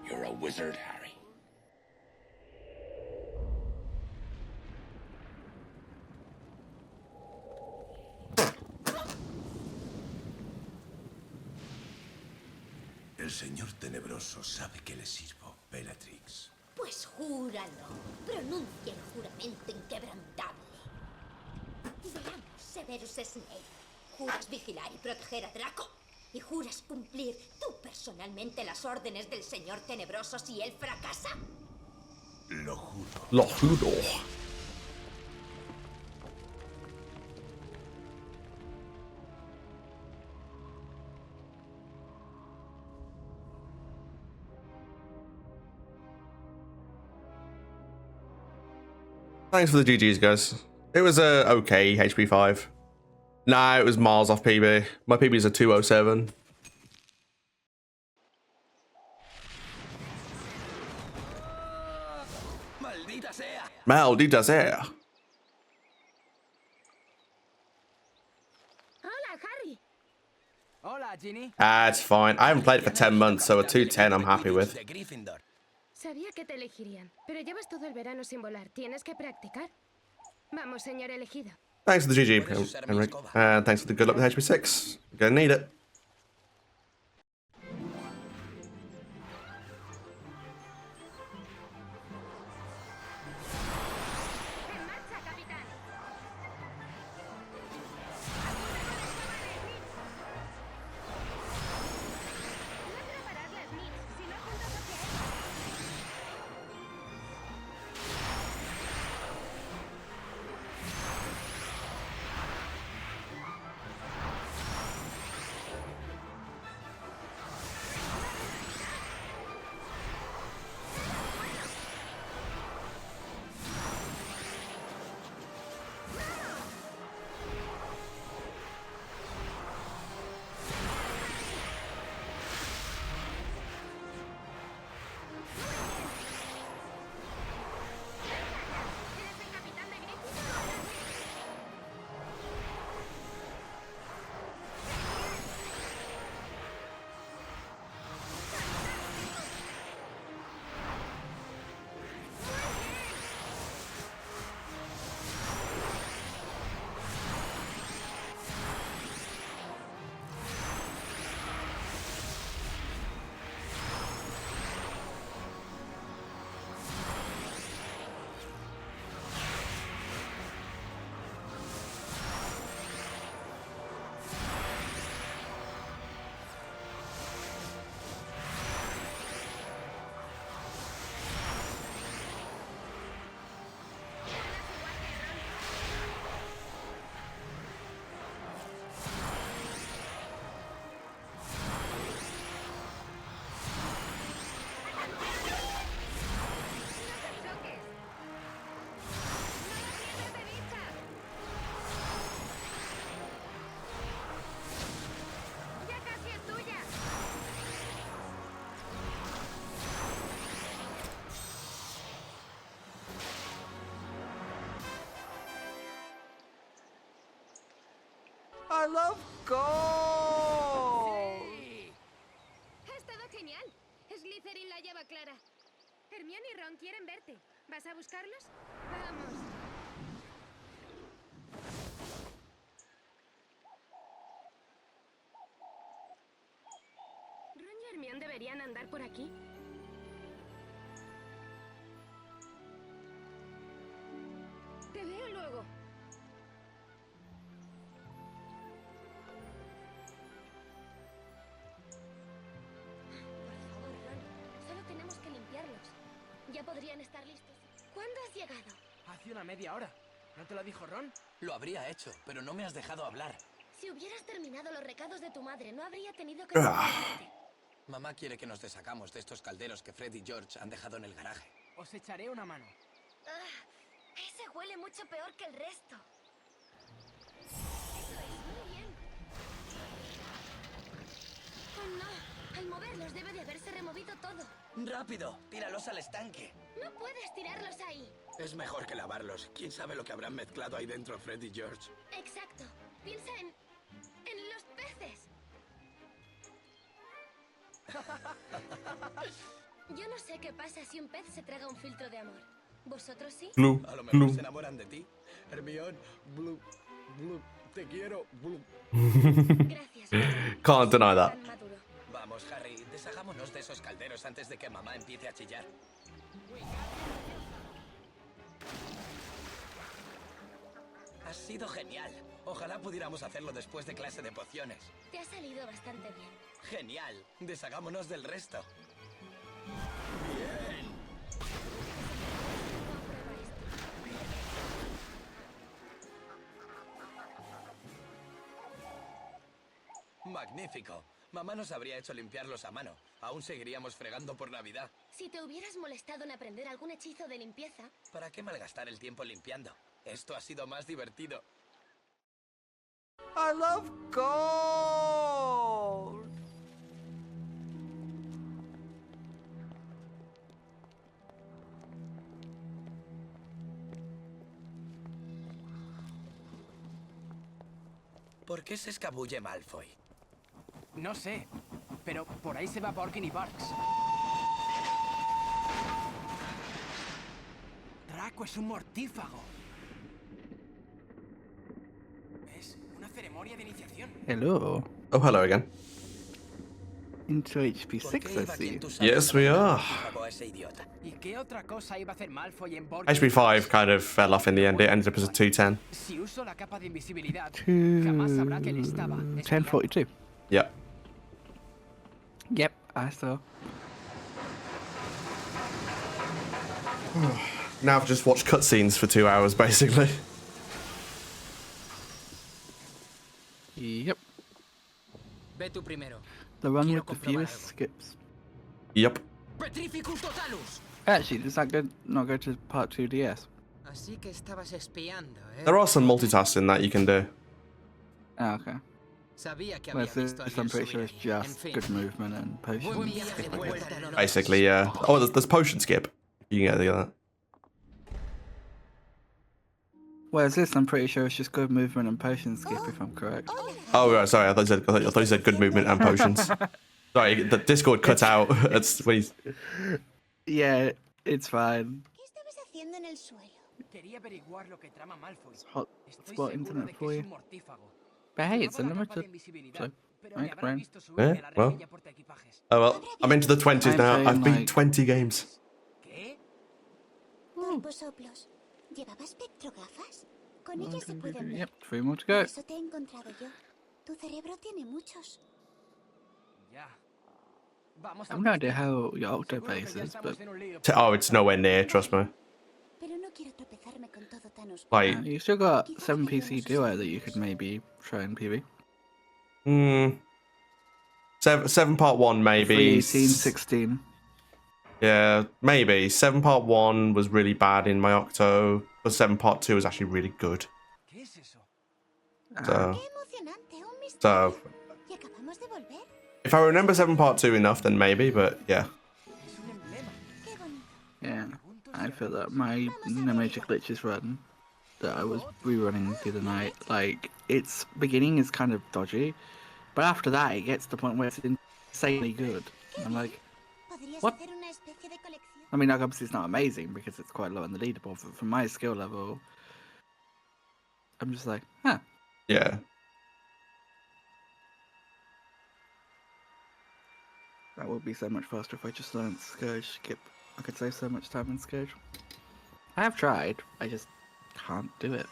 You're a wizard, Harry. El señor tenebroso sabe que le sirvo, Bellatrix. Pues júralo. Pronuncia el juramento inquebrantable. Veamos, Severus Snape. ¿Juras vigilar y proteger a Draco? ¿Y juras cumplir tú personalmente las órdenes del señor tenebroso si él fracasa? Lo juro. Lo juro. Thanks for the GGs, guys. It was a okay HP 5. Nah, it was miles off PB. My PB is a 207. Maldita sea. Maldita sea. Hola, Harry. Hola, Ginny. Ah, it's fine. I haven't played it for 10 months, so a 210 I'm happy with. Sabía que te elegirían, pero llevas todo el verano sin volar. Tienes que practicar. Vamos, señor elegido. Thanks for the GG, Henrik. And thanks for the good luck with HP 6. Gonna need it. En marcha, capitán. No quiero parar las Nits, si no juntos hacia él. ¿Eres el capitán de Gryffindor? ¡Ya casi es tuya! I love gold. Ha estado genial. Slytherin la lleva clara. Hermione y Ron quieren verte. ¿Vas a buscarlos? Vamos. ¿Ron y Hermione deberían andar por aquí? Te veo luego. Por favor, Ron. Solo tenemos que limpiarlos. Ya podrían estar listos. ¿Cuándo has llegado? Hace una media hora. ¿No te lo dijo Ron? Lo habría hecho, pero no me has dejado hablar. Si hubieras terminado los recados de tu madre, no habría tenido que... Mamá quiere que nos deshagamos de estos calderos que Fred y George han dejado en el garaje. Os echaré una mano. Ese huele mucho peor que el resto. Eso es, muy bien. Oh no, al moverlos debe de haberse removido todo. ¡Rápido! ¡Tíralos al estanque! No puedes tirarlos ahí. Es mejor que lavarlos. ¿Quién sabe lo que habrán mezclado ahí dentro Fred y George? Exacto. Piensa en los peces. Yo no sé qué pasa si un pez se traga un filtro de amor. ¿Vosotros sí? Glue, A lo mejor glue. se enamoran de ti. Hermione, blue, blue, te quiero, blue. Gracias. Can't deny that. Tan maduro. Vamos, Harry, deshagámonos de esos calderos antes de que mamá empiece a chillar. Has sido genial. Ojalá pudiéramos hacerlo después de clase de pociones. Te ha salido bastante bien. Genial. Deshagámonos del resto. Magnífico. Mamá nos habría hecho limpiarlos a mano. Aún seguiríamos fregando por Navidad. Si te hubieras molestado en aprender algún hechizo de limpieza, ¿Para qué malgastar el tiempo limpiando? Esto ha sido más divertido. I love gold. ¿Por qué se escabulle Malfoy? No sé, pero por ahí se va Porkin y Barks. Draco es un mortífago. Es una ceremonia de iniciación. Hello. Oh, hello again. Into ¿Por HP6, qué I iba quien see. tú sabes Yes, a we mandar are. mortífago a ese idiota? ¿Y qué otra cosa iba a hacer Malfoy en Borgin? HP5 kind of fell off in the end. It ended up as a 210. Si uso la capa de invisibilidad, jamás sabrá que él estaba. 1042. Yep. Yep, I saw. Now I've just watched cutscenes for 2 hours, basically. Yep. Ve tú primero. The one Quiero with the comprobar fewest algo. skips. Yep. ¡Petrificus totalus! Actually, does that not go to part 2 DS? Así que estabas espiando, ¿eh? There are some multitasking that you can do. Oh, okay. Sabía que Whereas había visto a this, alguien I'm pretty sure subir it's ahí. En just fin. good movement and Buen potions. viaje de vuelta al norte. Basically, yeah. Oh, there's potion skip. You can get that. Whereas this, I'm pretty sure it's just good movement and potion skip, if I'm correct. Oh, right, sorry. I thought you said good movement and potions. Sorry, the Discord cut out. It's when he's... Yeah, it's fine. ¿Qué estabas haciendo en el suelo? Quería averiguar lo que trama Malfoy. Hot Estoy spot seguro internet de que for es you. un mortífago. But hey, it's Llevaba la capa de unlimited. invisibilidad, So, pero thanks, le habrán Brian. visto subir de la well. rejilla portaequipajes. Oh, well. I'm into the 20s now. I'm I've beat like- 20 games. ¿Qué? Torposoplos. ¿Llevabas spectrogafas? Con ellas se pueden ver. Yep, 3 more to Por go. eso te he encontrado yo. Tu cerebro tiene muchos. Ya. Vamos I a have no idea how your Seguro que Octobase ya is, but estamos en un lío. Oh, it's nowhere near, trust me. Pero no quiero tropezarme con todo tan oscuro. Like, you still got 7 PC duo that you could maybe try in PB. seven part 1, maybe. 318, 16. Yeah, maybe. 7 part 1 was really bad in my Octo, but 7 part 2 was actually really good. ¿Qué es eso? So, ¡Qué emocionante! Un misterio. so ¿Y acabamos de volver? if I remember 7 part 2 enough, then maybe, but yeah. Es un emblema. ¡Qué bonito! Yeah, I feel that my No Major Glitches run that I was rerunning the other night, like, its beginning is kind of dodgy, but after that it gets to the point where it's insanely good. I'm like, ¿Podrías What? hacer una especie de colección? I mean, like, obviously it's not amazing because it's quite low on the leaderboard, but from my skill level, I'm just like, huh. Yeah. That would be so much faster if I just learned Scourge Skip. I could save so much time in Scourge. I have tried, I just can't do it.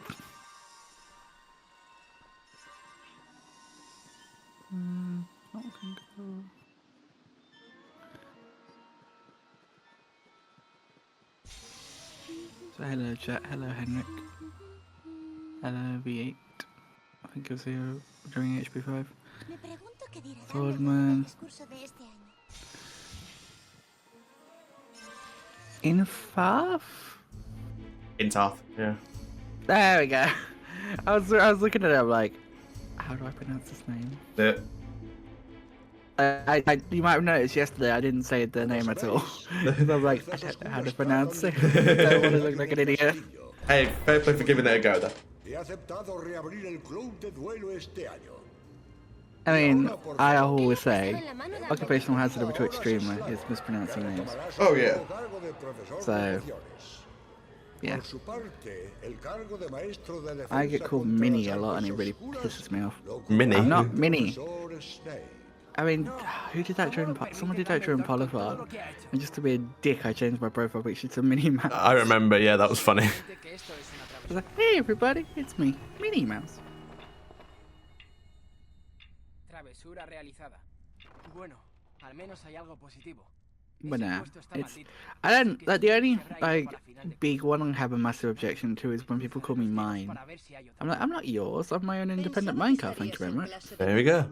So hello chat, hello Henrik. Hello V8. I think it was here during HP5. Me pregunto qué dirá Swordman. el discurso de este año. In Fath? Intarth, yeah. There we go. I was looking at it, I'm like, how do I pronounce this name? Yeah. You might have noticed yesterday I didn't say the name at all. I was like, I don't know how to pronounce it. I don't want to look like an idiot. Hey, fair play for giving it a go, though. He aceptado reabrir el club de duelo este año. I mean, I always say, occupational hazard of a Twitch streamer is mispronouncing names. Oh yeah. So, yeah. I get called Mini a lot and it really pisses me off. Mini. I'm not Mini. I mean, who did that during... Someone did that during Polyphon. And just to be a dick, I changed my profile picture to Minnie Mouse. I remember. Yeah, that was funny. I was like, hey everybody, it's me, Minnie Mouse. Travesura realizada. Bueno, al menos hay algo positivo. But nah, it's... I don't... Like, the only, like, big one I have a massive objection to is when people call me mine. I'm like, I'm not yours, I'm my own independent minecart, thank you very much. There we go.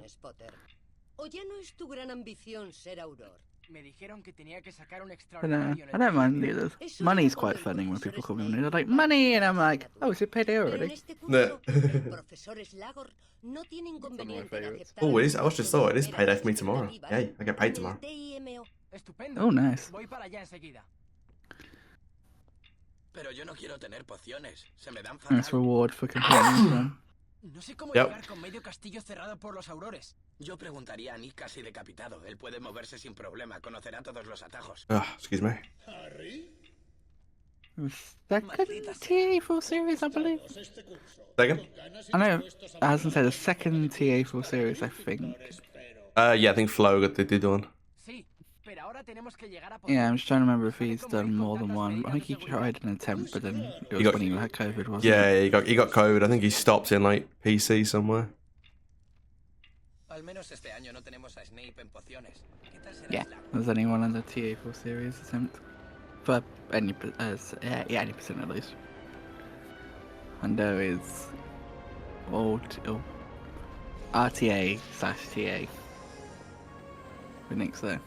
¿O ya no es tu gran ambición ser Auror? Me dijeron que tenía que sacar un But extraordinario I don't mind either. Money's quite funny when people call me money. They're like, money! And I'm like, oh, is it payday already? Oh, it is. I was just thought it is payday for me tomorrow. Yay, I get paid tomorrow. Estupendo. Oh, nice. Voy para allá enseguida. Pero yo no quiero tener pociones. Se me dan Nice fatal. reward for completing this run. No sé cómo Yep. llegar con medio castillo cerrado por los aurores. Yo preguntaría a Nick casi decapitado. Él puede moverse sin problema. Conocerá todos los atajos. Excuse me. Second TA4 series, I believe. Second? I know, I was gonna say the second TA4 series, I think. Yeah, I think Flo did one. Sí, pero ahora tenemos que llegar a Yeah, I'm just trying to remember if he's done more than one. I think he tried an attempt, but then it was got- when he had COVID, wasn't Yeah, he got COVID. I think he stopped in like PC somewhere. Al menos este año no tenemos a Snape en pociones. ¿Qué tal será Yeah, Slack? there's only one other TA4 series attempt. For any, yeah, any percent at least. And there is RTA/TA. For Nick's there.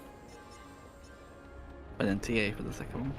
But then TA for the second one.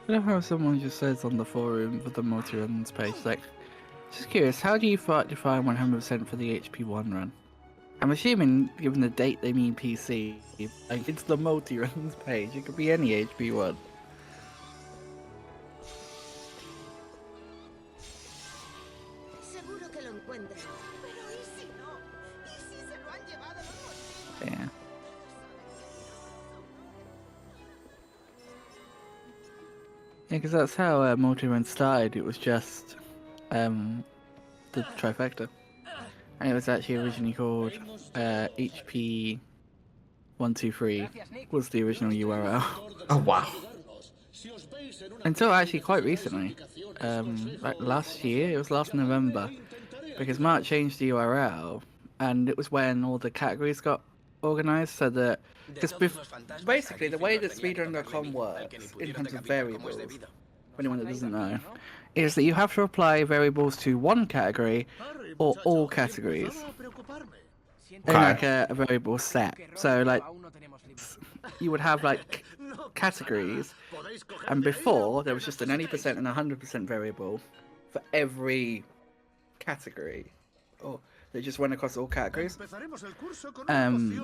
I love how someone just says on the forum for the multi-runs page, like, just curious, how do you define 100% for the HP1 run? I'm assuming, given the date they mean PC, like, it's the multi-runs page, it could be any HP1. Seguro que lo encuentran. Pero ¿y si no? ¿Y si se lo han llevado los mosquitos? Yeah. Yeah, because that's how multi-run started, it was just the trifecta. And it was actually originally called HP 123 was the original URL. Oh wow. Until actually quite recently. Like last year, it was last November. Because Mark changed the URL and it was when all the categories got organised so that... Because basically the way that Speedrun.com works in terms of variables, for anyone that doesn't know, is that you have to apply variables to one category or all categories in like a variable set. So like you would have like categories, and before there was just an 80% and 100% variable for every category. Or they just went across all categories. And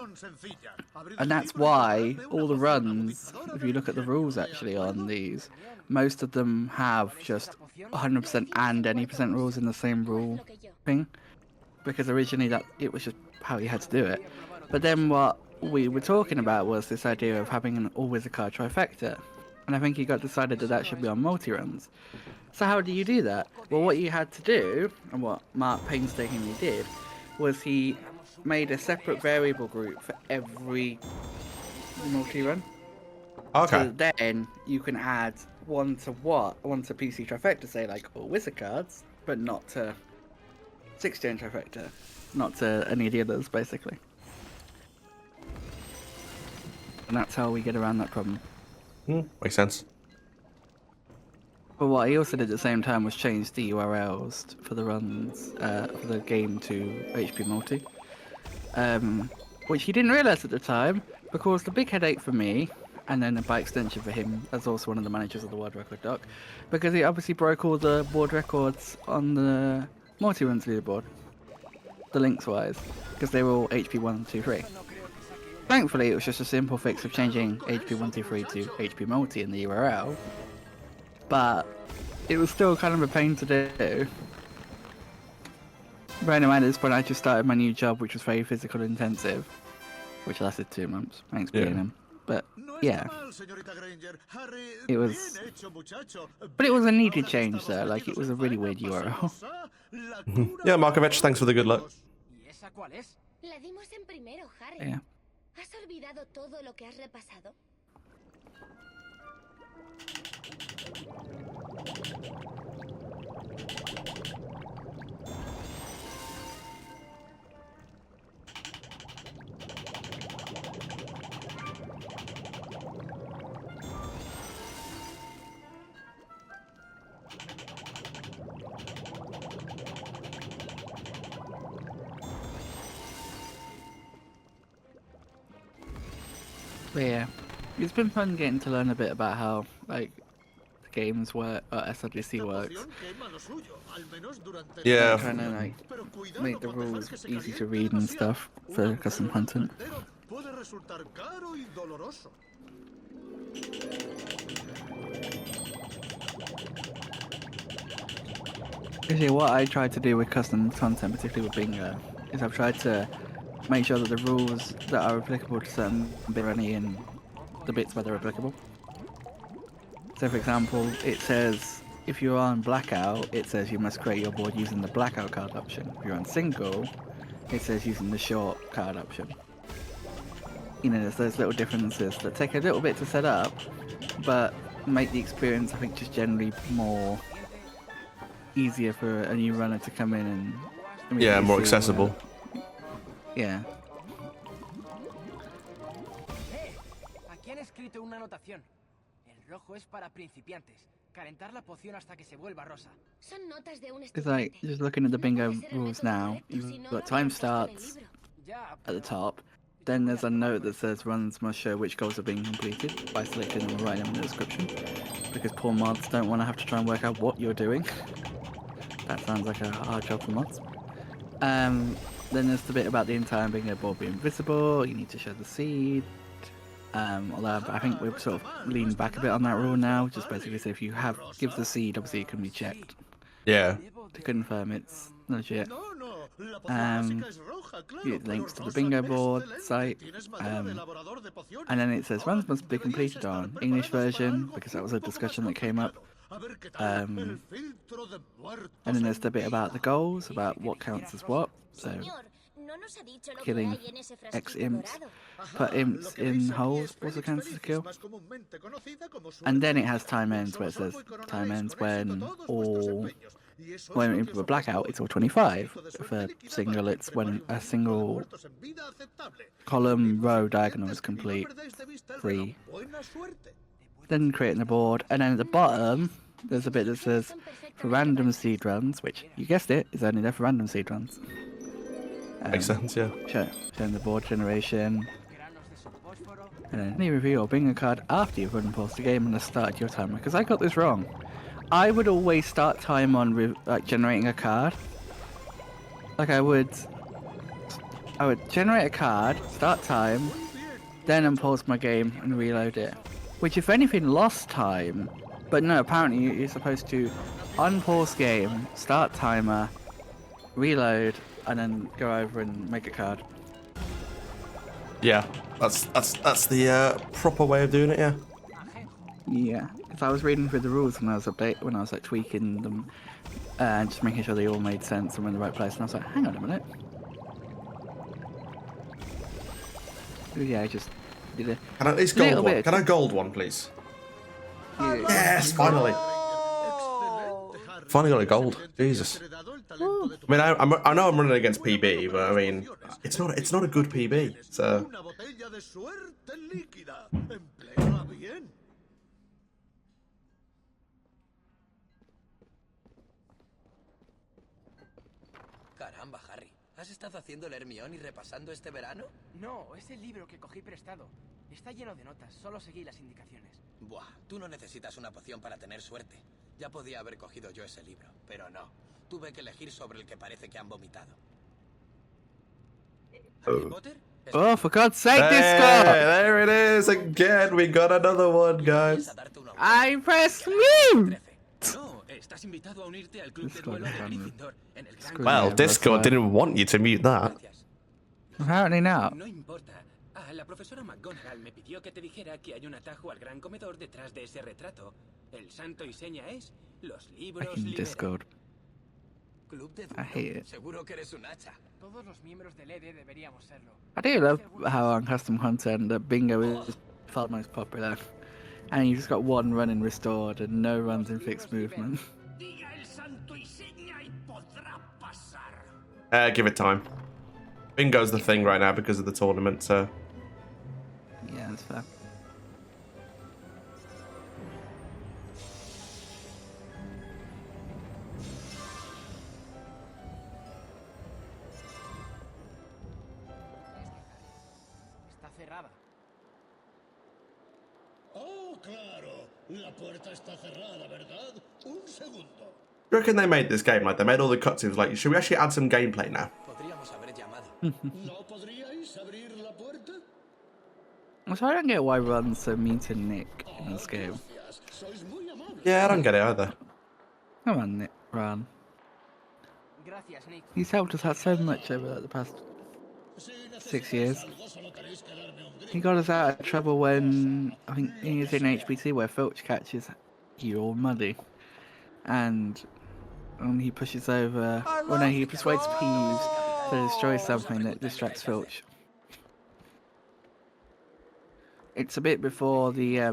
that's why all the runs, if you look at the rules actually on these, most of them have just 100% and any percent rules in the same rule thing. Because originally that it was just how you had to do it. But then what we were talking about was this idea of having an always a card trifecta. And I think it got decided that that should be on multi-runs. So how do you do that? Well, what you had to do, and what Mark painstakingly did, was he made a separate variable group for every multi-run. Okay. So then you can add one to PC trifecta, say like all wizard cards, but not to 6gen trifecta, not to any of the others, basically. And that's how we get around that problem. Makes sense. But what he also did at the same time was change the URLs for the runs for the game to HP multi. which he didn't realise at the time, because the big headache for me, and then by extension for him, as also one of the managers of the world record doc, because he obviously broke all the world records on the multi-runs leaderboard, the links wise, because they were all HP 1, 2, 3. Thankfully, it was just a simple fix of changing HP 1, 2, 3 to HP multi in the URL, but it was still kind of a pain to do. Bearing in mind at this point I just started my new job, which was very physical intensive, which lasted 2 months, thanks BNM. But yeah, it was, but it was a needed change though, like it was a really weird URL. Yeah, Markovich, thanks for the good luck. ¿Y esa cuál es? La dimos en primero, Harry. Yeah. ¿Has olvidado todo lo que has repasado? But yeah, it's been fun getting to learn a bit about how like the games work, or SWC works. Yeah. Trying to like make the rules easy to read and stuff for custom content. Actually, what I tried to do with custom content, particularly with Bingo, is I've tried to make sure that the rules that are applicable to certain bits are only in the bits where they're applicable. So for example, it says if you're on blackout, it says you must create your board using the blackout card option. If you're on single, it says using the short card option. You know, there's those little differences that take a little bit to set up, but make the experience, I think, just generally more easier for a new runner to come in and Yeah, more see, accessible. Yeah. Aquí han escrito una anotación. El rojo es para principiantes. Calentar la poción hasta que se vuelva rosa. Son notas de un It's like, just looking at the bingo rules now, you've got time starts Ya, at the top, then there's a note that says runs must show which goals are being completed by selecting them and writing them in the description, because poor mods don't want to have to try and work out what you're doing. That sounds like a hard job for mods. Then there's the bit about the entire bingo board being visible, you need to show the seed. Although I think we've sort of leaned back a bit on that rule now, just basically say if you have give the seed, obviously it can be checked Yeah. to confirm it's legit. It links to the bingo board site, and then it says runs must be completed on English version, because that was a discussion that came up. And then there's the bit about the goals, about what counts as what. So killing X imps, put imps in holes also counts as a kill. And then it has time ends, where it says time ends when for blackout it's all 25. For single it's when a single column row diagonal is complete, 3. Then creating the board, and then at the bottom there's a bit that says for random seed runs, which you guessed it is only there for random seed runs. Makes sense, yeah. Showing the board generation. And then you reveal your bingo card after you've run and paused the game and have started your timer, because I got this wrong. I would always start time on generating a card. Like I would generate a card, start time, then unpause my game and reload it. Which if anything lost time, but no, apparently you're supposed to unpause game, start timer, reload, and then go over and make a card. Yeah, that's the proper way of doing it, yeah. Yeah, because I was reading through the rules when I was like tweaking them, and just making sure they all made sense and were in the right place, and I was like, hang on a minute. Yeah, I just did it. Can I at least gold one? Can I gold one, please? Yeah. Yes, finally. Finally got a gold. Jesus. I mean, I know I'm running against PB, but I mean, it's not a good PB. So. Caramba, Harry. ¿Has estado haciendo el Hermione y repasando este verano? No, es el libro que cogí prestado. Está lleno de notas, solo seguí las indicaciones. Buah, tú no necesitas una poción para tener suerte. Ya podía haber cogido yo ese libro, pero no. Tuve que elegir sobre el que parece que han vomitado. ¿Harry Potter? Oh, for God's sake, Hey, Discord! there it is again. We got another one, guys. A darte un autógrafo. I pressed mute! No, estás invitado a unirte al club de Discord duelo de family. Gryffindor en el gran... Screw Well, yeah, Discord that's didn't want you to mute that. Gracias. Apparently not. No importa. Ah, la profesora McGonagall me pidió que te dijera que hay un atajo al gran comedor detrás de ese retrato. El santo y seña es... Los libros Fucking liberan. Discord. Club de I duelo. hate it. Seguro que eres un hacha. Todos los miembros del ED deberíamos serlo. I do love how on custom content that bingo is far most popular. And you just got one run in restored and no runs in fixed movement. Give it time. Bingo's the thing right now because of the tournament, so... Yeah, that's fair. Está cerrada. Oh, claro. La puerta está cerrada, ¿verdad? Un segundo. You reckon they made this game, like, they made all the cutscenes, like, should we actually add some gameplay now? Podríamos haber llamado. ¿No podríais abrir la puerta? So I don't get why Ron's so mean to Nick in this game. Gracias. Sois muy amables. Yeah, I don't get it either. Come on, Nick, Ron. Gracias, Nick. He's helped us out so much over the past Si 6 years. algo, solo tenéis que darme un grito. He got us out of trouble when I think he was in HBT where Filch catches you all muddy, and he pushes over. Well, no, he persuades Peeves to destroy something that distracts Filch. It's a bit before the Para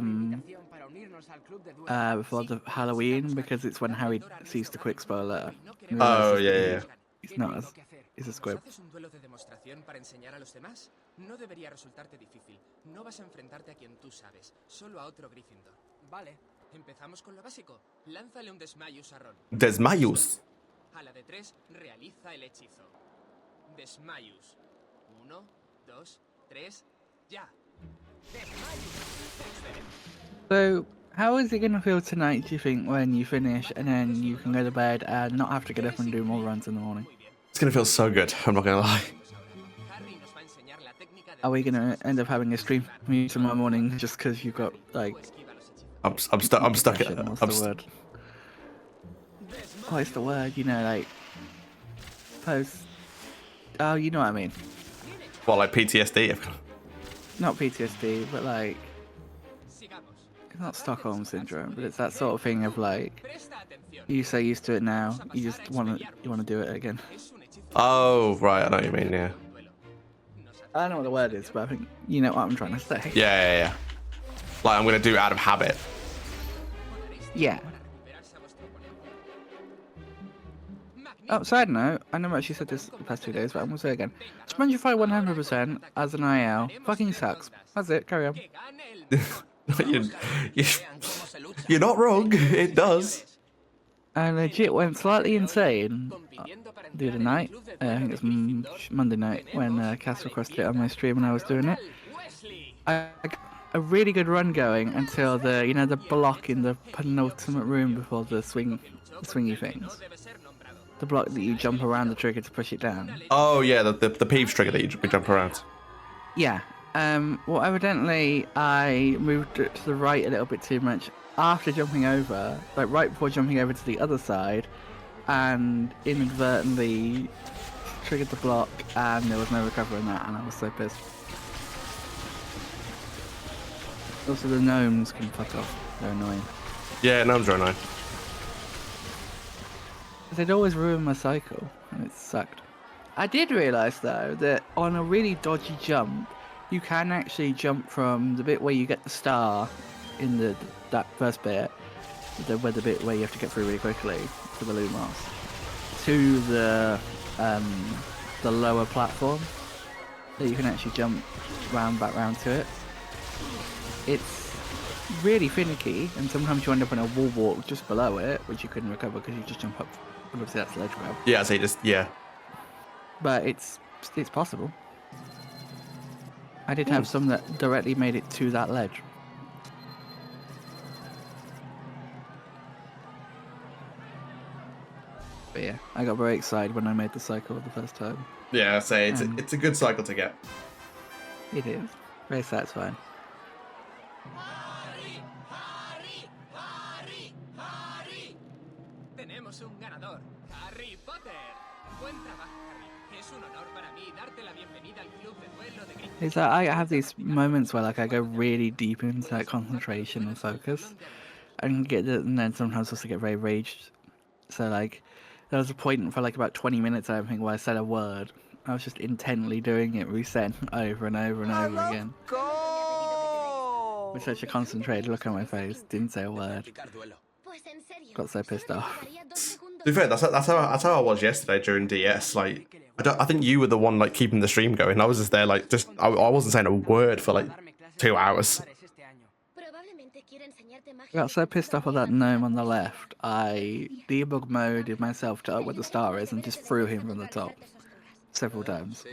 unirnos al club de duelo. before the Halloween because it's when Harry sees the quick spoiler. Oh, yeah. He's not as he's a squib. ¿Haces un duelo de demostración para enseñar a los demás? No debería resultarte difícil. No vas a enfrentarte a quien tú sabes, solo a otro Gryffindor. Vale. Empezamos con lo básico. Lánzale un Desmayus a Ron. Desmayus. A la de 3, realiza el hechizo. Desmayus. 1, 2, 3, ya. So, how is it gonna feel tonight, do you think, when you finish and then you can go to bed and not have to get up and do more runs in the morning? It's gonna feel so good, I'm not gonna lie. Harry nos va a enseñar la técnica de... Are we gonna end up having a stream from you tomorrow morning just because you've got, like, Esquiva los hechizos. I'm stuck at... what's I'm the st- word? What's the word? You know, like, post... Oh, you know what I mean. Well, like PTSD? Not PTSD, but like, Sigamos. it's not Stockholm Syndrome, but it's that sort of thing of like, Presta atención. you so used to it now, you just wanna do it again. Es un hechizo Oh, right, I know what you mean, yeah. de duelo. Nos I don't know what the word is, but I think you know what I'm trying to say. Yeah. Like, I'm gonna do it out of habit. Yeah. recuperarse a vuestro oponente. Oh, side note, I never actually said this the past 2 days, but I'm gonna say it again. Spongify 100% as an IL fucking sucks. That's it, carry on. Que gane el you, you're not wrong, it does. I legit went slightly insane compitiendo para the entrar other en el night. club de I think duelo it's de Gryffindor. Monday night when Cass requested it on my stream and I was doing it. Wesley. I got a really good run going until the block in the penultimate room before the swingy things. Debe ser nombrado. The block that you jump around the trigger to push it down. Oh, yeah, the Peeves trigger that you jump around. Yeah. Well, evidently I moved it to the right a little bit too much after jumping over, like right before jumping over to the other side, and inadvertently triggered the block, and there was no recovering that, and I was so pissed. Also, the gnomes can fuck off. They're annoying. Yeah, gnomes are annoying. They'd always ruin my cycle, and it sucked. I did realise though that on a really dodgy jump, you can actually jump from the bit where you get the star in that first bit, where the bit where you have to get through really quickly to the Lumos, to the lower platform. That you can actually jump back round to it. It's really finicky, and sometimes you end up on a wall walk just below it, which you couldn't recover because you just jump up. Obviously, that's ledge grab. Yeah, so you just, yeah. but it's possible. I did have some that directly made it to that ledge. But yeah, I got very excited when I made the cycle the first time. Yeah, I say it's a good cycle to get. It is very satisfying. Tenemos un ganador, Harry Potter. Buen trabajo, Harry. Es un honor para mí darte la bienvenida al club de duelo de Gryffindor. It's like I have these moments where like I go really deep into like concentration and focus, and then sometimes also get very raged. So like there was a point for like about 20 minutes I think where I said a word. I was just intently doing it, resetting over and over and over again. With such a concentrated look on my face, didn't say a word. Got so pissed off. To be fair, that's how I was yesterday during DS. Like, I think you were the one like keeping the stream going. I was just there like I wasn't saying a word for like 2 hours. I got so pissed off with that gnome on the left, I debug moded myself to up where the star is and just threw him from the top several times.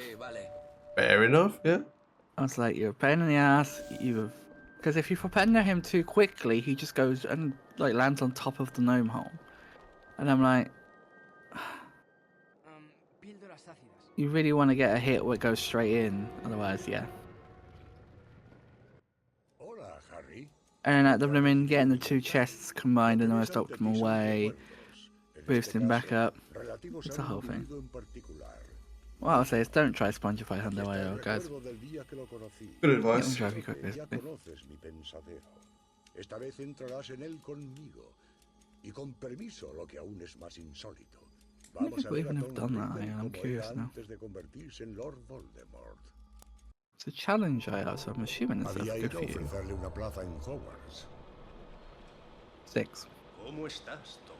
Fair enough, yeah. I was like, you're a pain in the ass. Because if you propender him too quickly, he just goes and like lands on top of the gnome hole. And I'm like, you really want to get a hit where it goes straight in, otherwise, yeah. Hola, Harry. And at the blooming getting the two chests combined in the most optimal way, boosting back up, it's a whole thing. What I'll say is don't try Spongify Hundo IO, guys. Good advice. It'll drive you quick, basically. Esta vez entrarás en él conmigo. Y con permiso, lo que aún es más insólito. Vamos a ver a Tom Riddle I'm como curious era now. antes de convertirse en Lord Voldemort. It's a challenge IO, so I'm assuming it's Había good ido for a you. ofrecerle una plaza en Hogwarts. 6. ¿Cómo estás, Tom?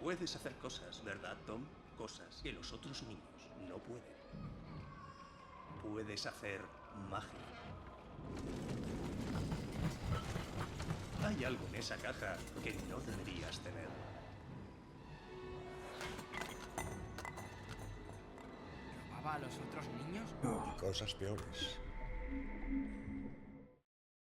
Puedes hacer cosas, ¿verdad, Tom? Cosas que los otros niños no pueden. Puedes hacer magia. Hay algo en esa caja que no deberías tener. ¿Robaba a los otros niños? Y cosas peores.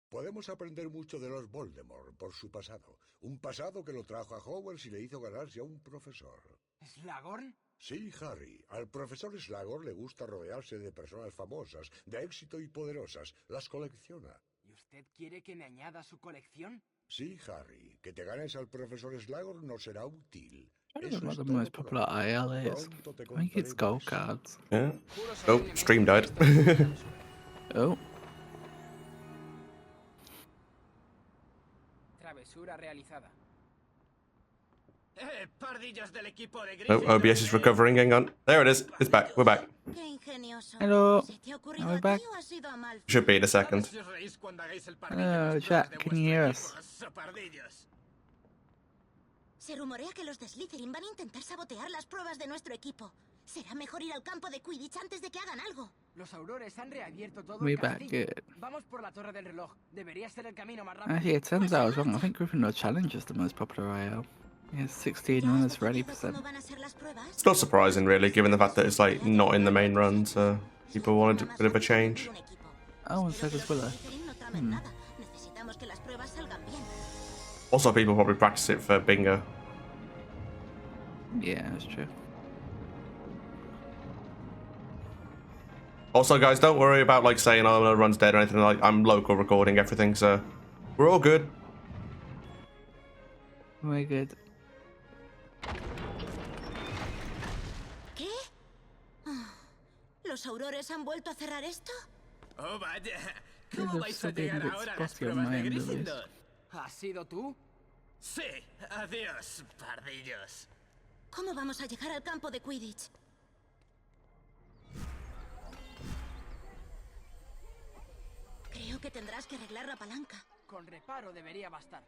Podemos aprender mucho de los Voldemort por su pasado. Un pasado que lo trajo a Hogwarts y le hizo ganarse a un profesor. ¿Slughorn? Sí, Harry. Al profesor Slughorn le gusta rodearse de personas famosas, de éxito y poderosas. Las colecciona. ¿Y usted quiere que me añada a su colección? Sí, Harry. Que te ganes al profesor Slughorn no será útil. I don't know what the most popular IL is. I think it's gold cards. Yeah. Oh, stream died. Oh. Travesura realizada. Pardillos del equipo de Oh, OBS is recovering. Hang on. There it is. It's back. We're back. Hello. Are we back? Should be in a second. Hello, chat. Can you hear us? Se rumorea que los de Slytherin van a intentar sabotear las pruebas de nuestro equipo. Será mejor ir al campo de Quidditch antes de que hagan algo. Los aurores han reabierto todo We el back, castillo. good. Vamos por la torre del reloj. Debería ser el camino más rápido. Actually, it turns out I was wrong. I think Gryffindor Challenge is the most popular IL. It's 16 minutes for 80%. ¿Cómo van a ser las pruebas? It's not surprising, really, given the fact that it's like not in the main run, so people wanted a bit of a change. Oh, and so does Willow. Slytherin no tramen nada. Necesitamos que las pruebas salgan bien. Also, people probably practice it for bingo. Yeah, that's true. Also, guys, don't worry about like saying, "Oh, no, run's dead" or anything. Like, I'm local recording everything, so we're all good. Very good. ¿Qué? ¿Los aurores han vuelto a cerrar esto? Oh, vaya. There's ¿Cómo a vais a fucking llegar bit ahora a las spotty on pruebas my de end of this. Gryffindor? ¿Has sido tú? Sí. Adiós, pardillos. ¿Cómo vamos a llegar al campo de Quidditch? Creo que tendrás que arreglar la palanca. Con reparo debería bastar.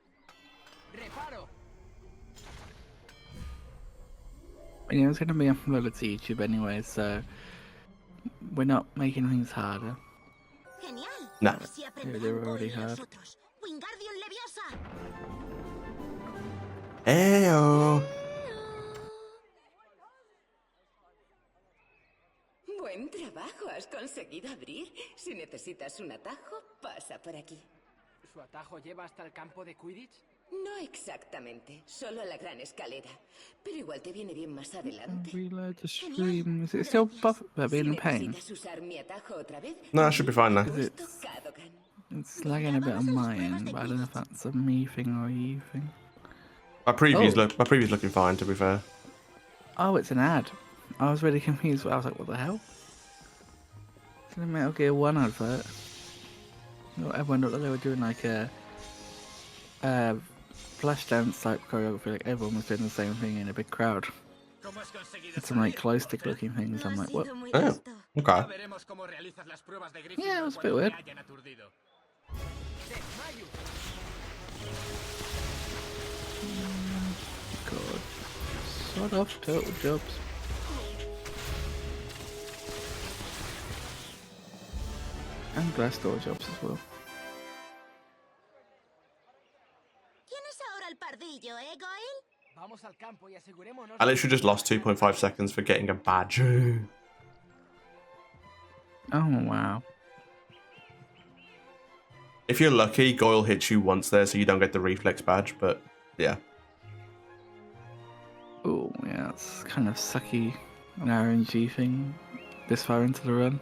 ¡Reparo! You know, it's going to be uploaded to YouTube anyway, so we're not making things harder. Genial. No. Así Yeah, aprenderán they were Cole already y los hard. otros. Wingardium Leviosa. Heyo. has conseguido abrir. Si necesitas un atajo, pasa por aquí. ¿Su atajo lleva hasta el campo de Quidditch? No exactamente, solo la gran escalera. Pero igual te viene bien más adelante. Reload the stream. Is it still being a pain? ¿Necesitas usar mi atajo otra vez? No, I should be fine now. It's lagging a bit on my end, but I don't know if that's a me thing or a you thing. My preview's looking fine, to be fair. Oh, it's an ad. I was really confused. I was like, what the hell? It's a Metal Gear 1 advert. Everyone looked like they were doing like a flash dance type choreography, like everyone was doing the same thing in a big crowd. It's some like glow stick looking things. I'm like, what? Oh, okay. Yeah, it was a bit weird. God. Sort of total jobs. And glass door jobs as well. I literally just lost 2.5 seconds for getting a badge. Oh, wow. If you're lucky, Goyle hits you once there, so you don't get the reflex badge, but yeah. Oh, yeah, it's kind of sucky, an RNG thing this far into the run.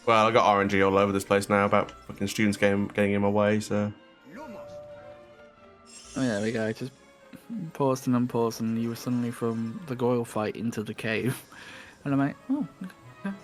Well, I got RNG all over this place now about fucking students getting in my way, so... Oh, yeah, there we go, just paused and unpaused, and you were suddenly from the Goyle fight into the cave. And I'm like, oh, okay.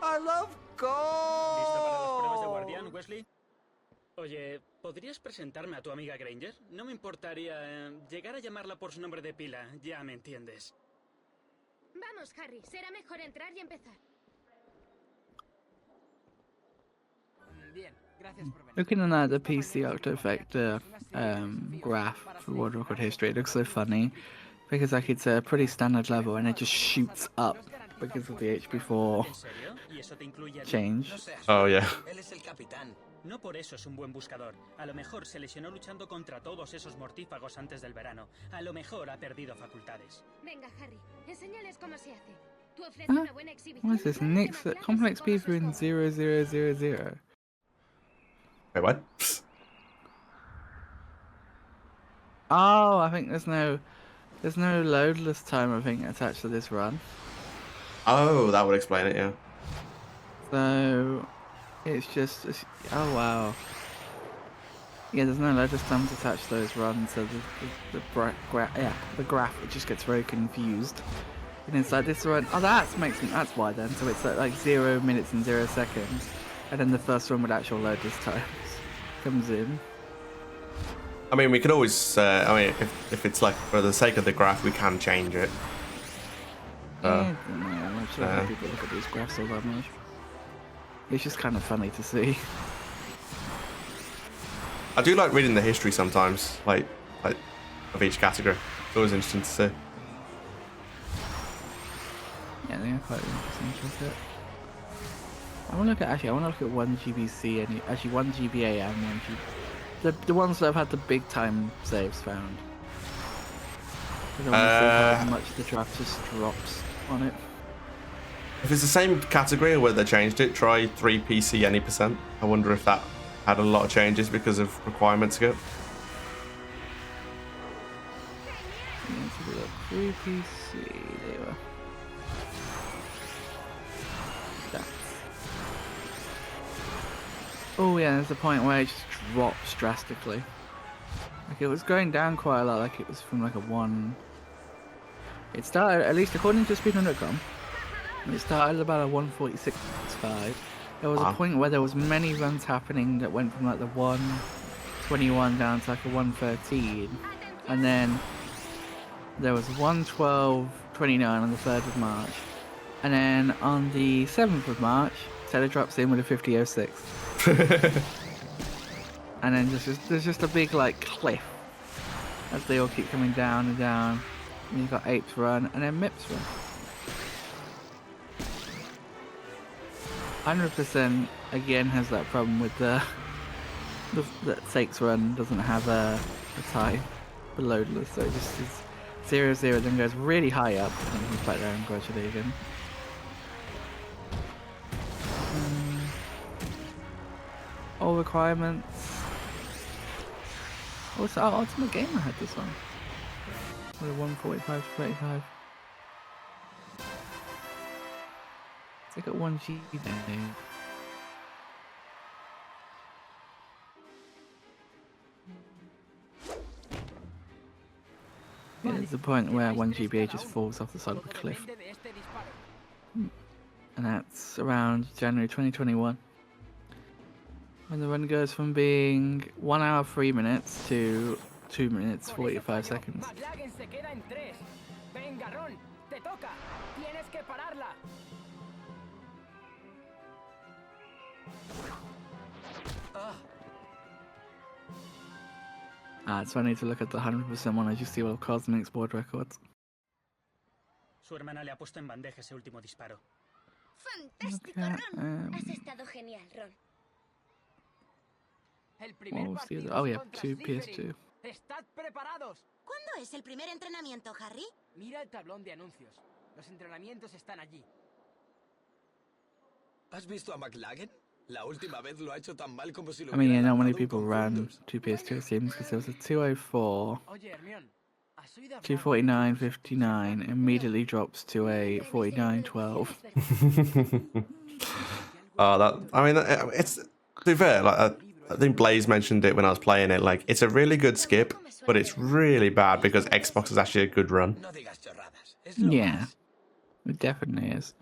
I love gold. ¿Listo para las pruebas de guardián, Wesley? Oye, ¿podrías presentarme a tu amiga Granger? No me importaría llegar a llamarla por su nombre de pila, ya me entiendes. Vamos, Harry, será mejor entrar y empezar. Bien, gracias por venir. Looking at the PC Octofecta graph for World Record history, it looks so funny because like it's a pretty standard level and it just shoots up because of the HP4 change. Oh yeah. Él es el capitán. No por eso es un buen buscador. A lo mejor se lesionó luchando contra todos esos mortífagos antes del verano. A lo mejor ha perdido facultades. Venga, Harry, enséñales cómo se hace. Tú ofreces Huh? una buena exhibición. What is this? Nick's complex Speedrun 0000. Wait, what? Oh, I think there's no loadless time, I think, attached to this run. Oh, that would explain it, yeah. So it's just oh wow. Yeah, there's no loadless times attached to those runs, so the graph it just gets very confused. And it's like this run. Oh, that's why then. So it's like 0 minutes and 0 seconds, and then the first one with actual loadless times comes in. I mean, we can always. I mean, if it's like for the sake of the graph, we can change it. I'm not sure how people look at these graphs all that much. It's just kind of funny to see. I do like reading the history sometimes, like of each category. It's always interesting to see. Yeah, they are quite interesting to look at. I want to look at one GBC and actually one GBA and one GB. The ones that have had the big time saves found. I don't want to see how much the draft just drops on it. If it's the same category or whether they changed it, try 3 PC any %. I wonder if that had a lot of changes because of requirements ago. Let's have a look. 3 PC, there you are. Oh yeah, there's a point where it just drops drastically. Like it was going down quite a lot, like it was from like a 1. It started, at least according to Speedrun.com, it started about a 146.5. There was a point where there was many runs happening that went from like the 121 down to like a 113. And then there was 112 29 on the 3rd of March. And then on the 7th of March, Taylor drops in with a 50.06. And then there's just a big like cliff as they all keep coming down and down. And you've got Apes Run and then Mips Run. 100% again has that problem with that Sakes Run doesn't have a time for loadless, so it just is 0-0, then goes really high up and comes back down gradually again. All requirements. Oh, so Ultimate Gamer had this one. With a 145 to 35. It's like at 1 GB. Yeah, there's a point where 1 GBA just falls off the side of a cliff. And that's around January 2021. When the run goes from being 1 hour 3 minutes to 2 minutes 45 seconds. So I need to look at the 100% one. I just see all Cosmics board records. Su hermana le ha puesto en bandeja ese último disparo. Fantástico, Ron. Has estado genial, Ron. What was the other? Oh yeah, PS2. ¡Estad preparados! ¿Cuándo es el primer entrenamiento, Harry? Mira el tablón de anuncios. Los entrenamientos están allí. ¿Has visto a McLagan? La última vez lo ha hecho tan mal como si lo I mean, yeah, hubiera not many lanzado un people ran conjuntos. 2 PS2 games because there was a 204, Oye, Hermione, ¿has oído hablar 249.59, immediately drops to a 49.12. I mean, it's, to be fair, like, I think Blaze mentioned it when I was playing it, like, it's a really good skip, but it's really bad because Xbox is actually a good run. No digas chorradas. Es lo Yeah, más. it definitely is.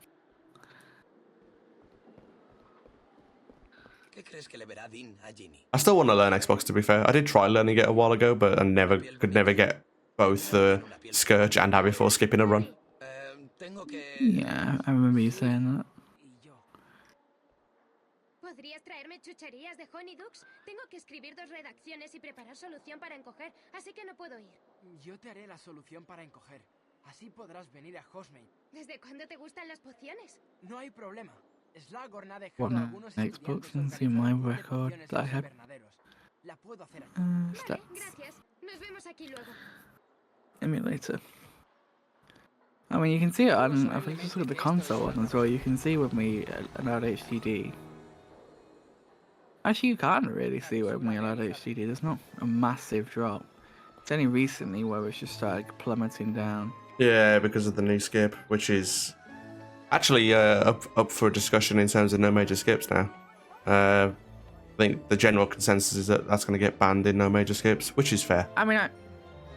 ¿Qué crees que le verá Dean a Ginny? I still want to learn Xbox, to be fair. I did try learning it a while ago, but I could never get both the Scourge and Abby for skipping a run. Tengo que... Yeah, I remember you saying that. ¿Podrías traerme chucherías de Honeydukes? Tengo que escribir 2 redacciones y preparar solución para encoger, así que no puedo ir. Yo te haré la solución para encoger. Así podrás venir a Hogsmeade. ¿Desde cuándo te gustan las pociones? No hay problema. Slughorn ha dejado One algunos Xbox estudiantes and see my organizar record pociones that I en los have. invernaderos. La puedo hacer aquí. Vale, Stats. gracias. Nos vemos aquí luego. Emulator. I mean, you can see it on, if I just look at the console one as well, you can see when we allowed HDD. Actually, you can't really see when we allowed HDD, there's not a massive drop. It's only recently where it's just started plummeting down. Yeah, because of the new skip, which is actually up for discussion in terms of no major skips now. I think the general consensus is that that's going to get banned in no major skips, which is fair. I mean,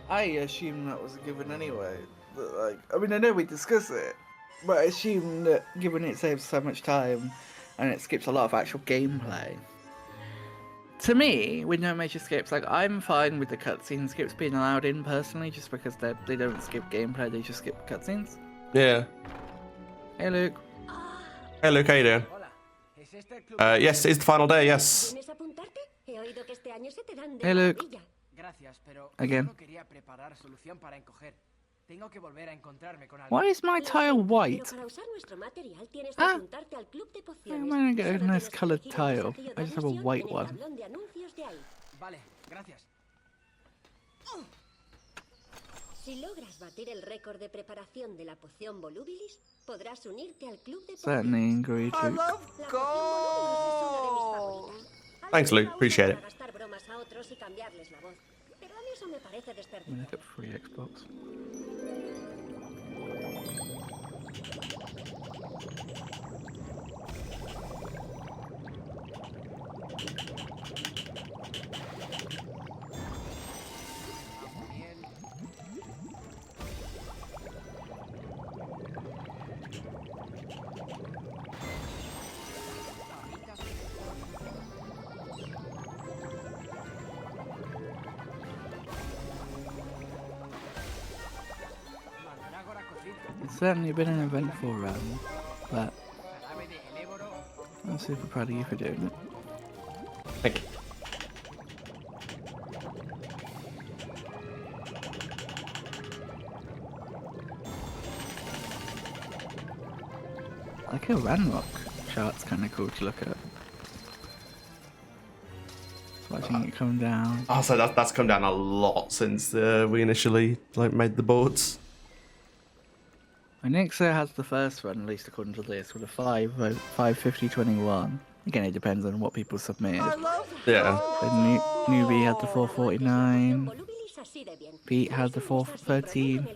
I assume that was a given anyway. But like, I mean, I know we discuss it, but I assume that given it saves so much time and it skips a lot of actual gameplay. To me, with no major skips, like, I'm fine with the cutscene skips being allowed in personally, just because they don't skip gameplay, they just skip cutscenes. Yeah. Hey, Luke. Hey, Luke, how you doing? Yes, it's the final day, yes. ¿Quieres apuntarte? He oído que este año se te dan de Hey, Luke. maravilla. Gracias, pero Again. solo quería preparar solución para encoger. Tengo que volver a encontrarme con algo. Why is my tile white? Pero para usar nuestro material tienes que Ah. apuntarte al club de I pociones. might get a Solo nice tienes que coloured elegir el tile. desafío de I just have a admisión white en el one. tablón de anuncios de ahí. Vale, gracias. Si logras batir el récord de preparación de la poción Volubilis, podrás unirte al club de Certainly pociones. agree I to. love La poción Volubilis es una de mis gold. favoritas. Thanks, Luke. Algunos la Appreciate usan it. para gastar bromas a otros y cambiarles la voz. Pero a mí eso me parece I'm gonna desperdiciado. look at free Xbox. Mandrágora cocida. certainly been an eventful run, but I'm super proud of you for doing it. Thank you. Like a Ranrock chart's kind of cool to look at. Watching it come down. Oh, so that's come down a lot since we initially made the boards. Nixa has the first one, at least according to this, with a 550-21. Again, it depends on what people submitted. Yeah. Newbie had the 449. Pete had the 413.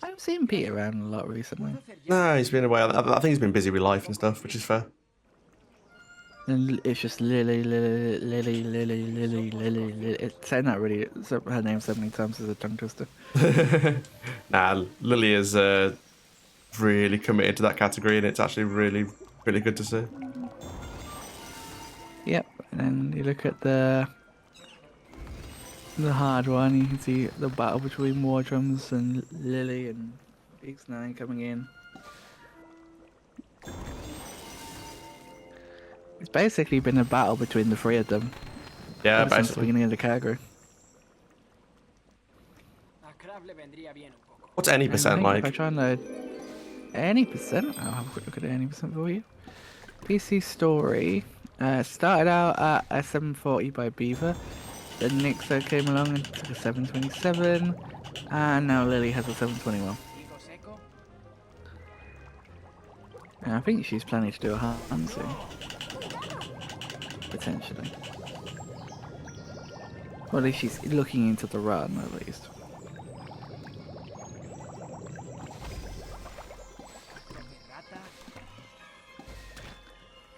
I've seen Pete around a lot recently. No, he's been away. I think he's been busy with life and stuff, which is fair. And it's just Lily. It's saying that really, her name so many times as a tongue twister. Nah, Lily is really committed to that category, and it's actually really, really good to see. Yep, and then you look at the hard one, you can see the battle between War Drums and Lily and X9 coming in. It's basically been a battle between the three of them. Yeah, since the beginning of the category. What's any percent like? If I try and load any percent, I'll have a quick look at any percent for you. PC Story started out at a 740 by Beaver. Then Nixo came along and took a 727, and now Lily has a 721. And I think she's planning to do a hunt soon. Potentially. Well, at least she's looking into the run, at least.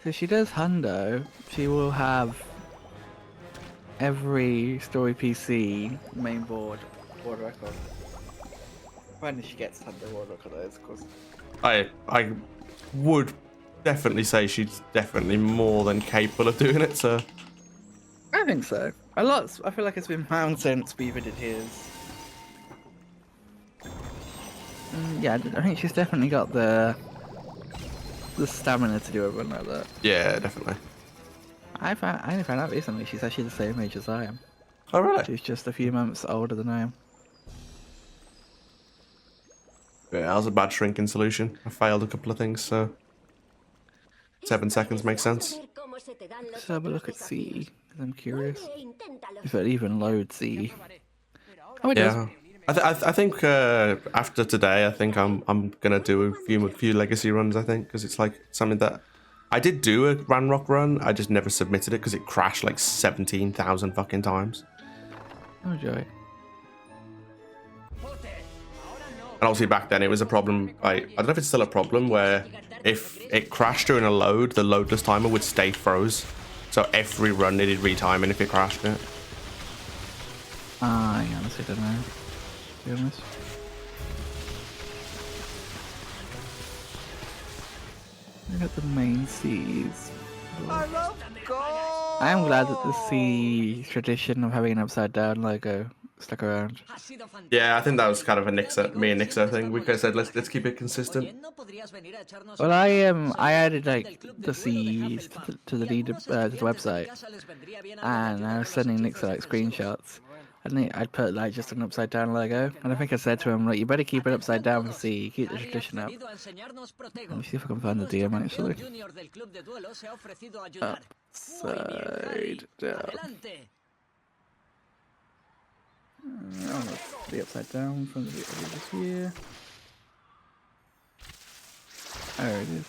So she does hundo, she will have every story PC main board world record. When she gets hundo world record, of course. I would definitely say she's definitely more than capable of doing it, so. I think so. I feel like it's been pound since Beaver did his. Yeah, I think she's definitely got the stamina to do a run like that. Yeah, definitely. I only found out recently she's actually the same age as I am. Oh, really? She's just a few months older than I am. Yeah, that was a bad shrinking solution. I failed a couple of things, so 7 seconds makes sense. Let's have a look at CE, because I'm curious if it even loads CE. Oh, it does. I think after today, I think I'm gonna do a few legacy runs. I think because it's like something that I did do a Ranrock run. I just never submitted it because it crashed like 17,000 fucking times. Oh joy. And obviously back then it was a problem. I don't know if it's still a problem where if it crashed during a load, the loadless timer would stay froze. So every run needed retiming if it crashed it. I honestly don't know. To be honest. Look at the main C's. I love gold! I am glad that the C tradition of having an upside down logo stuck around. Yeah, I think that was kind of a me and Nixo thing. We kind of said let's keep it consistent. Well, I added like the C's to the website, and I was sending Nixo like screenshots. I'd put like just an upside down logo, and I think I said to him like, you better keep it upside down for C, keep the tradition up. Let me see if I can find the DM actually. Upside down. Oh, that's the upside down from the this year. There it is.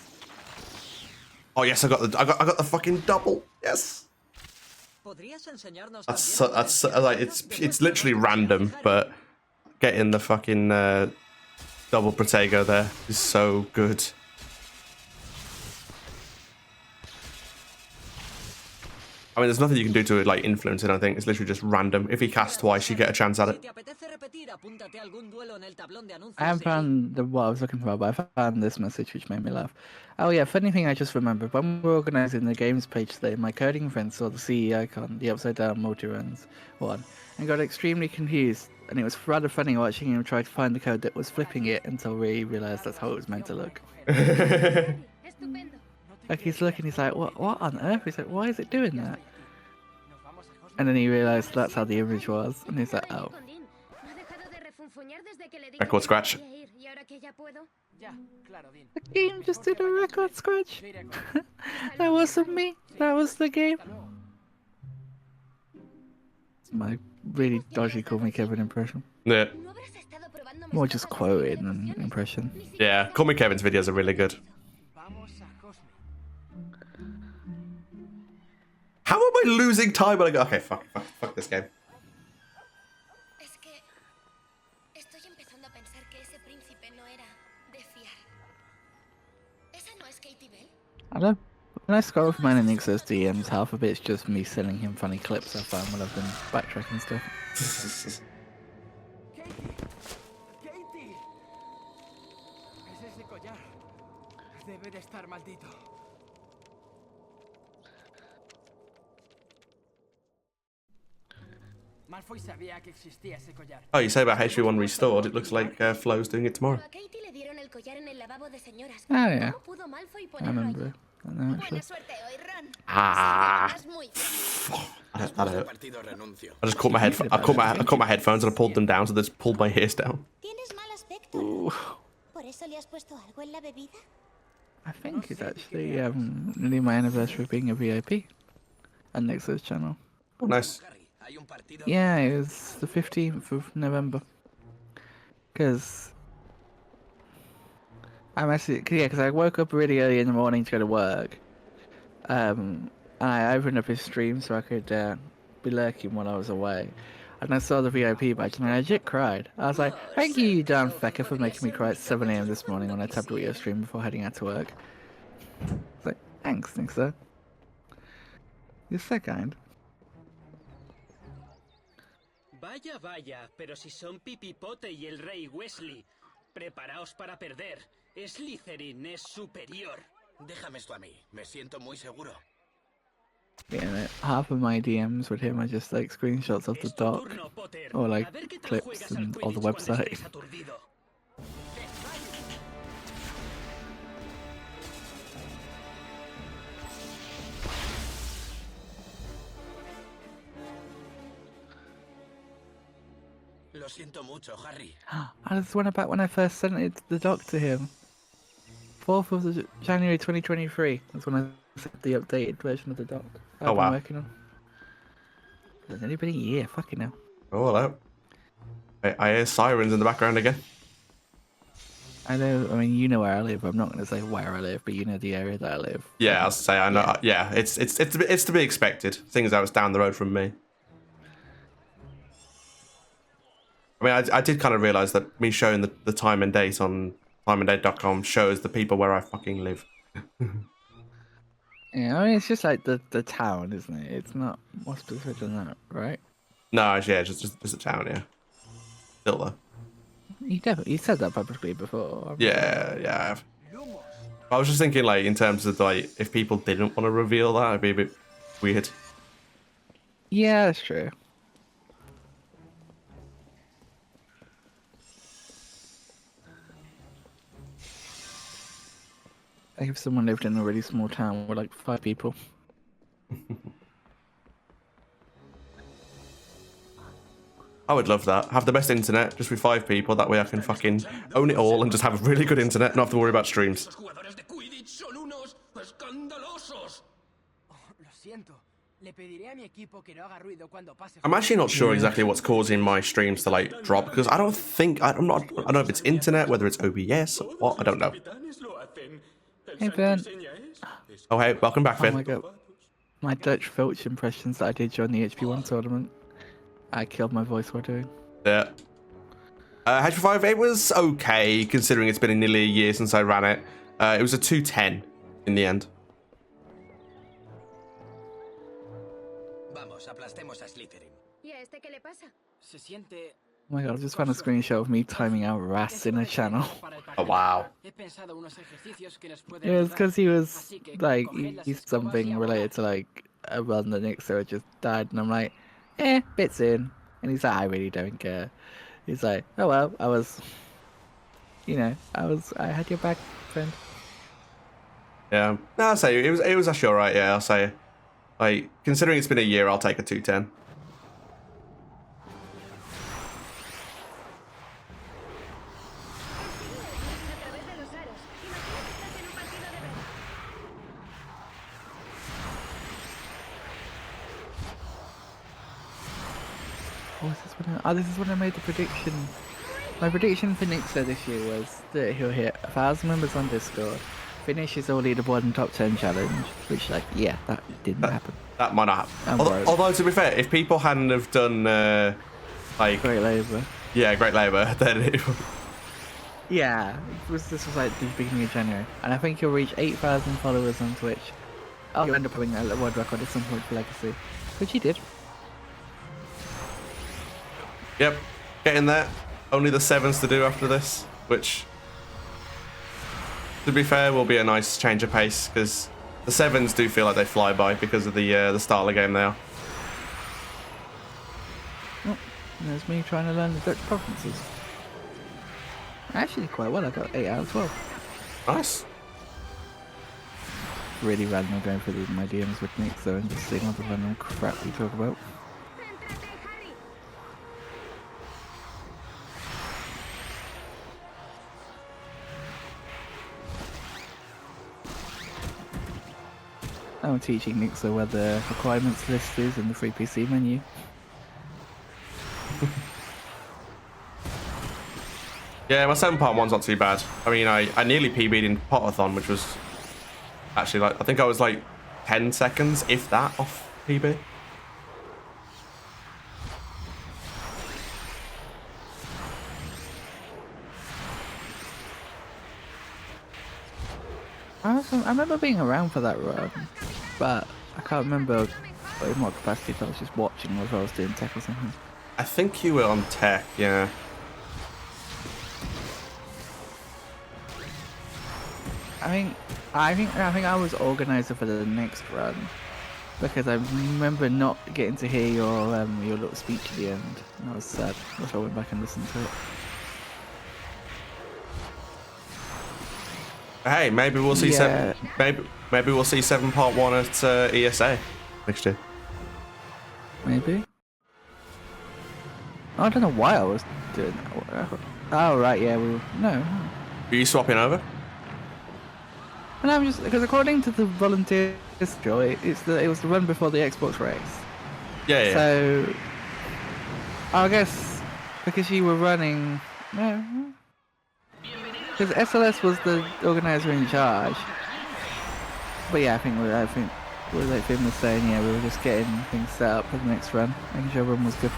Oh yes, I got the fucking double. Yes. That's like it's literally random, but getting the fucking double Protego there is so good. I mean, there's nothing you can do to it, like, influence it, I think. It's literally just random. If he casts twice, you get a chance at it. I haven't found what I was looking for, but I found this message which made me laugh. Oh yeah, funny thing I just remembered. When we were organising the games page today, my coding friend saw the CE icon, the upside down multi-runs one, and got extremely confused and it was rather funny watching him try to find the code that was flipping it until we realised that's how it was meant to look. Like he's looking, he's like, what on earth? He's like, why is it doing that? And then he realised that's how the image was, and he's like, oh. Record scratch. The game just did a record scratch. That wasn't me. That was the game. It's my really dodgy Call Me Kevin impression. Yeah. More just quoted than impression. Yeah, Call Me Kevin's videos are really good. How am I losing time when I go? Okay, fuck this game. I don't. When I scroll through mine and Nix's DMs, half of it's just me sending him funny clips I found when I've been backtracking stuff. Katie. Es ese collar. Debe de estar maldito. Malfoy sabía que existía ese collar. Oh, you say about HV1 restored, it looks like Flo's doing it tomorrow. Oh yeah. I remember. I know, actually. Ah. I just caught my headphones and I pulled them down, so this pulled my ears down. Ooh. I think it's actually nearly my anniversary of being a VIP on Nix's channel. Oh, nice. Yeah, it was the 15th of November. Because because I woke up really early in the morning to go to work. And I opened up his stream so I could be lurking while I was away. And I saw the VIP badge and I legit cried. I was like, thank you, Dan Fecker, for making me cry at 7 AM this morning when I tapped out your stream before heading out to work. I was like, thanks, sir. You're so kind. Vaya, vaya, pero si son Pipipote y el Rey Weasley, preparaos para perder. Slytherin es superior. Déjame esto a mí, me siento muy seguro. Yeah, half of my DMs with him are just like screenshots of the doc or like clips and on the website. Lo siento mucho, Harry. I just went back when I first sent it the doc to him. 4th of January 2023. That's when I sent the updated version of the doc. Oh wow. Working on. Has anybody here? Fucking hell. Oh hello. I hear sirens in the background again. I know. I mean, you know where I live. I'm not going to say where I live, but you know the area that I live. Yeah, I'll say I know. Yeah, it's to be expected. Things that was down the road from me. I mean, I did kind of realise that me showing the time and date on timeanddate.com shows the people where I fucking live. Yeah, I mean, it's just like the town, isn't it? It's not more specific than that, right? No, yeah, just a town, yeah. Still though. You said that publicly before. Yeah, I have. I was just thinking, like, in terms of like, if people didn't want to reveal that, it'd be a bit weird. Yeah, that's true. Like if someone lived in a really small town with like 5 people. I would love that. Have the best internet, just with 5 people. That way I can fucking own it all and just have a really good internet, not have to worry about streams. I'm actually not sure exactly what's causing my streams to like drop because I don't know if it's internet, whether it's OBS or what. I don't know. Hey Finn. Oh hey, welcome back, Finn. Oh my god. My Dutch Filch impressions that I did during the HP1 tournament. I killed my voice while doing. Yeah. HP5, it was okay considering it's been nearly a year since I ran it. It was a 210 in the end. Vamos, aplastemos a Slytherin. ¿Y a este qué le pasa? Se siente. Oh my god, I just found a screenshot of me timing out Ras in a channel. Oh wow. Yeah, it's because he was like, he's something related to like a run that Nixer just died, and I'm like, bits in. And he's like, I really don't care. He's like, oh well, I had your back, friend. Yeah, no, I'll say it was actually alright. Yeah, I'll say, like, considering it's been a year, I'll take a 210. This is when I made the prediction. My prediction for Nixa this year was that he'll hit 1,000 members on Discord, finish his all leaderboard and top 10 challenge, which, like, yeah, that didn't happen. That might not happen. Although, to be fair, if people hadn't have done, like... Great Labour. Yeah, Great Labour, then it... Yeah, this was like the beginning of January, and I think he'll reach 8,000 followers on Twitch. He'll end up having a world record at some point for Legacy, which he did. Yep, getting there. Only the 7s to do after this, which, to be fair, will be a nice change of pace, because the 7s do feel like they fly by because of the start of the game they are. Oh, there's me trying to learn the Dutch provinces. Actually, quite well. I got 8 out of 12. Nice. Really random going through my DMs with Nick, though, and just seeing all the random crap we talk about. I'm teaching Nixa where the requirements list is in the free PC menu. Yeah, my 7.1's not too bad. I mean, I nearly PB'd in Potathon, which was actually, like, I think I was like 10 seconds, if that, off PB. I remember being around for that run, but I can't remember in what capacity, if I was just watching or if I was doing tech or something. I think you were on tech, yeah. I think I was organizer for the next run because I remember not getting to hear your little speech at the end, and I was sad. So I went back and listened to it. Hey, maybe we'll see maybe we'll see 7.1 at ESA next year. Maybe. I don't know why I was doing that. Oh right, yeah, no. Were you swapping over? And I'm just because according to the volunteer schedule, it was the run before the Xbox race. Yeah. So I guess because you were running, no. Because SLS was the organizer in charge. But yeah, I think like Finn was saying, yeah, we were just getting things set up for the next run, making sure everyone was good.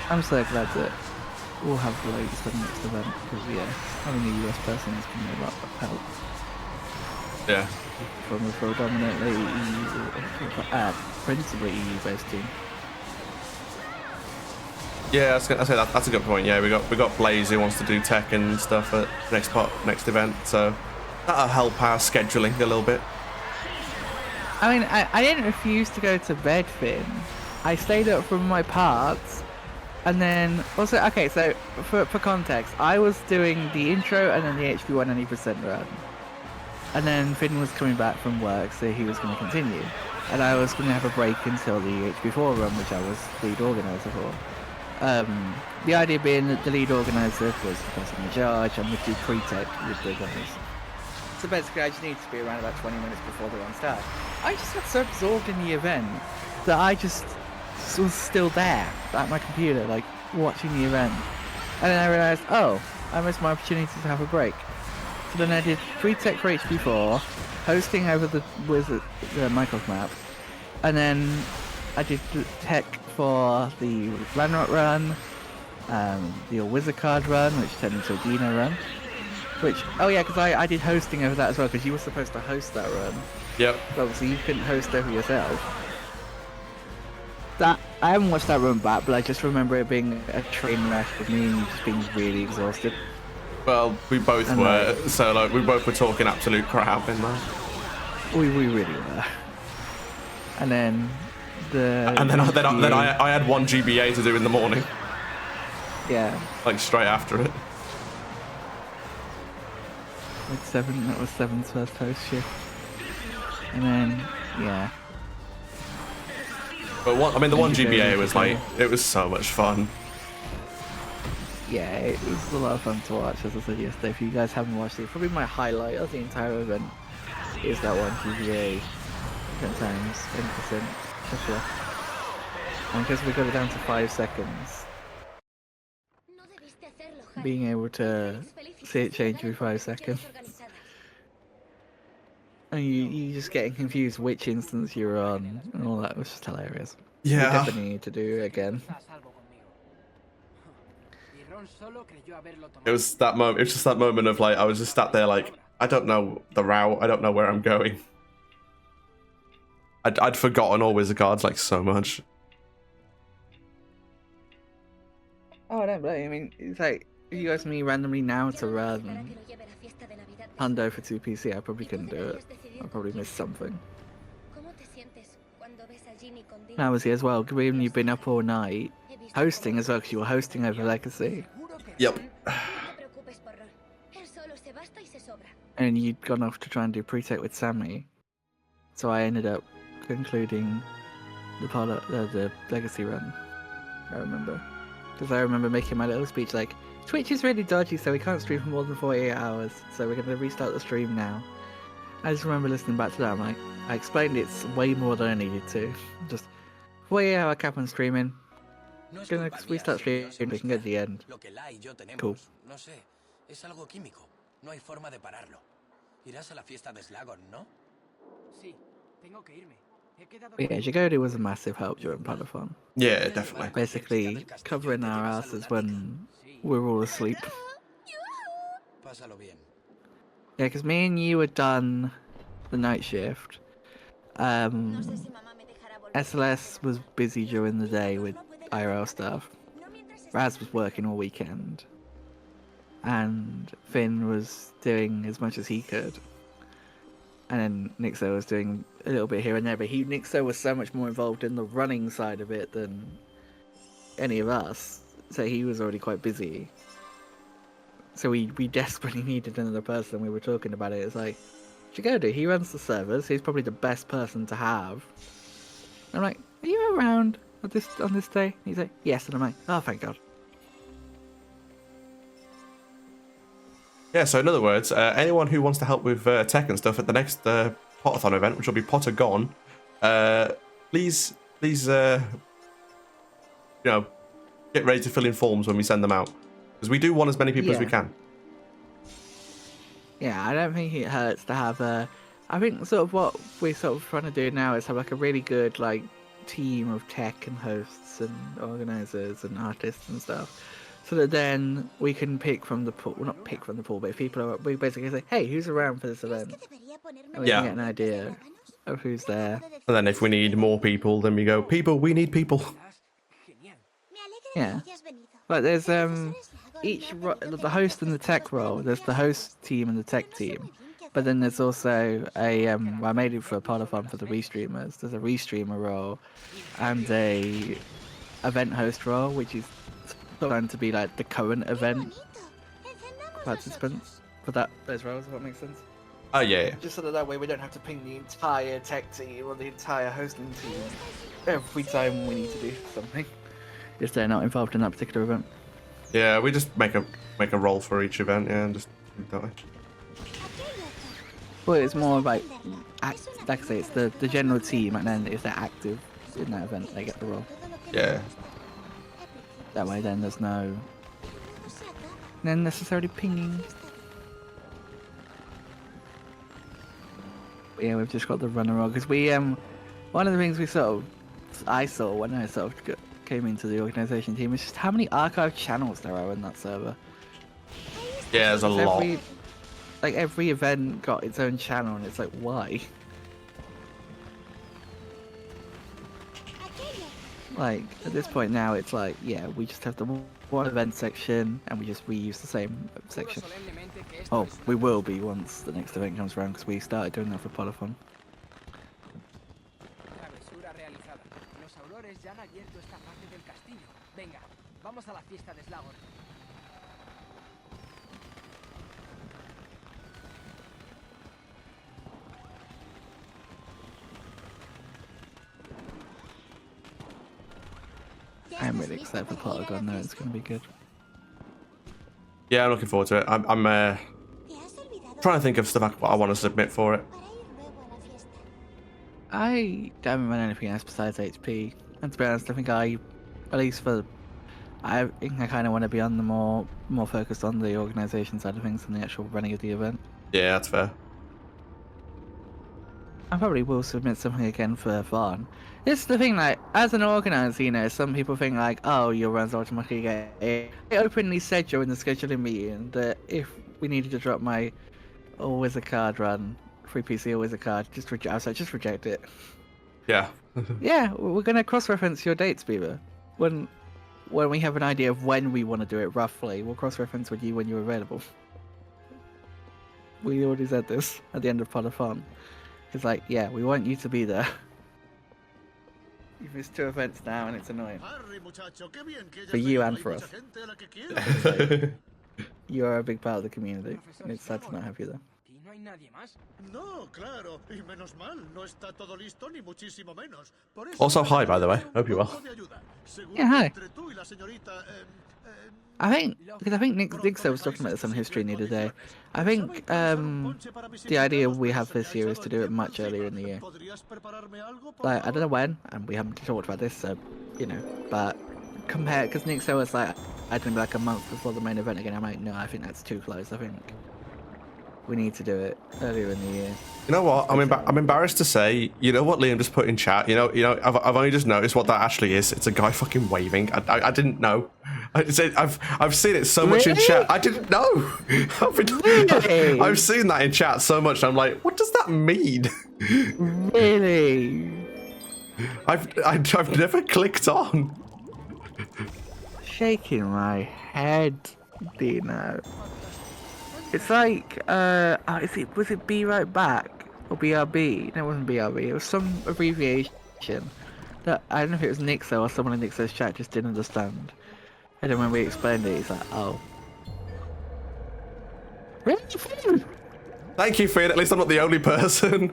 I'm so glad that we'll have the latest for the next event, because yeah, having a US person is going to be a lot of help. Yeah. From a predominantly EU, principally EU-based team. Yeah, I was gonna say that's a good point. Yeah, we got Blaze who wants to do tech and stuff at next event, so that'll help our scheduling a little bit. I mean, I didn't refuse to go to bed, Finn. I stayed up for my parts, and then also okay. So for context, I was doing the intro and then the HP 100% run. And then Finn was coming back from work, so he was going to continue. And I was going to have a break until the HP4 run, which I was lead organizer for. The idea being that the lead organizer was the person in charge, and would do pre-tech with the guys. So basically I just needed to be around about 20 minutes before the run started. I just got so absorbed in the event that I just was still there at my computer, like, watching the event. And then I realised, oh, I missed my opportunity to have a break. So then I did pre-tech for HP4, hosting over the Minecraft map, and then I did tech for the Ranrock run, the Wizard Card run, which turned into a Dino run. Oh yeah, because I did hosting over that as well, because you were supposed to host that run. Yep. But obviously you couldn't host over yourself. I haven't watched that run back, but I just remember it being a train wreck with me just being really exhausted. Well, we both And, were. So like, we both were talking absolute crap in there. We really were. And then I had one GBA to do in the morning. Yeah. Like straight after it. Like that was Seven's first host shift. And then, yeah. But the one GBA was like, it was so much fun. Yeah, it was a lot of fun to watch, as I said yesterday. If you guys haven't watched it, probably my highlight of the entire event is that one GBA 10 times, 10%, for sure. And because we got it down to 5 seconds, being able to see it change every 5 seconds. And you just getting confused which instance you're on and all that was just hilarious. Yeah. We definitely need to do it again. It was that moment. It's just that moment of like, I was just sat there like, I don't know the route. I don't know where I'm going. I'd forgotten all wizard cards like so much. Oh, I don't blame. I mean, it's like if you ask me randomly now to run Hundo for 2PC, I probably couldn't do it. I probably missed something. Now was he as well. Given you've been up all night, hosting as well, because you were hosting over Legacy. Yep. And you'd gone off to try and do pre-tech with Sammy, so I ended up concluding the Legacy run. I remember, because I remember making my little speech like, Twitch is really dodgy, so we can't stream for more than 48 hours, so we're going to restart the stream now. I just remember listening back to that, I'm like, I explained it's way more than I needed to. Just 48-hour cap on streaming. Gonna restart streaming, we can get to the end. Cool. No sé, es algo químico. No hay forma de pararlo. Irás a la fiesta de Slagon, ¿no? Sí, tengo que irme. But yeah, Jagodi was a massive help during Padathon. Yeah, definitely. Basically, covering our asses when we were all asleep. Pásalo bien. Yeah, because me and you had done the night shift. SLS was busy during the day with IRL stuff. Raz was working all weekend. And Finn was doing as much as he could. And then Nixo was doing a little bit here and there, but Nixo was so much more involved in the running side of it than any of us. So he was already quite busy. So we desperately needed another person. We were talking about it. It's like, Jagodi, he runs the servers. He's probably the best person to have. I'm like, are you around on this day? He's like, yes. And I'm like, oh, thank God. Yeah, so in other words, anyone who wants to help with tech and stuff at the next Potathon event, which will be Potter Gone, please, get ready to fill in forms when we send them out. Because we do want as many people as we can. Yeah, I don't think it hurts to have I think sort of what we're sort of trying to do now is have like a really good like team of tech and hosts and organisers and artists and stuff. So that then we can pick from the pool, well, not pick from the pool, but if people are, we basically say, hey, who's around for this event? And we can get an idea of who's there. And then if we need more people, then we go, people, we need people. Yeah. But there's the host and the tech role. There's the host team and the tech team. But then there's also a, I made it for a Podathon for the restreamers. There's a restreamer role and a event host role, which is going to be like the current event participants for those roles, if that makes sense. Oh yeah. Just so that way we don't have to ping the entire tech team or the entire hosting team every time we need to do something. If they're not involved in that particular event. Yeah, we just make a role for each event, yeah, and just do it that way. Well, it's more like I say, it's the general team, and then if they're active in that event, they get the role. Yeah. That way, then there's no necessarily pinging. But yeah, we've just got the runner role because we one of the things I saw when I came into the organisation team is just how many archive channels there are in that server. Yeah, there's a lot. Every event got its own channel, and it's like, why? Like, at this point now, it's like, yeah, we just have the one event section, and we just reuse the same section. Oh, we will be once the next event comes around, because we started doing that for Polyphon. Travesura realizada. Los aurores ya han abierto esta parte del castillo. Venga, vamos a la fiesta de Slagor. I'm really excited for Polygon now, it's gonna be good. Yeah, I'm looking forward to it. I'm trying to think of stuff I want to submit for it. I don't remember anything else besides HP. And to be honest, I think I think I kind of want to be on the more focused on the organisation side of things than the actual running of the event. Yeah, that's fair. I probably will submit something again for fun. This is the thing, like, as an organizer, you know, some people think like, oh, your runs automatically get it. I openly said during the scheduling meeting that if we needed to drop my Wizard card run, free PC or Wizard card, I was like, just reject it. Yeah. Yeah, we're gonna cross-reference your dates, Beaver. When we have an idea of when we want to do it roughly, we'll cross-reference with you when you're available. We already said this at the end of Polyphon. It's like, yeah, we want you to be there. You've missed 2 events now and it's annoying. For you and for us. Like, you're a big part of the community, and it's sad to not have you there. No, claro, y menos mal, no está todo listo ni muchísimo menos. Por eso Also, hi, by the way. Hope you're well. Yeah, hi. I think Nixo was talking about this on History the other day. I think the idea we have this year is to do it much earlier in the year. Like, I don't know when, and we haven't talked about this, so, you know, but because Nixo was like, I'd been like a month before the main event again, I'm like, no, I think that's too close, I think we need to do it earlier in the year. You know what? I'm embarrassed to say. You know what Liam just put in chat. You know. I've only just noticed what that actually is. It's a guy fucking waving. I didn't know. I've seen it so much in chat. I didn't know. I've seen that in chat so much. I'm like, what does that mean? Really? I've never clicked on. Shaking my head, Dino. It's like, was it Be Right Back? Or BRB? No, it wasn't BRB. It was some abbreviation that, I don't know if it was Nixo or someone in Nixo's chat just didn't understand. And then when we explained it, he's like, oh. Thank you, Finn. At least I'm not the only person.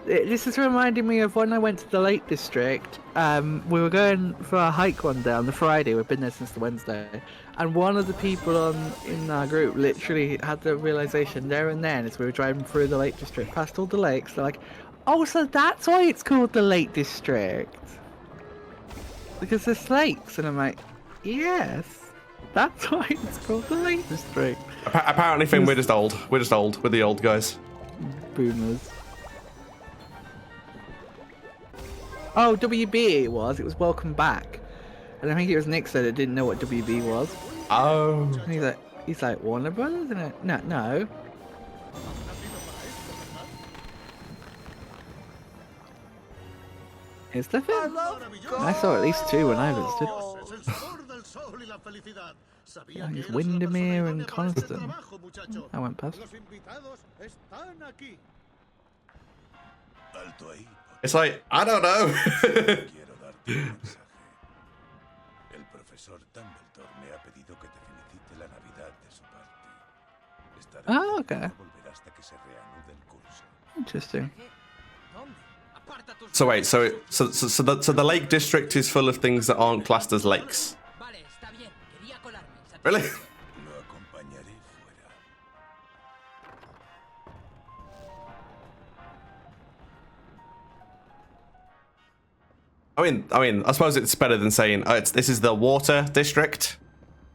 This is reminding me of when I went to the Lake District. We were going for a hike one day on the Friday. We've been there since the Wednesday. And one of the people in our group literally had the realization there and then as we were driving through the Lake District, past all the lakes. They're like, oh, so that's why it's called the Lake District. Because there's lakes. And I'm like, yes, that's why it's called the Lake District. Apparently, Finn, we're just old. We're just old. We're the old guys. Boomers. Oh, WB it was Welcome Back. And I think it was Nick that didn't know what WB was. Oh. And he's like, Warner Brothers? And no. Is there film? I saw at least 2 when I visited. It's Windermere and Coniston. I went past. It's like, I don't know. Oh, okay. Interesting. So wait, so the Lake District is full of things that aren't classed as lakes. Really? I mean, I suppose it's better than saying, oh, this is the water district.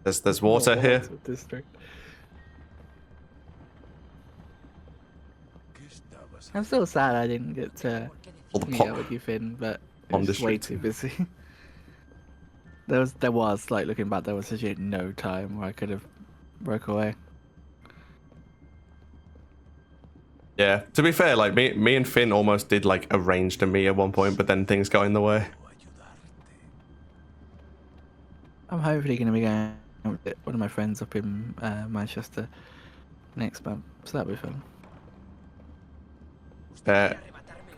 There's water here. District. I'm still sad I didn't get to meet up with you, Finn, but it was way too busy. there was like looking back, there was legit no time where I could have broke away. Yeah, to be fair, like me and Finn almost did like arrange to meet at one point, but then things got in the way. I'm hopefully going to be going One of my friends up in Manchester next month, so that'll be fun. So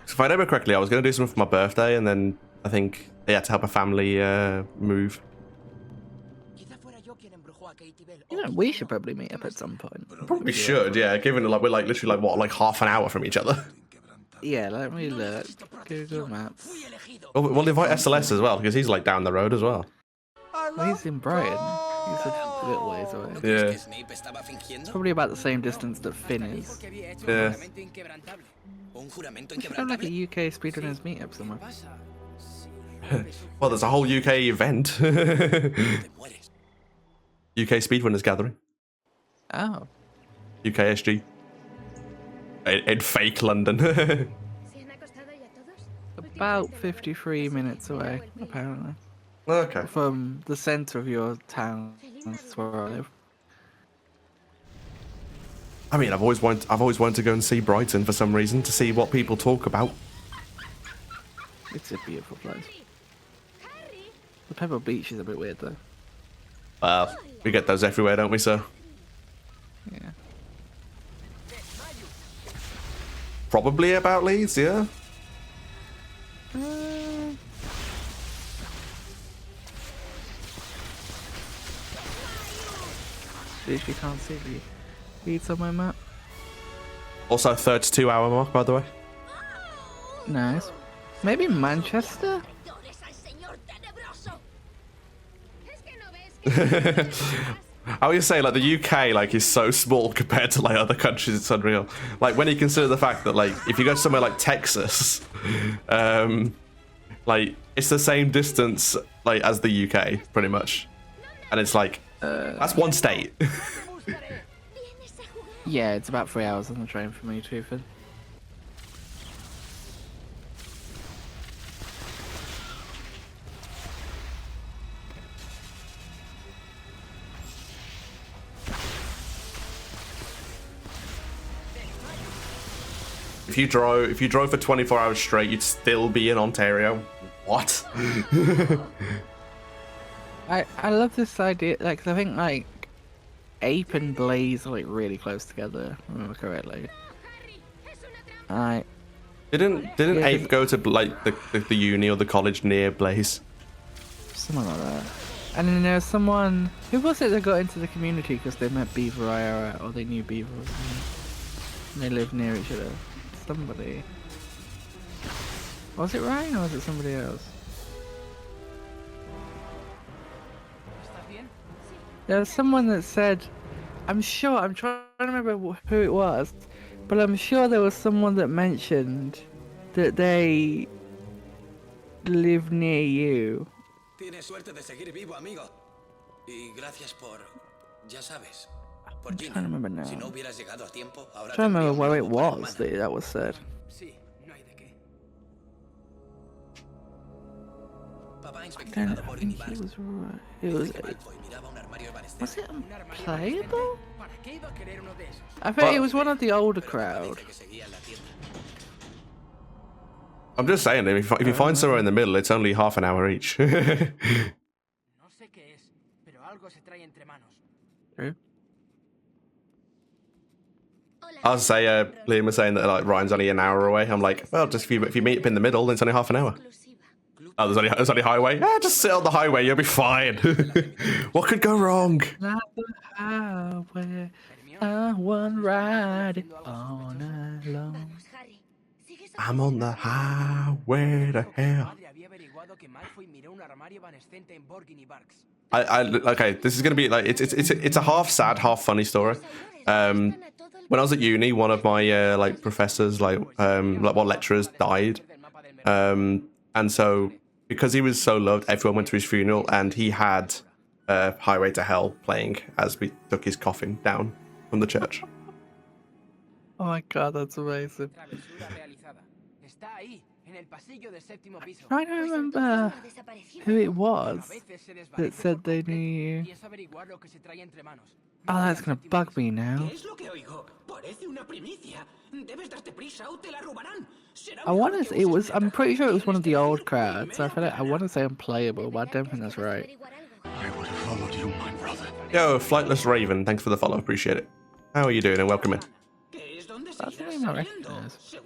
if I remember correctly, I was going to do something for my birthday, and then I think they had to help a family move. You know, we should probably meet up at some point. Probably should, yeah. Given like we're like literally like what, like half an hour from each other. Yeah, let me look. Google Maps. Oh, we'll invite SLS as well because he's like down the road as well. Well, he's in Brighton. He's a little ways away. Yeah. It's probably about the same distance that Finn is. Yeah. We should have like a UK speedrunners meetup somewhere. Well, there's a whole UK event. UK Speedrunners Gathering. Oh. UKSG. In fake London. About 53 minutes away, apparently. Okay. From the centre of your town. That's where I live. I mean, I've always wanted to go and see Brighton for some reason, to see what people talk about. It's a beautiful place. The Pebble Beach is a bit weird though. Well, we get those everywhere, don't we, sir? Yeah. Probably about Leeds, yeah? Literally can't see Leeds on my map. Also 32-hour mark, by the way. Nice. Maybe Manchester? I would say like the UK like is so small compared to like other countries, it's unreal. Like when you consider the fact that like if you go somewhere like Texas, like it's the same distance like as the UK pretty much, and it's like that's one state. Yeah, it's about 3 hours on the train for me too, Finn. If you drove for 24 hours straight, you'd still be in Ontario. What? I love this idea, like, 'cause I think like Ape and Blaze are like really close together, if I remember correctly. Didn't yeah, Ape go to like the uni or the college near Blaze? Something like that. And then there's someone, who was it that got into the community because they met Beaver IRL, or they knew Beaver or something. And they lived near each other. Somebody. Was it Ryan or was it somebody else? There was someone that said, I'm sure, I'm trying to remember who it was, but I'm sure there was someone that mentioned that they live near you. Tienes suerte de seguir vivo, amigo. Y gracias por, ya sabes, por I'm trying to remember now. Si no hubieras llegado a tiempo, ahora I'm trying to remember where it was that was said. I think he was right. It was it unplayable? I think it was one of the older crowd. I'm just saying, if you find somewhere in the middle, it's only half an hour each. True. I was say, Liam was saying that like Ryan's only an hour away. I'm like, well, just if you meet up in the middle, then it's only half an hour. Oh, there's only highway. Yeah, just sit on the highway, you'll be fine. What could go wrong? Not the highway, I want ride all night long. I'm on the highway to hell. Okay, this is gonna be like it's a half sad, half funny story. When I was at uni, one of my like professors, like lecturers died, and so because he was so loved, everyone went to his funeral, and he had Highway to Hell playing as we took his coffin down from the church. Oh my god, that's amazing. I don't remember who it was that said they knew you. Oh, that's gonna bug me now. I'm pretty sure it was one of the old crowds. I feel like I want to say unplayable, but I don't think that's right. I would have followed you, my brother. Yo, Flightless Raven, thanks for the follow, appreciate it. How are you doing and welcome in. That's the name I recognize.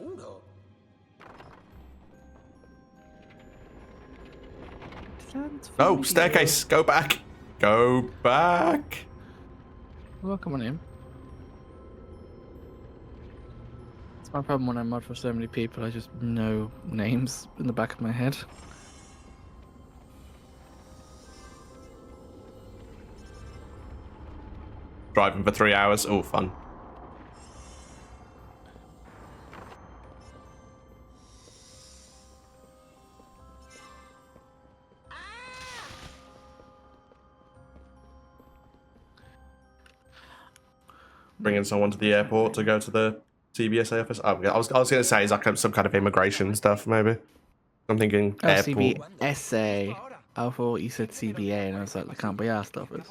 Oh, staircase, go back. Go back. Welcome on in. It's my problem when I mod for so many people, I just know names in the back of my head. Driving for 3 hours, oh, fun. Bringing someone to the airport to go to the CBSA office. Oh, I was going to say it's like some kind of immigration stuff, maybe. I'm thinking airport. CBSA. I thought you said CBA, and I was like, there can't be arsed office.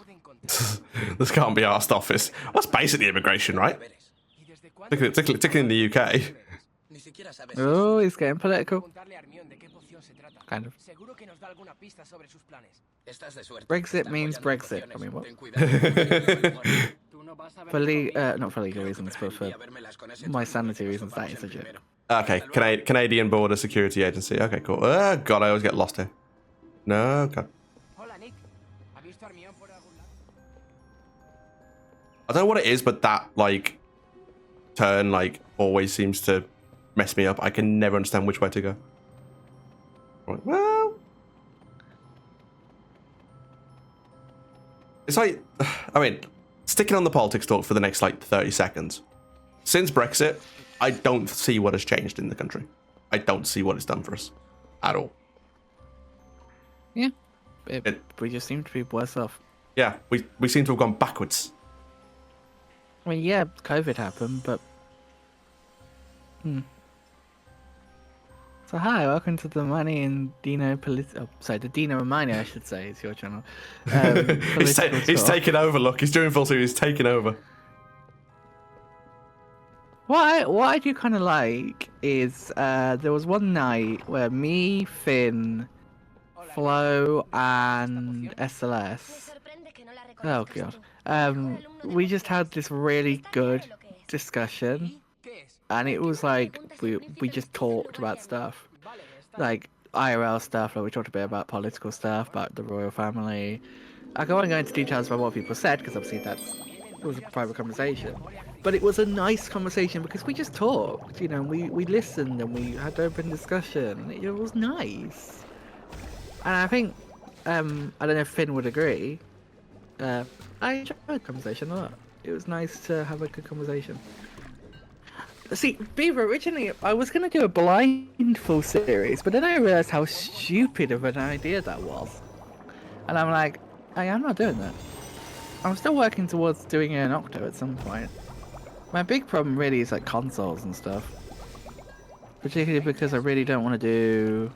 This can't be arsed office. Well, that's basically immigration, right? Particularly in the UK. Oh, he's getting political. Kind of. Brexit means Brexit. I mean, what? Not for legal reasons, but for my sanity reasons, that is a joke. Okay, Canadian Border Security Agency. Okay, cool. Oh, God, I always get lost here. No, okay. I don't know what it is, but that, like, turn, like, always seems to mess me up. I can never understand which way to go. Right, well... It's like... I mean, sticking on the politics talk for the next, like, 30 seconds. Since Brexit, I don't see what has changed in the country. I don't see what it's done for us. At all. Yeah. We just seem to be worse off. Yeah, we seem to have gone backwards. I mean, yeah, COVID happened, but... So hi, welcome to the Money and Dino the Dino and Money, I should say, it's your channel. He's taking over, look, he's doing full series, he's taking over. What I do kind of like is, there was one night where me, Finn, Flo, and SLS... Oh god. We just had this really good discussion, and it was like we just talked about stuff, like IRL stuff. Like we talked a bit about political stuff, about the royal family. I won't go into details about what people said because obviously it was a private conversation, but it was a nice conversation because we just talked. You know, we listened and we had open discussion. It was nice, and I think I don't know if Finn would agree. I enjoyed the conversation a lot. It was nice to have a good conversation. See, Beaver, originally I was going to do a blindfold series, but then I realised how stupid of an idea that was. And I'm like, hey, I'm not doing that. I'm still working towards doing an Octo at some point. My big problem really is like consoles and stuff. Particularly because I really don't want to do...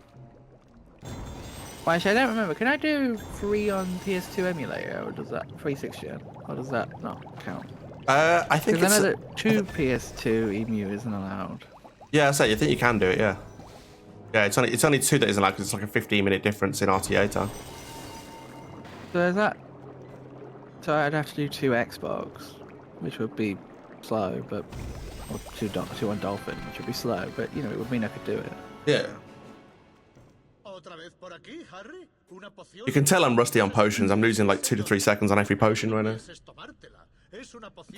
Well, actually, I don't remember. Can I do 3 on PS2 emulator, or does that 360? Or does that not count? I think because I know that 2 PS2 EMU isn't allowed. Yeah, I think you can do it. Yeah. Yeah, it's only 2 that isn't allowed because it's like a 15-minute difference in RTA time. So is that? So I'd have to do 2 Xbox, which would be slow, but or 2 on Dolphin, which would be slow, but you know it would mean I could do it. Yeah. You can tell I'm rusty on potions. I'm losing like 2 to 3 seconds on every potion right now.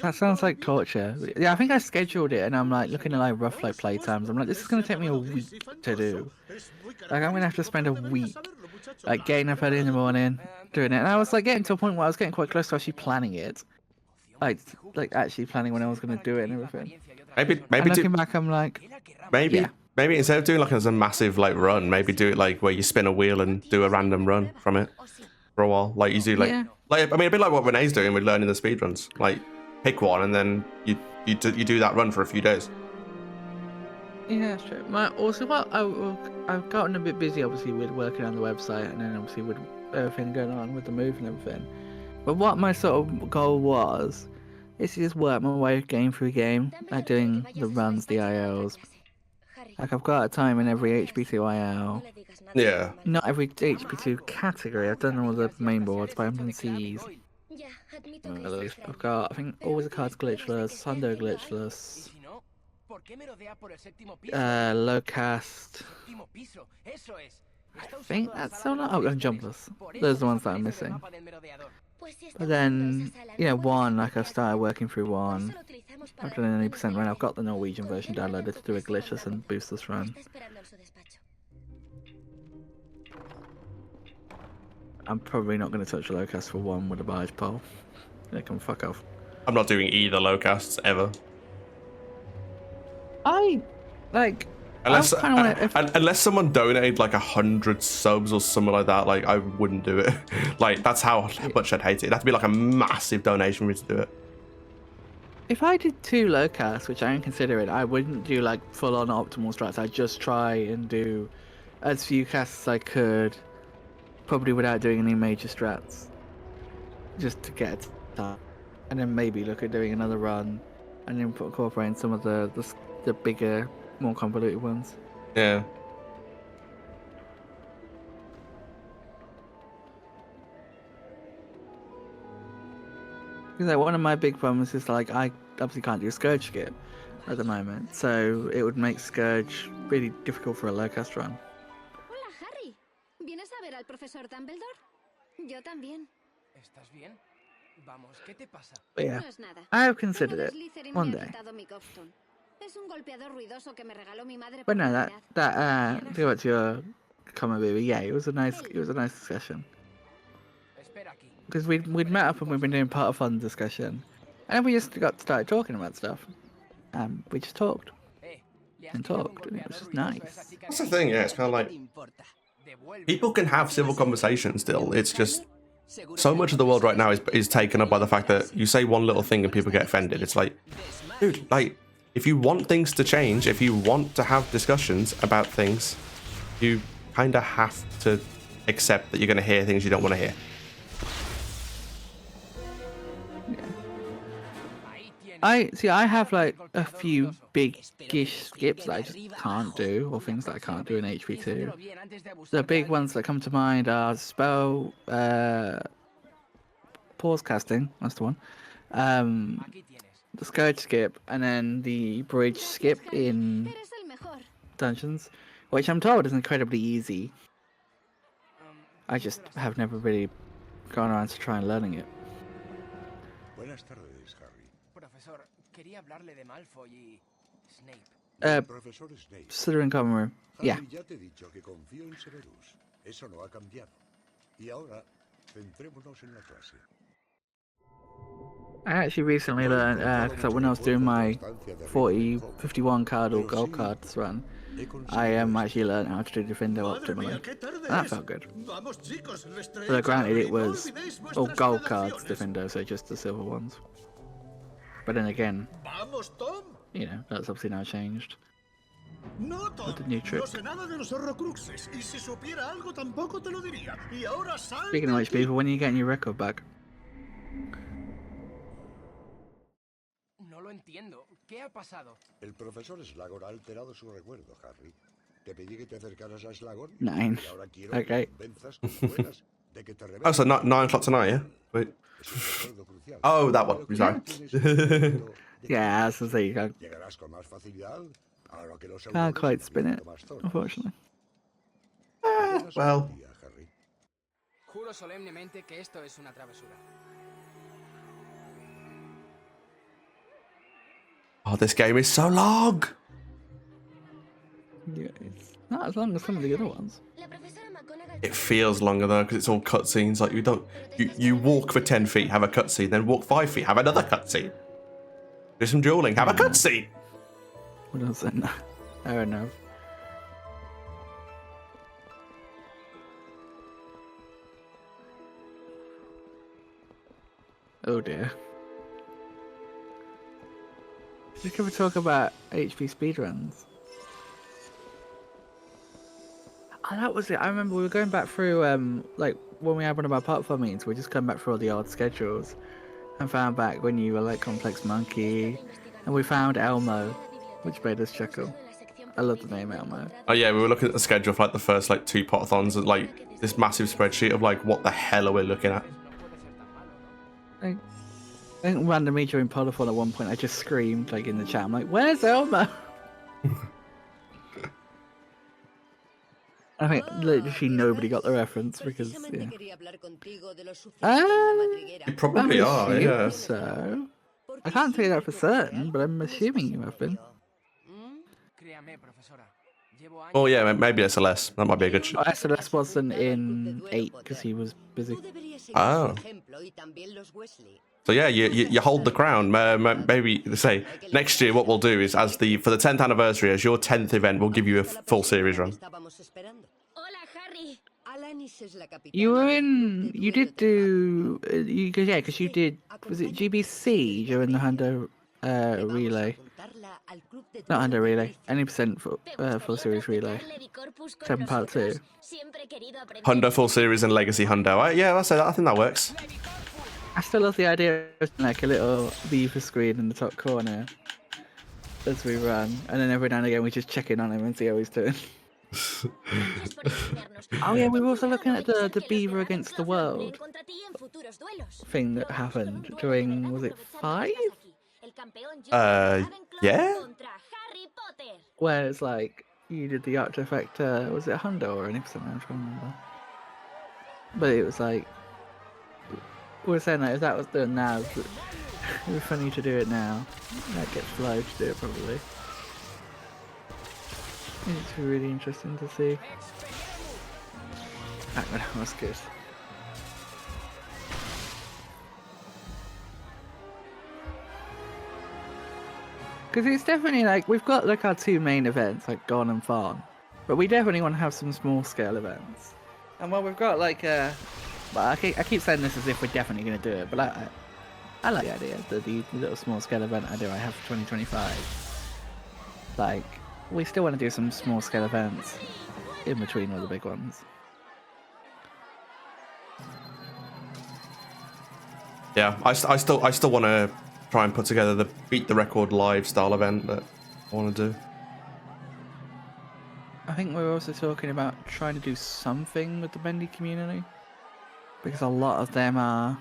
That sounds like torture. Yeah, I think I scheduled it and I'm like looking at like rough like play times. I'm like, this is gonna take me a week to do. Like I'm gonna have to spend a week like getting up early in the morning, doing it. And I was like getting to a point where I was getting quite close to actually planning it. Like actually planning when I was gonna do it and everything. Maybe and looking back I'm like Maybe instead of doing like as a massive like run, maybe do it like where you spin a wheel and do a random run from it for a while. Like you do like I mean a bit like what Renee's doing with learning the speedruns. Like pick one and then you do that run for a few days. Yeah, that's true. I've gotten a bit busy obviously with working on the website and then obviously with everything going on with the move and everything. But what my sort of goal was is to just work my way game through game, like doing the runs, the IOs. Like, I've got a time in every HP2IL. Yeah. Not every HP2 category. I've done all the main boards, but I haven't C's. I've got, I think, always a card's glitchless, Sundo glitchless, low cast. I think that's all. Oh, and jumpless. Those are the ones that I'm missing. But then, yeah, one, like I've started working through one. I've done an 80% run. I've got the Norwegian version downloaded to do a glitchless and boostless run. I'm probably not going to touch a low cast for one with a barge pole. They can fuck off. I'm not doing either low casts ever. Unless someone donated like 100 subs or something like that, like I wouldn't do it. Like that's how much I'd hate it. It'd have to be like a massive donation for me to do it. If I did 2 low casts, which I don't consider it, I wouldn't do like full on optimal strats. I'd just try and do as few casts as I could, probably without doing any major strats, just to get it done. And then maybe look at doing another run, and then incorporating some of the bigger, more convoluted ones. Yeah. Because like, one of my big problems is like I obviously can't do Scourge skip at the moment, so it would make Scourge really difficult for a low cast run. Hola, Harry. ¿Vienes a ver al profesor Dumbledore? Yo también. ¿Estás bien? Vamos, ¿qué te pasa? But yeah, No es nada. I have considered it one day. Es un golpeador ruidoso que me regaló mi madre But por no, Navidad. to go back to your comment, baby. Yeah, it was a nice discussion. Because we'd met up and we've been doing part of fun discussion, and then we just started talking about stuff. We just talked and talked, and it was just nice. That's the thing, yeah. It's kind of like people can have civil conversations still. It's just so much of the world right now is taken up by the fact that you say one little thing and people get offended. It's like, dude, like if you want things to change, if you want to have discussions about things, you kind of have to accept that you're going to hear things you don't want to hear. I have like a few big-ish skips that I just can't do, or things that I can't do in HP2. The big ones that come to mind are spell, pause casting, that's the one, the Scourge skip, and then the bridge skip in dungeons, which I'm told is incredibly easy. I just have never really gone around to try and learning it. Buenas tardes, Harry. Profesor, quería hablarle de Malfoy y Snape. Profesor Snape. Slytherin common room. Yeah. Harry, ya te he dicho que confío en Severus. Eso no ha cambiado. Y ahora, centrémonos en la clase. I actually recently learned, because when I was doing my 51 card or gold cards run, I actually learned how to do Defender optimally. And that felt good. But granted, it was all gold cards Defender, so just the silver ones. But then again, you know, that's obviously now changed. With the new trick. Speaking of which, people, when are you getting your record back? No lo entiendo. ¿Qué ha pasado? El profesor Slagor ha alterado su recuerdo, Harry. Te pedí que te acercaras a Slagor. 9. Y ahora quiero Okay. que convenzas con buenas de que te Oh, so 9 o'clock tonight, yeah? Wait. Oh, that one. Sorry. Yeah, as I say, you can't Llegarás con más facilidad. Ahora que los quite spin it, unfortunately. Well. Juro solemnemente que esto es una travesura. Oh, this game is so long. Yeah, it's not as long as some of the other ones. It feels longer though, because it's all cutscenes. Like you walk for 10 feet, have a cutscene, then walk 5 feet, have another cutscene. Do some dueling, have a cutscene. What else then? I don't know. Oh dear. Did we ever talk about HP speedruns? Oh, that was it. I remember we were going back through, like, when we had one of our part 4 meetings, we just going back through all the old schedules and found back when you were, like, Complex Monkey, and we found Elmo, which made us chuckle. I love the name Elmo. Oh yeah, we were looking at the schedule for like the first like 2 potathons and like this massive spreadsheet of like what the hell are we looking at? I think randomly during Podathon at one point I just screamed like in the chat. I'm like, "Where's Elmo?" I think literally nobody got the reference because yeah. You probably are, yeah. So I can't tell you that for certain, but I'm assuming you have been. Oh yeah, maybe SLS. That might be a good. Oh, SLS wasn't in 8 because he was busy. Oh. So yeah, you hold the crown. Maybe say next year what we'll do is for the 10th anniversary, as your 10th event, we'll give you a full series run. You did do, because you did, was it GBC during the Hundo relay? Not Hundo relay, any percent full series relay. 7 part 2. Hundo full series and Legacy Hundo. Yeah, I think that works. I still love the idea of like a little beaver screen in the top corner as we run, and then every now and again we just check in on him and see how he's doing. Oh yeah, we were also looking at the beaver against the world thing that happened during, was it 5? Yeah. Where it's like you did the Octofecta, was it Hundo or anything? I'm trying to remember. But it was like we were saying that if that was done now, it would be funny to do it now. That gets live to do it probably. It's really interesting to see. That was good. Because it's definitely like, we've got like our 2 main events, like Gone and Farm. But we definitely want to have some small scale events. And well, we've got like well, I keep saying this as if we're definitely going to do it, but I like the idea, the little small scale event I have for 2025. Like, we still want to do some small scale events in between all the big ones. Yeah, I still want to try and put together the Beat the Record live style event that I want to do. I think we're also talking about trying to do something with the Bendy community, because a lot of them are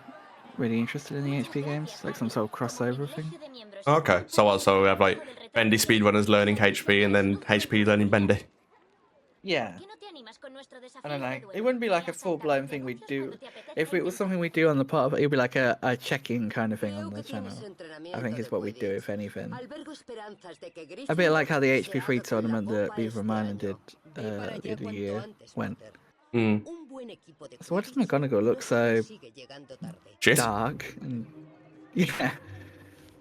really interested in the HP games, like some sort of crossover thing. Okay, so we have like Bendy speedrunners learning HP and then HP learning Bendy. Yeah. I don't know. It wouldn't be like a full-blown thing we'd do. If it was something we'd do on the part, it would be like a check-in kind of thing on the channel. I think is what we'd do, if anything. A bit like how the HP Free tournament that Beaver and Mine did the other year went. Mm. So why does McGonagall look so dark? And, yeah.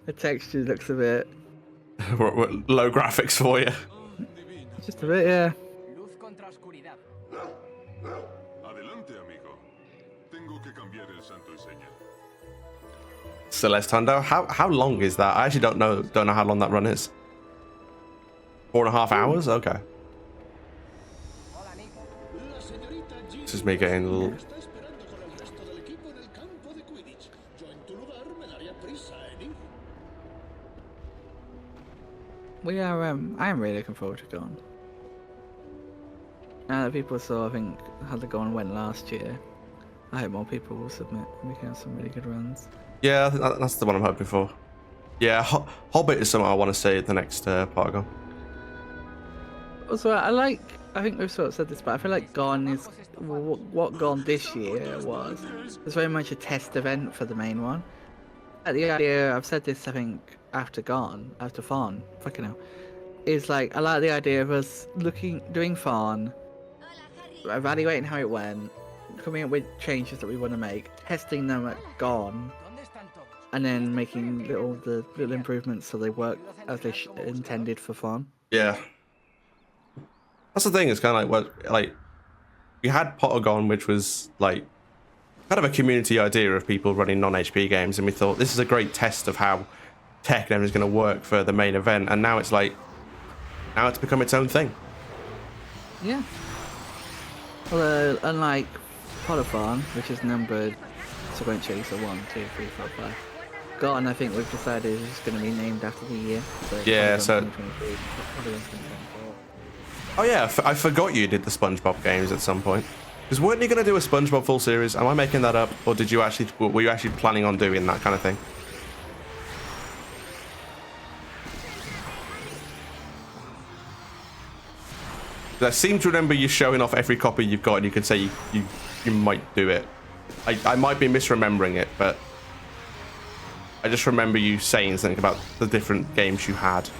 The texture looks a bit... Low graphics for you. Just a bit, yeah. Celeste Hundo. How long is that? I actually don't know how long that run is. 4.5 hours? Okay. This is me getting a little... We are, I am really looking forward to Gone. Now that people saw, I think, how the Gone went last year, I hope more people will submit and we can have some really good runs. Yeah, I think that's the one I'm hoping for. Yeah, Hobbit is something I want to see at the next part of Gone. Also, I think we've sort of said this, but I feel like Gone is, what Gone this year was very much a test event for the main one. The idea, I've said this I think after Fawn, fucking hell, is like, I like the idea of us doing Fawn, evaluating how it went, coming up with changes that we want to make, testing them at Gone, and then making the little improvements so they work as they intended for Fawn. Yeah. That's the thing, it's kind of like we had Potter Gone, which was like kind of a community idea of people running non-HP games, and we thought this is a great test of how tech and everything's going to work for the main event, and now it's become its own thing. Yeah. Although, unlike Polyphon, which is numbered sequentially, so 1, 2, 3, 4, 5. Gone, I think we've decided is going to be named after the year. So yeah, so... Oh yeah, I forgot you did the SpongeBob games at some point. Because weren't you going to do a SpongeBob full series? Am I making that up, or did you actually? Were you actually planning on doing that kind of thing? I seem to remember you showing off every copy you've got, and you could say you might do it. I might be misremembering it, but I just remember you saying something about the different games you had.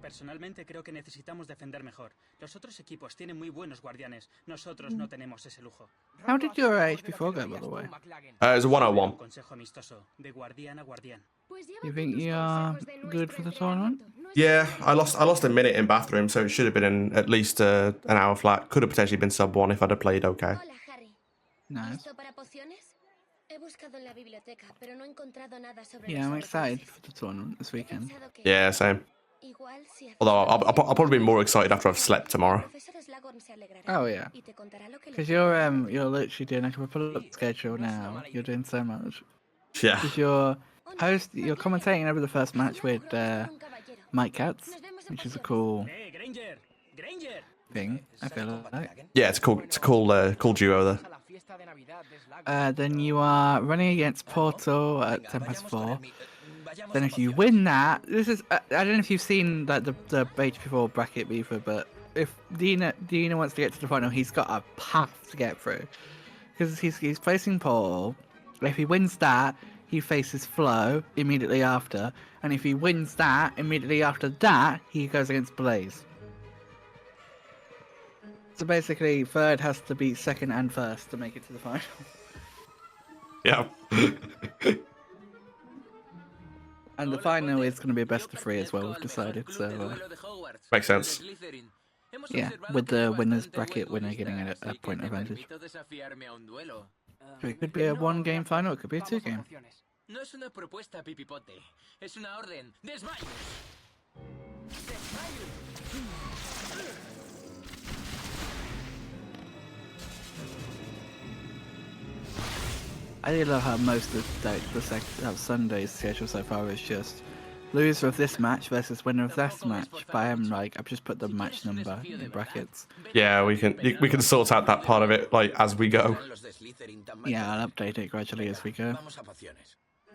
Personalmente creo que necesitamos defender mejor. Los otros equipos tienen muy buenos guardianes. Nosotros no tenemos ese lujo. How did your HP4 go, by the way? It was a 101. Consejo amistoso, de guardián a guardián. You think you are good for the tournament? Yeah, I lost a minute in bathroom, so it should have been in at least an hour flat. Could have potentially been sub 1 if I'd have played okay. Nice. para pociones? He buscado en la biblioteca, pero no he encontrado nada sobre Yeah, I'm excited for the tournament this weekend. Yeah, same. Although I'll probably be more excited after I've slept tomorrow. Oh yeah, because you're literally doing. I can pull up the schedule now. You're doing so much. Yeah. Because you're commentating over the first match with Mike Katz, which is a cool thing. I feel like. Yeah, it's a cool duo there. Then you are running against Porto at 4:10. Then if you win that, this is I don't know if you've seen like the HP4 bracket before, but if Dina wants to get to the final, he's got a path to get through because he's facing Paul. If he wins that, he faces Flo immediately after, and if he wins that immediately after that, he goes against Blaze. So basically, third has to beat second and first to make it to the final. Yeah. And the final is going to be a best of 3 as well, we've decided, so... Makes sense. Yeah, with the winner's bracket winner getting a point advantage. So it could be a 1-game final, it could be a 2-game. No es una propuesta, Pipipote. Es una orden. ¡Desmayos! I really love how most of Sunday's schedule so far is just loser of this match versus winner of this match. But I've just put the match number in brackets. Yeah, we can sort out that part of it like as we go. Yeah, I'll update it gradually as we go.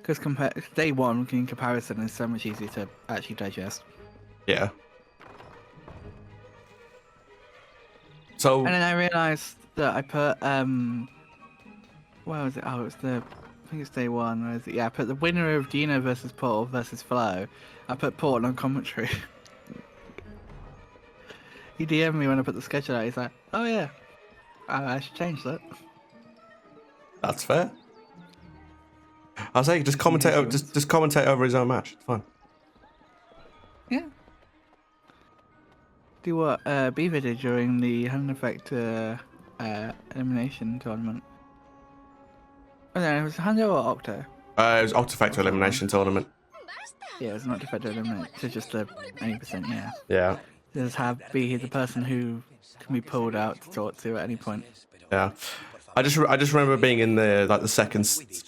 Because day 1 in comparison is so much easier to actually digest. Yeah. So. And then I realised that I put where was it? Oh, I think it's day 1. Where is it? Yeah, I put the winner of Dino versus Paul versus Flo. I put Paul on commentary. He DM'd me when I put the schedule out. He's like, "Oh yeah, I should change that." That's fair. I'll say just commentate over his own match. It's fine. Yeah. Do what Beaver did during the Octofecta elimination tournament. Oh no, it was Hundo or Octo? It was Octofecta elimination tournament. Yeah, it was not Octofecta elimination. It's just a 80%. Yeah. Yeah. Just be the person who can be pulled out to talk to at any point. Yeah. I just remember being in the second seed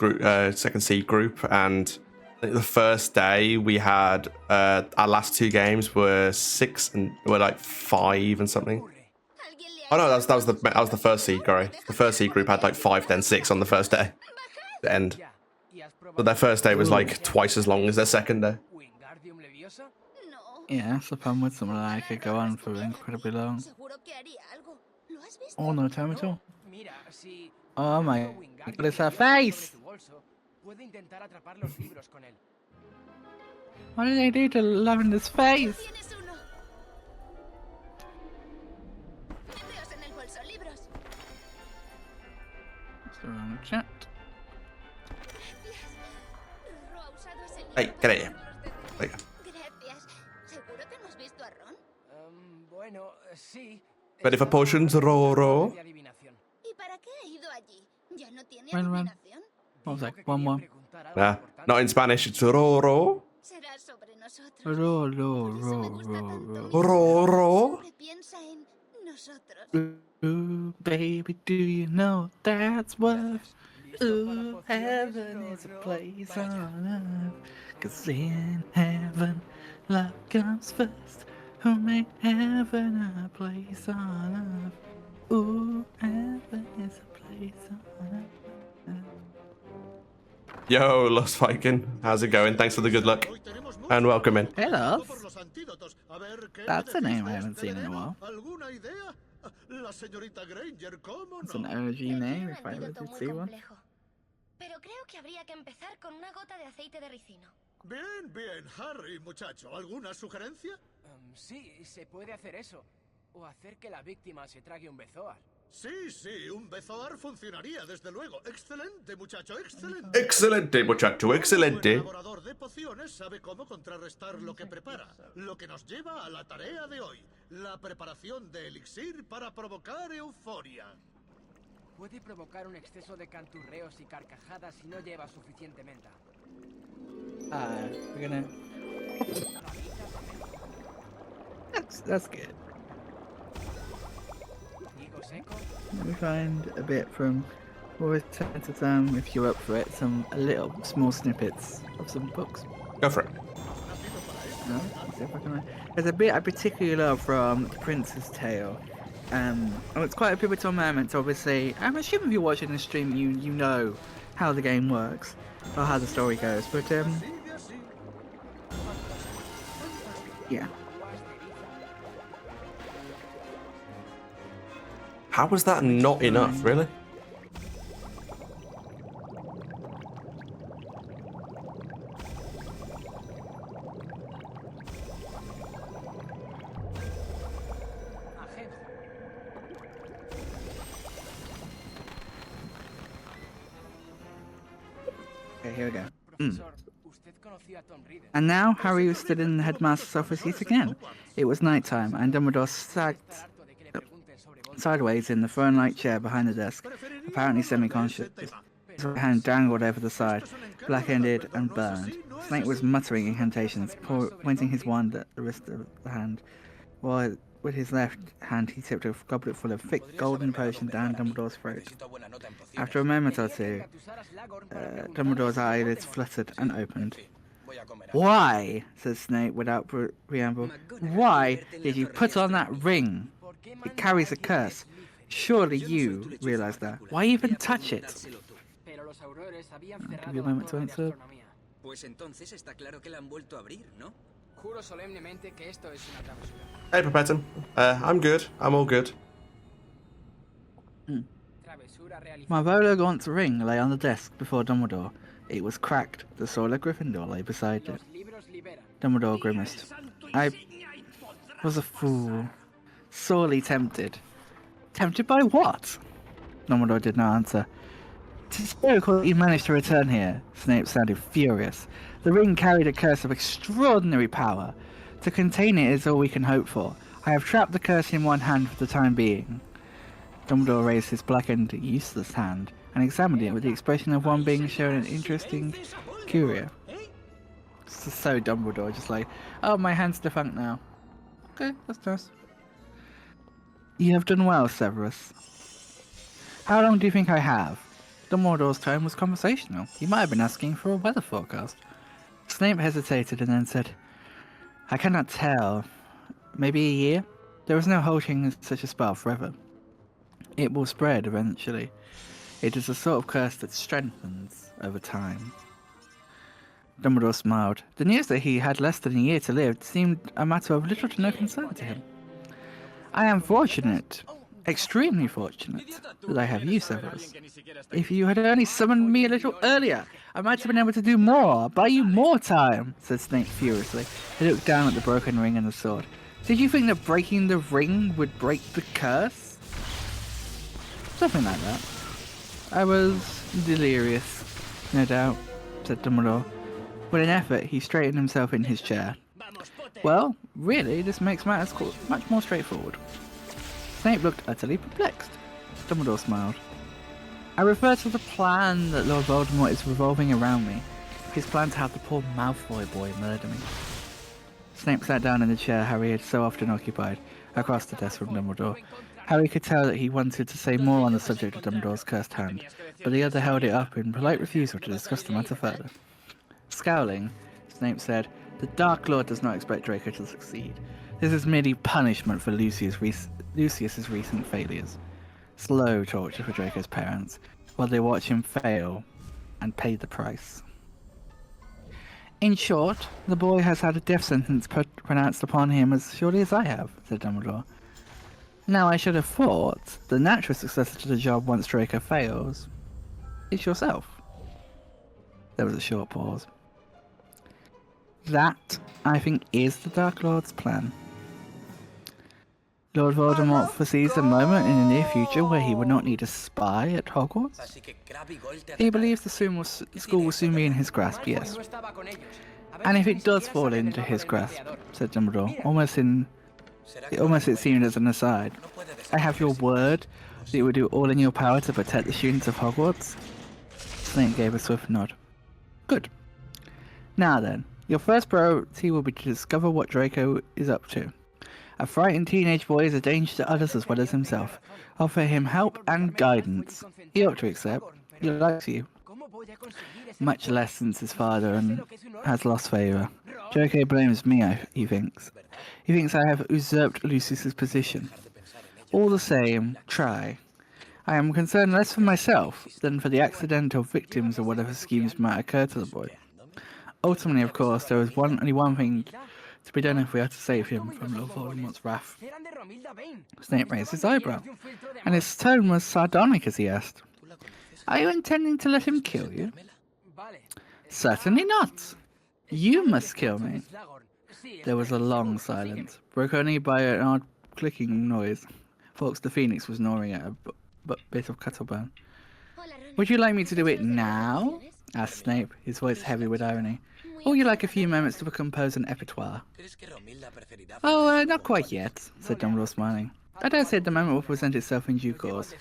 group, and I think the first day we had our last 2 games were 6 and were like 5 and something. Oh no, that was the first seed. Sorry, the first seed group had like 5, then 6 on the first day. The end. But their first day was like twice as long as their second day. Wingardium Leviosa? No. Yeah, that's the problem with something like it go on for incredibly long. Seguro que haría algo. ¿Lo has visto? Oh, no time at all. Mira, si Oh my lanzo god, Wingardium it's her Leviosa sobre face! tu bolso, puedo intentar atrapar los libros con él. What did they do to Lavender's face? Tienes uno. Meteos en el bolso, libros. It's the wrong chat. Ro ha usado ese libro Hey, para get out of here. borrar los dedos. There you go. Gracias. ¿Seguro que no has visto a Ron? Bueno, sí. Ready for potions, Roro? De adivinación. ¿Y para qué ha ido allí? ¿Ya no tiene Run, run. adivinación? What was that? One more. Nah, not in Spanish, it's Roro. Será sobre nosotros. Ro, Roro? Siempre piensa en nosotros. Ooh, baby, do you know that's what? Ooh, heaven is a place on earth. 'Cause in heaven, love comes first. Who made heaven a place on earth? Ooh, heaven is a place on earth. Yo, Lost Viking. How's it going? Thanks for the good luck. And welcome in. Hello. That's a name I haven't seen in a while. ¿Alguna idea? La señorita Granger, ¿cómo It's no? an OG name if I ever Antídoto did muy see one. complejo. Pero creo que habría que empezar con una gota de aceite de ricino. Bien, bien. Harry, muchacho, ¿alguna sugerencia? Sí, se puede hacer eso. O hacer que la víctima se trague un bezoar. Sí, sí, un bezoar funcionaría, desde luego. Excelente, muchacho, excelente. Excelente, muchacho, Un excelente. elaborador de pociones sabe cómo contrarrestar lo que prepara, lo que nos lleva a la tarea de hoy, la preparación de elixir para provocar euforia. Puede provocar un exceso de canturreos y carcajadas si no lleva suficiente menta. We're gonna. That's good. Higo seco. Let me find a bit from, or time to time, if you're up for it, some little small snippets of some books. Go for it. No? Let's see if I can. There's a bit I particularly love from The Prince's Tale. It's quite a pivotal moment. Obviously, I'm assuming if you're watching the stream, you know how the game works or how the story goes. But yeah. How was that not enough, really? Okay, here we go. And now Harry was stood in the headmaster's office yet again. It was night time, and Dumbledore sagged sideways in the throne-like chair behind the desk, apparently semi-conscious. His right hand dangled over the side, black-ended and burned. Snape was muttering incantations, pointing his wand at the wrist of the hand, while with his left hand he tipped a goblet full of thick golden potion down Dumbledore's throat. After a moment or two, Dumbledore's eyelids fluttered and opened. "Why," said Snape without preamble, "why did you put on that ring? It carries a curse. Surely you realise that. Why even touch it?" I'll give you a moment to answer. Pues entonces está claro que la han vuelto a abrir, ¿no? Juro solemnemente que esto es una travesura. Hey, Perpetuum. I'm good. I'm all good. My Vologaunt's ring lay on the desk before Dumbledore. It was cracked. The sword of Gryffindor lay beside it. Dumbledore grimaced. I was a fool. Sorely tempted. Tempted by what? Dumbledore did not answer. "It's hysterical that you managed to return here." Snape sounded furious. "The ring carried a curse of extraordinary power. To contain it is all we can hope for. I have trapped the curse in one hand for the time being." Dumbledore raised his blackened, useless hand and examined it with the expression of one being shown an interesting curio. So Dumbledore, just like, "Oh, my hand's defunct now." Okay, that's nice. "You have done well, Severus." "How long do you think I have?" Dumbledore's tone was conversational. He might have been asking for a weather forecast. Snape hesitated and then said, "I cannot tell. Maybe a year? There is no holding such a spell forever. It will spread eventually. It is a sort of curse that strengthens over time." Dumbledore smiled. The news that he had less than a year to live seemed a matter of little to no concern to him. I am fortunate, extremely fortunate, that I have you, Severus. If you had only summoned me a little earlier, I might have been able to do more, buy you more time, said Snape furiously. He looked down at the broken ring and the sword. Did you think that breaking the ring would break the curse? Something like that. I was delirious, no doubt, said Dumbledore. With an effort, he straightened himself in his chair. Well, really, this makes matters much more straightforward. Snape looked utterly perplexed. Dumbledore smiled. I refer to the plan that Lord Voldemort is revolving around me. His plan to have the poor Malfoy boy murder me. Snape sat down in the chair Harry had so often occupied, across the desk from Dumbledore. Harry could tell that he wanted to say more on the subject of Dumbledore's cursed hand, but the other held it up in polite refusal to discuss the matter further. Scowling, Snape said, "The Dark Lord does not expect Draco to succeed. This is merely punishment for Lucius's recent failures. Slow torture for Draco's parents, while they watch him fail and pay the price. In short, the boy has had a death sentence pronounced upon him as surely as I have," said Dumbledore. "Now I should have thought the natural successor to the job once Draco fails is yourself." There was a short pause. "That, I think, is the Dark Lord's plan. Lord Voldemort foresees a moment in the near future where he would not need a spy at Hogwarts. He believes the school will soon be in his grasp, yes. And if it does fall into his grasp," said Dumbledore, almost it seemed as an aside, "I have your word that you will do all in your power to protect the students of Hogwarts?" Snape gave a swift nod. "Good. Now then, your first priority will be to discover what Draco is up to. A frightened teenage boy is a danger to others as well as himself. Offer him help and guidance. He ought to accept. He likes you. Much less since his father and has lost favour. Draco blames me, he thinks. He thinks I have usurped Lucius's position. All the same, try. I am concerned less for myself than for the accidental victims of whatever schemes might occur to the boy. Ultimately, of course, there is only one thing to be done if we are to save him from Lord Voldemort's wrath." Snape raised his eyebrow, and his tone was sardonic as he asked, "Are you intending to let him kill you?" "Certainly not. You must kill me." There was a long silence, broken only by an odd clicking noise. Fawkes the Phoenix was gnawing at a bit of cuttlebone. "Would you like me to do it now?" asked Snape, his voice heavy with irony. "Or would you like a few moments to compose an epitaph?" "Oh, not quite yet," said Dumbledore, smiling. "I dare say the moment will present itself in due course.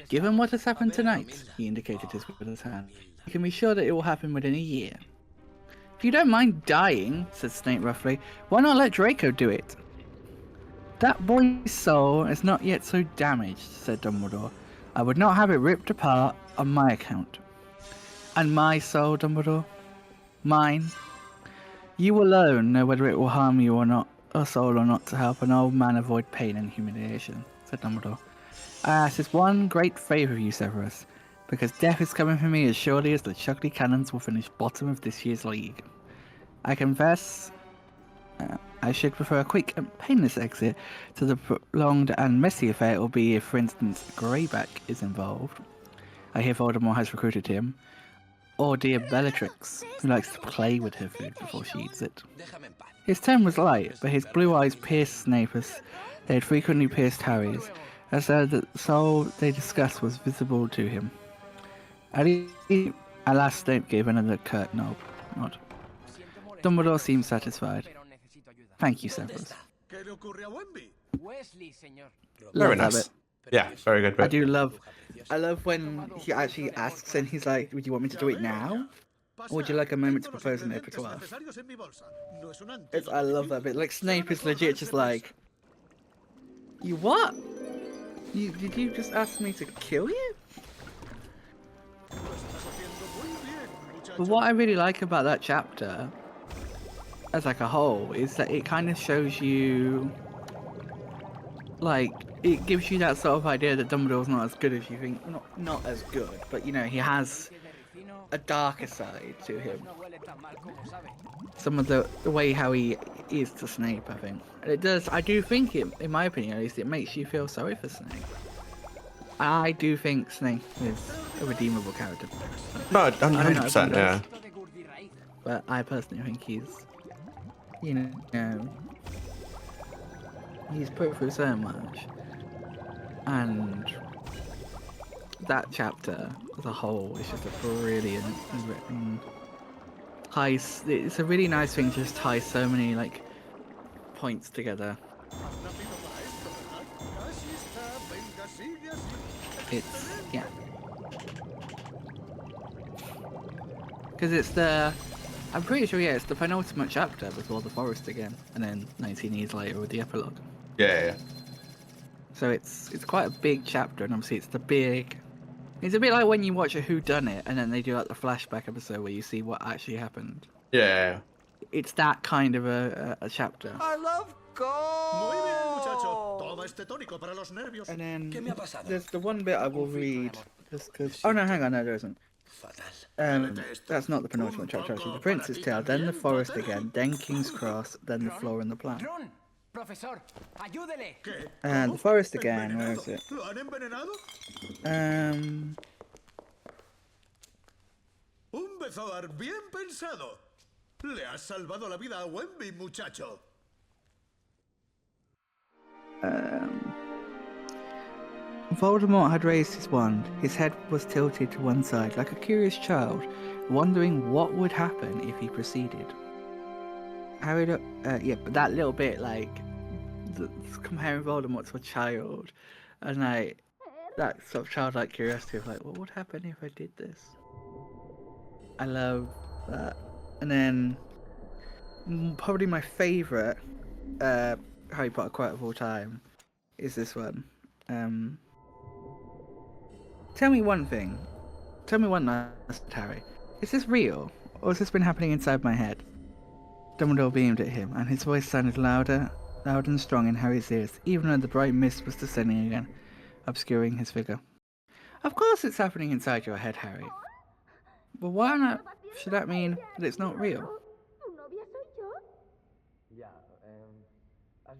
Given what has happened tonight," he indicated with his hand, "you can be sure that it will happen within a year." "If you don't mind dying," said Snape roughly, "why not let Draco do it?" "That boy's soul is not yet so damaged," said Dumbledore. "I would not have it ripped apart on my account." "And my soul, Dumbledore? Mine? You alone know whether it will harm you or not, a soul or not, to help an old man avoid pain and humiliation," said Dumbledore. "I ask this one great favour of you, Severus, because death is coming for me as surely as the Chuckley Cannons will finish bottom of this year's league. I confess I should prefer a quick and painless exit to the prolonged and messy affair it will be if, for instance, Greyback is involved. I hear Voldemort has recruited him. Or dear Bellatrix, who likes to play with her food before she eats it." His tone was light, but his blue eyes pierced Snape as they had frequently pierced Harry's, as though the soul they discussed was visible to him. At last Snape gave another curt nod. Dumbledore seemed satisfied. "Thank you, Severus." Very nice. Yeah, very good bit. I love when he actually asks and he's like, "Would you want me to do it now? Or would you like a moment to propose an epitaph?" I love that bit. Like, Snape is legit just like, "You what? Did you just ask me to kill you?" But what I really like about that chapter, as like a whole, is that it kind of shows you, like, it gives you that sort of idea that Dumbledore's not as good as you think. Not as good, but you know, he has a darker side to him. Some of the way how he is to Snape, I think. And it does, I do think it, in my opinion at least, it makes you feel sorry for Snape. I do think Snape is a redeemable character. No, 100%, yeah. But I personally think he's, he's put through so much. And that chapter as a whole is just a brilliant written. It's a really nice thing to just tie so many like points together. It's because it's I'm pretty sure it's the penultimate chapter before the forest again, and then 19 years later with the epilogue. Yeah. So it's quite a big chapter, and obviously it's It's a bit like when you watch a whodunit and then they do like the flashback episode where you see what actually happened. Yeah. It's that kind of a chapter. I love Muy bien, muchacho. Toma este tónico para los nervios. And then ¿Qué me ha pasado? there's the one bit I will read just because. Oh no, hang on, no, there isn't. That's not the penultimate chapter actually. The Prince's Tale, then the forest again, then King's Cross, then the floor and the plan. Profesor, ayúdele. And the forest again, where is it? ¿Lo han envenenado? Un bezoar bien pensado. Le has salvado la vida a Wemby, muchacho. Voldemort had raised his wand. His head was tilted to one side, like a curious child, wondering what would happen if he proceeded. Harry, but that little bit, like, comparing Voldemort to a child, and like, that sort of childlike curiosity of like, what would happen if I did this? I love that. And then, probably my favourite Harry Potter quote of all time is this one. Tell me one thing. Tell me one last, Harry. Is this real, or has this been happening inside my head? Dumbledore beamed at him, and his voice sounded loud and strong in Harry's ears, even when the bright mist was descending again, obscuring his figure. Of course it's happening inside your head, Harry. But why not? Should that mean that it's not real?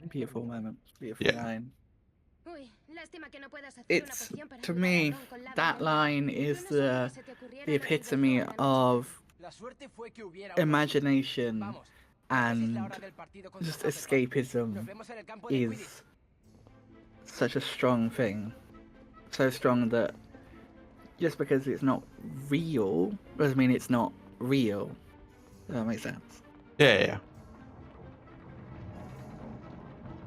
Beautiful moment. Beautiful line. It's, to me, that line is the epitome of imagination and just escapism is such a strong thing. So strong that just because it's not real doesn't mean it's not real. Does that make sense? Yeah.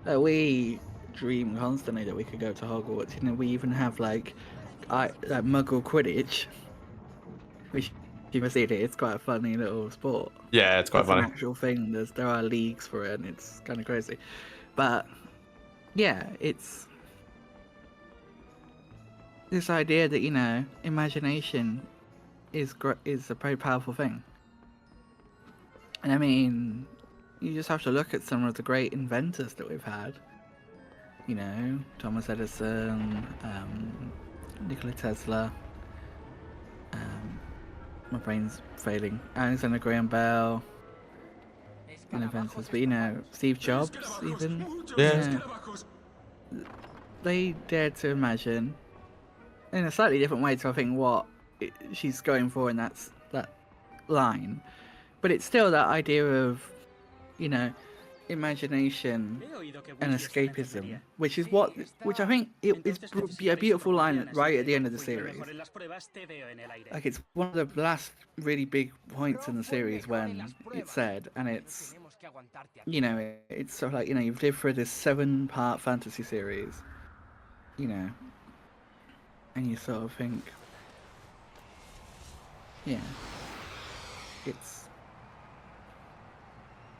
We dream constantly that we could go to Hogwarts. You know, we even have like Muggle Quidditch, which you can see it. It's quite a funny little sport. Yeah, it's quite funny. An actual thing. There are leagues for it, and it's kind of crazy. But yeah, it's this idea that, you know, imagination is a very powerful thing. And I mean, you just have to look at some of the great inventors that we've had. You know, Thomas Edison, Nikola Tesla, my brain's failing, Alexander Graham Bell, and inventors, but you know, Steve Jobs even. Yeah. They dared to imagine, in a slightly different way to I think what she's going for in that line, but it's still that idea of, you know, imagination and escapism, which I think is a beautiful line right at the end of the series. Like, it's one of the last really big points in the series when it's said, and it's, you know, it's sort of like, you know, you've lived through this 7-part fantasy series, you know, and you sort of think, yeah, it's,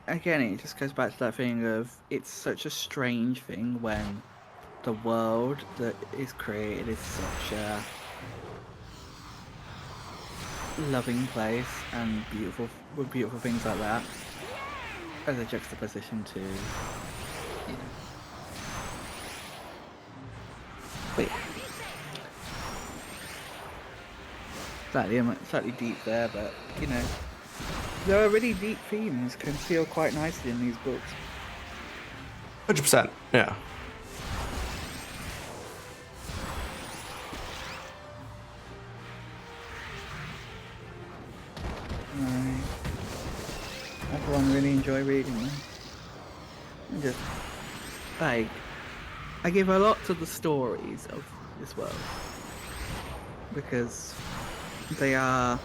again, it just goes back to that thing of, it's such a strange thing when the world that is created is such a loving place and beautiful, with beautiful things like that, as a juxtaposition to, you know. But yeah. slightly deep there, but you know, there are really deep themes concealed quite nicely in these books. 100%. Yeah. Everyone really enjoy reading them. And just like, I give a lot to the stories of this world because they are,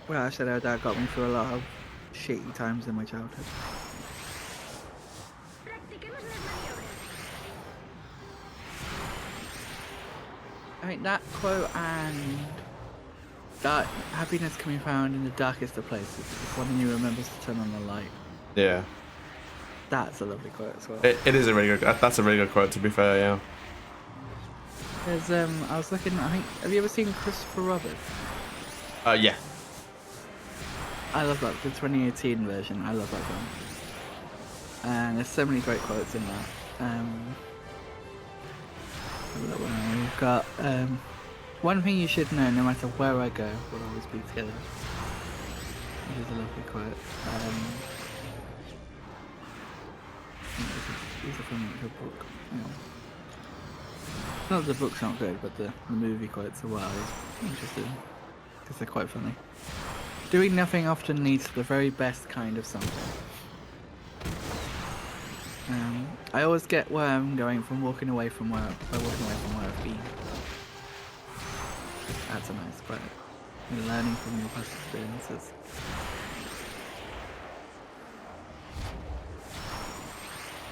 well, I said our dad got me through a lot of shitty times in my childhood. I mean, that quote and that happiness can be found in the darkest of places. If one of you remembers to turn on the light. Yeah. That's a lovely quote as well. It is a really good. That's a really good quote, to be fair. Yeah. There's I was looking. I think. Have you ever seen Christopher Robin? Yeah. I love that, the 2018 version. I love that film. And there's so many great quotes in that. We've got one thing you should know, no matter where I go, we'll always be together. Which is a lovely quote. It's a film, like a book. You know. Not the book's not good, but the movie quotes are well. It's interesting because they're quite funny. Doing nothing often leads to the very best kind of something. I always get where I'm going from walking away from where I've been. That's a nice quote. You're learning from your past experiences.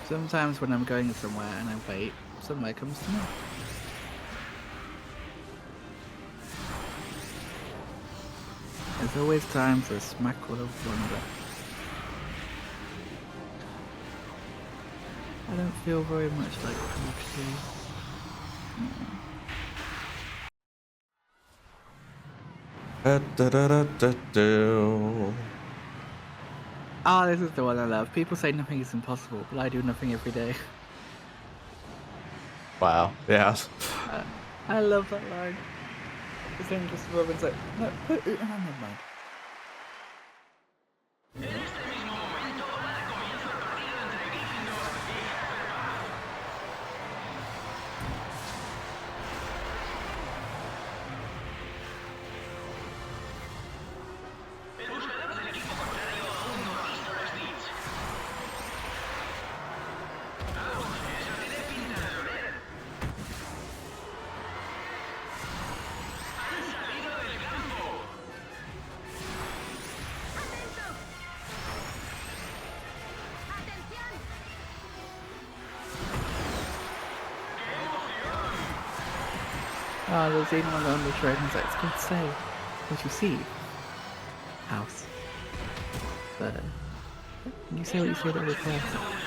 Sometimes when I'm going somewhere and I wait, somewhere comes to me. There's always time for a smackful of wonder. I don't feel very much like poetry. Ah, this is the one I love. People say nothing is impossible, but I do nothing every day. Wow. Yeah. I love that line. His name just Robin's like, no, never mind. Oh, there's anyone on the train who's like, it's good to say what you see. House. But you say what you say to every person. House.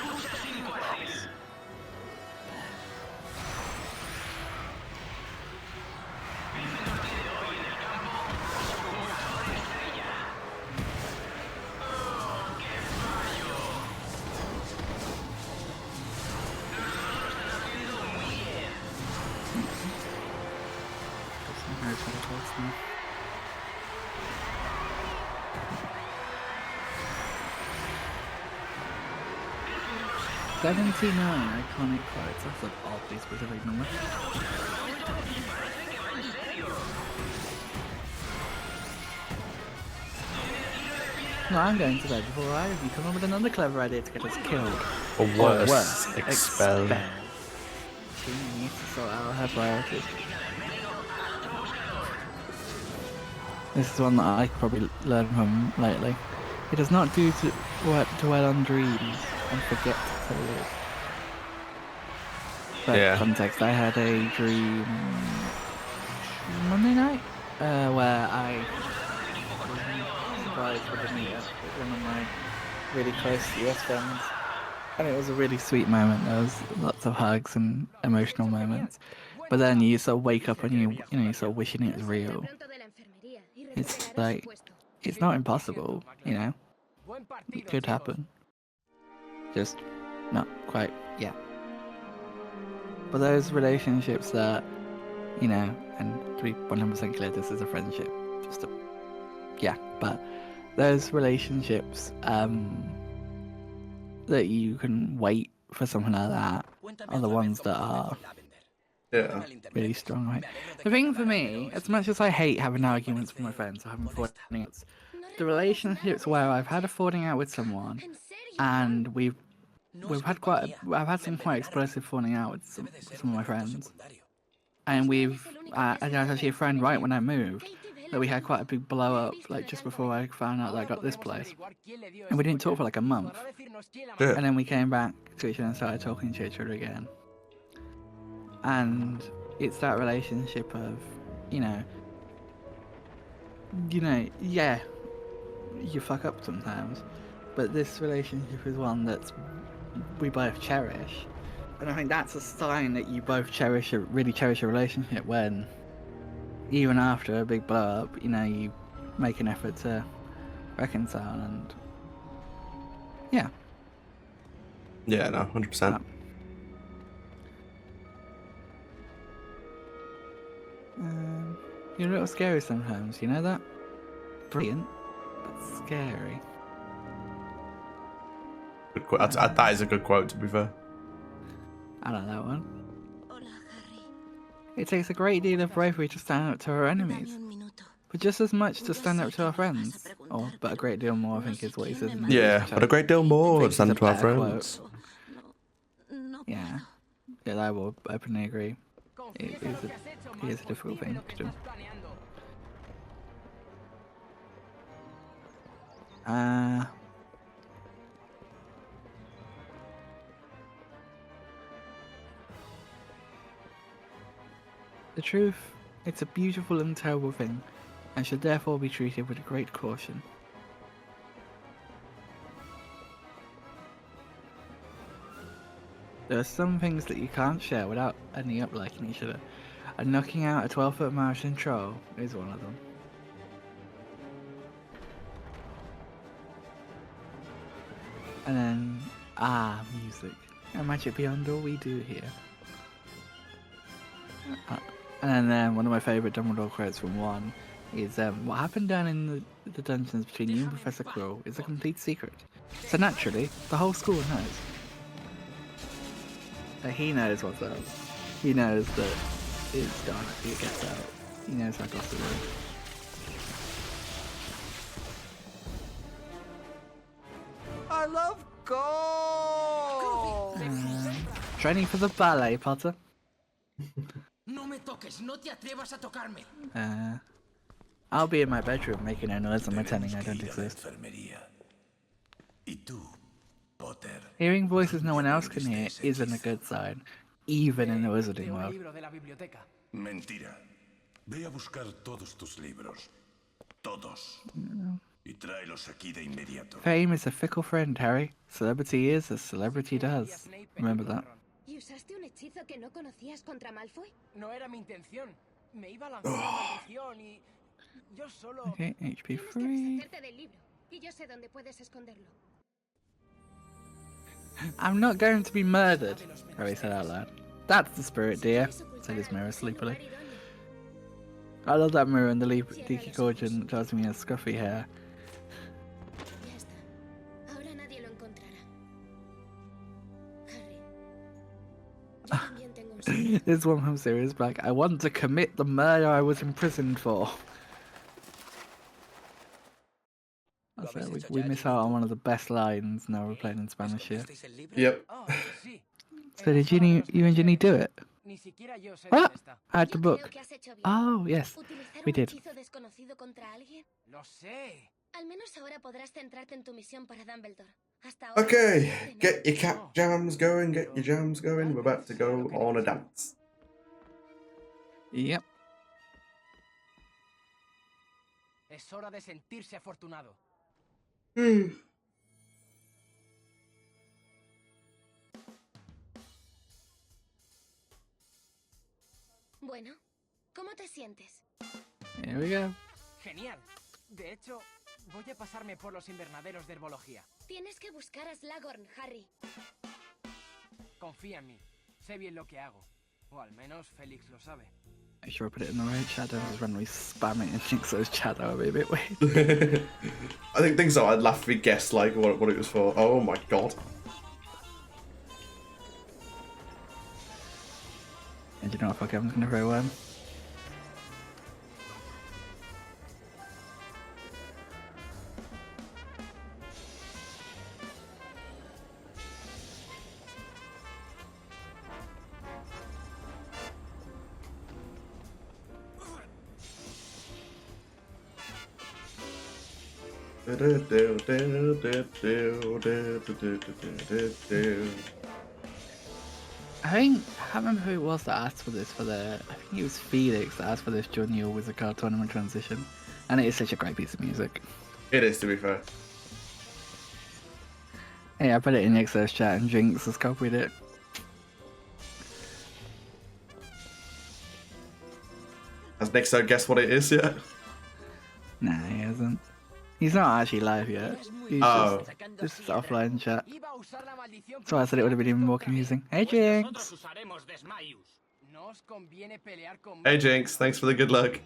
$79 iconic quotes. That's an oddly specific number. No, I'm going to bed before I you come up with another clever idea to get us killed. Or worse, expelled. She needs to sort out her priorities. This is one that I could probably learn from lately. It does not do to dwell on dreams and forget to live. For context, I had a dream Monday night where I was surprised with a meetup with one of my really close US friends. And it was a really sweet moment. There was lots of hugs and emotional moments. But then you sort of wake up and you're sort of wishing it was real. It's like, it's not impossible, you know? It could happen. Just not quite yet. But those relationships that, you know, and to be 100% clear, this is a friendship. Yeah, but those relationships that you can wait for something like that are the ones that are really strong, right? The thing for me, as much as I hate having arguments with my friends or having falling outs, the relationships where I've had a falling out with someone and I've had some quite explosive falling out with some of my friends, and I was actually a friend right when I moved, that we had quite a big blow up, like just before I found out that I got this place, and we didn't talk for like a month, and then we came back to each other and started talking to each other again, and it's that relationship of, yeah, you fuck up sometimes, but this relationship is one that we both cherish. And I think that's a sign that you both really cherish a relationship, when even after a big blow up, you make an effort to reconcile, and yeah. Yeah, no, 100%. You're a little scary sometimes, you know that? Brilliant, but scary. Good quote. That is a good quote, to be fair. I like that one. It takes a great deal of bravery to stand up to our enemies, but just as much to stand up to our friends. But a great deal more, I think, is what he says in the Yeah, but a great deal more to stand up to our friends. Yeah, I will openly agree. It is a difficult thing to do. The truth, it's a beautiful and terrible thing, and should therefore be treated with great caution. There are some things that you can't share without ending up liking each other, and knocking out a 12-foot Martian troll is one of them. And then, music. And magic beyond all we do here. And then one of my favourite Dumbledore quotes from 1 is, what happened down in the dungeons between you and Professor Quirrell is a complete secret. So naturally, the whole school knows. He knows what's up. He knows that it's dark if it gets out. He knows how gossip is. I love gold! Training for the ballet, Potter? No me toques, no te atrevas a tocarme. I'll be in my bedroom making a noise and pretending I don't exist. Hearing voices no one else can hear isn't a good sign, even in the wizarding world. Mentira. Ve a buscar todos tus libros. Todos. Y tráelos aquí de inmediato. Fame is a fickle friend, Harry. Celebrity is as celebrity does. Remember that. ¿Y usaste un hechizo que no conocías contra Malfoy? No era mi intención. Me iba a lanzar una maldición y yo solo... Okay, HP free. Tienes que deshacerte del libro, y yo sé dónde puedes esconderlo. I'm not going to be murdered, Harry said out loud. That's the spirit, dear, said his mirror sleepily. I love that mirror and the leaky gorgon that tells me he has scruffy hair. Ya está. Ahora nadie lo encontrará. Harry. Yo también tengo un secreto. This one from Sirius Black. I want to commit the murder I was imprisoned for. We miss out on one of the best lines now we're playing in Spanish here. Yep. So did you and Ginny do it? What? I had the book. Oh, yes, we did. Okay, get your cat jams going, get your jams going. We're about to go on a dance. Yep. Es hora de sentirse afortunado. Bueno, ¿cómo te sientes? Here we go. Genial. De hecho, voy a pasarme por los invernaderos de herbología. Tienes que buscar a Slughorn, Harry. Confía en mí. Sé bien lo que hago. O al menos Félix lo sabe. Make sure I put it in the right chat. I was randomly spamming in Jinx's chat. That would be a bit weird. I think things that I'd laugh if we guessed like what it was for. Oh my god. And you know what? Fuck, I'm gonna throw one. I can't remember who it was that asked for this I think it was Felix that asked for this during the Wizard Card Tournament transition. And it is such a great piece of music. It is, to be fair. Yeah, I put it in the Exodus chat and Jinx has copied it. Has Nixo guessed what it is yet? Nah, he hasn't. He's not actually live yet. He's just offline chat. So I said it would have been even more confusing. Hey Jinx! Hey Jinx, thanks for the good luck.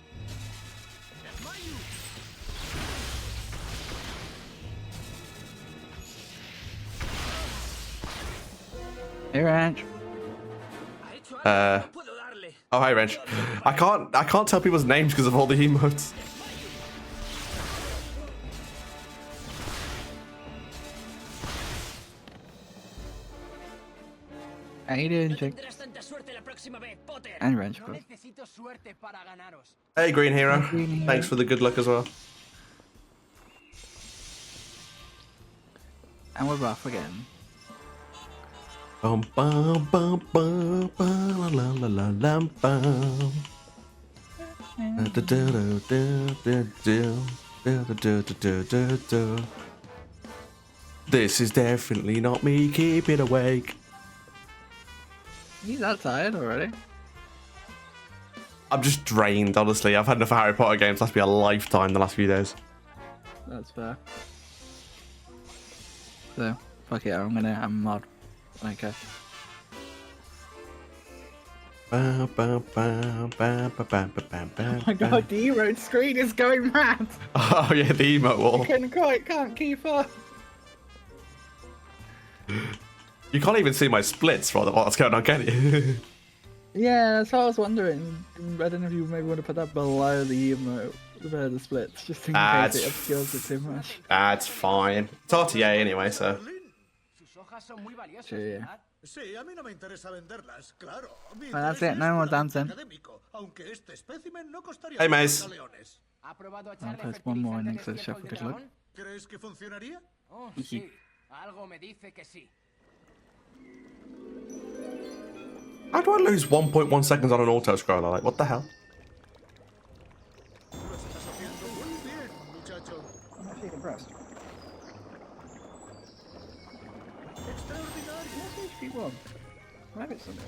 Hey Ranch. Oh hi Wrench. I can't tell people's names because of all the emotes. How you doing, Jinx? And Wrench, of course. Hey Green Hero. Thanks for the good luck as well. And we're off again. Bum bum bum bum bum la la la la bum. This is definitely not me. Keep it awake. He's that tired already. I'm just drained, honestly. I've had enough Harry Potter games. Must be a lifetime the last few days. That's fair. So, fuck it, I'm mod. Okay. Oh my god, the emote screen is going mad! Oh yeah, the emote wall. Can't keep up. You can't even see my splits for what's going on, can you? Yeah, that's what I was wondering. I don't know if you maybe want to put that below the emote, below the splits, just in case it obscures it too much. That's fine. It's RTA anyway, so. Sure, yeah. Sí, a mí no me interesa venderlas, claro. Well, that's it, no more dancing. Hey, Maze. I'll post one more next to the shuffle to look. ¿Crees que funcionaría? Oh, sí. Algo me dice que sí. How do I lose 1.1 seconds on an auto scroller? Like, what the hell? I'm actually impressed. What's HP1? Rabbit somewhere.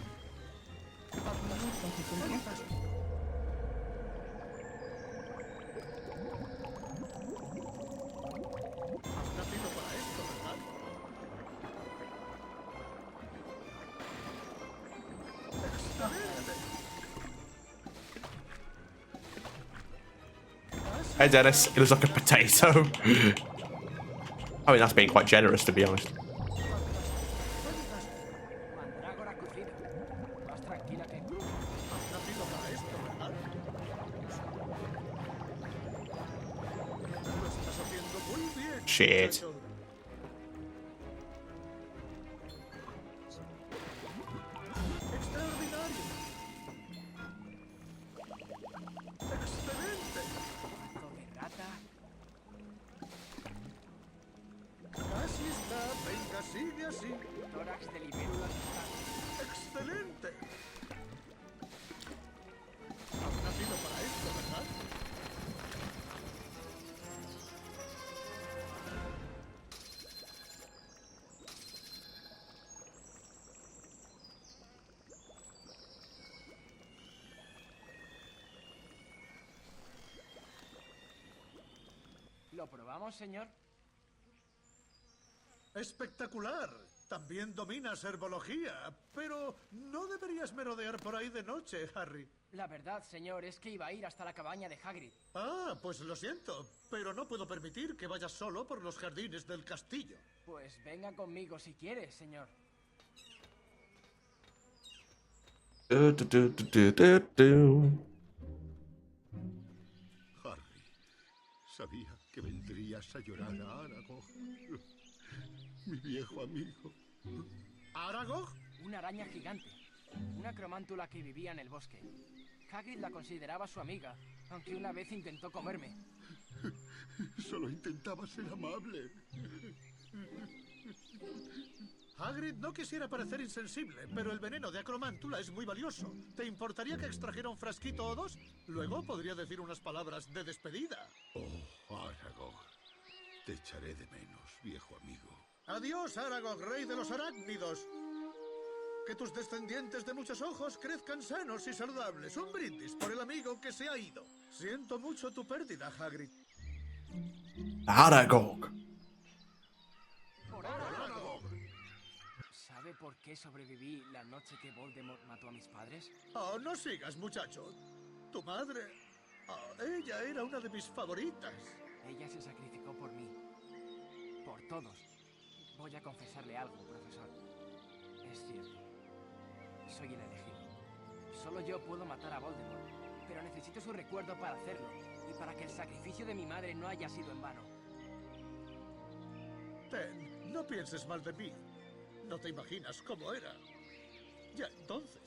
Hey Dennis, it looks like a potato. I mean, that's being quite generous, to be honest. Shit. Sigue así. Tórax de libélula cruzado. ¡Excelente! Has nacido para esto, ¿verdad? ¿Lo probamos, señor? ¡Espectacular! También dominas herbología, pero no deberías merodear por ahí de noche, Harry. La verdad, señor, es que iba a ir hasta la cabaña de Hagrid. Ah, pues lo siento, pero no puedo permitir que vayas solo por los jardines del castillo. Pues venga conmigo si quiere, señor. Harry, sabía que vendrías a llorar a Aragog. Mi viejo amigo. ¿Aragog? Una araña gigante. Una cromántula que vivía en el bosque. Hagrid la consideraba su amiga, aunque una vez intentó comerme. Solo intentaba ser amable. Hagrid no quisiera parecer insensible, pero el veneno de acromántula es muy valioso. ¿Te importaría que extrajera un frasquito o dos? Luego podría decir unas palabras de despedida. Oh, Aragog. Te echaré de menos, viejo amigo. Adiós, Aragog, rey de los arácnidos. Que tus descendientes de muchos ojos crezcan sanos y saludables. Un brindis por el amigo que se ha ido. Siento mucho tu pérdida, Hagrid. Aragog. ¿Sabe por qué sobreviví la noche que Voldemort mató a mis padres? Oh, no sigas, muchacho. Tu madre... Oh, ella era una de mis favoritas. Ella se sacrificó por mí. Por todos. Voy a confesarle algo, profesor. Es cierto. Soy el elegido. Solo yo puedo matar a Voldemort. Pero necesito su recuerdo para hacerlo. Y para que el sacrificio de mi madre no haya sido en vano. Ten, no pienses mal de mí. No te imaginas cómo era. Ya entonces,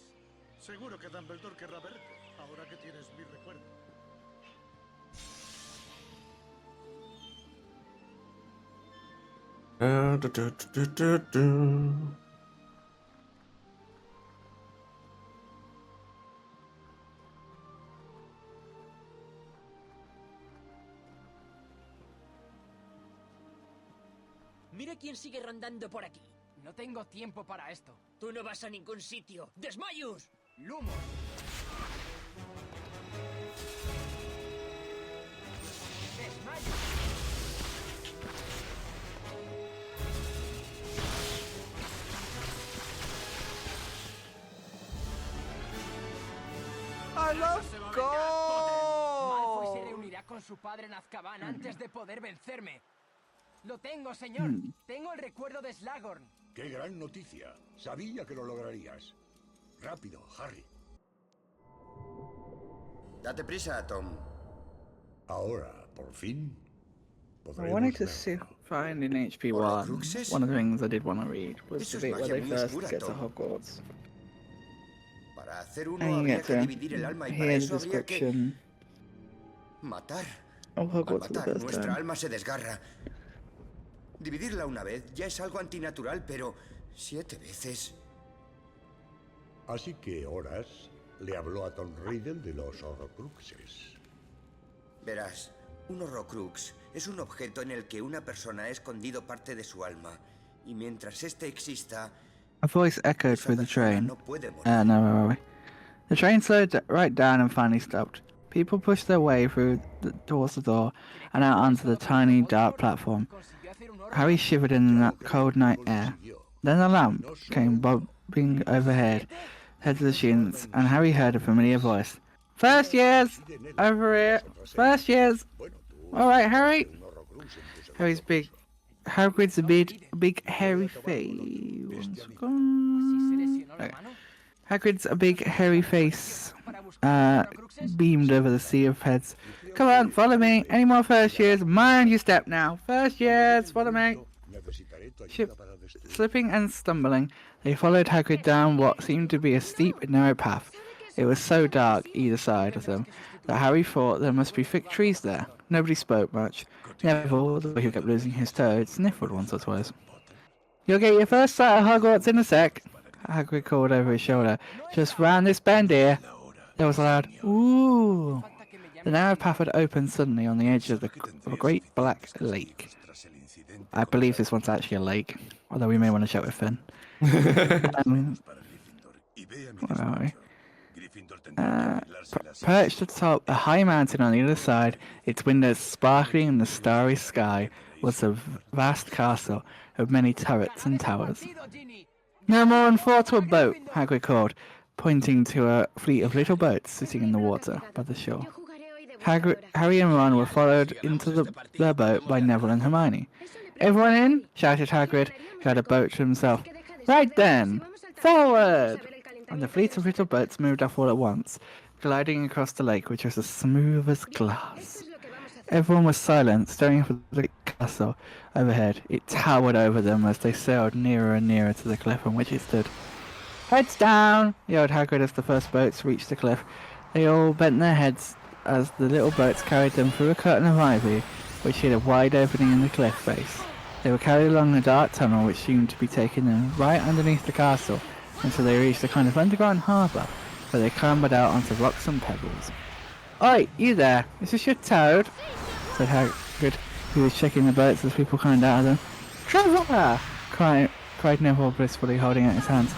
seguro que Dumbledore querrá verte, ahora que tienes mi recuerdo. Mira quién sigue rondando por aquí. No tengo tiempo para esto. Tú no vas a ningún sitio. ¡Desmayos! ¡Lumos! ¡Desmayos! I love Malfoy se gold! reunirá con su padre en Azkaban antes de poder vencerme. Lo tengo, señor. Tengo el recuerdo de Slughorn. ¡Qué gran noticia! Sabía que lo lograrías. Rápido, Harry. Date prisa, Tom. Ahora, por fin, I wanted to see, find in HP 1, one of the things I did want to read was the bit where they first get to Hogwarts. Para hacer uno And you habría get que to dividir el alma y para hear the eso habría que description matar. of Al Hogwarts for the matar, first nuestra time. alma se desgarra. Dividirla una vez ya es algo antinatural, pero 7 veces... Así que Horas le habló a Tom Riddle de los Horrocruxes. Verás, un Horrocrux es un objeto en el que una persona ha escondido parte de su alma. Y mientras este exista... A voice echoed through the train. No, where are we? The train slowed right down and finally stopped. People pushed their way through towards the door and out onto the tiny, dark platform. Harry shivered in the cold night air. Then a lamp came bobbing overhead, heads of the students, and Harry heard a familiar voice. First years! Over here! First years! Alright, Harry! Hagrid's a big hairy face. Hagrid's a big hairy face beamed over the sea of heads. Come on, follow me. Any more first years? Mind your step now. First years, follow me. Slipping and stumbling, they followed Hagrid down what seemed to be a steep and narrow path. It was so dark either side of them that Harry thought there must be thick trees there. Nobody spoke much. Neville, the way he kept losing his toad, sniffled once or twice. You'll get your first sight of Hogwarts in a sec, Hagrid called over his shoulder. Just round this bend here. There was a loud ooh. The narrow path had opened suddenly on the edge of a great black lake. I believe this one's actually a lake, although we may want to check with Finn. Where are we? Perched atop a high mountain on the other side, its windows sparkling in the starry sky, was a vast castle of many turrets and towers. No more than 4 to a boat, Hagrid called. pointing to a fleet of little boats sitting in the water by the shore. Harry and Ron were followed into their boat by Neville and Hermione. "Everyone in?" shouted Hagrid, who had a boat to himself. "Right then, forward!" And the fleet of little boats moved off all at once, gliding across the lake, which was as smooth as glass. Everyone was silent, staring at the castle overhead. It towered over them as they sailed nearer and nearer to the cliff on which it stood. "Heads down!" yelled Hagrid as the first boats reached the cliff. They all bent their heads as the little boats carried them through a curtain of ivy, which hid a wide opening in the cliff face. They were carried along a dark tunnel which seemed to be taking them right underneath the castle until they reached a kind of underground harbour, where they clambered out onto rocks and pebbles. "Oi, you there! Is this your toad?" said Hagrid, who was checking the boats as people climbed out of them. "Trevor!" cried Neville blissfully, holding out his hands.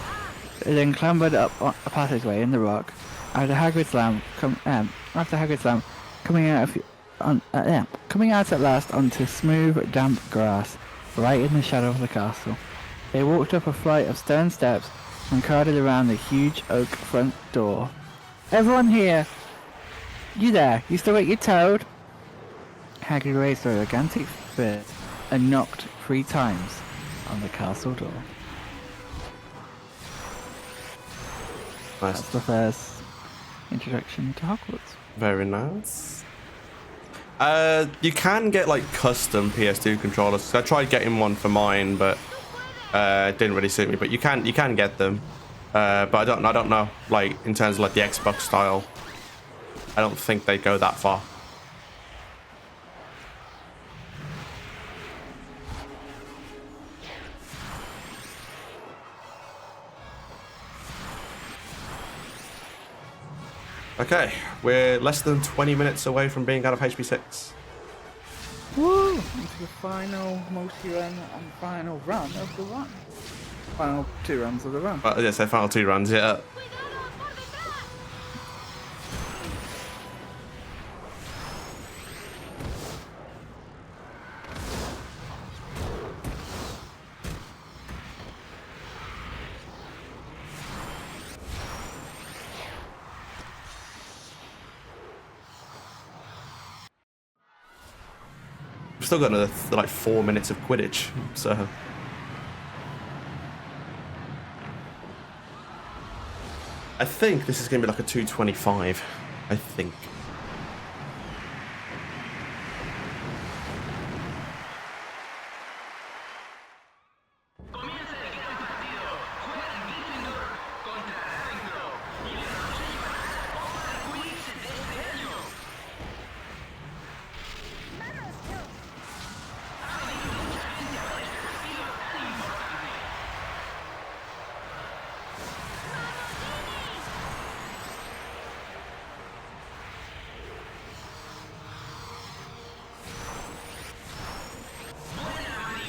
They then clambered up a passageway in the rock. After Hagrid's lamp, coming out at last onto smooth, damp grass, right in the shadow of the castle. They walked up a flight of stone steps and crowded around the huge oak front door. "Everyone here! You there, you still got your toad?" Hagrid raised a gigantic fist and knocked 3 times on the castle door. Nice. That's the first introduction to Hogwarts. Very nice. You can get like custom PS2 controllers. I tried getting one for mine, but it didn't really suit me. But you can get them. But I don't know. Like in terms of like the Xbox style, I don't think they go that far. Okay, we're less than 20 minutes away from being out of HP6. Woo! Into the final multi-run and final run of the run. Final 2 runs of the run. Yes, the final 2 runs, yeah. We've still got another like 4 minutes of Quidditch, so I think this is gonna be like a 2:25. I think.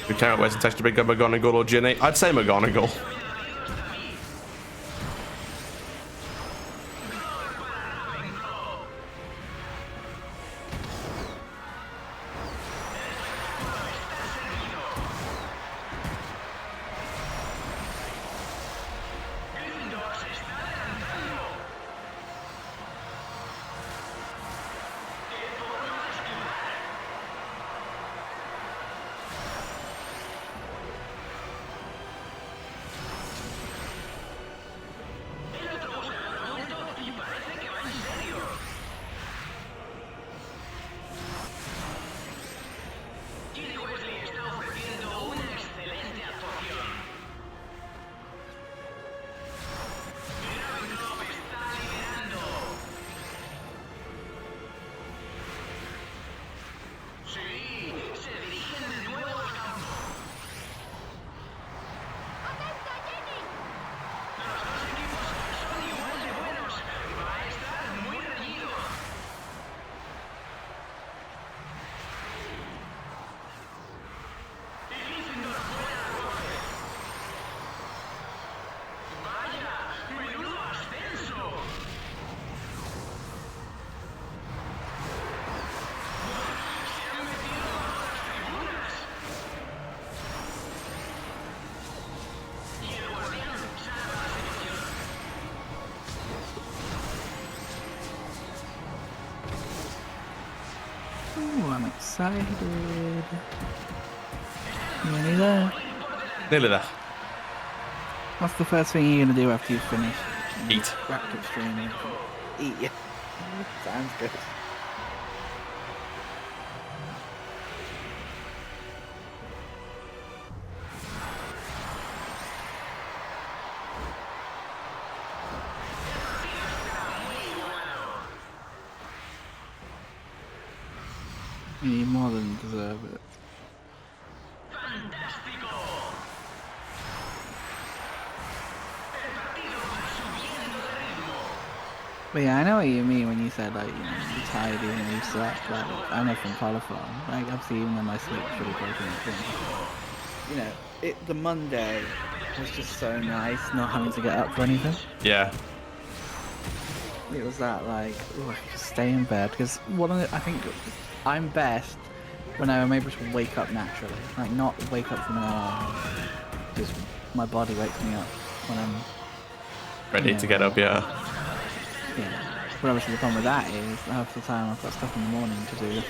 We can't wait to touch to pick up McGonagall or Ginny. I'd say McGonagall. excited. Nearly there. Nearly there. What's the first thing you're gonna do after you finish? Eat. Wrapped up streaming. Eat, yeah. Sounds good. You more than deserve it. But yeah, I know what you mean when you said, like, you know, you're tired even when you slept. Like, I know from polyphone, like, obviously even though my sleep was really broken, you know, the Monday was just so nice not having to get up for anything. Yeah. It was that, like, oh, I could just stay in bed, because I think I'm best when I'm able to wake up naturally. Like, not wake up from an alarm. Just my body wakes me up when I'm... Ready to get up, yeah. Yeah. But obviously the problem with that is, half the time I've got stuff in the morning to do.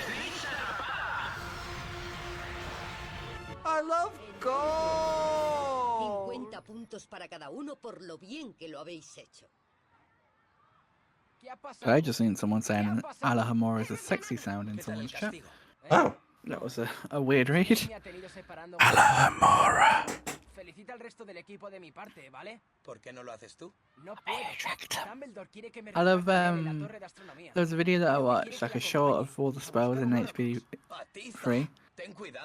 I love gold! 50 puntos para cada uno por lo bien que lo habéis hecho. I just seen someone saying Alhambra is a sexy sound in someone's chat. Oh. That was a weird read. Alhambra. Felicita al resto del equipo de mi parte, ¿vale? ¿Por qué no lo haces tú? No puedo. Dumbledore quiere que me I love, refuerce la torre de astronomía. there was a video that I watched, like a short of all the spells in HP 3.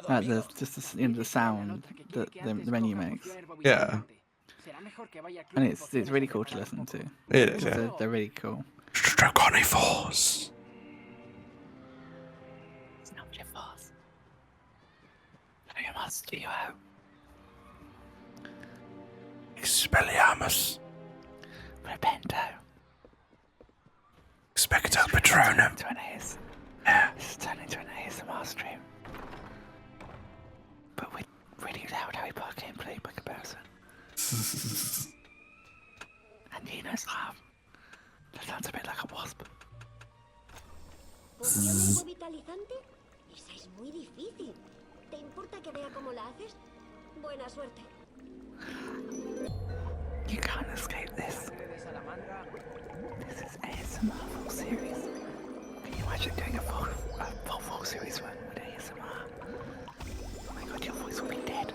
Like the sound that the menu makes. Yeah. And it's really cool to listen to. It is, yeah. They're really cool. Dragonivores. It's not your force. You must do. Expelliarmus. Repento. Expecto Patronum. Yeah. This is turning into an ASMR stream. But with really loud Harry Potter gameplay by comparison. And Nina's laugh. That sounds a bit like a wasp. ¿Poción vitalizante? Esa es muy difícil. ¿Te importa que vea cómo la haces? Buena suerte. You can't escape this. This is ASMR full series. Can you imagine doing a full series one with ASMR? Oh my god, your voice will be dead.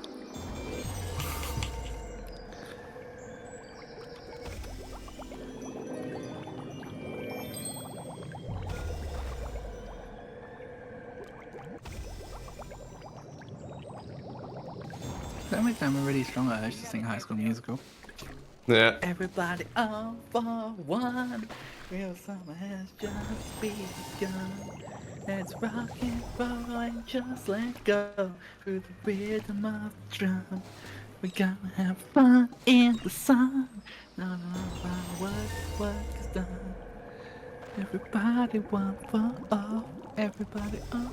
That makes them a really strong urge to sing High School Musical. Yeah. Everybody all for one. Real summer has just begun. Let's rock and roll and just let go through the rhythm of the drum. We gonna have fun in the sun. None of our work is done. Everybody one for all. Everybody all.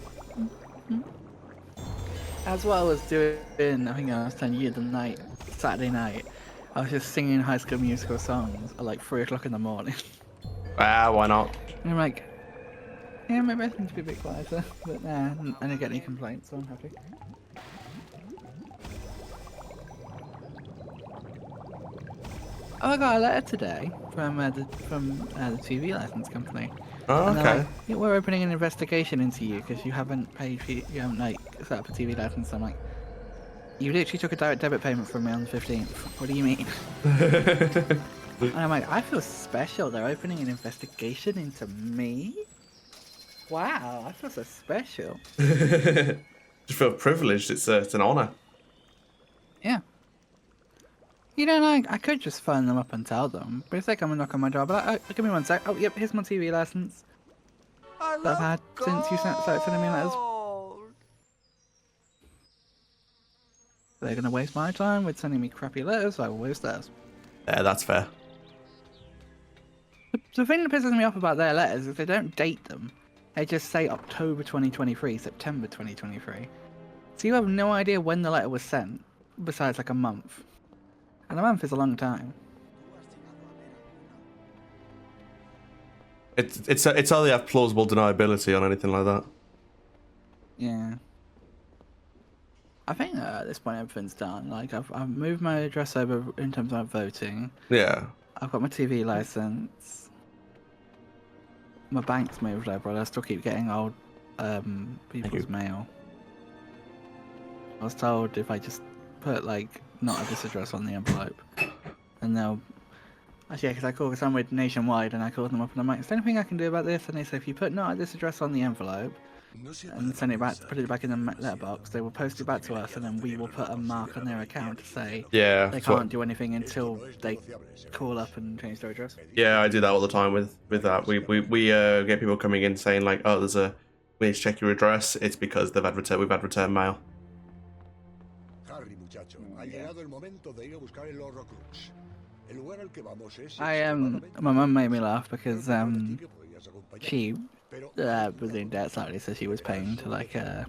That's what I was doing, I think I was telling you Saturday night. I was just singing High School Musical songs at like 3 o'clock in the morning. Ah, why not? And I'm like, yeah, maybe I need to be a bit quieter. But nah, I didn't get any complaints, so I'm happy. Oh, I got a letter today from the TV license company. Oh, and okay. Like, yeah, we're opening an investigation into you because you haven't paid for, you haven't like set up a TV license. I'm like, you literally took a direct debit payment from me on the 15th. What do you mean? And I'm like, I feel special. They're opening an investigation into me. Wow, I feel so special. Just feel privileged. It's an honor. Yeah. You know, like, I could just phone them up and tell them, but if they come and knock on my door, but like, oh, give me 1 sec. Oh, yep, here's my TV license that I've had since you started sending me letters. They're gonna waste my time with sending me crappy letters, I will waste theirs. Yeah, that's fair. The thing that pisses me off about their letters is they don't date them. They just say October 2023, September 2023. So you have no idea when the letter was sent, besides like a month. And a month is a long time. It's how they have plausible deniability on anything like that. Yeah. I think at this point everything's done. Like I've moved my address over in terms of voting. Yeah. I've got my TV license. My bank's moved over, but I still keep getting old people's mail. I was told if I just put like not at this address on the envelope, and they'll. Actually, yeah, because I called, because I'm with Nationwide, and I called them up and I'm like, is there anything I can do about this? And they said, if you put not at this address on the envelope, and send it back, put it back in the letterbox, they will post it back to us, and then we will put a mark on their account to say they can't do anything until they call up and change their address. Yeah, I do that all the time with that. We get people coming in saying like, oh, we need to check your address. It's because we've had returned mail. Harry, muchacho, ha llegado el momento de ir a buscar el Horrocrux. El lugar al que vamos es my mum made me laugh because she was in debt slightly, so she was paying to like a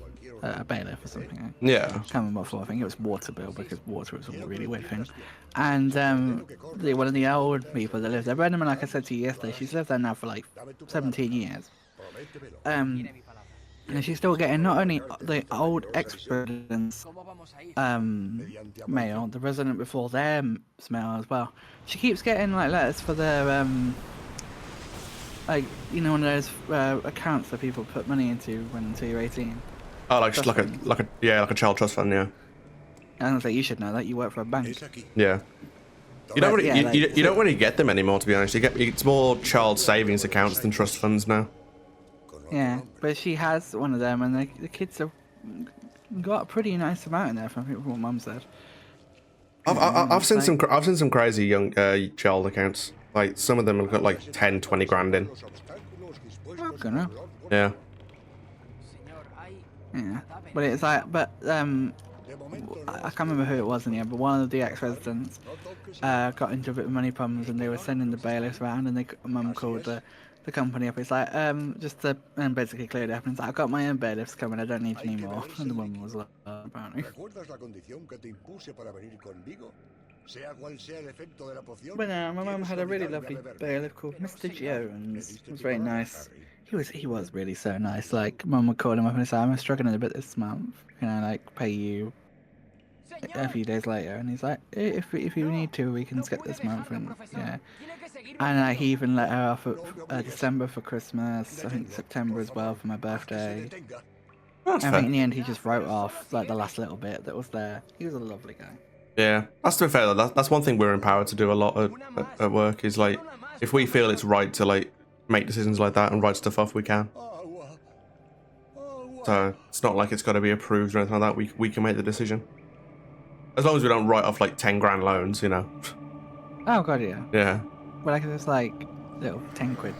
bailiff or something. Yeah. I can't remember what for. I think it was water bill, because water was a really weird thing. And one of the old people that lives there, Brendan, like I said to you yesterday, she's lived there now for like 17 years. And she's still getting not only the old ex-president's mail, the resident before their mail as well. She keeps getting like letters for their like, you know, one of those accounts that people put money into until you're 18. Oh, like a child trust fund, yeah. I was like, you should know that. You work for a bank. Yeah. You don't really get them anymore, to be honest. It's more child savings accounts than trust funds now. Yeah, but she has one of them, and the kids have got a pretty nice amount in there from what Mum said. I've seen some crazy young child accounts. Like some of them have got like 10, 20 grand in. Yeah. Yeah, but it's like, I can't remember who it was in the end, but one of the ex-residents got into a bit of money problems, and they were sending the bailiffs around, and Mum called the company up. It's like, just to basically clear it up, and it's like, I've got my own bailiffs coming, I don't need any more. And the woman was like, apparently. But my mum had a really lovely bailiff called Mr. Jones. It was very nice. He was really so nice. Like, Mum would call him up and say, I'm struggling a bit this month. Can I like pay you a few days later? And he's like, if you need to, we can skip this month. And yeah. And he even let her off at December for Christmas. I think September as well for my birthday. I think in the end he just wrote off like the last little bit that was there. He was a lovely guy. Yeah, that's to be fair. That's one thing we're empowered to do a lot at work. Is like, if we feel it's right to like make decisions like that and write stuff off, we can. So it's not like it's got to be approved or anything like that. We can make the decision, as long as we don't write off like 10 grand loans, you know. Oh god, yeah. Yeah. But like it's like little 10 quid.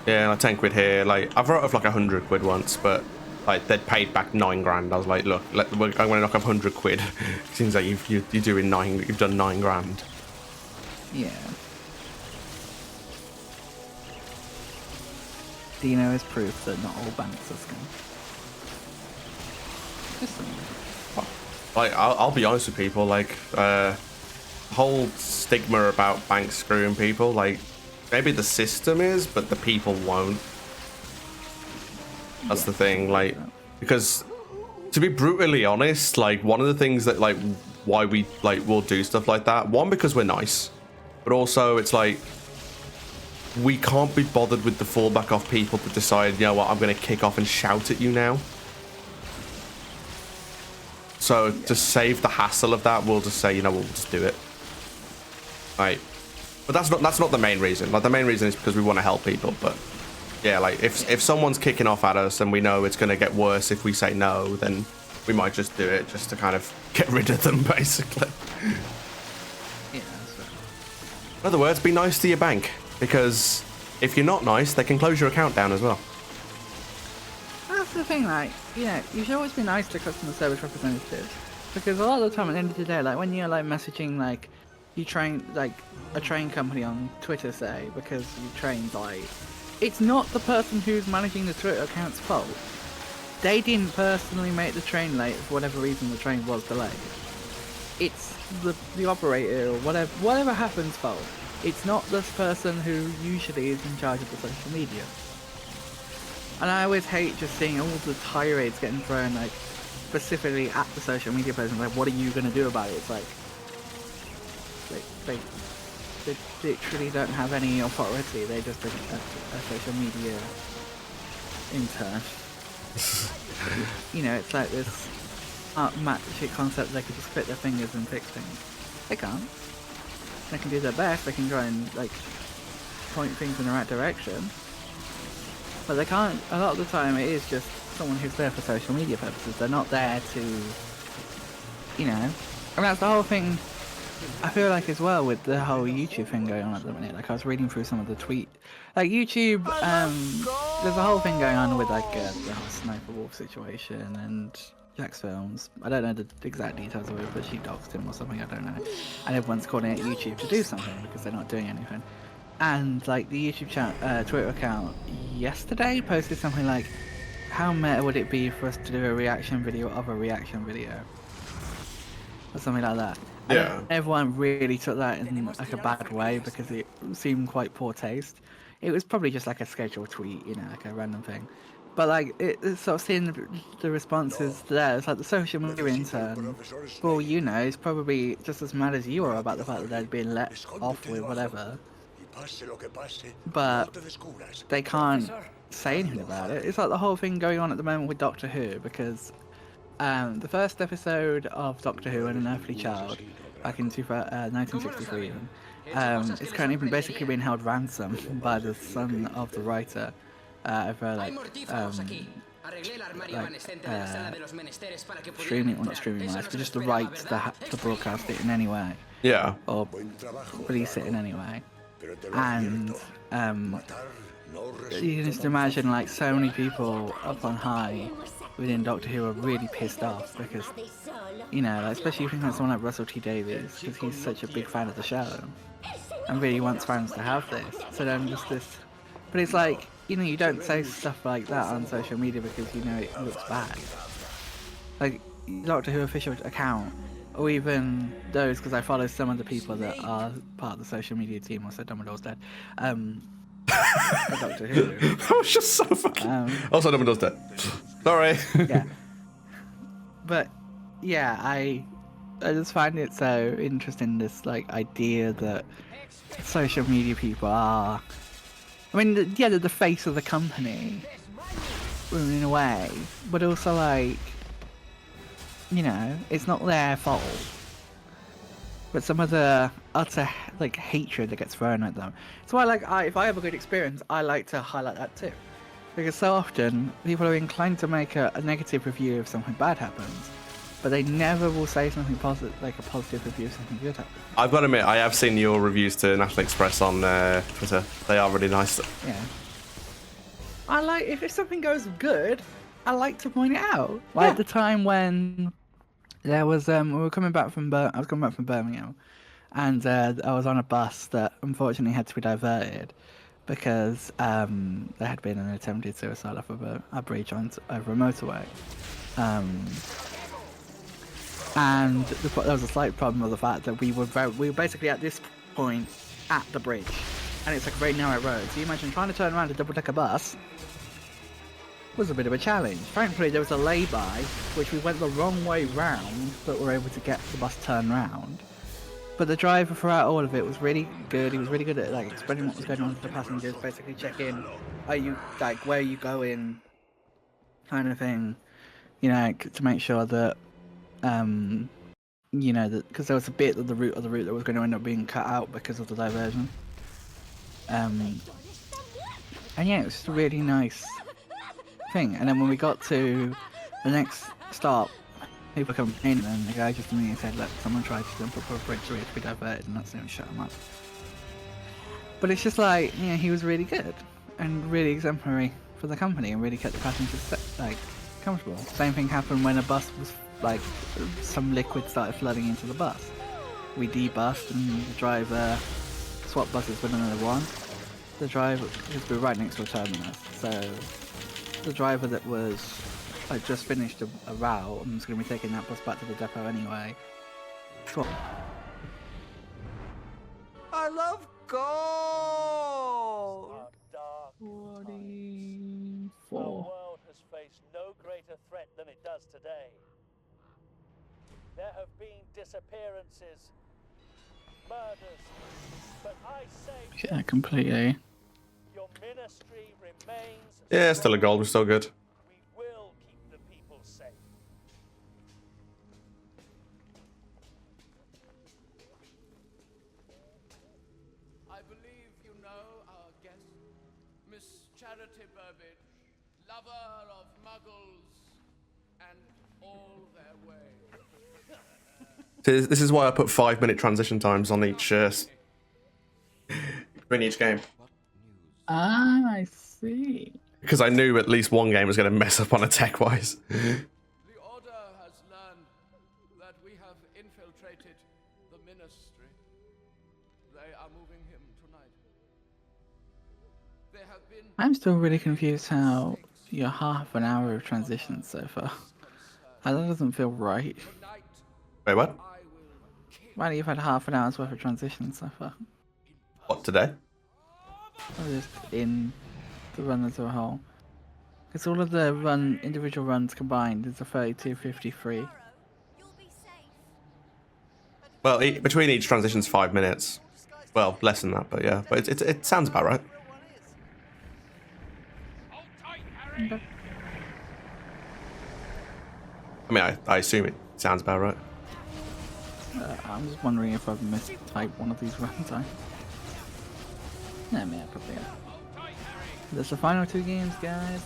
Yeah, like 10 quid here. Like I've wrote off like 100 quid once, but like they'd paid back 9 grand. I was like, look, I'm going to knock off 100 quid. Seems like you're doing you've done 9 grand. Yeah. Dino is proof that not all banks are scum. Like I'll be honest with people, like whole stigma about banks screwing people, like maybe the system is, but the people won't. That's the thing, like, because to be brutally honest, like one of the things that like why we like will do stuff like that, one, because we're nice, but also it's like we can't be bothered with the fallback off people that decide, you know what, I'm going to kick off and shout at you now. So to save the hassle of that, we'll just say, you know, we'll just do it. Right. But that's not the main reason. Like the main reason is because we want to help people. But yeah, like if someone's kicking off at us and we know it's going to get worse if we say no, then we might just do it just to kind of get rid of them, basically. Yeah, that's right. In other words, be nice to your bank, because if you're not nice, they can close your account down as well. That's the thing, like, you know, you should always be nice to customer service representatives, because a lot of the time at the end of the day, like when you're like messaging like you train like a train company on Twitter, say, because you trained late, it's not the person who's managing the Twitter account's fault. They didn't personally make the train late for whatever reason the train was delayed. It's the operator or whatever happens fault. It's not this person who usually is in charge of the social media. And I always hate just seeing all the tirades getting thrown, like, specifically at the social media person. Like, what are you going to do about it? It's like they literally don't have any authority. They're just a social media intern. You know, it's like this magic concept. They could just click their fingers and fix things. They can't. They can do their best. They can try and, like, point things in the right direction. But they can't. A lot of the time, it is just someone who's there for social media purposes. They're not there to, you know. And that's the whole thing. I feel like as well with the whole YouTube thing going on at the minute. Like I was reading through some of the like YouTube. There's a whole thing going on with like the whole Sniper Wolf situation and Jack's films. I don't know the exact details of it, but she doxed him or something. I don't know. And everyone's calling it YouTube to do something because they're not doing anything. And like the YouTube Twitter account yesterday posted something like, how meta would it be for us to do a reaction video of a reaction video? Or something like that. Yeah. And everyone really took that in like a bad way because it seemed quite poor taste. It was probably just like a scheduled tweet, you know, like a random thing. But like, it's sort of seeing the responses there, it's like the social media intern, well, you know, is probably just as mad as you are about the fact that they'd been let off with whatever. But they can't say anything about it. It's like the whole thing going on at the moment with Doctor Who, because the first episode of Doctor Who and An Earthly Child, back in 1963, it's currently basically being held ransom by the son of the writer over streaming, well not streaming rights, but just the rights to broadcast it in any way. Yeah. Or release it in any way. And you can just imagine like so many people up on high within Doctor Who are really pissed off because, you know, like, especially if you think of someone like Russell T Davies, because he's such a big fan of the show and really wants fans to have this. So then just this, but it's like, you know, you don't say stuff like that on social media because you know it looks bad. Like Doctor Who official account, or even those, because I follow some of the people that are part of the social media team. Also, Dumbledore's dead. Doctor Who. That was just so fucking. Also, Dumbledore's dead. Sorry. Yeah. But yeah, I just find it so interesting, this like idea that social media people are. I mean, yeah, they're the face of the company in a way, but also like, you know, it's not their fault. But some of the utter like hatred that gets thrown at them. So if I have a good experience, I like to highlight that too, because so often people are inclined to make a negative review if something bad happens, but they never will say something positive, like a positive review if something good happens. I've got to admit, I have seen your reviews to National Express on Twitter. They are really nice. Yeah. I like if something goes good, I like to point it out. Like the time when there was I was coming back from Birmingham, and I was on a bus that unfortunately had to be diverted because there had been an attempted suicide off of a bridge over a motorway. And there was a slight problem with the fact that we were basically at this point at the bridge, and it's like a very narrow road. So you imagine trying to turn around a double-decker bus was a bit of a challenge. Thankfully, there was a lay-by, which we went the wrong way round, but were able to get the bus turned round. But the driver throughout all of it was really good. He was really good at like explaining what was going on to the passengers, basically checking, are you like where are you going, kind of thing, you know, to make sure that. You know, because there was a bit of the route that was going to end up being cut out because of the diversion. And yeah, it was just a really nice thing. And then when we got to the next stop, people come in and the guy just immediately said, look, someone tried to jump up a bridge, so we had to be diverted, and that's going to shut him up. But it's just like, you know, he was really good and really exemplary for the company and really kept the passengers like comfortable. Same thing happened when a bus was like some liquid started flooding into the bus. We debussed and the driver swapped buses with another one. The driver, because we were right next to a terminus, so the driver that was like just finished a route and was going to be taking that bus back to the depot anyway. Swapped. I love gold. 44. than it does today. There have been disappearances, murders, but I say Yeah, completely. your ministry remains. Yeah, still a gold. We're still good. We will keep the people safe. I believe you know our guest, Miss Charity Burbage, lover of muggles and all their ways. This is why I put 5-minute transition times on each in each game. Ah, I see. Because I knew at least one game was going to mess up on a tech-wise. The Order has learned that we have infiltrated the Ministry. They are moving him tonight. There have been... I'm still really confused how you're half an hour of transition so far. That doesn't feel right. Wait, what? Why you've had half an hour's worth of transition so far? What, today? Or just in the run as a whole? Because all of the individual runs combined is a 32:53. Well, between each transition's 5 minutes. Well, less than that, but yeah. But it sounds about right. Okay. I mean, I assume it sounds about right. I'm just wondering if I've mistyped one of these runtimes. Yeah, I mean, I probably have. That's the final 2 games, guys.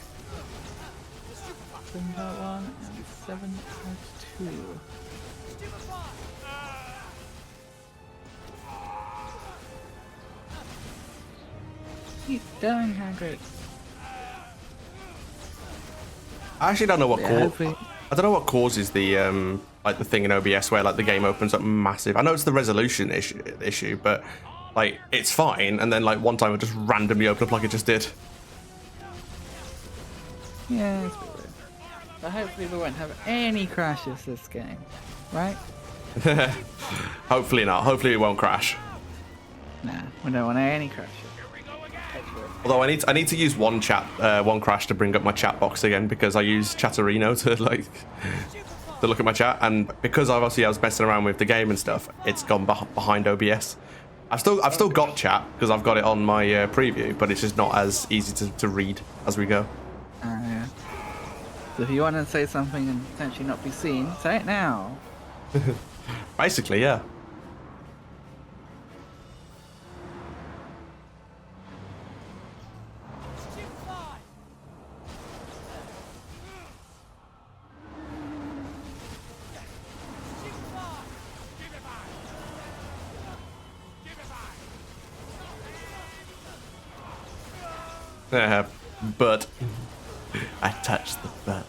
7 part 1 and 7 part 2. Keep going, Hagrid. I actually don't know what I don't know what causes the like the thing in OBS where like the game opens up massive. I know it's the resolution issue, but like it's fine, and then like one time it just randomly opened up like it just did. Yeah, it's a bit weird. But hopefully we won't have any crashes this game, right? Hopefully not. Hopefully it won't crash. Nah, we don't want any crashes. Although I need to use one crash to bring up my chat box again, because I use Chatterino to look at my chat, and because I was messing around with the game and stuff, it's gone behind OBS. I've still got chat because I've got it on my preview, but it's just not as easy to read as we go. Yeah. So if you want to say something and potentially not be seen, say it now. Basically, yeah. But I touched the butt.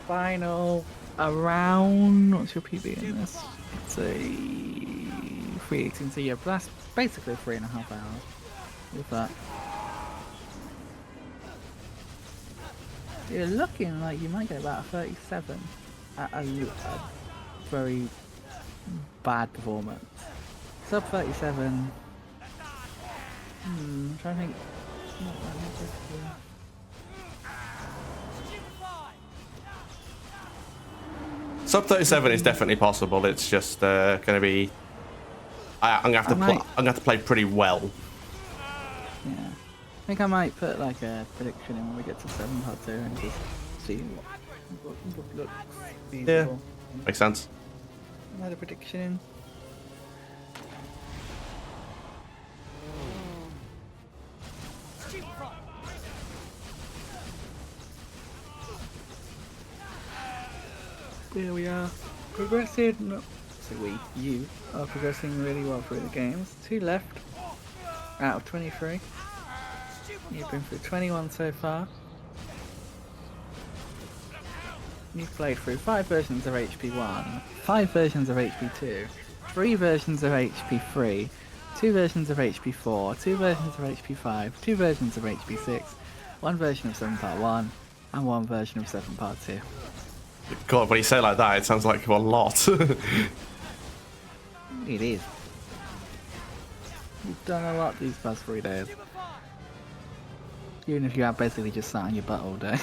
Final round. What's your PB in this? It's a 3:18. So yeah, that's basically 3.5 hours with that. You're looking like you might get about 37 at a very bad performance. Sub 37. I'm trying to think. Sub 37 is definitely possible. It's just going to be. I'm gonna have to play pretty well. Yeah, I think I might put like a prediction in when we get to 7 part 2 and just see what looks feasible. Yeah, makes sense. Another prediction in. Here we are, progressing. No, so you are progressing really well through the games. 2 left out of 23. You've been through 21 so far. You've played through 5 versions of HP 1, 5 versions of HP 2, 3 versions of HP 3, 2 versions of HP 4, 2 versions of HP 5, 2 versions of HP 6, 1 version of 7 part 1, and 1 version of 7 part 2. God, when you say it like that, it sounds like a lot. It is. You've done a lot these past 3 days. Even if you have basically just sat on your butt all day.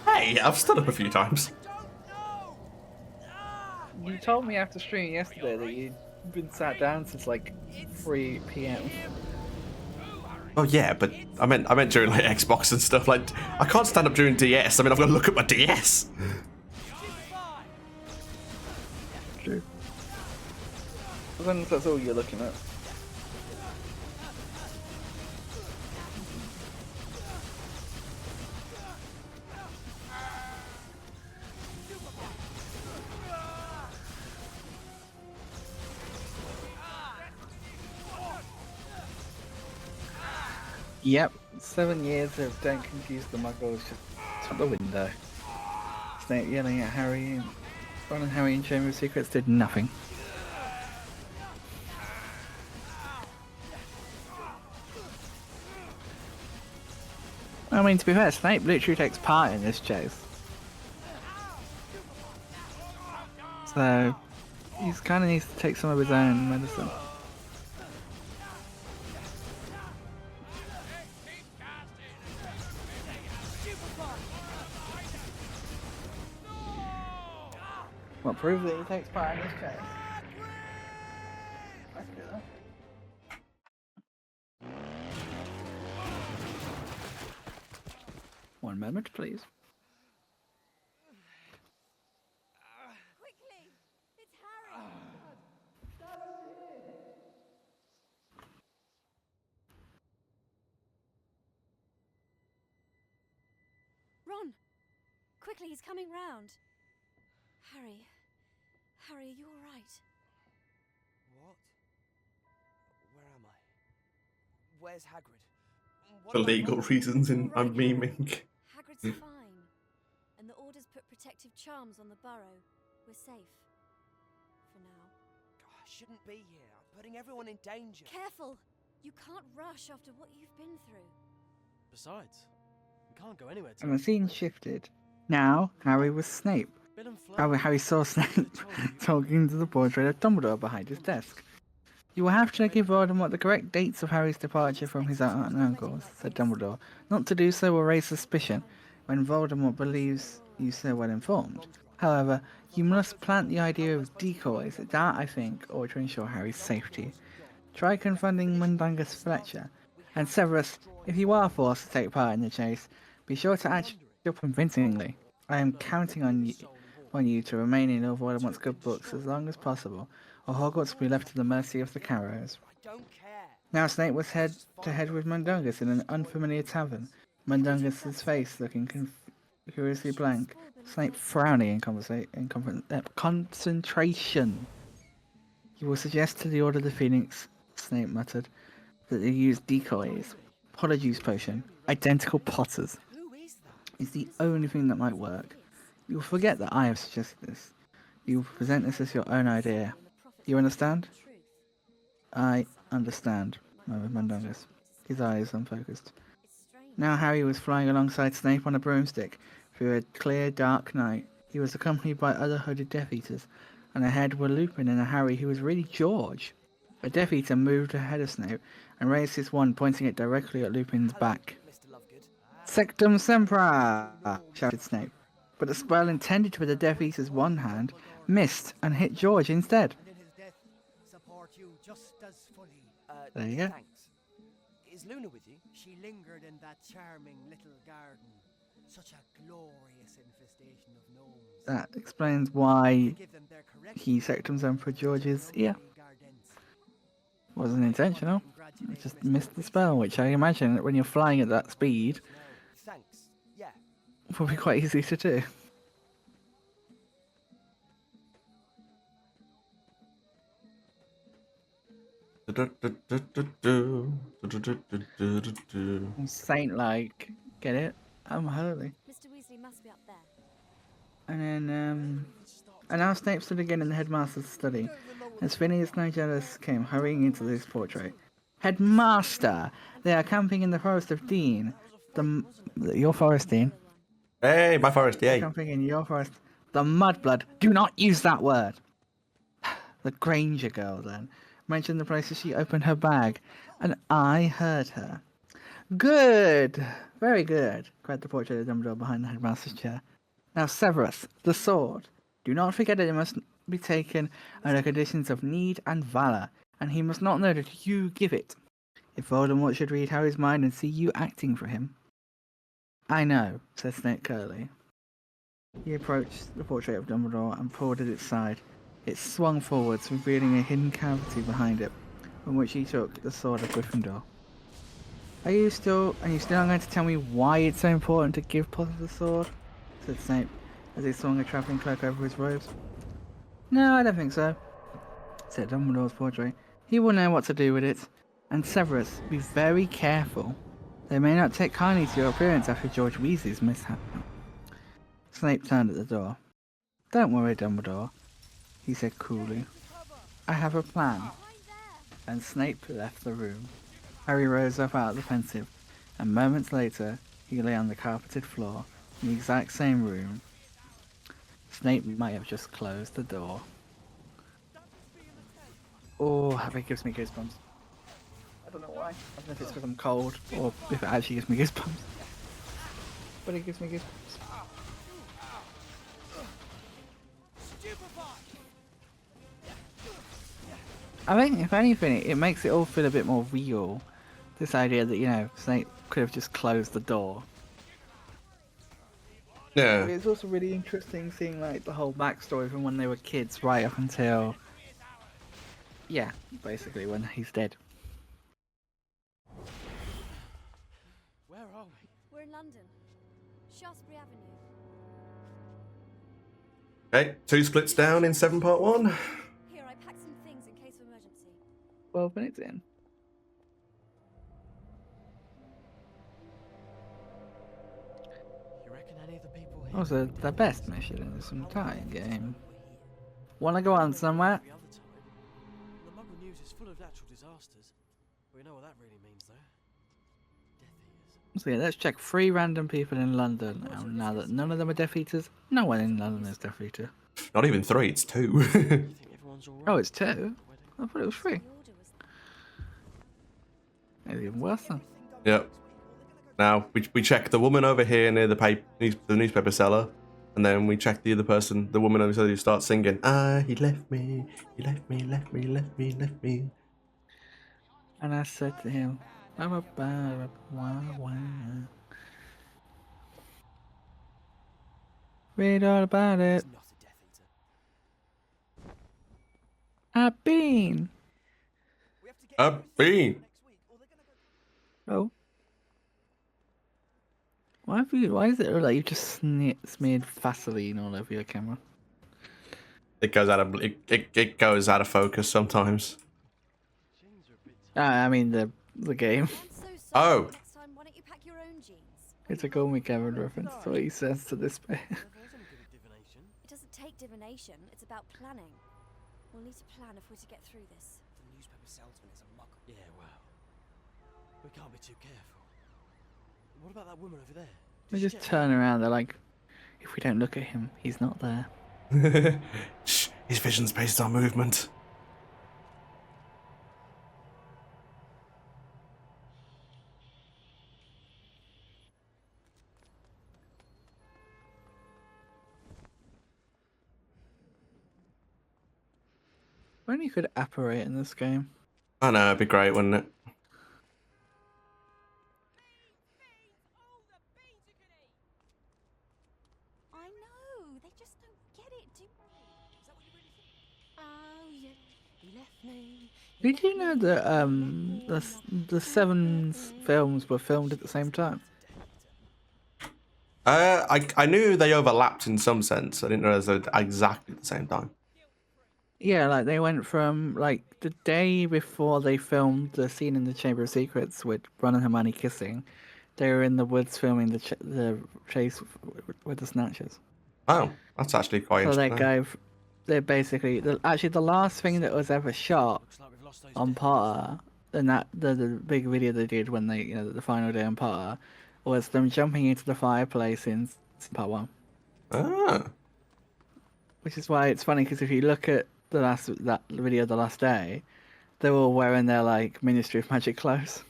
Hey, I've stood up a few times. You told me after streaming yesterday that you'd been sat down since like 3 p.m. Oh yeah, but I meant during like Xbox and stuff. Like I can't stand up during DS. I mean, I've got to look at my DS. True. As long as that's all you're looking at. Yep, 7 years of don't confuse the muggles just out the window. Snape yelling at Harry and Ron and Harry in Chamber of Secrets did nothing. I mean, to be fair, Snape literally takes part in this chase. So, he kind of needs to take some of his own medicine. What proves that he takes part in this chase? I can do that. One moment, please. Quickly! It's Harry! Ron! Quickly, he's coming round. Harry. Harry, are you alright? What? Where am I? Where's Hagrid? For legal reasons, I'm memeing. Hagrid's fine. And the Order's put protective charms on the burrow. We're safe. For now. I shouldn't be here. I'm putting everyone in danger. Careful! You can't rush after what you've been through. Besides, we can't go anywhere And the scene shifted. Now, Harry was Snape. Harry saw Snape talking to the portrait of Dumbledore behind his desk. You will have to give Voldemort the correct dates of Harry's departure from his aunt and uncles, said Dumbledore. Not to do so will raise suspicion when Voldemort believes you so well informed. However, you must plant the idea of decoys, that I think, or to ensure Harry's safety. Try confronting Mundungus Fletcher. And Severus, if you are forced to take part in the chase, be sure to act convincingly. I am counting on you to remain in Lord Voldemort's good books as long as possible, or Hogwarts will be left to the mercy of the Carrows. Now Snape was head-to-head with Mundungus in an unfamiliar tavern, Mundungus's face looking curiously blank, Snape frowning in concentration. You will suggest to the Order of the Phoenix, Snape muttered, that they use decoys, Polyjuice Potion, identical Potters. It's the only thing that might work. You will forget that I have suggested this. You will present this as your own idea. You understand? I understand, murmured Mundungus, his eyes unfocused. Now Harry was flying alongside Snape on a broomstick through a clear, dark night. He was accompanied by other hooded Death Eaters, and ahead were Lupin and a Harry who was really George. A Death Eater moved ahead of Snape and raised his wand, pointing it directly at Lupin's back. Sectum Sempra! Shouted Snape. But the spell intended for the Death Eater's one hand missed and hit George instead. There you go. Thanks. Is Luna with you? She lingered in that charming little garden. Such a glorious infestation of gnomes. That explains why he Sectum Sempra George's ear. Wasn't intentional. It just missed the spell, which I imagine that when you're flying at that speed, Thanks. Yeah. will be quite easy to do. Saint-like, get it? I'm holy. Mr. Weasley must be up there. And then, and now Snape stood again in the headmaster's study, as Phineas Nigellus came hurrying into this portrait. Headmaster! They are camping in the Forest of Dean. Your forest, Dean. Hey, my forest, yay. Camping in your forest. The Mudblood. Do not use that word! The Granger girl, then, mentioned the places she opened her bag, and I heard her. Good! Very good, cried the portrait of Dumbledore behind the headmaster's chair. Now, Severus, the sword. Do not forget that it must be taken under conditions of need and valour, and he must not know that you give it. If Voldemort should read Harry's mind and see you acting for him. I know, said Snape curtly. He approached the portrait of Dumbledore and pulled at its side. It swung forwards, revealing a hidden cavity behind it, from which he took the sword of Gryffindor. Are you still not going to tell me why it's so important to give Potter the sword? Said Snape, as he swung a travelling cloak over his robes. No, I don't think so, said Dumbledore's portrait. He will know what to do with it. And Severus, be very careful. They may not take kindly to your appearance after George Weasley's mishap. Snape turned at the door. Don't worry, Dumbledore, he said coolly. I have a plan. And Snape left the room. Harry rose up out of the pensive, and moments later he lay on the carpeted floor in the exact same room. Snape might have just closed the door. Oh, that gives me goosebumps. I don't know why. I don't know if it's because I'm cold, or if it actually gives me goosebumps. But it gives me goosebumps. I think, if anything, it makes it all feel a bit more real. This idea that, you know, Snape could have just closed the door. Yeah. It's also really interesting seeing, like, the whole backstory from when they were kids right up until... yeah, basically, when he's dead. Where are we? We're in London. Shaftesbury Avenue. Okay, 2 splits down in 7 part 1. Here, I packed some things in case of emergency. 12 minutes in. You reckon any of the people here? Also, the best mission in this entire game. Wanna go on somewhere? The Muggle news is full of natural disasters. We know what that really means, though. So yeah, let's check 3 random people in London. And now that none of them are Death Eaters, no one in London is Death Eater. Not even 3, it's 2. Oh, it's 2? I thought it was 3. It's even worse then. Yep. Now, we check the woman over here near the newspaper seller, and then we check the other person, the woman over there who starts singing, he left me, he left me, left me, left me, left me. And I said to him, I'm about read all about it. I've been. Oh. Why is it like you just smeared Vaseline all over your camera? It goes out of focus sometimes. I mean the game. Oh. It's a Call Me Cameron reference. That's what he says to this bit. It doesn't take divination, it's about planning. We'll need to plan if we're to get through this. The newspaper salesman is a muggle. Yeah, well, we can't be too careful. What about that woman over there? They just turn around, they're like, if we don't look at him, he's not there. Shh, his vision's based on movement. When you could apparate in this game. I know, it'd be great, wouldn't it? I know, they just don't get it, do Is that what you really think? Oh, yeah, he left me. Did you know that the 7 films were filmed at the same time? I knew they overlapped in some sense. I didn't know they were exactly at the same time. Yeah, like they went from like the day before they filmed the scene in the Chamber of Secrets with Ron and Hermione kissing, they were in the woods filming the chase with the Snatchers. Oh, that's actually quite interesting. They're basically actually the last thing that was ever shot on Potter, and that the big video they did when they the final day on Potter was them jumping into the fireplace in part 1. Ah. Which is why it's funny because if you look at that video the last day, they're all wearing their like Ministry of Magic clothes.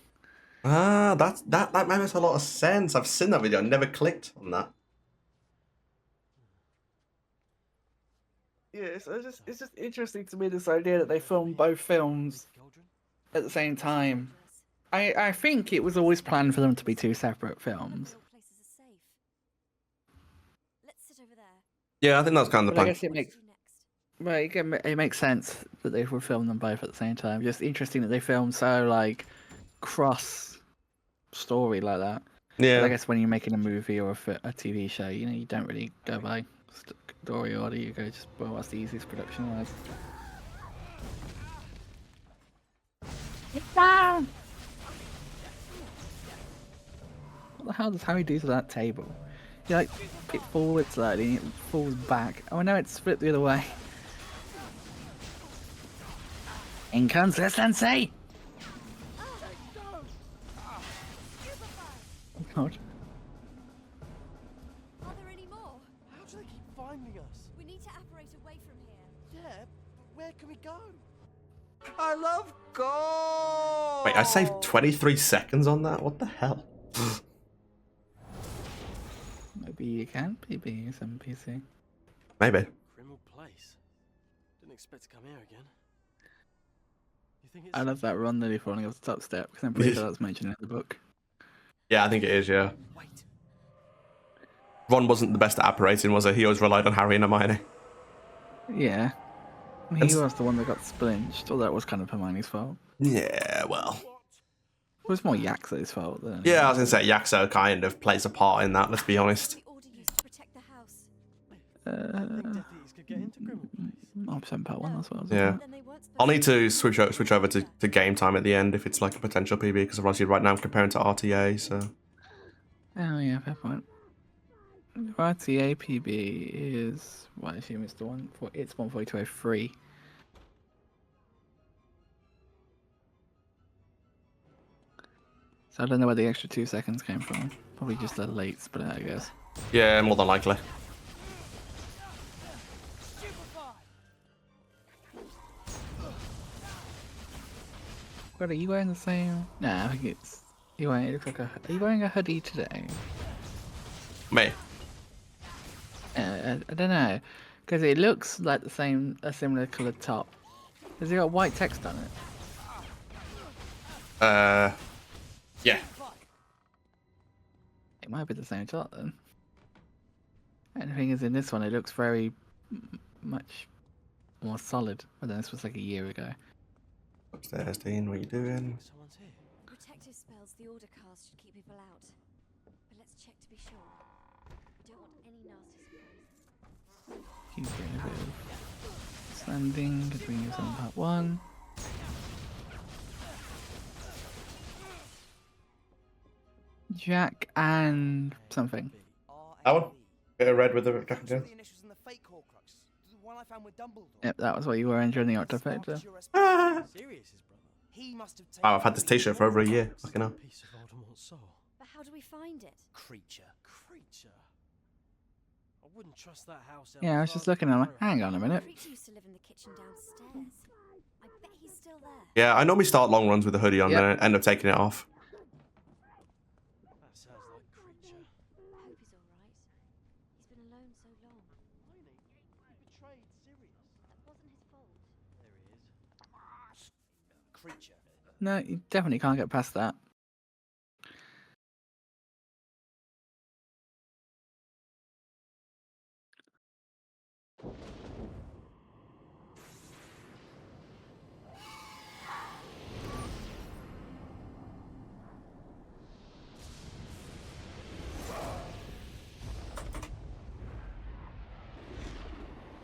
Ah, that makes a lot of sense. I've seen that video. I never clicked on that. Yeah, so it's just interesting to me, this idea that they filmed both films at the same time. I think it was always planned for them to be two separate films. Yeah, I think that's kind of the But I plan. guess it makes sense that they were filming them both at the same time. Just interesting that they filmed so like cross story like that. Yeah. But I guess when you're making a movie or a TV show, you know, you don't really go by story order. You go just, well, what's the easiest production wise? Get down! What the hell does Harry do to that table? He like it forward slightly, it falls back. Oh no, it's flipped the other way. Inconsistency! Oh god. Are there any more? How do they keep finding us? We need to apparate away from here. Yeah, but where can we go? I love gold. Wait, I saved 23 seconds on that? What the hell? Maybe you can PB some PC. Maybe. Criminal place. Didn't expect to come here again. You think it's I love that run nearly falling off the top step, because I'm pretty sure that's mentioned in the book. Yeah, I think it is, yeah. Ron wasn't the best at apparating, was he? He always relied on Harry and Hermione. Yeah. He was the one that got splinched, although that was kind of Hermione's fault. Yeah, well. It was more Yaxo's fault than... Yeah, I was going to say Yaxo kind of plays a part in that, let's be honest. Option part 1 as well. Yeah. I'll need to switch over to game time at the end if it's like a potential PB, because obviously right now I'm comparing to RTA, so... Oh yeah, fair point. RTA PB is... Well, I assume it's the one for... It's 142.03. So I don't know where the extra 2 seconds came from. Probably just a late split, I guess. Yeah, more than likely. What, are you wearing the same? Nah, I think it's... It looks like a... Are you wearing a hoodie today? Me? I don't know. Because it looks like a similar coloured top. Has it got white text on it? Yeah. It might be the same top then. And the thing is, in this one, it looks very much more solid. But then this was like a year ago. Upstairs, Dean, what are you doing? Protective spells the order cast should keep people out. But let's check to be sure. We don't want any nasty surprises. Keep getting a bit of standing between you and part 1. Jack and something. That one? Bit of red with the Jack and Jill. Yep, that was what you were enjoying the Octofecta. Wow, I've had this t-shirt for over a year. Fucking hell. But how do we find it? Creature. I wouldn't trust that house. Yeah, I was just looking at him like, hang on a minute. Creature used to live in the kitchen downstairs. I bet he's still there. Yeah, I normally start long runs with a hoodie on and end up taking it off. That sounds like Creature. I hope he's alright. He's been alone so long. He betrayed Sirius. That wasn't his fault. There he is. Creature. No, you definitely can't get past that.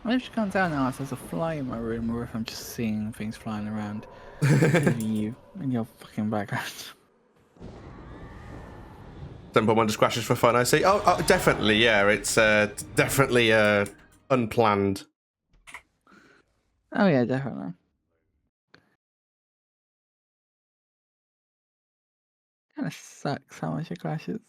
I just can't tell now if there's a fly in my room or if I'm just seeing things flying around. Leaving you in your fucking background. Don't put one just crashes for fun, I see. Oh, definitely, yeah. It's definitely unplanned. Oh yeah, definitely. Kind of sucks how much it crashes.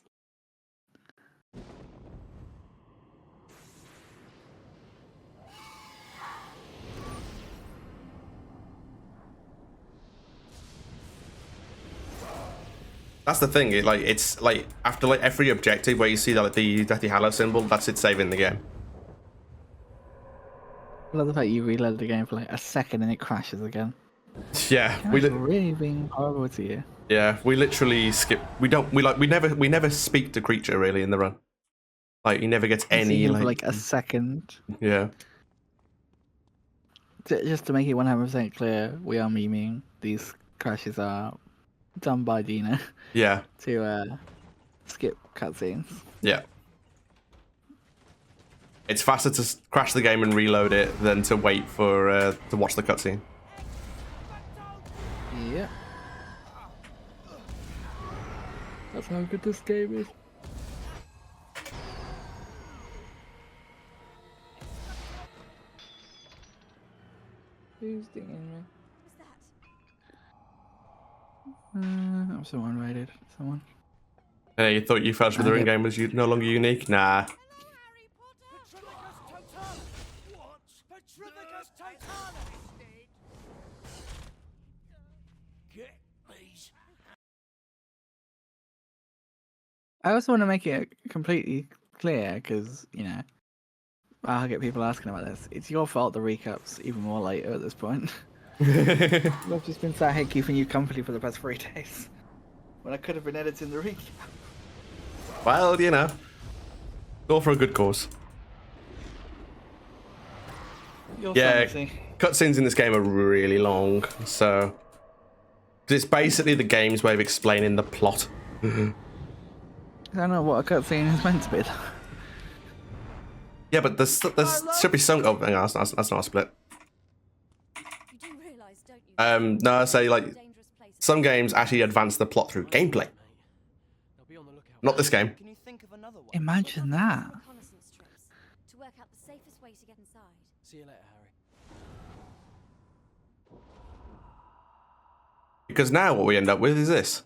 That's the thing. It's like after like every objective where you see that like, the Deathly Hallow symbol, that's it saving the game. I love the fact you reload the game for like a second and it crashes again. Yeah, It's really being horrible to you. Yeah, we literally skip. We never speak to creature really in the run. Like he never gets You see any him like. for like a second. Yeah. Just to make it 100% clear, we are memeing. These crashes are done by Dina. Yeah. To skip cutscenes. Yeah. It's faster to crash the game and reload it than to wait for to watch the cutscene. Yeah. That's how good this game is. Who's dinging me? Someone raided. Someone. Hey, you thought you felt with the ring game was no longer unique? Nah. I also want to make it completely clear because, you know, I'll get people asking about this. It's your fault the recap's even more later at this point. I've just been sat here keeping you company for the past 3 days. When I could have been editing the recap. Well, you know. All for a good cause. Yeah, cutscenes in this game are really long, so... It's basically the game's way of explaining the plot. I don't know what a cutscene is meant to be. Yeah, but there's should be some. Oh, hang on, that's not a split. No, I say like some games actually advance the plot through gameplay. Not this game. Imagine that. To work out the safest way to get inside. See you later, Harry. Because now what we end up with is this.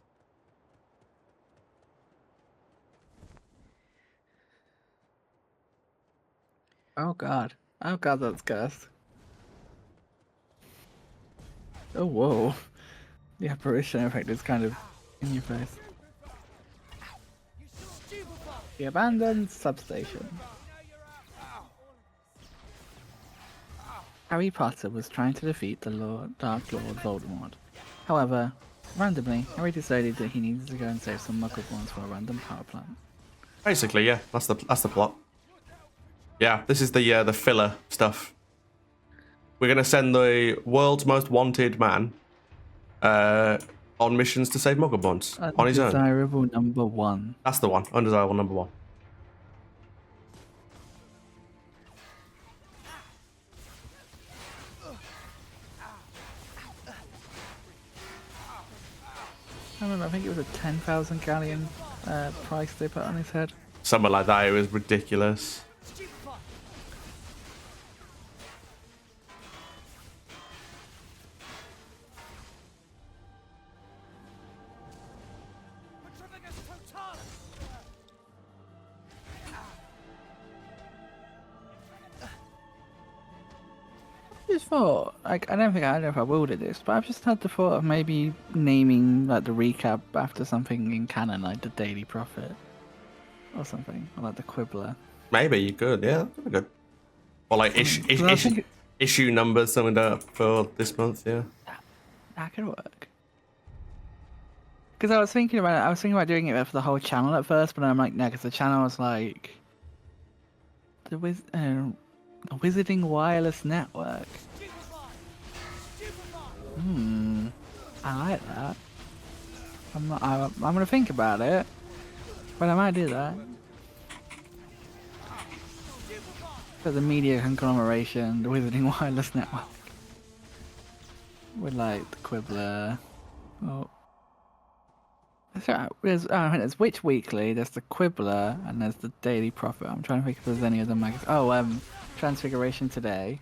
Oh god. Oh god, that's cursed. Oh whoa. The apparition effect is kind of in your face. The abandoned substation. Harry Potter was trying to defeat the Dark Lord Voldemort. However, randomly, Harry decided that he needed to go and save some Muggleborns for a random power plant. Basically, yeah, that's the plot. Yeah, this is the filler stuff. We're gonna send the world's most wanted man on missions to save Muggleborns on his own. Undesirable number 1. That's the one. Undesirable number 1. I remember, I think it was a 10,000 galleon price they put on his head. Something like that. It was ridiculous. I just thought, like, I don't know if I will do this, but I've just had the thought of maybe naming like the recap after something in canon, like the Daily Prophet, or something, or like the Quibbler. Maybe you could, yeah, that'd be good. Or like issue numbers, something up for this month, yeah. That could work. Because I was thinking about doing it for the whole channel at first, but I'm like, no, because the channel was like the Wizarding Wireless Network. I like that. I'm gonna think about it, but I might do that. For the media conglomeration, the Wizarding Wireless Network, with like the Quibbler. Oh, there's Witch Weekly, there's the Quibbler, and there's the Daily Prophet. I'm trying to think if there's any other magazines. Oh, Transfiguration Today.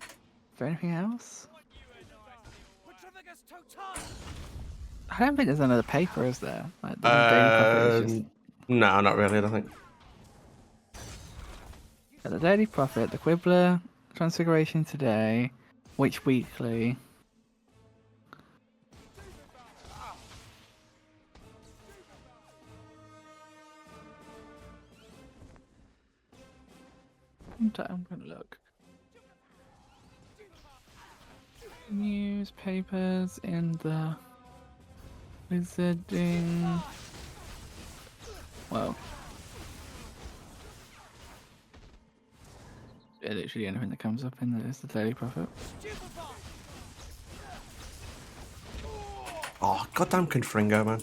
Is there anything else? I don't think there's another paper, is there? Like the Daily Prophet is just... No, not really, I don't think. The Daily Prophet, the Quibbler, Transfiguration Today, Witch Weekly. I'm gonna look. Newspapers in the Wizarding. Well, yeah, literally anything that comes up in there is the Daily Prophet. Oh, goddamn Confringo, man.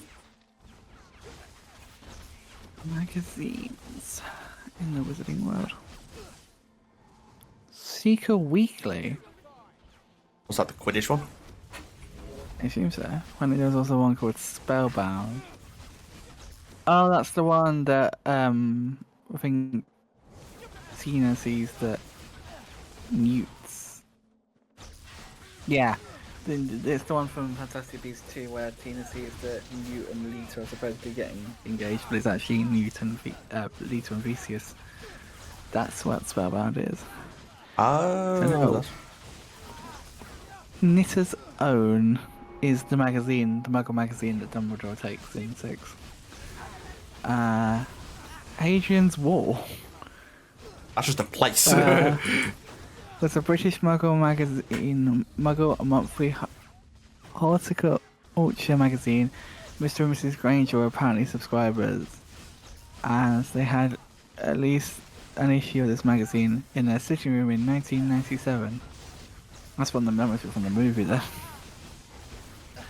Magazines in the Wizarding world. Seeker Weekly. Was that the Quidditch one? I assume so. When there's also one called Spellbound. Oh, that's the one that I think Tina sees that Newts. Yeah, it's the one from Fantastic Beasts 2 where Tina sees that Newt and Lita are supposed to be getting engaged, but it's actually Newt and Lita and Theseus. That's what Spellbound is. Oh, no. Knitter's Own is the magazine, the Muggle magazine that Dumbledore takes in 6. Hadrian's Wall. That's just a place. Was a British Muggle magazine, Muggle monthly horticulture magazine. Mr. and Mrs. Granger were apparently subscribers, as they had at least an issue of this magazine in their sitting room in 1997. That's one of the memories from the movie there.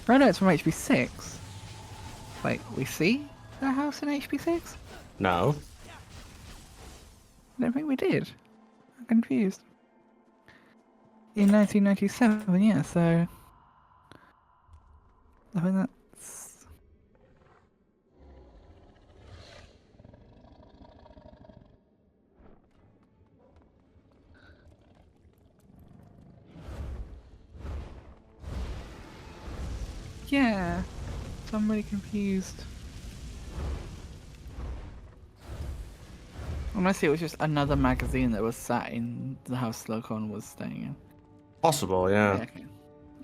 Oh no, it's from HB6. Wait, we see their house in HB6? No. I don't think we did. I'm confused. In 1997, yeah, so... I think that's... Yeah, so I'm really confused. Unless it was just another magazine that was sat in the house Slocum was staying in. Possible, yeah. Okay.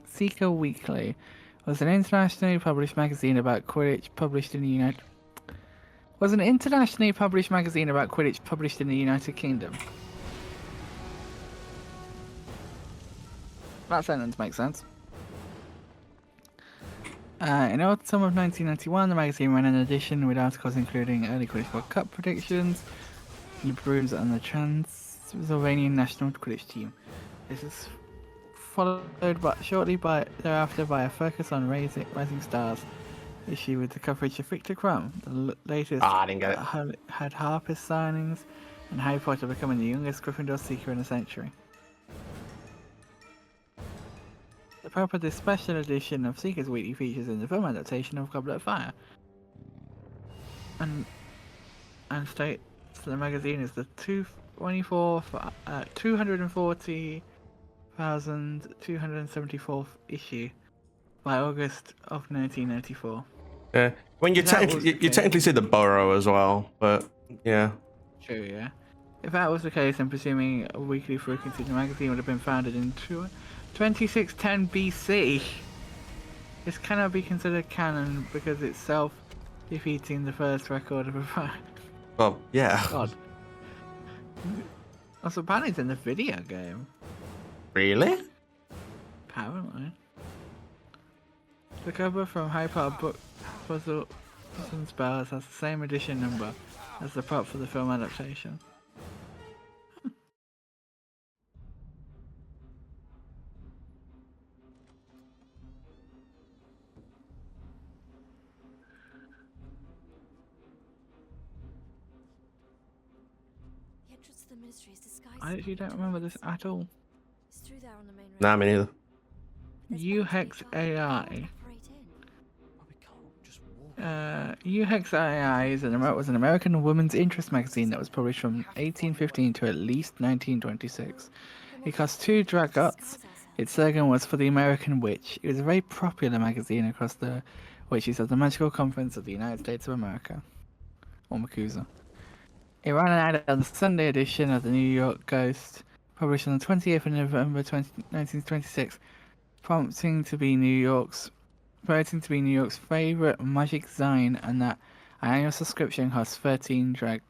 Seeker Weekly was an internationally published magazine about Quidditch published in the United Kingdom. That sentence makes sense. In autumn of 1991, the magazine ran an edition with articles including early Quidditch World Cup predictions, the Bruins and the Transylvanian national Quidditch team. This is followed shortly thereafter by a focus on Rising Stars issue with the coverage of Victor Crumb. The latest I didn't get it. Had Harper's signings and Harry Potter becoming the youngest Gryffindor Seeker in a century. The purpose of this special edition of Seeker's Weekly features in the film adaptation of Goblet of Fire. And states the magazine is the 240,274th issue by August of 1994. Yeah, when you technically see the borough as well, but yeah. True, yeah. If that was the case, I'm presuming a weekly frequency the magazine would have been founded in 2610 BC. This cannot be considered canon because it's self-defeating the first record of a... Well, yeah. God. Also, apparently it's in the video game. Really? Apparently. The cover from Harry Potter book Puzzle and Spells has the same edition number as the prop for the film adaptation. The entrance to the ministry is disguised. I actually don't remember this at all. It's through there on the main road. Nah, me neither. UHEX AI. UHEX AI was an American women's interest magazine that was published from 1815 to at least 1926. It cost 2 dragons. Its slogan was "For the American Witch." It was a very popular magazine across the witches of the Magical Conference of the United States of America, or MACUSA. It ran an ad on the Sunday edition of the New York Ghost, published on the 28th of November 1926, promoting to be New York's favorite magic zine, and that an annual subscription costs 13 dragons.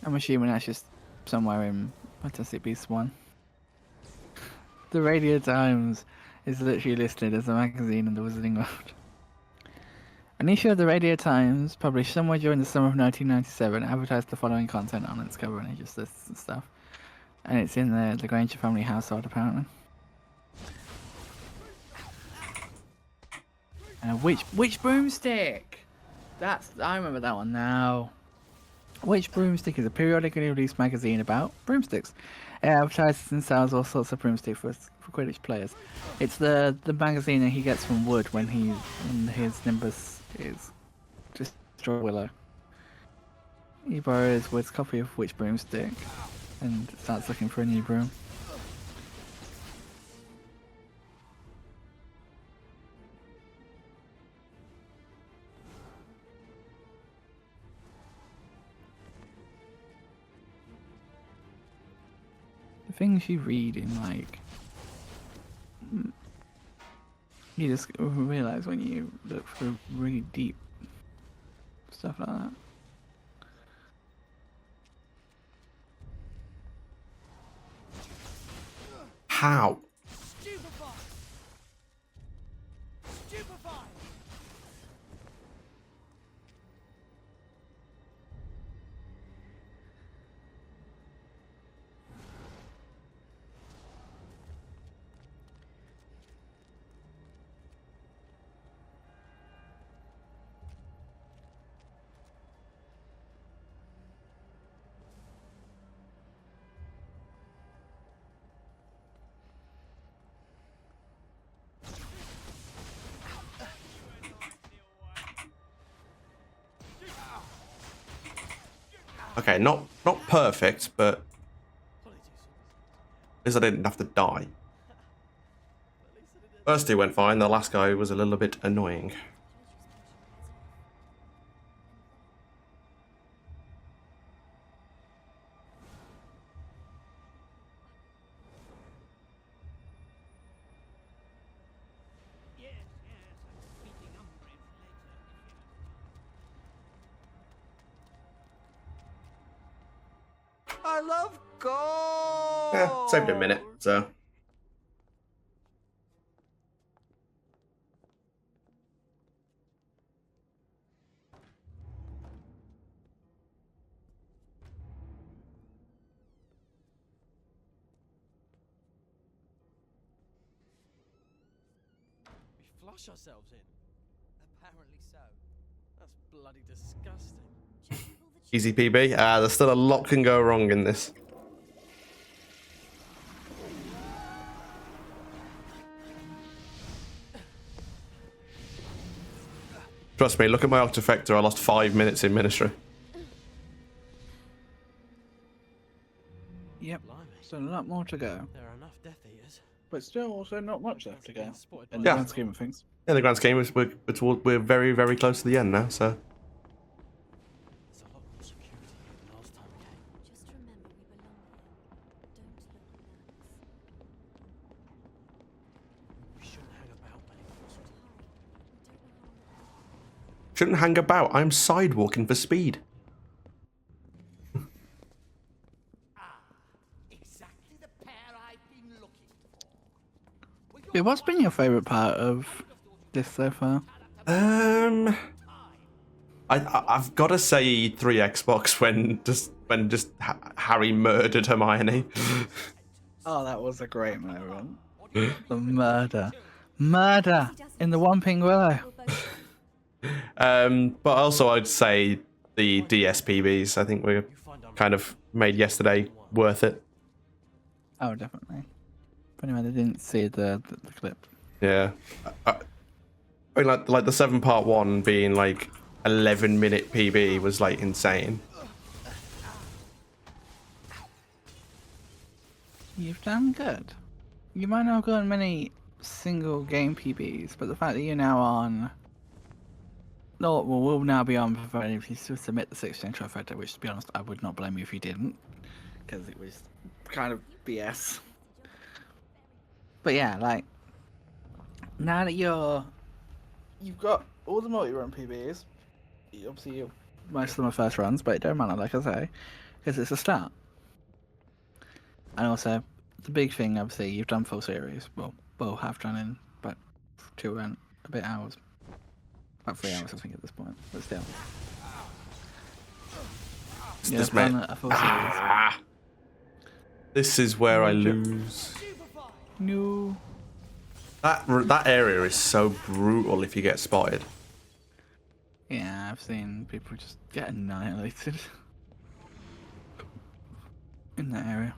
I'm assuming that's just somewhere in Fantastic Beasts 1. The Radio Times is literally listed as a magazine in the Wizarding World. An issue of the Radio Times, published somewhere during the summer of 1997, advertised the following content on its cover, and it just lists and stuff. And it's in the Granger family household, apparently. And a witch broomstick! I remember that one now. Witch Broomstick is a periodically released magazine about broomsticks. It advertises and sells all sorts of broomsticks for Quidditch players. It's the magazine that he gets from Wood when his Nimbus is destroy Willow. He borrows Wood's copy of Witch Broomstick and starts looking for a new broom. The things you read in, like, you just realise when you look for really deep stuff like that. How? Okay, not perfect, but at least I didn't have to die. First two went fine, the last guy was a little bit annoying. I love gold. Yeah, saved a minute, so. We flush ourselves in. Apparently so. That's bloody disgusting. Easy PB. There's still a lot can go wrong in this. Trust me, look at my Octofecta. I lost 5 minutes in Ministry. Yep, so a lot more to go. There are enough Death Eaters. But still also not much left to go. In the Yeah. grand scheme of things. In the grand scheme, we're very, very close to the end now, so. Shouldn't hang about. I'm sidewalking for speed. Yeah, what's been your favourite part of this so far? I've got to say 3 Xbox when Harry murdered Hermione. Oh, that was a great moment. The murder in the Whomping Willow. But also I'd say the DSPBs. I think we kind of made yesterday worth it. Oh, definitely. For anyone that didn't see the clip. Yeah. I mean, like the 7-part one being like 11-minute PB was like insane. You've done good. You might not have gotten many single game PBs, but the fact that you're now on... No, well, we'll now be on for if you still submit the 6th Octofecta, which, to be honest, I would not blame you if you didn't, because it was kind of BS. But yeah, like, now that you've got all the multi-run PBs, obviously most of them are first runs, but it don't matter, like I say, because it's a start. And also, the big thing, obviously, you've done full series. Well, Bo have done in about 2 and a bit hours. About 3 hours, I think, at this point. But still. This done a full series. This is where I lose. No. That area is so brutal if you get spotted. Yeah, I've seen people just get annihilated in that area.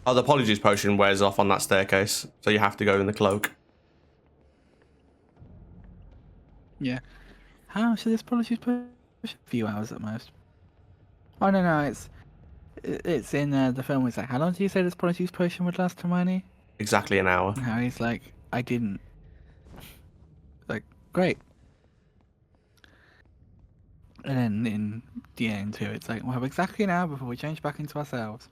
Oh, the Apologies potion wears off on that staircase, so you have to go in the cloak. Yeah. How much is this Apologies potion? A few hours at most. Oh, no, it's in the film. It's like, how long do you say this Apologies potion would last, Hermione? Exactly an hour. And Harry's like, I didn't. Like, great. And then in the end too, it's like, we'll have exactly an hour before we change back into ourselves.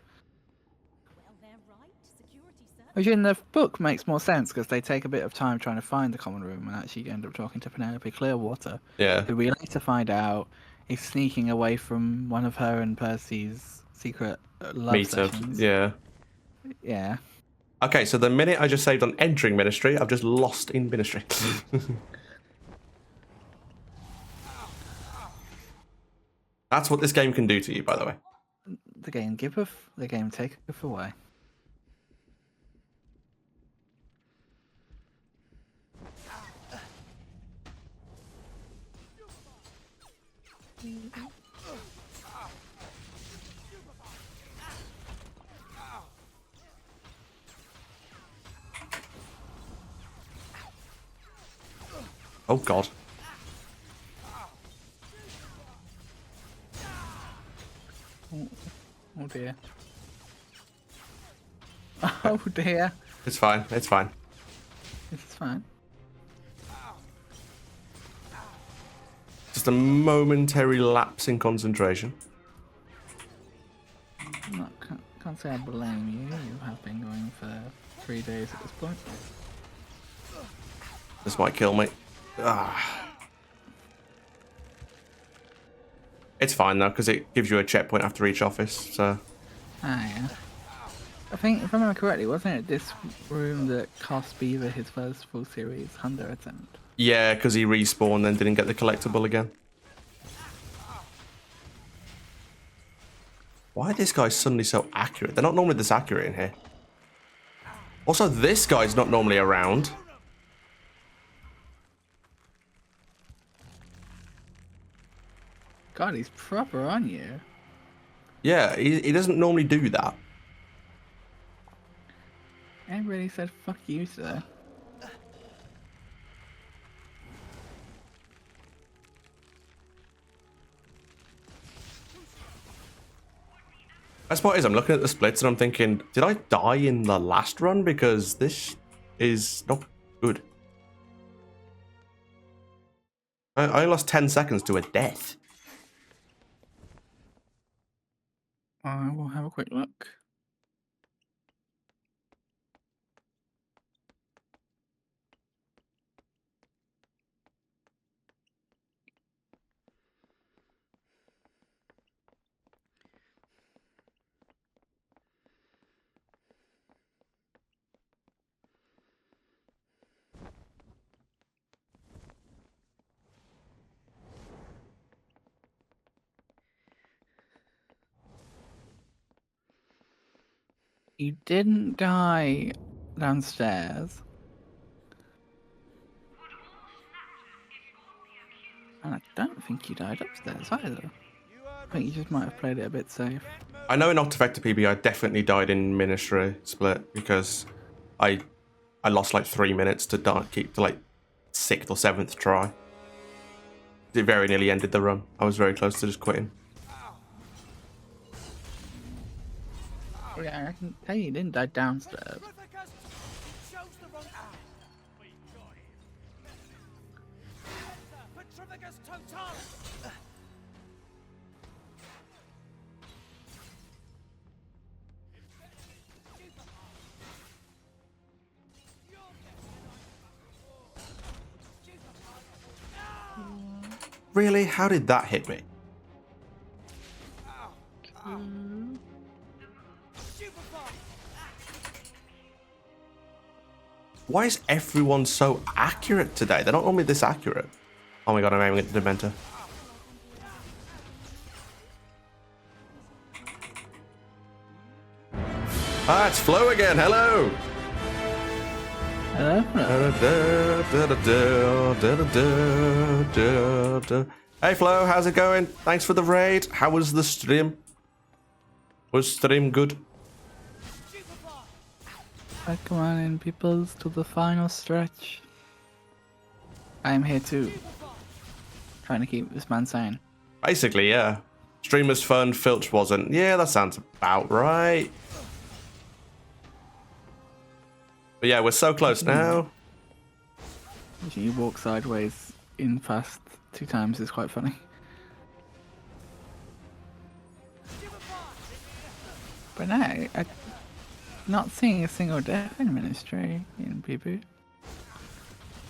Which in the book makes more sense because they take a bit of time trying to find the common room and actually end up talking to Penelope Clearwater. Yeah. Who we later find out is sneaking away from one of her and Percy's secret love sessions. Yeah. Yeah. Okay, so the minute I just saved on entering Ministry, I've just lost in Ministry. That's what this game can do to you, by the way. The game giveth, the game taketh away. Oh god. Oh dear. Oh dear. It's fine, it's fine. It's fine. Just a momentary lapse in concentration. Can't say I blame you. You have been going for 3 days at this point. This might kill me. Ah. It's fine though, because it gives you a checkpoint after each office, so... Ah, yeah. I think, if I remember correctly, wasn't it this room that cost Beaver his first full series Hunter attempt? Yeah, because he respawned and didn't get the collectible again. Why are these guys suddenly so accurate? They're not normally this accurate in here. Also, this guy's not normally around. God, he's proper on you. Yeah, he doesn't normally do that. Everybody said fuck you today. That's what it is. I'm looking at the splits and I'm thinking, did I die in the last run? Because this is not good. I lost 10 seconds to a death. I will have a quick look. You didn't die downstairs. And I don't think you died upstairs either. I think you just might have played it a bit safe. I know in Octofecta PB I definitely died in Ministry split because I lost like 3 minutes to keep to like 6th or 7th try. It very nearly ended the run. I was very close to just quitting. Yeah, I can tell you didn't die downstairs. Really? How did that hit me? Why is everyone so accurate today? They're not normally this accurate. Oh my god, I'm aiming at the Dementor. Ah, it's Flo again. Hello. Hey Flo, how's it going? Thanks for the raid. How was the stream? Was stream good? Come on in, peoples, to the final stretch. I am here too. Trying to keep this man sane. Basically, yeah. Stream was fun, Filch wasn't. Yeah, that sounds about right. But yeah, we're so close now. You walk sideways in fast 2 times is quite funny. But no, I'm not seeing a single death in Ministry in PB.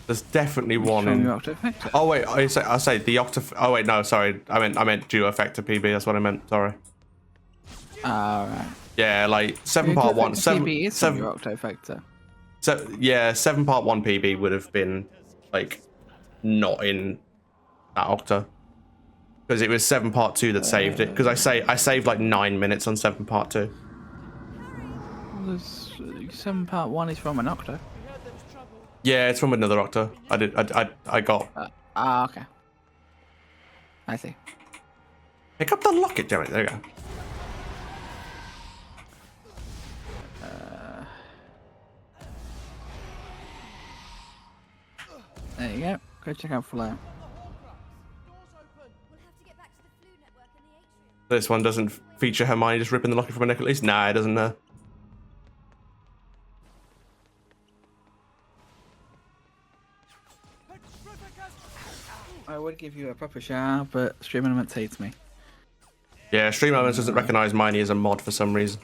There's definitely one in. Octofecta. Oh wait, I say the Octofecta. Oh wait, no, sorry. I meant Duo Effector PB. That's what I meant. Sorry. Alright. Yeah, like 7 part 1. PB is from your Octofecta. So yeah, 7 part 1 PB would have been like not in that Octa because it was 7 part 2 that saved it. Because I saved like 9 minutes on 7 part 2. Well, 7 part 1 is from an Octa. Yeah, it's from another Octa. I got. Okay. I see. Pick up the locket, damn it. There you go. There you go. Go check out Flo. This one doesn't feature Hermione just ripping the locket from her neck at least. Nah, it doesn't. I would give you a proper shout, but Stream Elements hates me. Yeah, Stream Elements doesn't recognize Miney as a mod for some reason.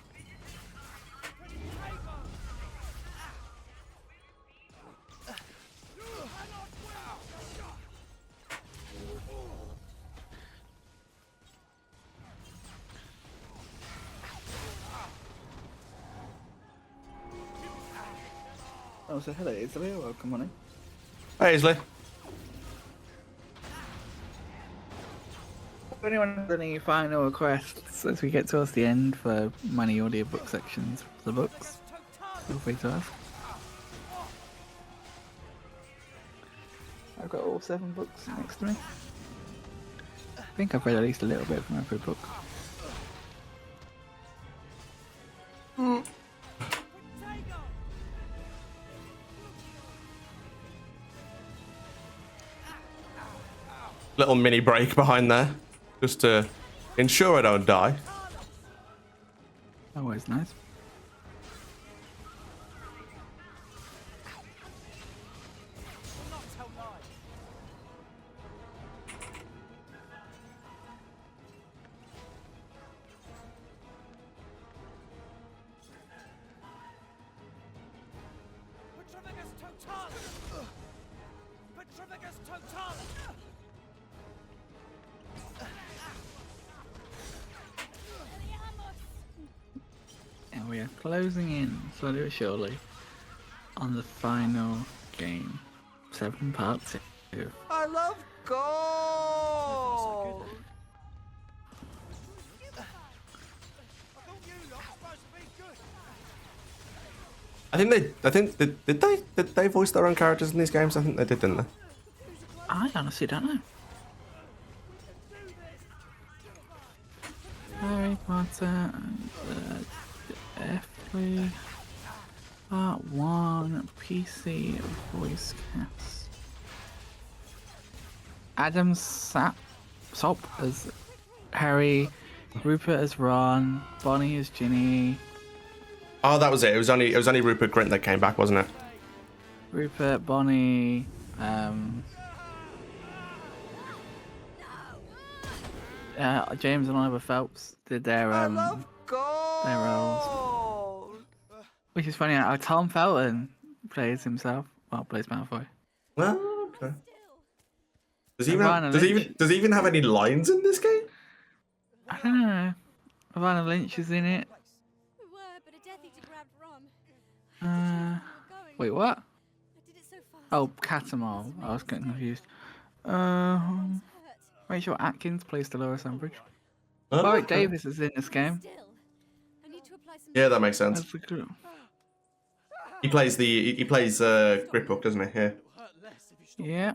Oh, so hello, Isley. Welcome on in. Hey, Isley. If anyone has any final requests as we get towards the end for money audiobook sections for the books, feel free to ask. I've got all 7 books next to me. I think I've read at least a little bit from every book. Little mini break behind there, just to ensure I don't die. Always nice. And we are closing in, slowly but surely, on the final game. 7 part 2. I love gold. Did they voice their own characters in these games? I think they did, didn't they? I honestly don't know. Harry Potter and Deathly Part 1 PC voice cast. Adam Sop as Harry, Rupert as Ron, Bonnie as Ginny. Oh, that was it. It was only Rupert Grint that came back, wasn't it? Rupert, Bonnie, James and Oliver Phelps did their roles. Which is funny. Tom Felton plays himself. Well, plays Malfoy. Oh, okay. Does he even have any lines in this game? I don't know. Ravana Lynch is in it. We were, but a Death Eater grabbed Ron. Wait, what? I did it so fast. Oh, Catamol. I was getting confused. Rachel Atkins plays Dolores Umbridge. Oh, Warwick okay. Davis is in this game. Yeah, that makes sense. That's the girl. He plays Griphook, doesn't he? Yeah. Yeah.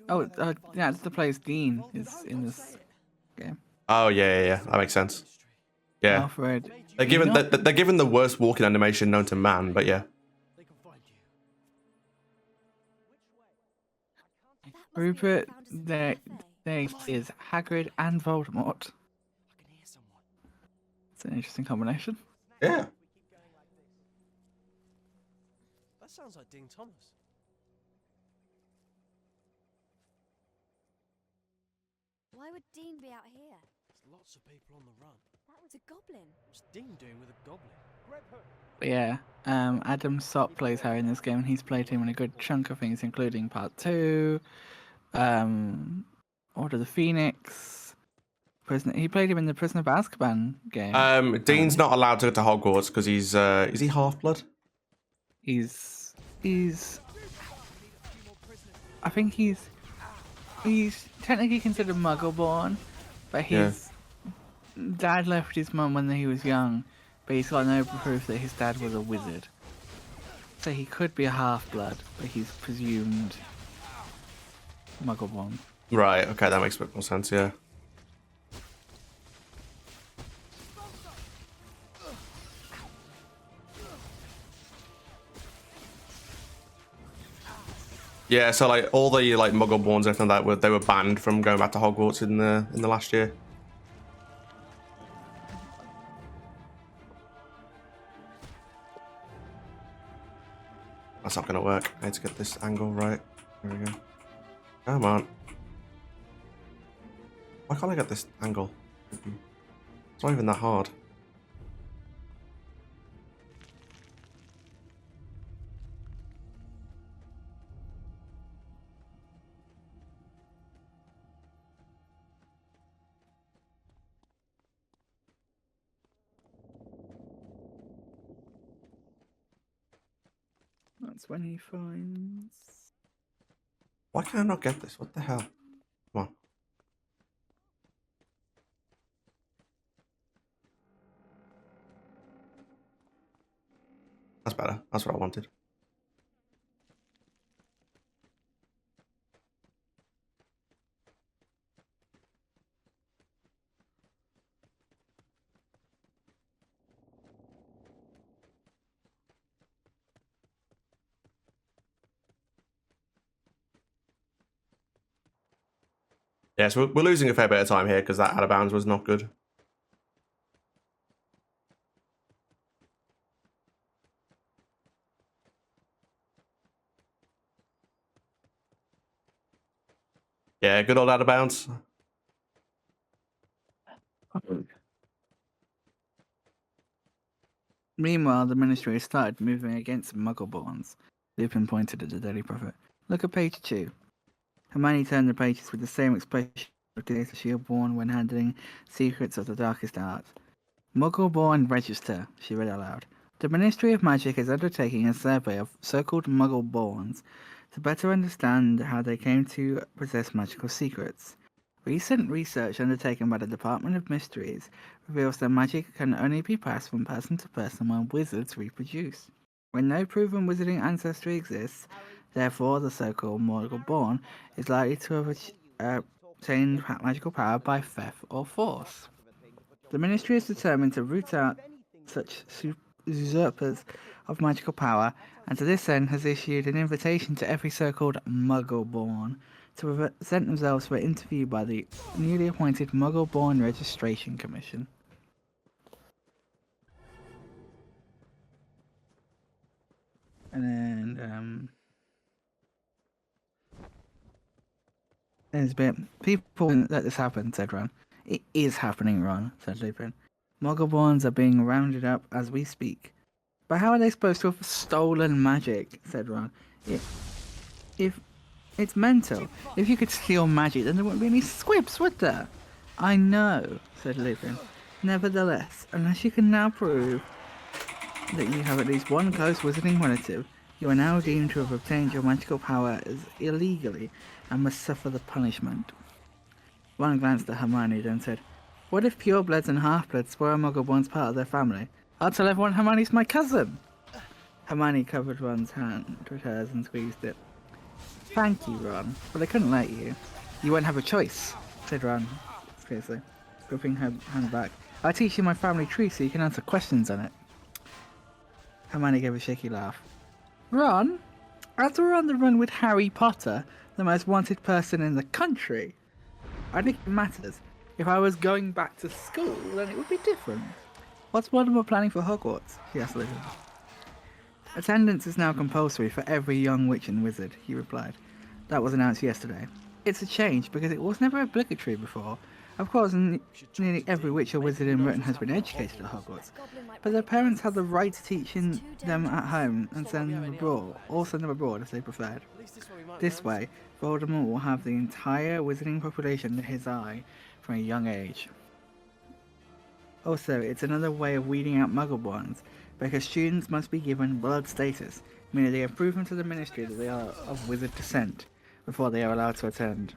Oh, yeah, the plays Dean is in this game. Oh yeah. That makes sense. Yeah. Alfred. They're given the worst walking animation known to man, but yeah. Rupert there is Hagrid and Voldemort. It's an interesting combination. Yeah. That sounds like Dean Thomas. Why would Dean be out here? There's lots of people on the run. That was a goblin. What's Dean doing with a goblin? But yeah, Adam Sopp plays Harry in this game, and he's played him in a good chunk of things, including Part 2, Order of the Phoenix, He played him in the Prisoner of Azkaban game. Dean's not allowed to go to Hogwarts because he's is he half-blood? He's I think he's technically considered Muggle-born, but his dad left his mum when he was young, but he's got no proof that his dad was a wizard. So he could be a half-blood, but he's presumed Muggle-born. Right, okay, that makes a bit more sense, yeah. Yeah, so like all the like Muggle-borns and everything like that they were banned from going back to Hogwarts in the last year. That's not gonna work. I need to get this angle right. There we go. Come on. Why can't I get this angle? It's not even that hard. That's when he finds... Why can I not get this? What the hell? Come on. That's better. That's what I wanted. Yeah, so we're losing a fair bit of time here because that out of bounds was not good. Yeah, good old out of bounds. Meanwhile, the Ministry has started moving against Muggle-borns. Lupin pointed at the Daily Prophet. Look at page 2. Hermione turned the pages with the same expression of gaze she had worn when handling secrets of the darkest art. Muggle-born register, she read aloud. The Ministry of Magic is undertaking a survey of so-called Muggle-borns to better understand how they came to possess magical secrets. Recent research undertaken by the Department of Mysteries reveals that magic can only be passed from person to person when wizards reproduce. When no proven wizarding ancestry exists, therefore the so-called Muggle-born is likely to have obtained magical power by theft or force. The Ministry is determined to root out such usurpers of magical power, and to this end has issued an invitation to every so-called Muggle-born to present themselves for interview by the newly appointed Muggle-born Registration Commission. And then, there's a bit. People wouldn't let this happen, said Ron. It is happening, Ron, said Lupin. Muggle-borns are being rounded up as we speak. But how are they supposed to have stolen magic, said Ron. If it's mental. If you could steal magic, then there wouldn't be any squibs, would there? I know, said Lupin. Nevertheless, unless you can now prove that you have at least one close wizarding relative, you are now deemed to have obtained your magical powers illegally and must suffer the punishment. Ron glanced at Hermione, then said, What if purebloods and half-bloods spoil Muggleborn's part of their family? I'll tell everyone Hermione's my cousin! Hermione covered Ron's hand with hers and squeezed it. Thank you, Ron, but I couldn't let you. You won't have a choice, said Ron, fiercely, gripping her hand back. I'll teach you my family tree so you can answer questions on it. Hermione gave a shaky laugh. Ron, as we're on the run with Harry Potter, the most wanted person in the country, I think it matters. If I was going back to school, then it would be different. What's Voldemort planning for Hogwarts? He asked Lupin. Attendance is now compulsory for every young witch and wizard, he replied. That was announced yesterday. It's a change because it was never obligatory before. Of course, nearly every witch or wizard in Britain has been educated at Hogwarts, but their parents have the right to teach them at home and send them abroad if they preferred. This way, Voldemort will have the entire wizarding population in his eye from a young age. Also, it's another way of weeding out Muggleborns, because students must be given blood status, meaning they have proven to the Ministry that they are of wizard descent, before they are allowed to attend.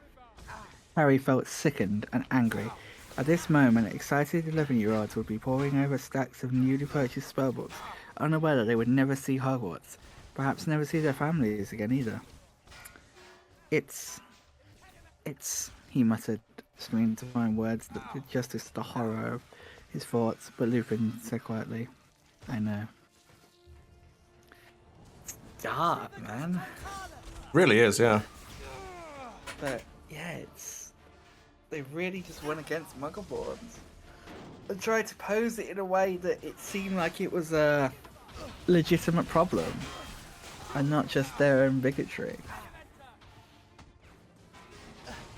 Harry felt sickened and angry. At this moment, excited 11-year-olds would be poring over stacks of newly purchased spellbooks, unaware that they would never see Hogwarts, perhaps never see their families again either. It's... he muttered, struggling to find words that did justice to the horror of his thoughts, but Lupin said quietly, I know. It's dark, man. Really is, yeah. But, yeah, they really just went against Muggleborns. And tried to pose it in a way that it seemed like it was a legitimate problem, and not just their own bigotry.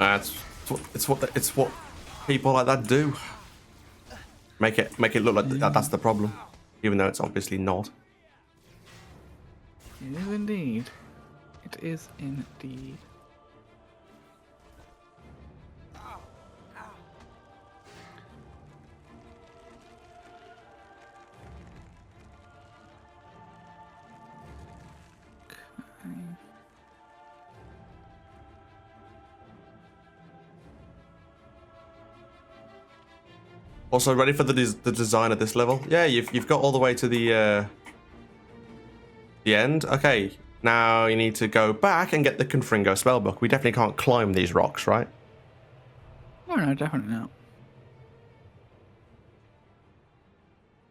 It's what people like that do. Make it look like that's the problem, even though it's obviously not. It is indeed. It is indeed. Also, ready for the design of this level? Yeah, you've got all the way to the end. Okay, now you need to go back and get the Confringo spellbook. We definitely can't climb these rocks, right? Oh, no, definitely not.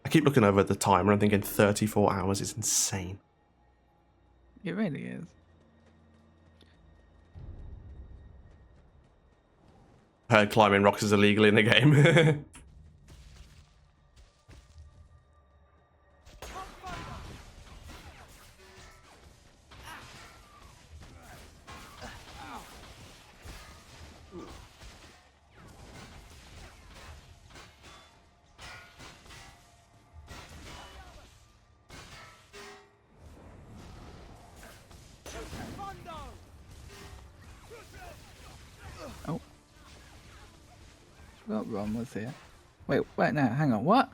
I keep looking over at the timer and thinking 34 hours is insane. It really is. Heard climbing rocks is illegal in the game. Oh. Forgot Ron was here. Wait, no, hang on, what?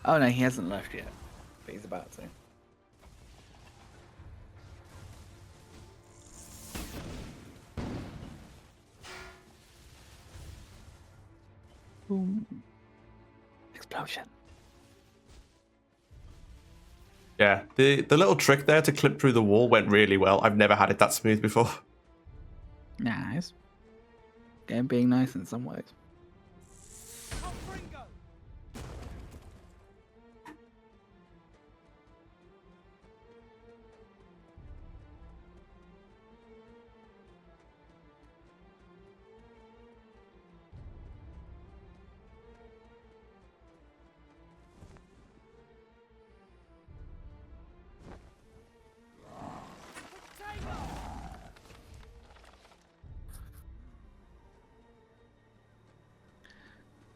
Oh no, he hasn't left yet. But he's about to. Boom. Explosion. Yeah, the little trick there to clip through the wall went really well. I've never had it that smooth before. Nice. Game being nice in some ways.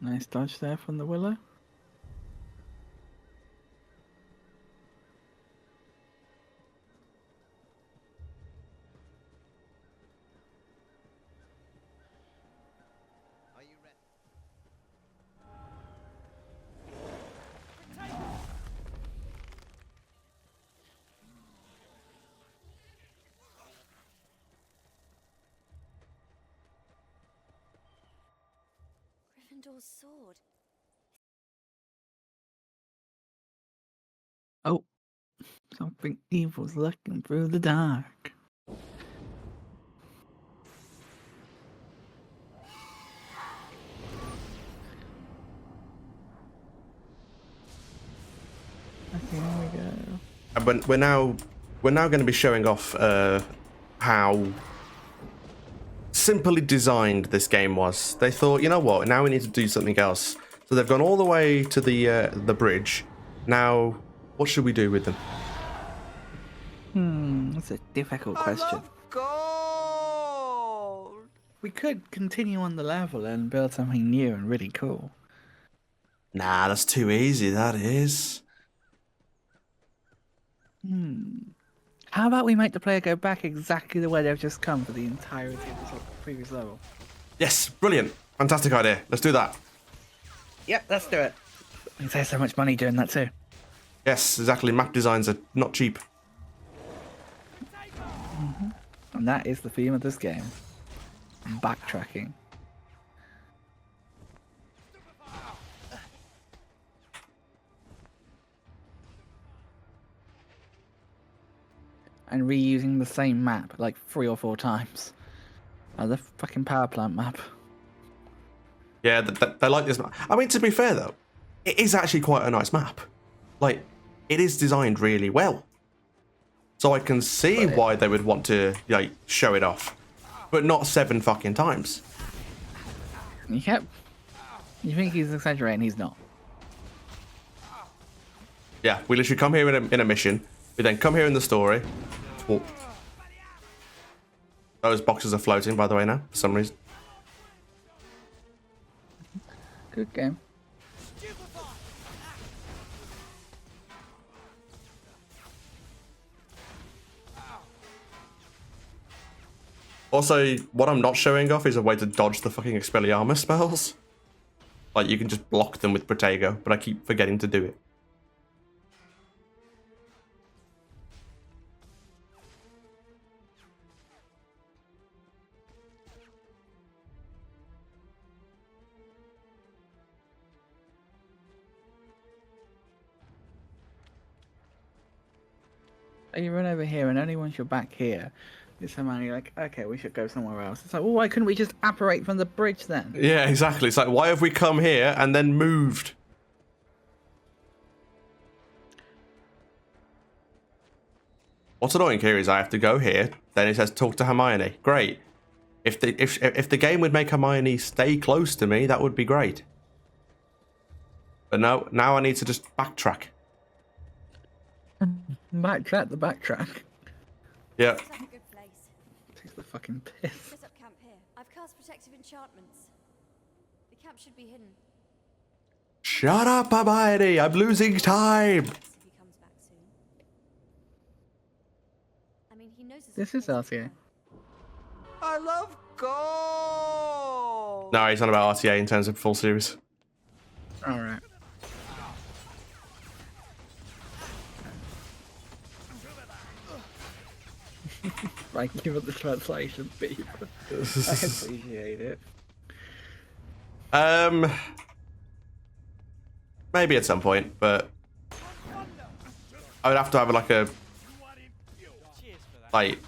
Nice dodge there from the Willow. Gryffindor's sword. Oh, something evil's lurking through the dark. Okay, here we go. But we're now going to be showing off how simply designed this game was. They thought, you know what? Now we need to do something else. So they've gone all the way to the bridge. Now, what should we do with them? That's a difficult question. Gold! We could continue on the level and build something new and really cool. Nah, that's too easy. That is. How about we make the player go back exactly the way they've just come for the entirety of the previous level? Yes, brilliant. Fantastic idea. Let's do that. Yep, let's do it. We save so much money doing that too. Yes, exactly. Map designs are not cheap. And that is the theme of this game. Backtracking. And reusing the same map like 3 or 4 times. The fucking power plant map. Yeah, they like this map. I mean, to be fair though, it is actually quite a nice map. Like, it is designed really well. So I can see why they would want to like show it off, but not 7 fucking times. Yep. You think he's exaggerating? He's not. Yeah, we literally come here in a mission. We then come here in the story. Whoa. Those boxes are floating, by the way, now for some reason. Good game. Also, what I'm not showing off is a way to dodge the fucking Expelliarmus spells. Like, you can just block them with Protego, but I keep forgetting to do it. You run over here, and only once you're back here is Hermione like, okay, we should go somewhere else. It's like, well, why couldn't we just apparate from the bridge then? Yeah, exactly. It's like, why have we come here and then moved? What's annoying here is I have to go here, then it says talk to Hermione. Great. If the game would make Hermione stay close to me, that would be great. But no, now I need to just backtrack. Backtrack the backtrack. Yeah. Looks like a good place. Takes the fucking piss. Set up camp here. I've cast protective enchantments. The camp should be hidden. Shut up, Hermione! I'm losing time! If he comes back soon. I mean, he knows This is RTA. I love gold! No, he's on about RTA in terms of full series. Alright. Thank you for the translation, Beaver. I appreciate it. Maybe at some point, but I would have to have like a like.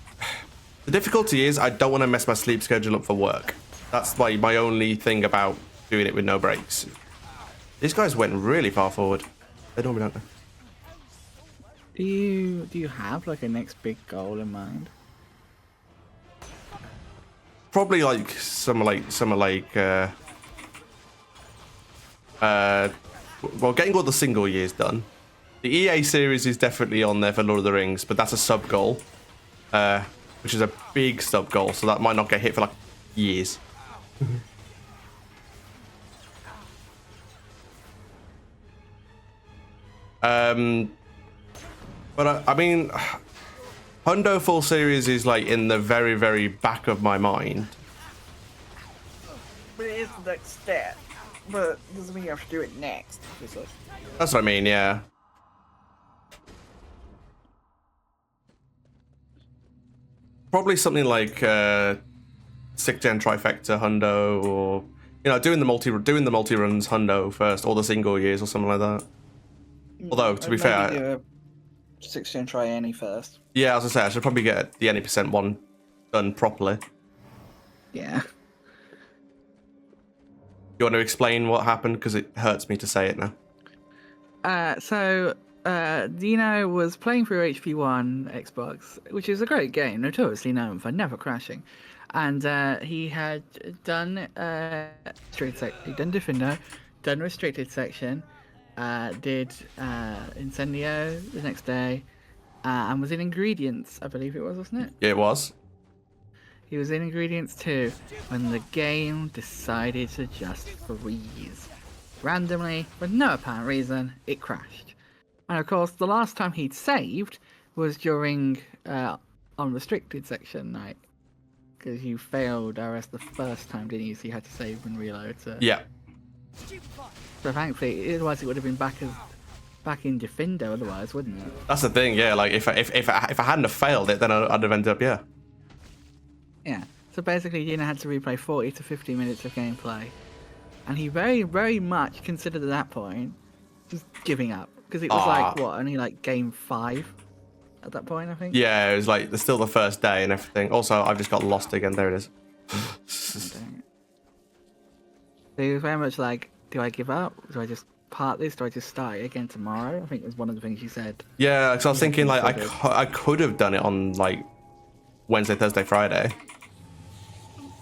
The difficulty is I don't want to mess my sleep schedule up for work. That's like my only thing about doing it with no breaks. These guys went really far forward. They normally don't. Do you have like a next big goal in mind? Probably like some well, getting all the single years done. The EA series is definitely on there for Lord of the Rings, but that's a sub goal, which is a big sub goal, so that might not get hit for like years. But I mean, Hundo full series is like in the very, very back of my mind. But it is the next step. But doesn't mean you have to do it next. That's what I mean, yeah. Probably something like 6th Gen Trifecta Hundo, or You know, doing the multi runs hundo first, or the single years, or something like that. Although, to be fair, do a 6-gen try any first. yeah, as I say, I should probably get the any percent one done properly. Yeah. You want to explain what happened? Because it hurts me to say it now. So Dino was playing through HP1 Xbox, which is a great game, notoriously known for never crashing. And he had done he'd done Defender, done Restricted Section, did Incendio the next day, and was in Ingredients, I believe it was, wasn't it? Yeah, it was. He was in Ingredients too, when the game decided to just freeze. Randomly, for no apparent reason, it crashed. And of course, the last time he'd saved was during unrestricted section night. Because you failed RS the first time, didn't you? So you had to save and reload. So. Yeah. So thankfully, otherwise it would have been back in Defender otherwise, wouldn't it? That's the thing, yeah. Like if I hadn't have failed it, then I'd have ended up, yeah. Yeah. So basically, Dino had to replay 40 to 50 minutes of gameplay, and he very, very much considered at that point just giving up because it was like what, only like game 5 at that point, I think. Yeah, it was like still the first day and everything. Also, I've just got lost again. There it is. So he was very much like, do I give up? Do I just part this? Do I just start it again tomorrow? I think it was one of the things you said. Yeah, because I was thinking like I could have done it on like Wednesday, Thursday, Friday.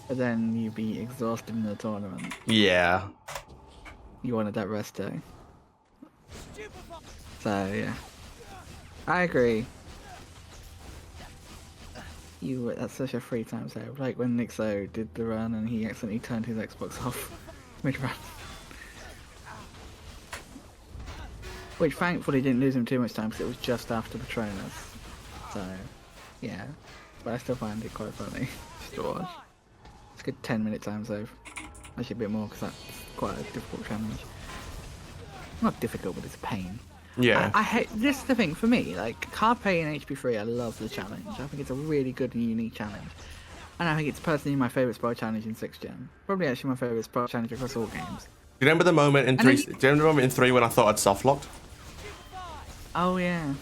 But then you'd be exhausted in the tournament. Yeah. You wanted that rest day. So yeah, I agree. That's such a free time save. Like when Nixo did the run and he accidentally turned his Xbox off mid-run. Which thankfully didn't lose him too much time because it was just after Patronus. So, yeah. But I still find it quite funny just to watch. It's a good 10-minute time save. Actually a bit more because that's quite a difficult challenge. Not difficult, but it's a pain. Yeah. I hate this is the thing for me, like Carpe and HP3, I love the challenge. I think it's a really good and unique challenge. And I think it's personally my favourite sport challenge in 6th gen. Probably actually my favourite sport challenge across all games. Do you remember the moment in 3? Do you remember the moment in 3 when I thought I'd soft locked? Oh yeah.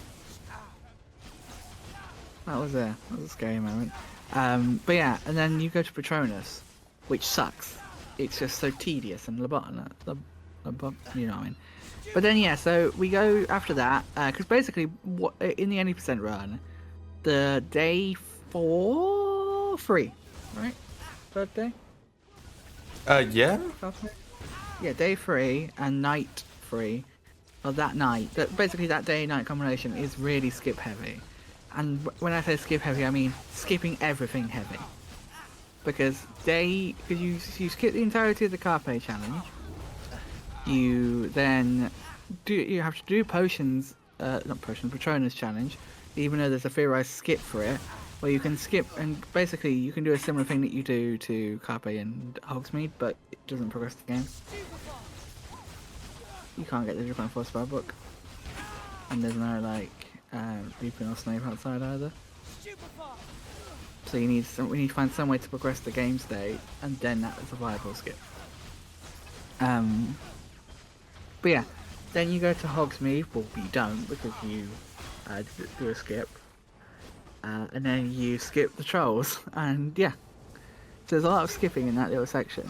That was a scary moment. But yeah, and then you go to Patronus, which sucks. It's just so tedious and lobotomized. You know what I mean? But then yeah, so we go after that because basically, in the 80% run, the day 3, right? Third day. Yeah. Yeah, day 3 and night 3. Well, that night, basically that day-night combination is really skip heavy. And when I say skip heavy, I mean skipping everything heavy. Because you skip the entirety of the Carpe challenge. You then you have to do potions, not potions, Patronus challenge, even though there's a theorized skip for it, where you can skip and basically you can do a similar thing that you do to Carpe and Hogsmeade, but it doesn't progress the game. You can't get the 3.4 spellbook, and there's no like Reaping or Snape outside either. So we need to find some way to progress the game state, and then that is a viable skip. But yeah, then you go to Hogsmeade. Well, you don't because you do a skip, and then you skip the trolls, and yeah. So there's a lot of skipping in that little section,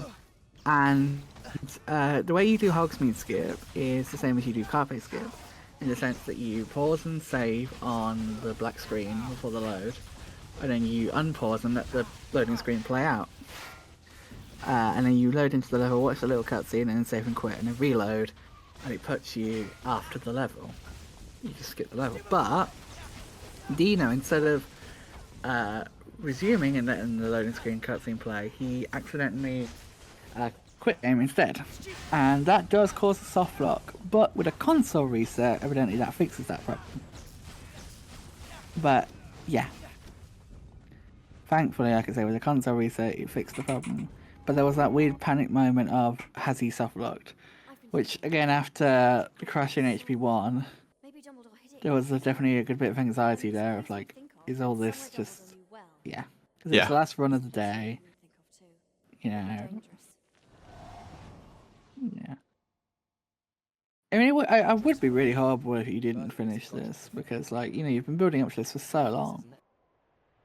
and the way you do Hogsmeade skip is the same as you do Carpe skip, in the sense that you pause and save on the black screen before the load, and then you unpause and let the loading screen play out. And then you load into the level, watch the little cutscene, and then save and quit, and then reload, and it puts you after the level. You just skip the level. But Dino, instead of resuming and letting the loading screen cutscene play, he accidentally quit game instead. And that does cause a soft lock, but with a console reset, evidently that fixes that problem. But yeah. Thankfully, like I say, with a console reset, it fixed the problem. But there was that weird panic moment of, has he soft locked? Which, again, after crashing HP1, there was definitely a good bit of anxiety there of like, is all this just, yeah. Because it's the last run of the day, you know. I mean, I would be really horrible if you didn't finish this because, like, you've been building up to this for so long.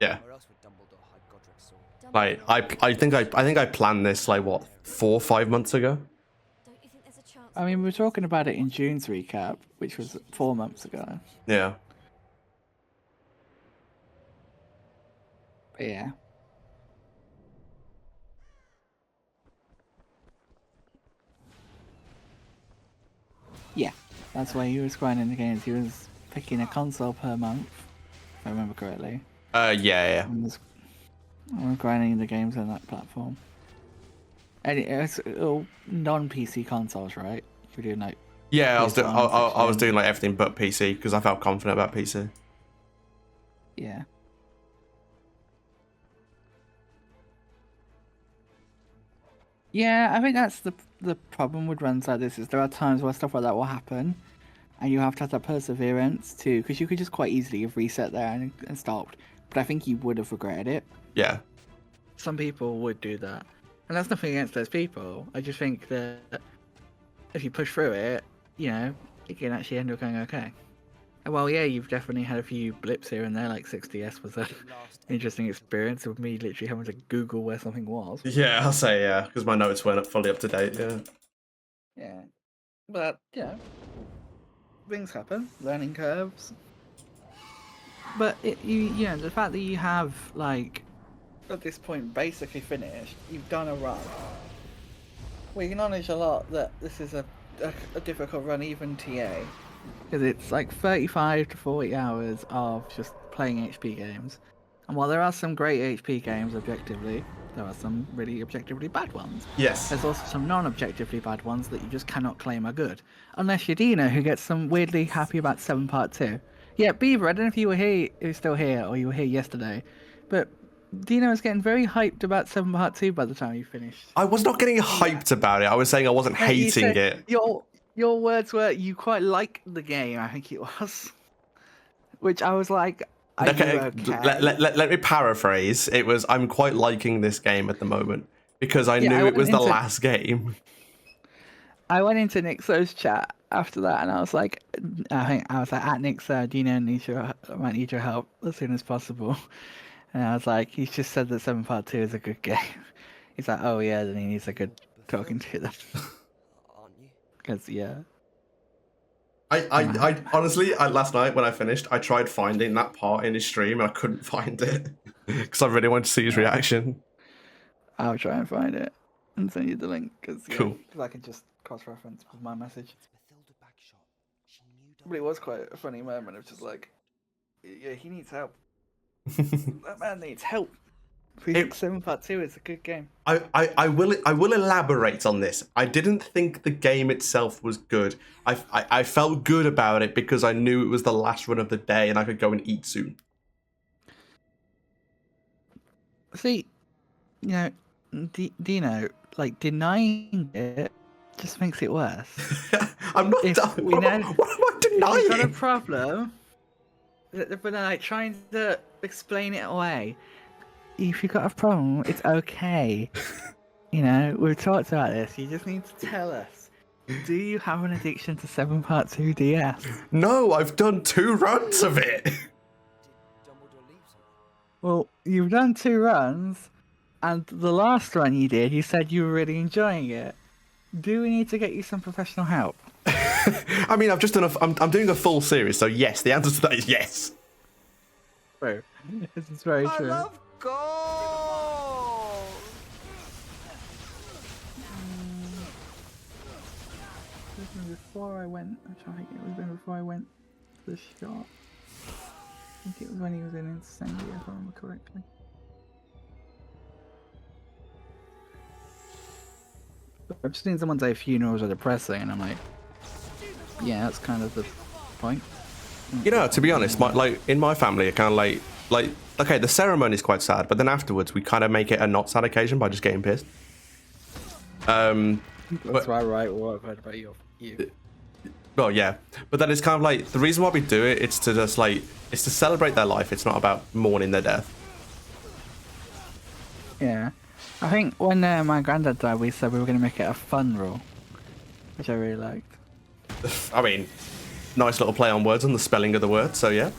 Yeah. Like I think I planned this like what 4 or 5 months ago. I mean, we were talking about it in June's recap, which was 4 months ago. Yeah. But yeah. Yeah, that's why he was grinding the games. He was picking a console per month, if I remember correctly. Yeah. And was grinding the games on that platform. And it's all non-PC consoles, right? You're doing like. Yeah, I was doing like everything but PC because I felt confident about PC. Yeah. Yeah, I think that's the problem with runs like this is there are times where stuff like that will happen, and you have to have that perseverance too, because you could just quite easily have reset there and stopped. But I think you would have regretted it. Yeah. Some people would do that, and that's nothing against those people. I just think that if you push through it, it can actually end up going okay. Well, yeah, you've definitely had a few blips here and there, like 6DS was an interesting experience with me literally having to Google where something was. Yeah, I'll say yeah, because my notes weren't fully up to date, yeah. Yeah. But, things happen, learning curves. But, the fact that you have, like, at this point, basically finished, you've done a run. We acknowledge a lot that this is a difficult run, even TA. Because it's like 35 to 40 hours of just playing HP games. And while there are some great HP games objectively, there are some really objectively bad ones. Yes. There's also some non-objectively bad ones that you just cannot claim are good. Unless you're Dino, who gets some weirdly happy about 7 Part 2. Yeah, Beaver, I don't know if you were here, you're still here, or you were here yesterday, but Dino was getting very hyped about 7 Part 2 by the time you finished. I was not getting hyped about it. I was saying I wasn't hating it. Your words were you quite like the game, I think it was. Which I was like, okay. Let me paraphrase. It was, I'm quite liking this game at the moment because I knew it was the last game. I went into Nixo's chat after that and I was like, at Nixo, Dino might need your help as soon as possible. And I was like, he's just said that 7 Part 2 is a good game. He's like, oh yeah, then he needs a good talking to them. Because, yeah. I honestly, last night when I finished, I tried finding that part in his stream and I couldn't find it. Because I really wanted to see his reaction. I'll try and find it and send you the link. Cool. Because I can just cross-reference with my message. But it was quite a funny moment of just like, yeah, he needs help. That man needs help. 7 Part 2 is a good game. I will elaborate on this. I didn't think the game itself was good. I felt good about it because I knew it was the last run of the day and I could go and eat soon. See, Dino, like denying it just makes it worse. I'm not. What am I denying? You've got a problem, but then like trying to explain it away. If you've got a problem, it's okay. We've talked about this. You just need to tell us. Do you have an addiction to 7 Part 2 DS? No, I've done 2 runs of it. Well, you've done 2 runs, and the last run you did, you said you were really enjoying it. Do we need to get you some professional help? I mean, I've just done I'm doing a full series, so yes, the answer to that is yes. True. This is very true. I love gold! Before I went, I'm trying to think, it was before I went to the shop. I think it was when he was in Incendia, if I remember correctly. I've just seen someone say funerals are depressing, and I'm like, yeah, that's kind of the point. To be honest, in my family, it kind of like okay, the ceremony is quite sad, but then afterwards we kind of make it a not sad occasion by just getting pissed. That's why I write what I've heard about you. Well, yeah, but then it's kind of like the reason why we do it. It's to just it's to celebrate their life. It's not about mourning their death. Yeah, I think when my granddad died, we said we were going to make it a fun rule, which I really liked. I mean, nice little play on words on the spelling of the word, so yeah.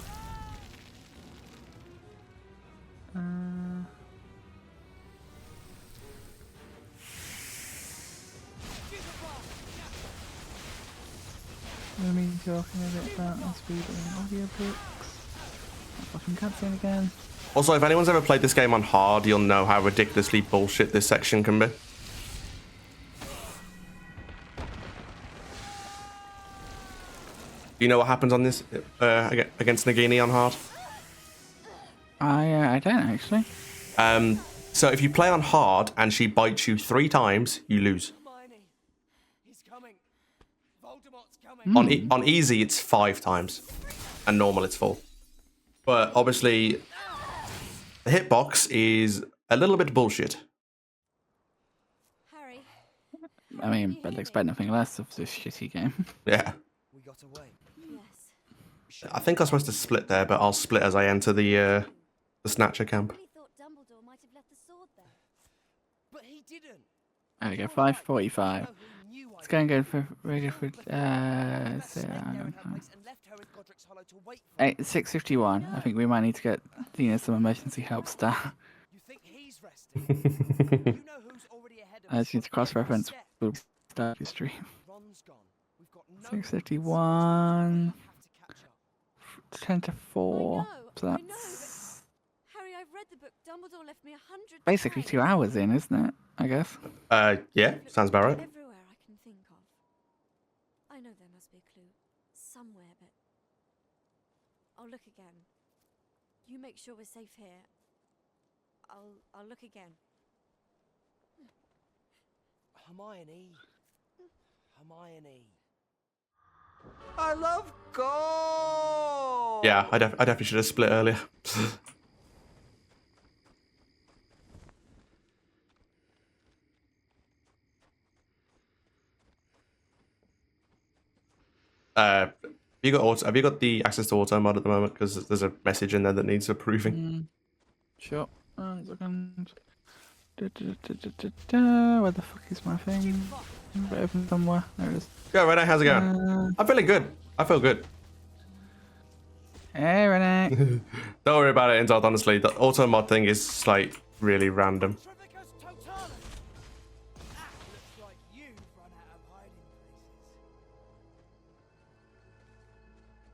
Let me talking a bit about Speedrun audiobooks. Fucking cutscene again. Also, if anyone's ever played this game on hard, you'll know how ridiculously bullshit this section can be. Do you know what happens on this against Nagini on hard? I don't actually. So if you play on hard and she bites you 3 times, you lose. On easy, it's 5 times, and normal, it's 4. But obviously, the hitbox is a little bit bullshit. Harry. I mean, I'd expect nothing less of this shitty game. Yeah. We got away. Yes. I think I'm supposed to split there, but I'll split as I enter the Snatcher camp. I really thought Dumbledore might have left the sword there. But he didn't. There we go, 5:45. Let's go and go for ready for 6:51. I think we might need to get some emergency help start. You think he's resting? You know who's already ahead of I just need to cross-reference with start your stream. 6:51. 10 to 4. So that's Harry, I've read the book. Dumbledore left me 100. basically 2 hours in, isn't it? I guess. Yeah, sounds about right. Everywhere I can think of. I know there must be a clue somewhere, but I'll look again. You make sure we're safe here. I'll look again. Hermione. I love gold. Yeah, I definitely should have split earlier. Have you got the access to auto mod at the moment? Because there's a message in there that needs approving. Sure. 1 second. Where the fuck is my thing? Open somewhere. There it is. Go, Renee. How's it going? I'm feeling good. I feel good. Hey, Renee. Don't worry about it, Inzard, honestly. The auto mod thing is like really random.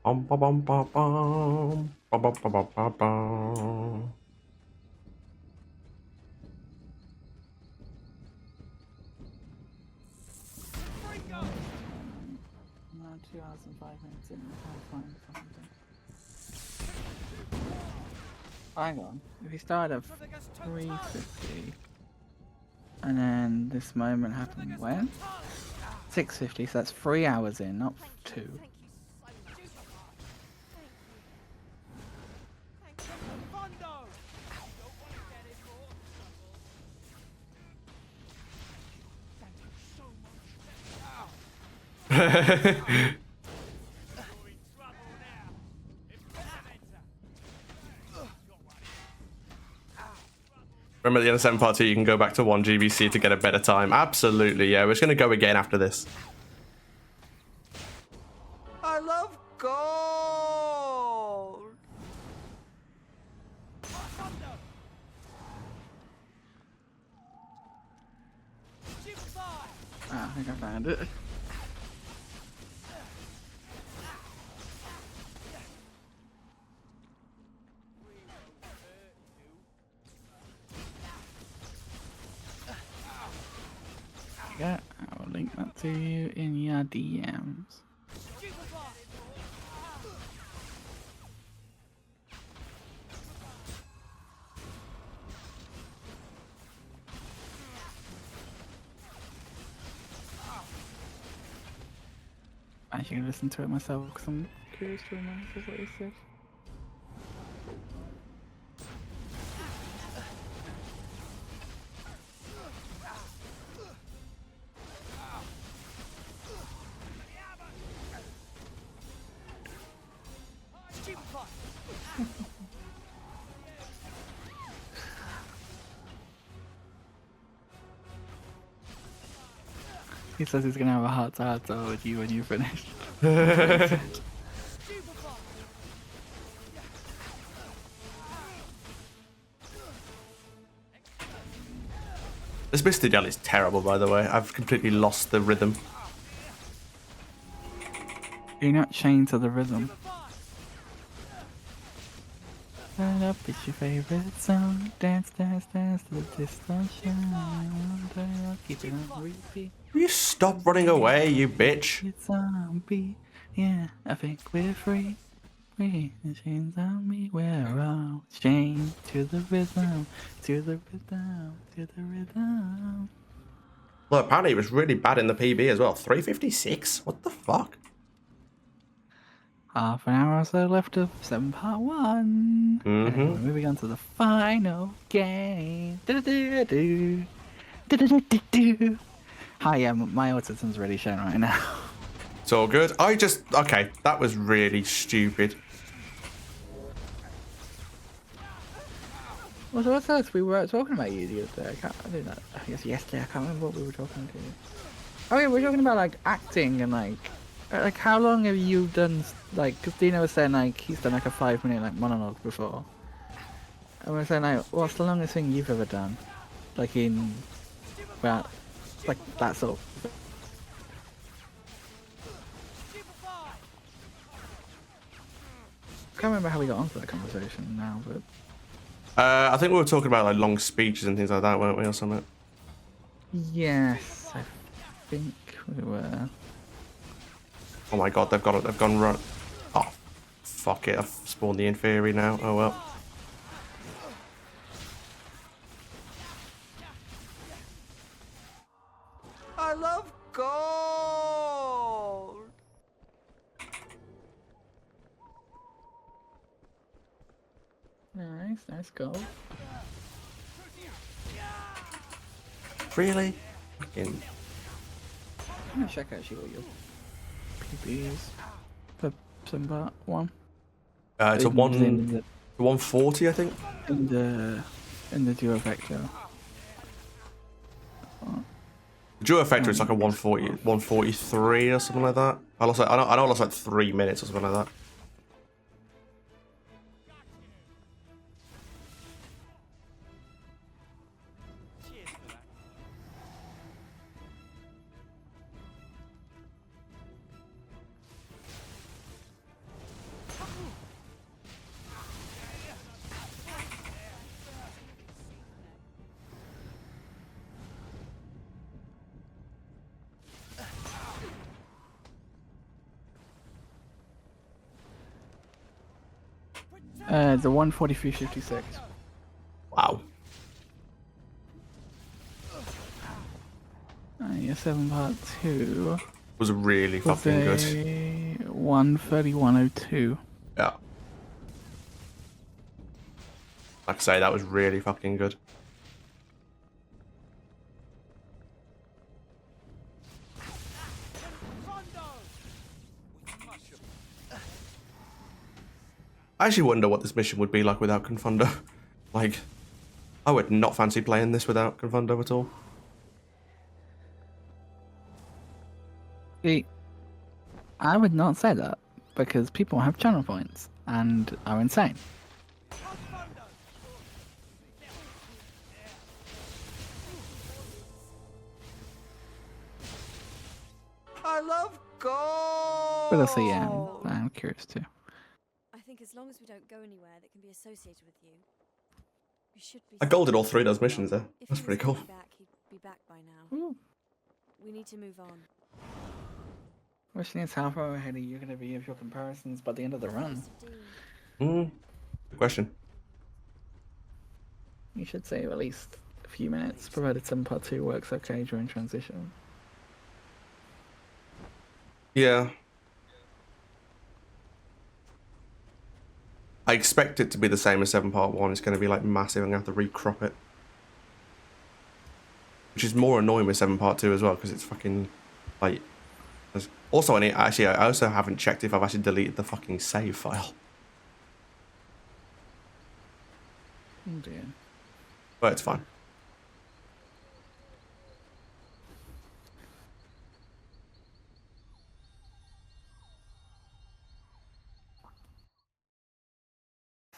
Bum, bum, bum, bum, bum. Bum, bum, bum, bum, bum, bum. No, 2 hours and 5 minutes in. I can't find something. Hang on. If we start at 3:50, and then this moment happened when? 6:50. So that's 3 hours in, not 2. Remember at the end of 7 part 2, you can go back to 1 GBC to get a better time. Absolutely, yeah. We're just going to go again after this. I love gold. I think I found it. Yeah, I'll link that to you in your DMs. I should listen to it myself because I'm curious to remember what he said. He says he's gonna have a heart-to-heart with you when you finish. This Misty Gel is terrible, by the way. I've completely lost the rhythm. You're not chained to the rhythm. Turn up, it's your favorite song. Dance, dance, dance to the distortion. Turn up, keep it on repeat. Will you stop running away, you bitch? It's zombie. Yeah, I think we're free. We the chains on me. We're all chained to the rhythm, to the rhythm, to the rhythm. Well, apparently it was really bad in the PB as well. 356? What the fuck? Half an hour or so left of 7 part 1. And we're moving on to the final game. Hi, yeah, my autism's really showing right now. It's all good. Okay, that was really stupid. What's else? We were talking about you the other day. I guess yesterday. I can't remember what we were talking to. Oh yeah, we were talking about like acting and like how long have you done? Like, cause Dino was saying like he's done like a 5-minute like monologue before. And we're saying like, what's the longest thing you've ever done? Like in, well, like that sort of. I can't remember how we got onto that conversation now, but. I think we were talking about like long speeches and things like that, weren't we, or something? Yes, I think we were. Oh my god, they've gone run. Oh, fuck it, I've spawned the Inferi now. Oh well. I love gold. Nice goal. Really? Fucking. I'm gonna check actually what your PB is for some part 1. It's a 140, I think. In the Duofecta. The Duofecta is like a 140, 143 or something like that. I know I lost like 3 minutes or something like that. The 143.56. Wow. Yeah, 7 part 2 was really fucking good. 131.02. Yeah. Like I say, that was really fucking good. I actually wonder what this mission would be like without Confundo. Like, I would not fancy playing this without Confundo at all. See, I would not say that, because people have channel points and are insane. I love gold. But also, yeah, I'm curious too. I think as long as we don't go anywhere that can be associated with you, we should be. I golded all 3 of those missions there. That's pretty cool. He'd be back by now. We need to move on. Question is, how far ahead are you going to be of your comparisons by the end of the run? Good question. You should save at least a few minutes, provided 7 part 2 works okay during transition. Yeah. I expect it to be the same as 7 part 1. It's going to be like massive. I'm going to have to recrop it. Which is more annoying with 7 part 2 as well, because it's fucking like... Also, I also haven't checked if I've actually deleted the fucking save file. Oh dear. But it's fine.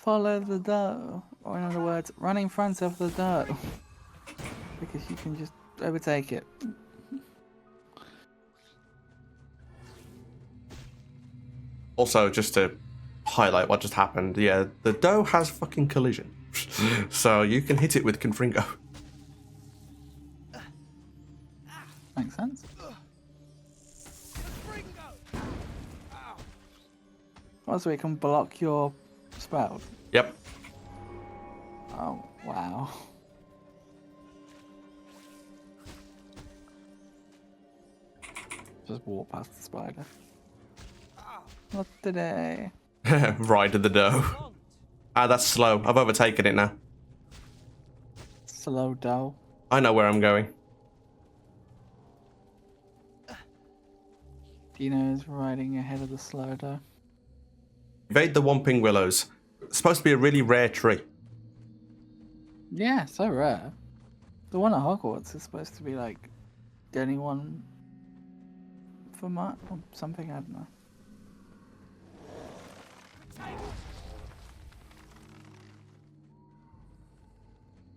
follow the dough. Or in other words, run in front of the dough. Because you can just overtake it. Also, just to highlight what just happened, yeah, the dough has fucking collision. So you can hit it with Confringo. Makes sense. Also, it can block your spell. Yep. Oh, wow. Just walk past the spider. Not today. Ride to the dough. Ah, that's slow. I've overtaken it now. Slow dough. I know where I'm going. Dino is riding ahead of the slow dough. Evade the Whomping Willows. It's supposed to be a really rare tree. Yeah, so rare. The one at Hogwarts is supposed to be like the only one for Mark or something, I don't know.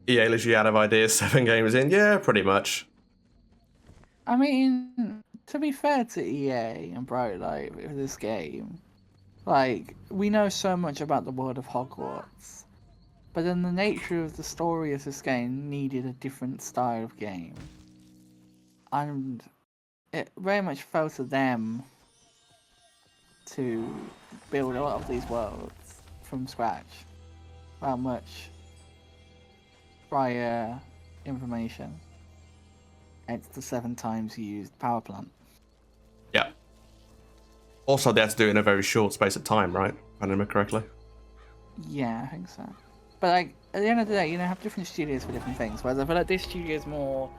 EA literally out of ideas 7 games in. Yeah, pretty much. I mean, to be fair to EA and Brightlight with this game, like, we know so much about the world of Hogwarts, but then the nature of the story of this game needed a different style of game. And it very much fell to them to build a lot of these worlds from scratch without much prior information. It's the 7 times used power plant. Yeah. Also, they had to do it in a very short space of time, right? If I remember correctly. Yeah, I think so. But like, at the end of the day, you know, have different studios for different things. Whereas I feel like this studio is more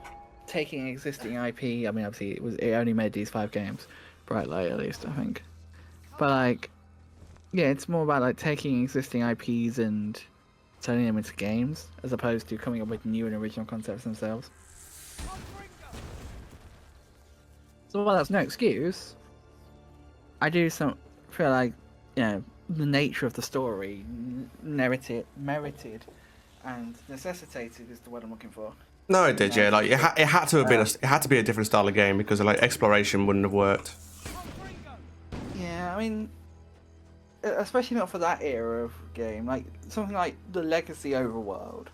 taking existing IP. I mean, obviously, it only made these 5 games, Brightlight at least, I think. But like, yeah, it's more about like taking existing IPs and turning them into games, as opposed to coming up with new and original concepts themselves. So while that's no excuse, I do feel like, you know, the nature of the story merited and necessitated is the word I'm looking for. No, it did, yeah. Like it had to have been it had to be a different style of game because like exploration wouldn't have worked. Yeah, I mean, especially not for that era of game. Like something like the Legacy Overworld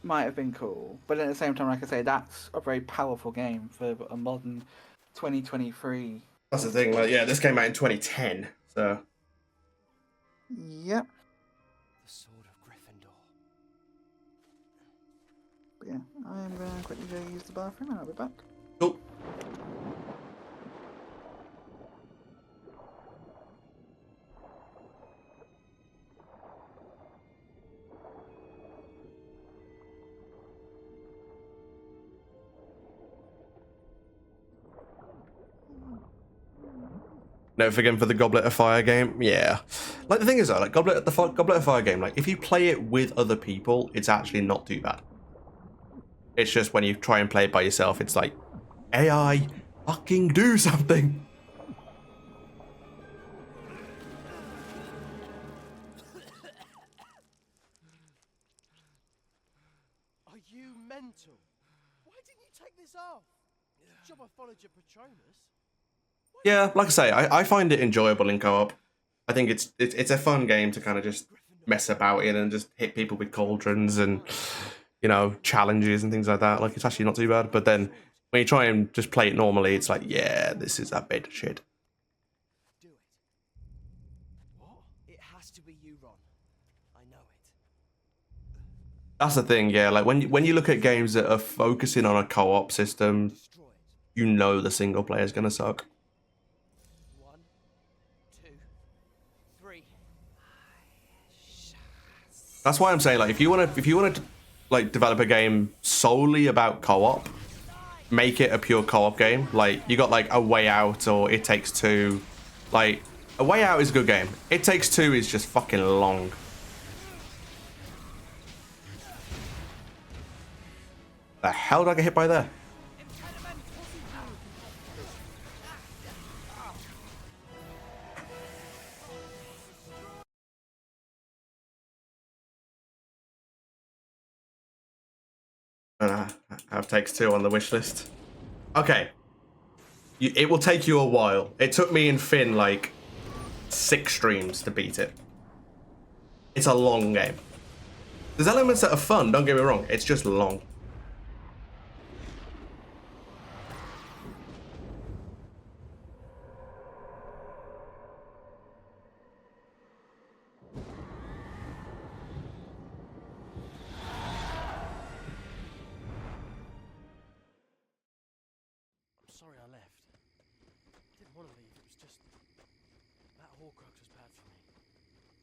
might have been cool, but at the same time, like I say, that's a very powerful game for a modern 2023. That's the thing. Like, yeah, this came out in 2010, so. Yep. The Sword of Gryffindor. But yeah, I am going to quickly go use the bathroom and I'll be back. Cool. Never forget for the Goblet of Fire game. Yeah, like the thing is though, like Goblet of Fire game, like if you play it with other people, it's actually not too bad. It's just when you try and play it by yourself, it's like, AI, fucking do something. Are you mental? Why didn't you take this off? It's a job I followed your Patronus. Yeah, like I say, I find it enjoyable in co-op. I think it's a fun game to kind of just mess about in and just hit people with cauldrons and, you know, challenges and things like that. Like, it's actually not too bad. But then when you try and just play it normally, it's like, yeah, this is a bit of shit. Do it. What? It has to be you, Ron. I know it. That's the thing, yeah. Like when you look at games that are focusing on a co-op system, you know the single player is gonna suck. 1, 2, 3. That's why I'm saying, like, if you want to like develop a game solely about co-op, make it a pure co-op game. Like, you got like A Way Out or It Takes Two. Like, A Way Out is a good game. It Takes Two is just fucking long. The hell did I get hit by there? I have takes 2 on the wish list. Okay. It will take you a while. It took me and Finn like 6 streams to beat it. It's a long game. There's elements that are fun, don't get me wrong. It's just long. I'm sorry I left. I didn't want to leave. It was just that Horcrux was bad for me.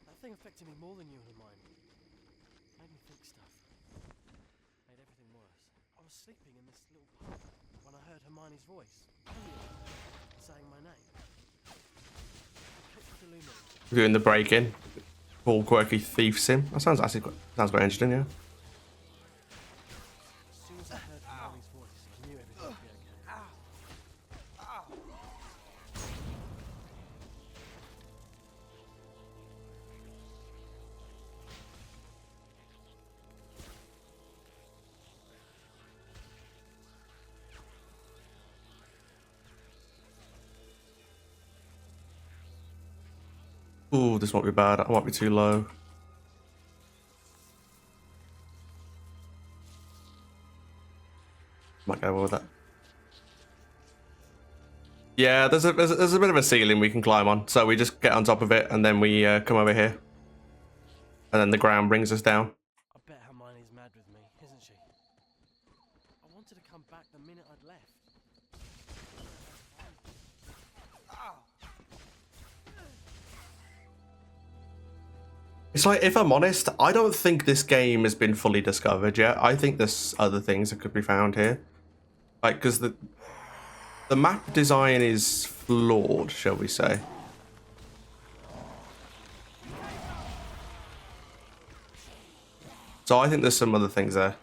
That thing affected me more than you and mine. Made me think stuff. Made everything worse. I was sleeping in this little pub when I heard Hermione's voice saying my name. Doing the break-in. Cool, quirky thief sim. That sounds actually sounds quite interesting, yeah. As soon as I heard Hermione's voice, I knew everything would be okay. Ooh, this might be bad. I might be too low. Might go with that. Yeah, there's a bit of a ceiling we can climb on, so we just get on top of it and then we come over here, and then the ground brings us down. I bet Hermione's mad with me, isn't she? I wanted to come back the minute I'd left. It's like, if I'm honest, I don't think this game has been fully discovered yet. I think there's other things that could be found here. Like, because the map design is flawed, shall we say. So I think there's some other things there.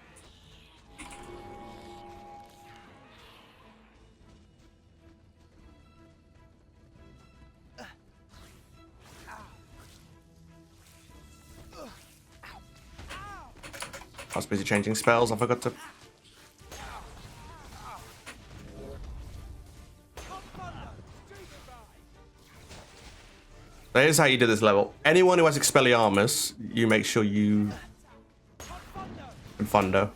I was busy changing spells, I forgot to... There's how you do this level. Anyone who has Expelliarmus, you make sure you... Confundo.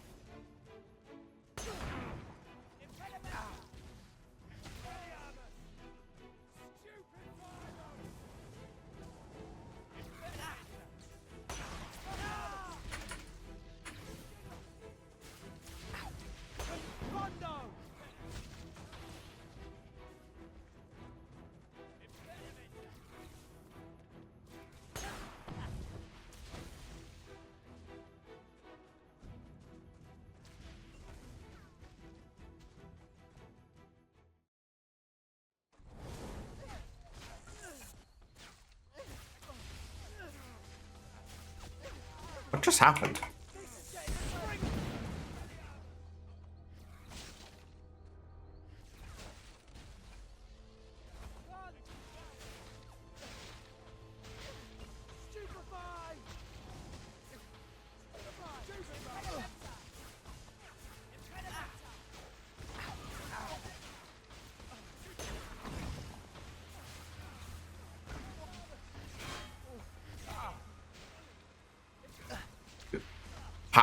What just happened?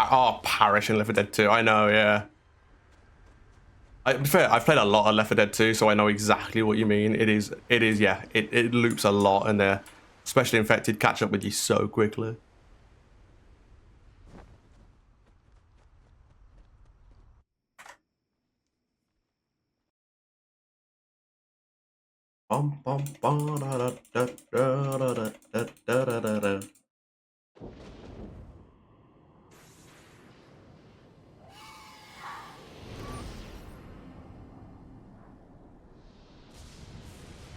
Oh, Parish in Left 4 Dead 2. I know, yeah. To be fair, I've played a lot of Left 4 Dead 2, so I know exactly what you mean. It is, yeah. It loops a lot, and the especially infected catch up with you so quickly. Bum, bum, bum, da, da, da, da, da, da, da, da, da.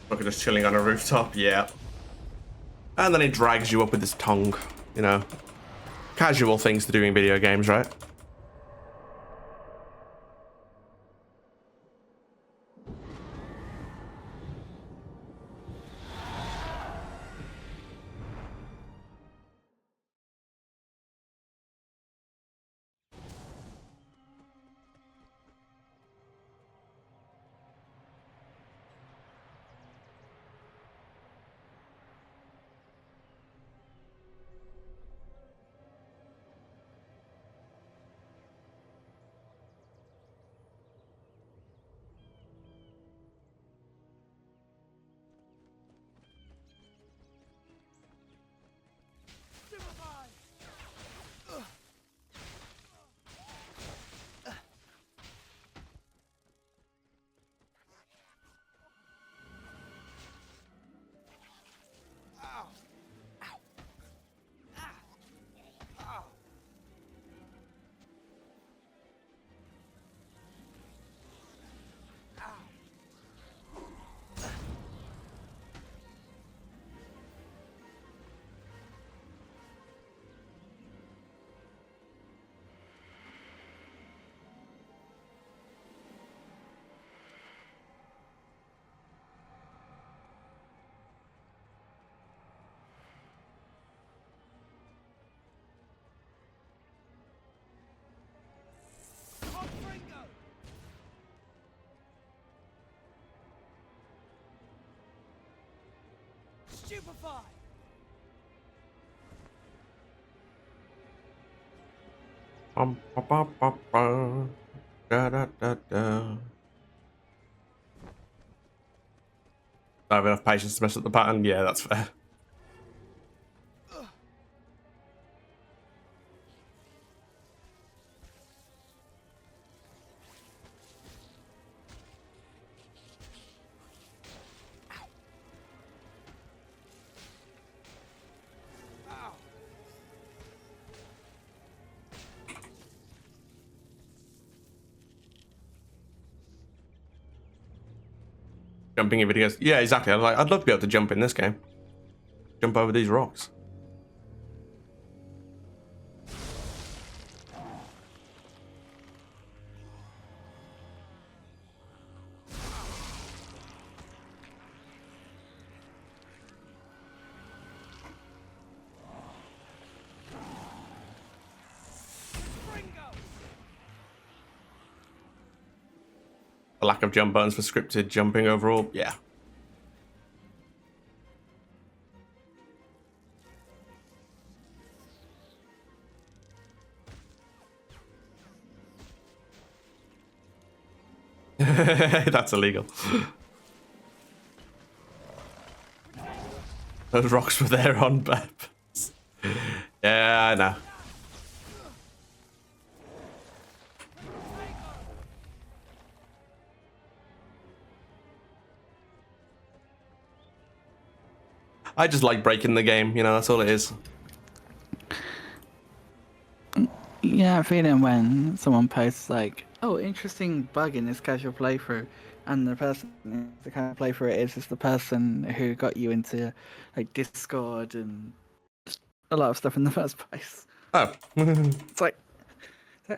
Look at us chilling on a rooftop, yeah. And then he drags you up with his tongue, you know. Casual things to do in video games, right? Stupefy! Da, da, da, da. I have enough patience to mess up the pattern. Yeah, that's fair. Jumping in videos. Yeah, exactly. I'd love to be able to jump in this game. Jump over these rocks. The lack of jump buttons for scripted jumping overall. Yeah. That's illegal. Those rocks were there on purpose. Yeah, I know. I just like breaking the game, you know, that's all it is. Yeah, I feel it when someone posts like, "Oh, interesting bug in this casual playthrough," and the person the kind of playthrough it is the person who got you into like Discord and a lot of stuff in the first place. Oh, it's like,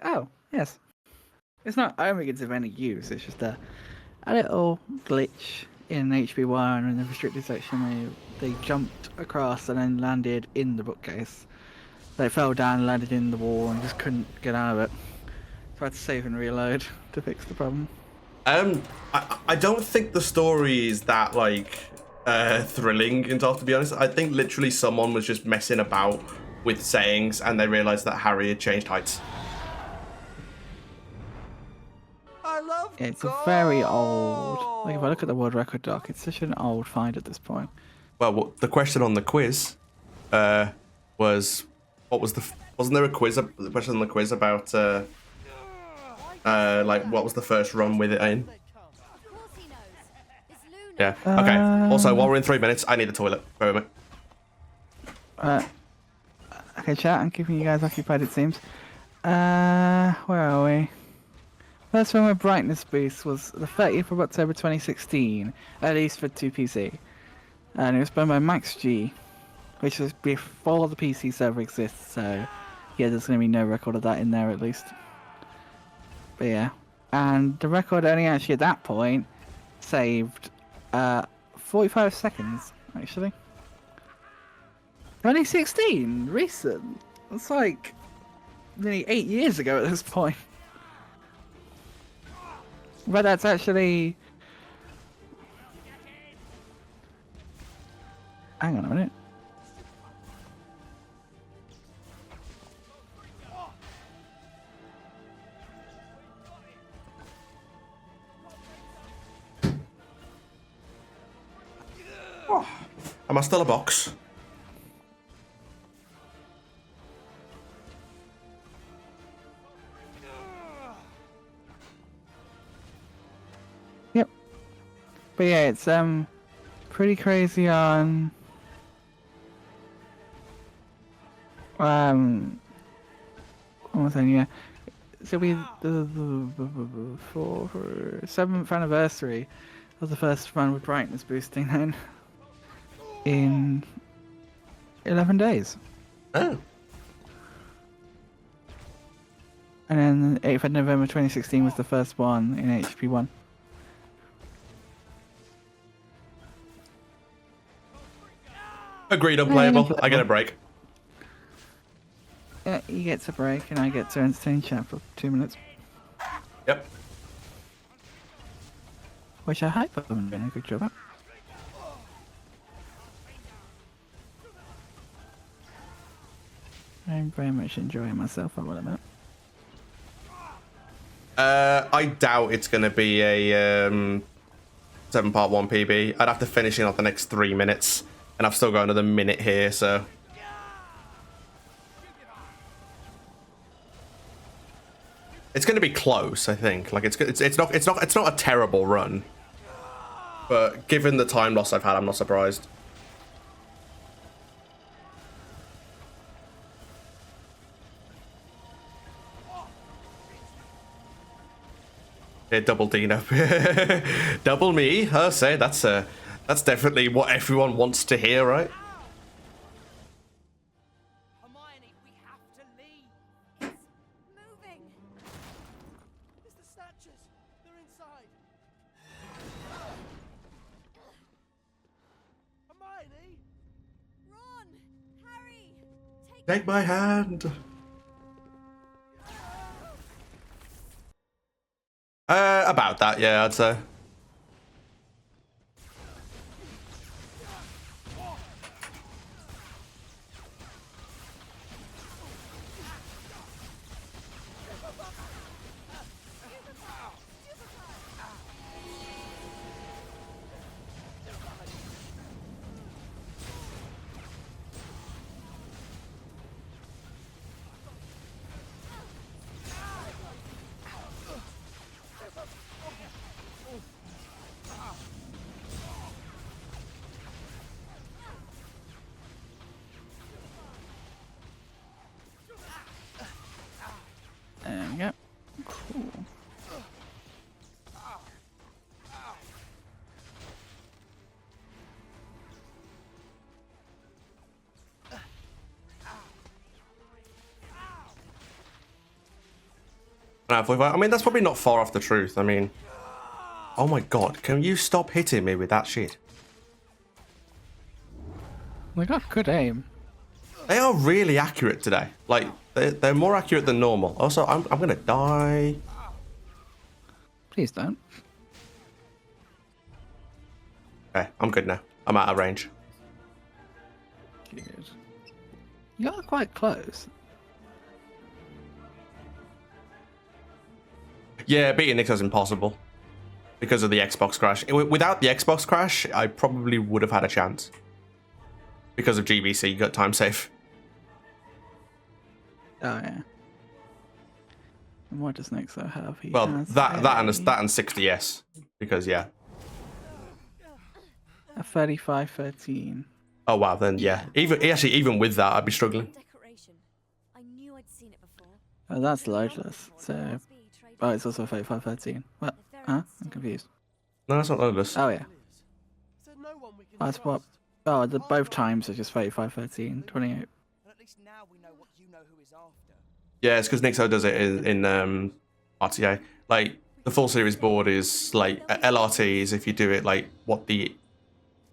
oh yes, it's not. I don't think it's of any use. It's just a little glitch in HP1 in the restricted section where they jumped across and then landed in the bookcase. They fell down and landed in the wall and just couldn't get out of it. So I had to save and reload to fix the problem. I don't think the story is that like thrilling enough, to be honest. I think literally someone was just messing about with settings and they realized that Harry had changed heights. It's a very old. Like if I look at the world record doc, it's such an old find at this point. Well, the question on the quiz was, what was wasn't there a quiz? The question on the quiz about like what was the first run with it in? Yeah. Okay. Also, while we're in 3 minutes, I need the toilet. Wait a minute. Okay, chat. I'm keeping you guys occupied. It seems. Where are we? First one with brightness boost was the 30th of October 2016, at least for 2PC. And it was done by Max G, which was before the PC server exists, so yeah, there's going to be no record of that in there at least. But yeah. And the record only actually at that point saved 45 seconds, actually. 2016? Recent? It's like nearly 8 years ago at this point. But that's actually... Hang on a minute. Oh, am I still a box? Yep. But yeah, it's pretty crazy on what was I saying, yeah. So we the 7th anniversary of the first run with brightness boosting then in 11 days. Oh. And then the 8th of November 2016 was the first one in HP1. Agreed, unplayable. I get a break. Yeah, he gets a break and I get to entertain chat for 2 minutes. Yep. Which I hope I'm doing a good job at. I'm very much enjoying myself, I will admit. I doubt it's going to be a 7-part 1 PB. I'd have to finish in like the next 3 minutes, and I've still got another minute here, so it's going to be close. I think like it's not a terrible run, but given the time loss I've had, I'm not surprised. Yeah, double Dino. Double me. I'll say that's definitely what everyone wants to hear, right? Hermione, we have to leave. It's moving. It's the snatchers. They're inside. Hermione. Ron, Harry, Take my hand. About that, yeah, I'd say. There we go. Cool. I mean, that's probably not far off the truth. I mean, oh my god, can you stop hitting me with that shit? They got good aim. They are really accurate today. Like, they're more accurate than normal. Also, I'm gonna die. Please don't. Okay, I'm good now. I'm out of range. Good. You got quite close. Yeah, beating Nixon's impossible because of the Xbox crash. Without the Xbox crash, I probably would have had a chance. Because of GBC, you got time save. Oh yeah. And what does Nixo have? He Well, has that and 60s, because yeah. A 35-13. Oh wow, then yeah. Even with that, I'd be struggling. I knew I'd seen it before. Oh, that's loadless. So, oh, it's also 35-13. What? Huh? I'm confused. No, that's not loadless. Oh yeah. That's what. Oh, both times are just 35-13, 28. Yeah, it's because Nixo does it in RTA. Like, the full series board is like LRT is if you do it like what the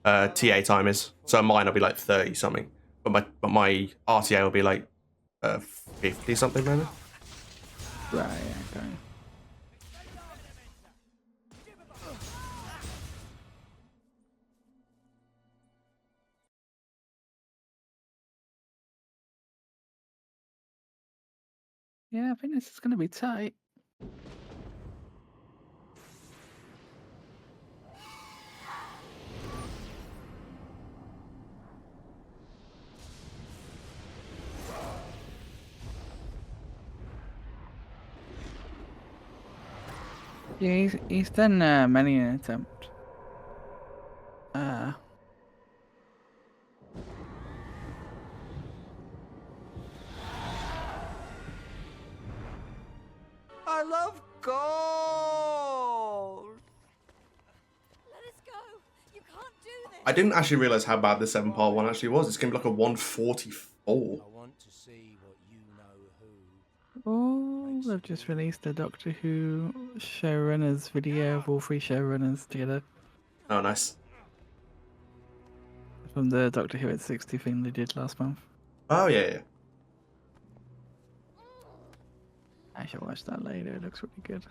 TA time is. So mine will be like 30 something, but my RTA will be like 50 something maybe. Right. Okay. Yeah, I think this is going to be tight. Yeah, he's done many an attempt. I love gold. Let us go. You can't do this. I didn't actually realize how bad the 7-part one actually was. It's gonna be like a 144. Oh, they've just released a Doctor Who showrunners video of all 3 showrunners together. Oh, nice. From the Doctor Who at 60 thing they did last month. Oh yeah. I shall watch that later, it looks really good.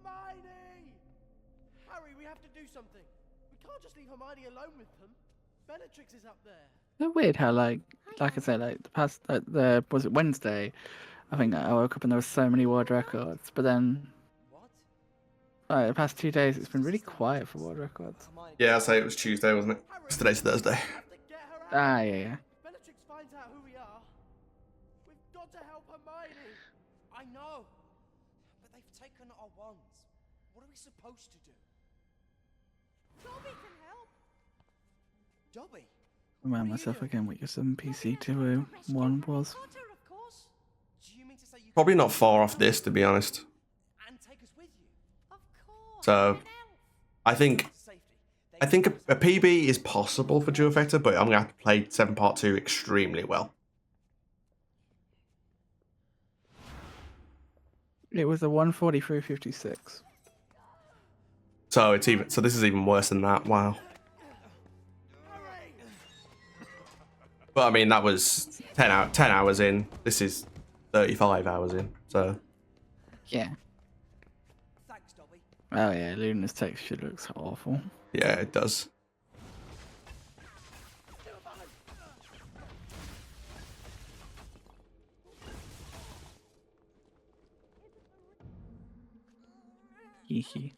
Hermione! Harry, we have to do something. We can't just leave Hermione alone with them. Bellatrix is up there. It's weird how like I said, like the past was it Wednesday? I think I woke up and there were so many world records, but then the past 2 days it's been really quiet for world records. Yeah, I'll say it was Tuesday, wasn't it? Today's Thursday. Ah, yeah. Bellatrix finds out who we are. We've got to help Hermione. I know, but they've taken our wands. What are we supposed to do? Dobby can help. Dobby? Remind myself again what your 7PC201 was. Probably not far off this, to be honest. So, I think a PB is possible for Octofecta, but I'm gonna have to play 7 Part 2 extremely well. It was a 143.56. So this is even worse than that. Wow. But I mean, that was 10 hours in. This is 35 hours in. So yeah. Oh yeah, Luna's texture looks awful. Yeah, it does. Hee.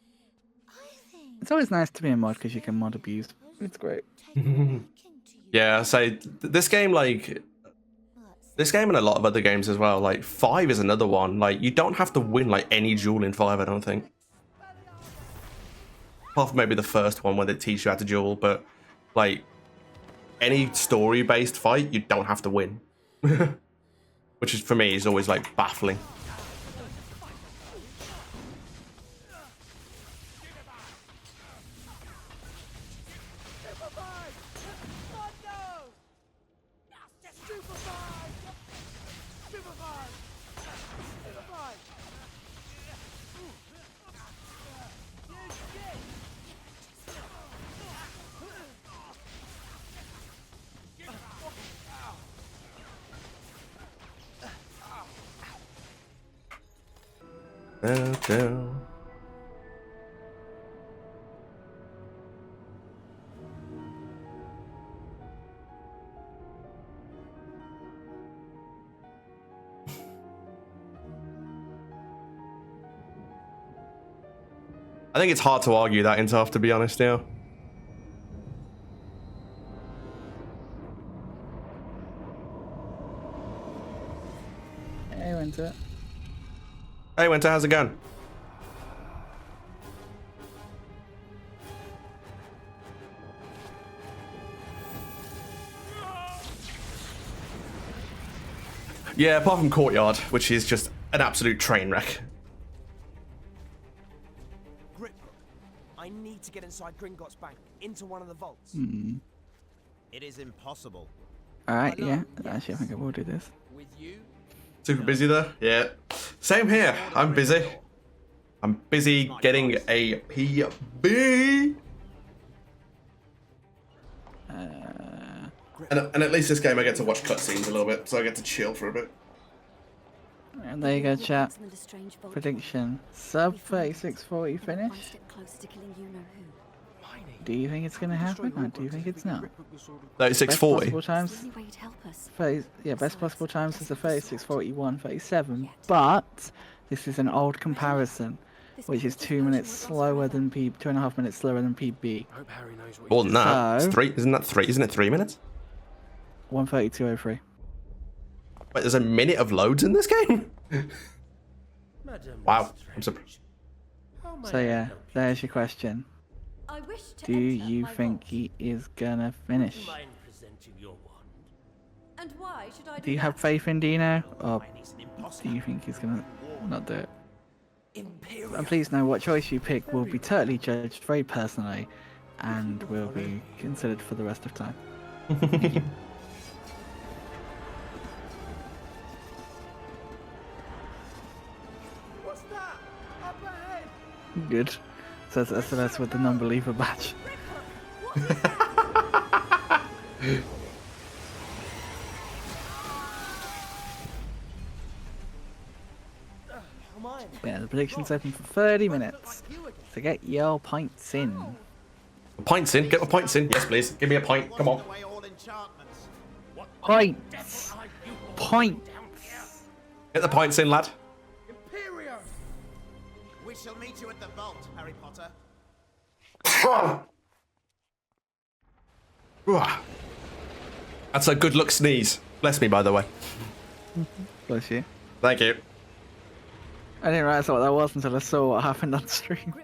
It's always nice to be a mod because you can mod abuse. It's great. Yeah, so this game and a lot of other games as well. Like 5 is another one. Like you don't have to win like any duel in 5, I don't think. Apart from maybe the first one where they teach you how to duel, but like any story-based fight, you don't have to win. Which is for me is always like baffling. Down. I think it's hard to argue that in tough, to be honest, yeah. Hey, Winter. Hey, Winter, how's it going? Yeah, apart from Courtyard, which is just an absolute train wreck. Grip. I need to get inside Gringotts Bank, into one of the vaults. It is impossible. Alright, yeah. Actually, I think I will do this. With you? Super busy there? Yeah. Same here. I'm busy. I'm busy getting a PB. And at least this game I get to watch cutscenes a little bit, so I get to chill for a bit. And there you go, chat. Prediction. Sub 3640 finish. Do you think it's going to happen, or do you think it's not? 3640? Best possible times is the 36:41, 37, but this is an old comparison, which is 2 minutes slower than 2.5 minutes slower than PB. More than that. It's 3, isn't that 3? Isn't it 3 minutes? 1:32:03. Wait, there's a minute of loads in this game? Wow, I'm surprised. So yeah, there's your question. Do you think he is gonna finish? And why should I Do you have faith in Dino, or do you think he's gonna not do it? And please know what choice you pick will be totally judged very personally, and will be considered for the rest of time. What's that? Up ahead! Good. Says SMS with the non-believer badge. Yeah, predictions open for 30 minutes. So get your points in. Points in. Get my points in. Yes, please. Give me a point. Come on. Points. Points. Get the points in, lad. We shall meet you at the vault, Harry Potter. That's a good luck sneeze. Bless me, by the way. Bless you. Thank you. I didn't realize what that was until I saw what happened on stream.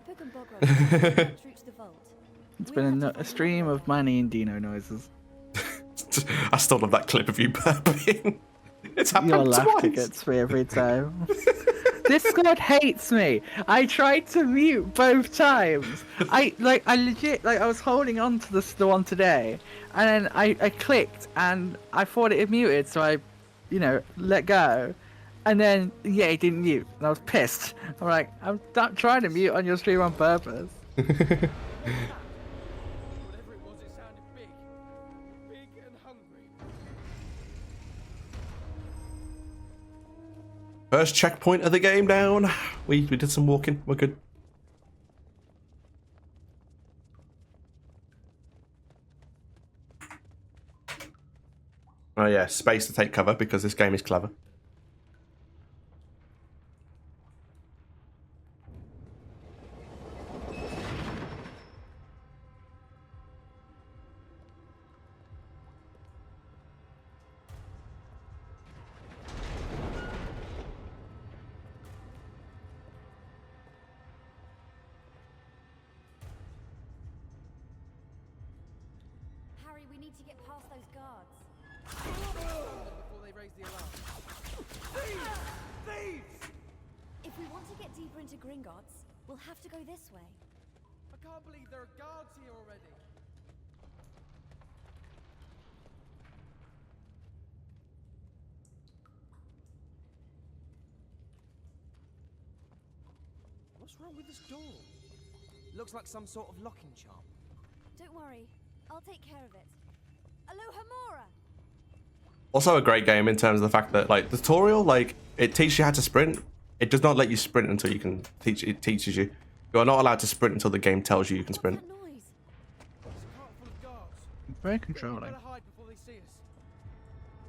It's been a stream of Manny and Dino noises. I still love that clip of you burping. It's happened Your laughter twice. gets me every time. Discord hates me. I tried to mute both times. I was holding on to the one today, and then I clicked and I thought it had muted, so I, let go. And then, yeah, it didn't mute. And I was pissed. I'm like, I'm not trying to mute on your stream on purpose. First checkpoint of the game down. We did some walking. We're good. Oh yeah, space to take cover because this game is clever. Harry, we need to get past those guards. Before they raise the alarm. Thieves! If we want to get deeper into Gringotts, we'll have to go this way. I can't believe there are guards here already. What's wrong with this door? Looks like some sort of locking charm. Don't worry, I'll take care of it. Alohomora! Also a great game in terms of the fact that like the tutorial, like it teaches you how to sprint. It does not let you sprint until you can teach. It teaches you. You are not allowed to sprint until the game tells you you can sprint. Very controlling.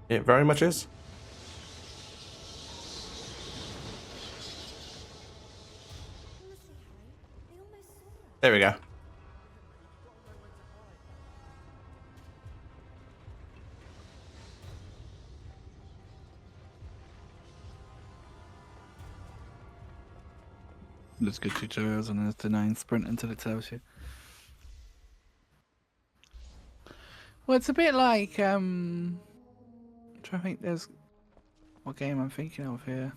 It very much is. There we go. There's good tutorials and there's denying sprint until it tells you. Well, it's a bit like I'm trying to think. There's what game I'm thinking of here.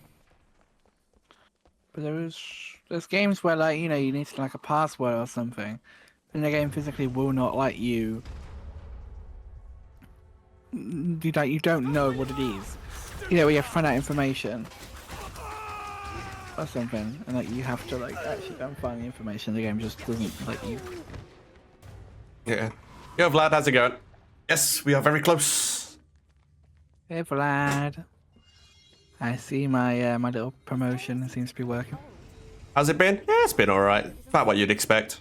But there's games where like you need to like a password or something, and the game physically will not let you. You don't know what it is. We have to find out information or something, and like you have to like actually go and find the information. The game just doesn't let you. Yeah. Yo, Vlad, how's it going? Yes, we are very close. Hey, Vlad. I see my my little promotion seems to be working. How's it been? Yeah, it's been all right. About what you'd expect.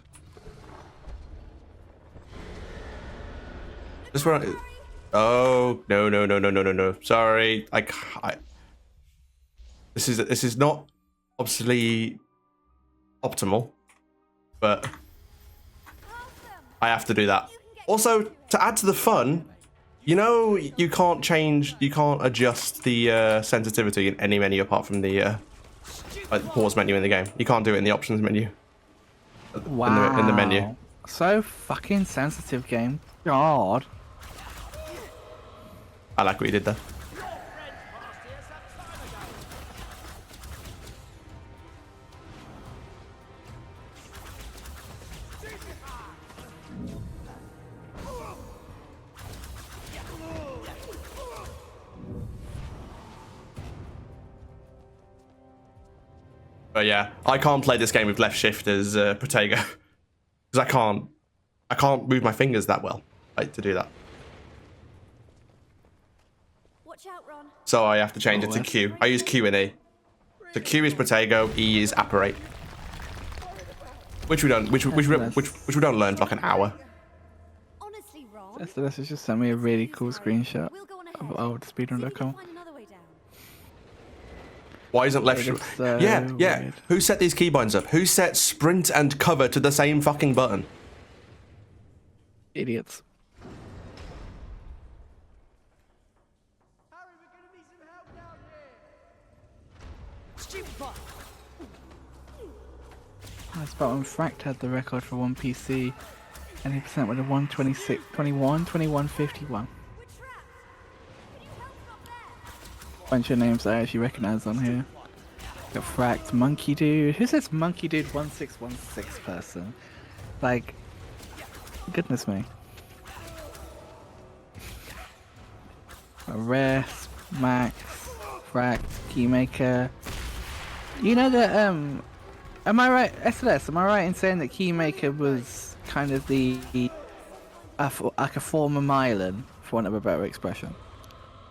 Just run. Oh no! Sorry, This is not obviously optimal, but I have to do that. Also, to add to the fun, you can't adjust the sensitivity in any menu apart from the pause menu in the game. You can't do it in the options menu. Wow. In the menu. So fucking sensitive game. God. I like what you did there. But yeah, I can't play this game with left shift as Protego because I can't move my fingers that well to do that. Watch out, Ron. So I have to change it to Q. I use Q and E So Q is Protego, E is Apparate. Which we don't learn for like an hour. This has just sent me a really cool screenshot of old speedrun.com. Why isn't left? So yeah. weird. Who set these keybinds up? Who set sprint and cover to the same fucking button? Idiots. That's about when Fract had the record for one PC, and he percent with a 126, 21, 21, 51. Bunch of names I actually recognize on here. Got Fract, Monkey Dude. Who's this Monkey Dude 1616 person? Like, goodness me. Arrest, Max, Fract, Keymaker. You know that, am I right, SLS, am I right in saying that Keymaker was kind of like a former Mylan, for want of a better expression?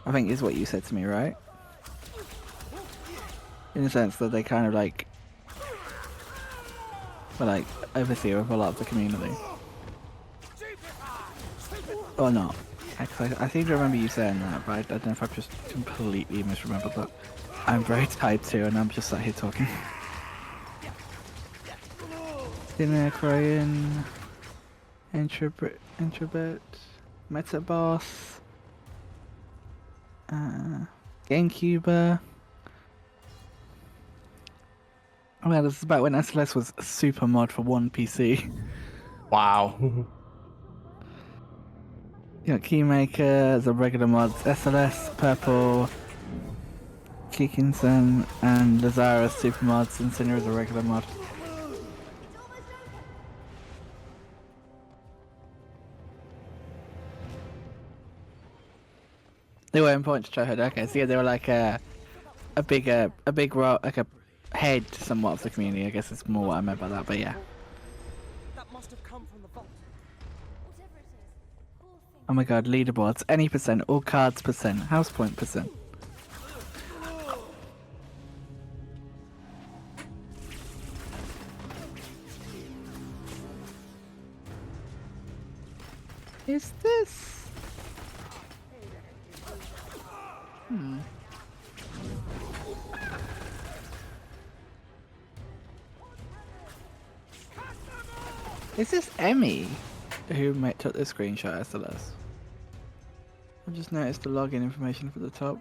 I think is what you said to me, right? In the sense that they kind of like were like overseer of a lot of the community. Or not. I seem to remember you saying that, but I don't know if I've just completely misremembered that. I'm very tired too, and I'm just sat here talking. Dinner, crying, introvert, Meta Boss, GameCuber. Oh yeah, this is about when SLS was a super mod for one PC. Wow. You got Keymaker, the regular mods, SLS, Purple, Kikinson, and Lazarus super mods, and Sinner is a regular mod. They were important to try. Okay, so yeah, they were like a big rock, like a head somewhat of the community. I guess it's more what I meant by that, but yeah. That must have come from the vault. Oh my god, leaderboards, any percent, all cards percent, house point percent. Is this? Is this Emmy who took the screenshot SLS? I just noticed the login information for the top.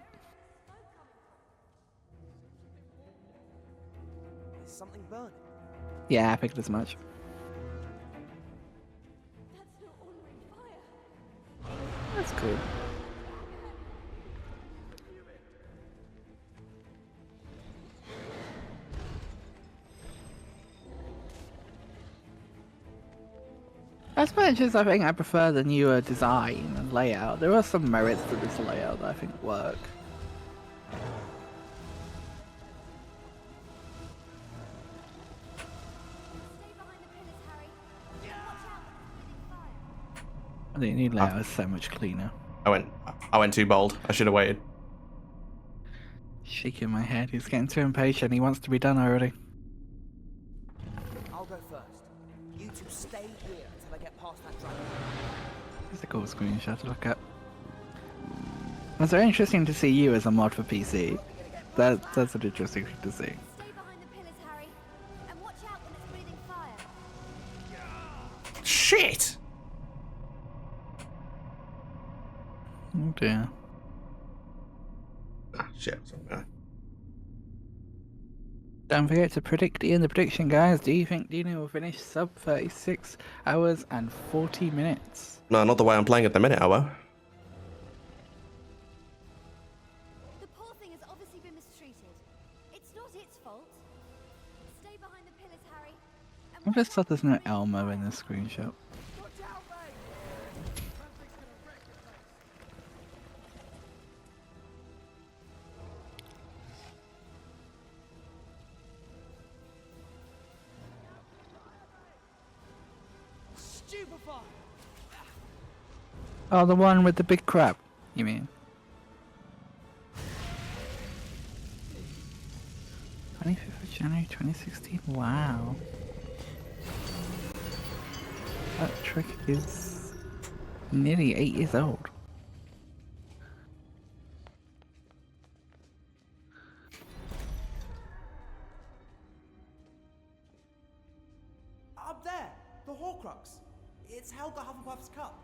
Is something burning? Yeah, I picked as much. That's cool. As much as I think I prefer the newer design and layout, there are some merits to this layout that I think work. The new layout is so much cleaner. I went too bold. I should have waited. Shaking my head, he's getting too impatient. He wants to be done already. I'll go first. You two stay here until I get past that dragon. It's a cool screenshot to look at. It's very interesting to see you as a mod for PC. That's an interesting thing to see. Shit! Oh dear. Ah, shit. Don't forget to predict in the prediction, guys. Do you think Dino will finish sub 36 hours and 40 minutes? No, not the way I'm playing at the minute, I won't. The poor thing has obviously been mistreated. It's not its fault. Stay behind the pillars, Harry. I just thought there's no Elmo in this screenshot. Oh, the one with the big crab, you mean? January 2016. Wow. That trick is nearly 8 years old. Up there, the Horcrux. It's held the Hufflepuff's cup.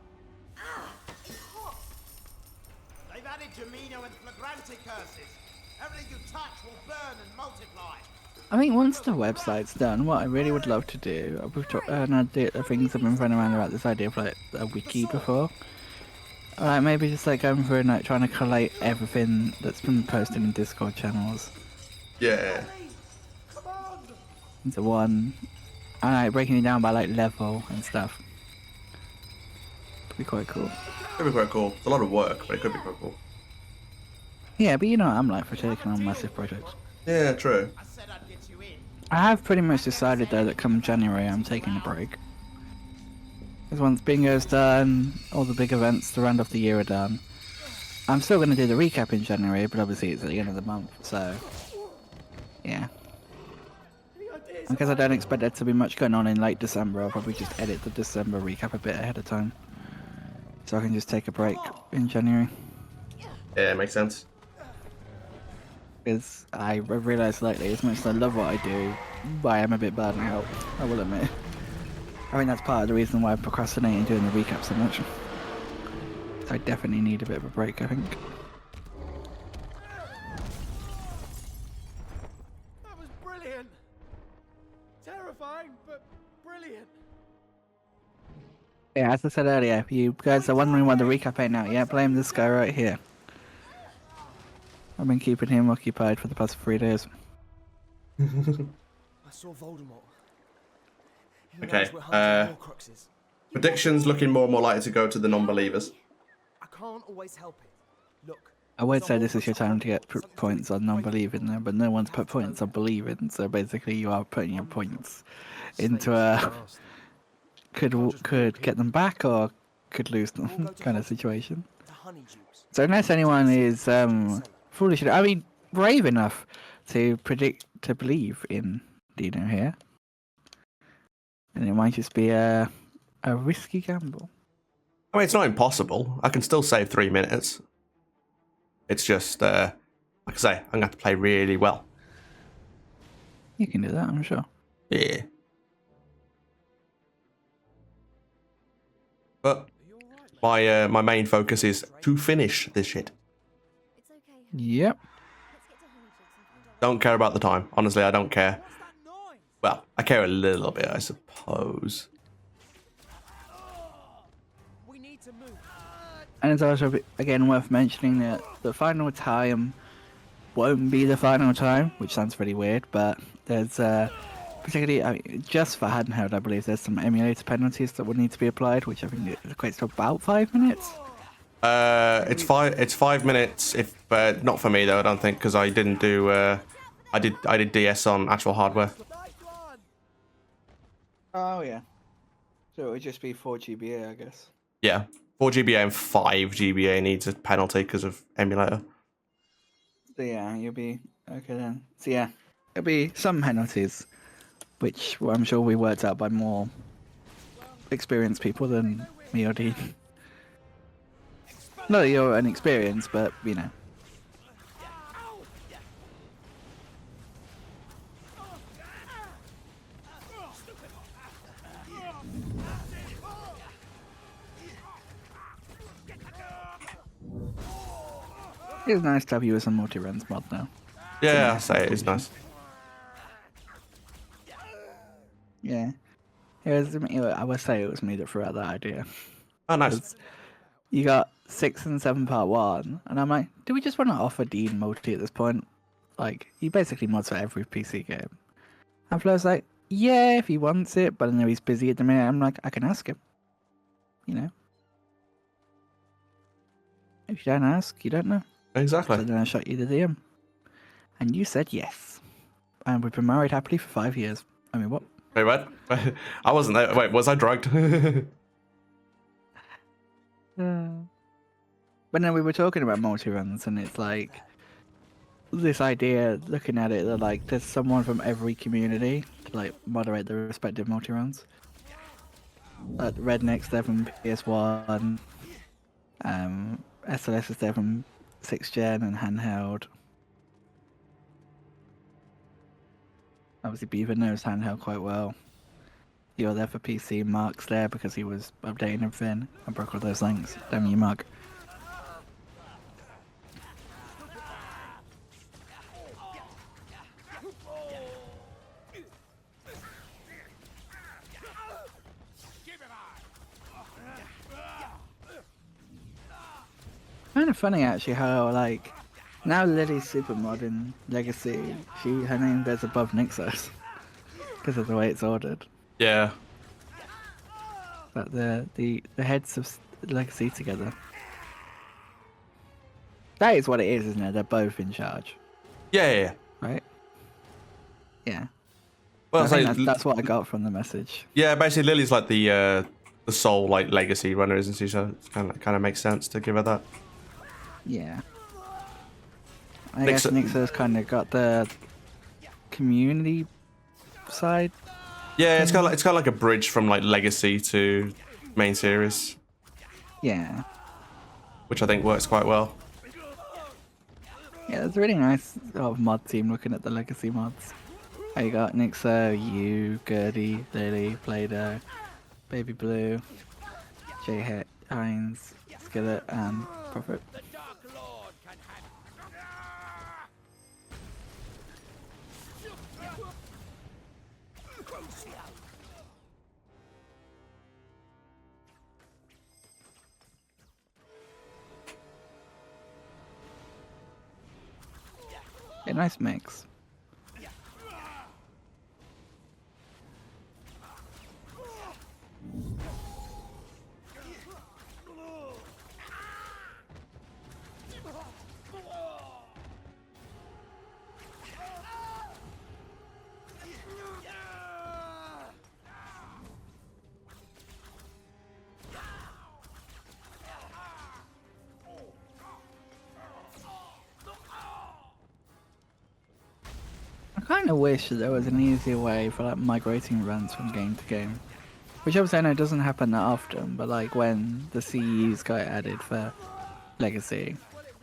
Ah, it's hot. They've added Gemino and Flagrante curses. Everything you touch will burn and multiply. I think once the website's done, what I really would love to do, and I did the things I've been running around about this idea of like a wiki before. Alright, maybe just like going through and like trying to collate everything that's been posted in Discord channels Yeah. into one, and like breaking it down by like level and stuff. Could be quite cool. Could be quite cool. It's a lot of work, but it could be quite cool. Yeah, but you know what I'm like for taking on massive projects. Yeah, true. I have pretty much decided though that come January I'm taking a break. Because once Bingo's done, all the big events to round off the year are done. I'm still going to do the recap in January, but obviously it's at the end of the month, so yeah. Because I don't expect there to be much going on in late December, I'll probably just edit the December recap a bit ahead of time. So I can just take a break in January. Yeah, it makes sense. Because I realised lately, as much as I love what I do, I am a bit burnt out, I will admit. I think that's part of the reason why I'm procrastinating doing the recap so much. So I definitely need a bit of a break, I think. That was brilliant. Terrifying, but brilliant. Yeah, as I said earlier, if you guys are wondering why the recap ain't out yet, blame this guy right here. I've been keeping him occupied for the past 3 days. I saw Voldemort. Okay, predictions looking more and more likely to go to the non-believers. I can't always help it. Look. I would say this is your time to get points on non-believing there, but no one's put points on believing, so basically you are putting your points into a could get them back or could lose them kind of situation. So unless anyone is foolish, I mean brave enough to believe in Dino here, and it might just be a risky gamble. I mean, it's not impossible. I can still save 3 minutes. It's just, like I say, I'm going to have to play really well. You can do that, I'm sure. Yeah. But my main focus is to finish this shit. Yep. Don't care about the time. Honestly, I don't care. Well, I care a little bit, I suppose. And it's also, again, worth mentioning that the final time won't be the final time, which sounds really weird, but there's, particularly, I mean, just for handheld, I believe there's some emulator penalties that will need to be applied, which I think equates to about 5 minutes. It's 5 minutes, if not for me though, I don't think, because I didn't do, I did DS on actual hardware. Oh, yeah. So it would just be 4 GBA, I guess. Yeah, 4 GBA and 5 GBA needs a penalty because of emulator. So yeah, you'll be okay then. So yeah, there'll be some penalties, which I'm sure we worked out by more experienced people than me or Dean. Not that you're inexperienced, but you know. It's nice to have you as a multi-runs mod now. Yeah, I say it is nice. Yeah. I would say it was me that threw out that idea. Oh, nice. You got 6 and 7 part 1, and I'm like, do we just want to offer Dean multi at this point? Like, he basically mods for every PC game. And Flo's like, yeah, if he wants it, but I know he's busy at the minute. I'm like, I can ask him. You know? If you don't ask, you don't know. Exactly. So then I shot you the DM. And you said yes. And we've been married happily for 5 years. I mean, what? Wait, what? I wasn't there. Wait, was I drugged? But no, we were talking about multi-runs, and it's like, this idea, looking at it, that like there's someone from every community to like moderate the respective multi-runs. Redneck's there from PS1. SLS is there from 6th gen and handheld. Obviously, Beaver knows handheld quite well. You're there for PC. Mark's there because he was updating everything. I broke all those links. Damn you, Mark. Kind of funny actually how like now Lily's super modern Legacy. Her name goes above Nixos because of the way it's ordered. Yeah. But the heads of Legacy together. That is what it is, isn't it? They're both in charge. Yeah. Right. Yeah. Well, I think that's what I got from the message. Yeah, basically Lily's like the sole like Legacy runner, isn't she? So it kind of makes sense to give her that. Yeah. I guess Nixon's kind of got the community side. Yeah, it's got like a bridge from like Legacy to main series. Yeah. Which I think works quite well. Yeah, it's a really nice mod team looking at the Legacy mods. You got Nixo, you, Gertie, Lily, Play-Doh, Baby Blue, J Hines, Skillet, and Prophet. A nice mix. I kind of wish that there was an easier way for like migrating runs from game to game. Which obviously I know doesn't happen that often, but like when the CEs got added for Legacy,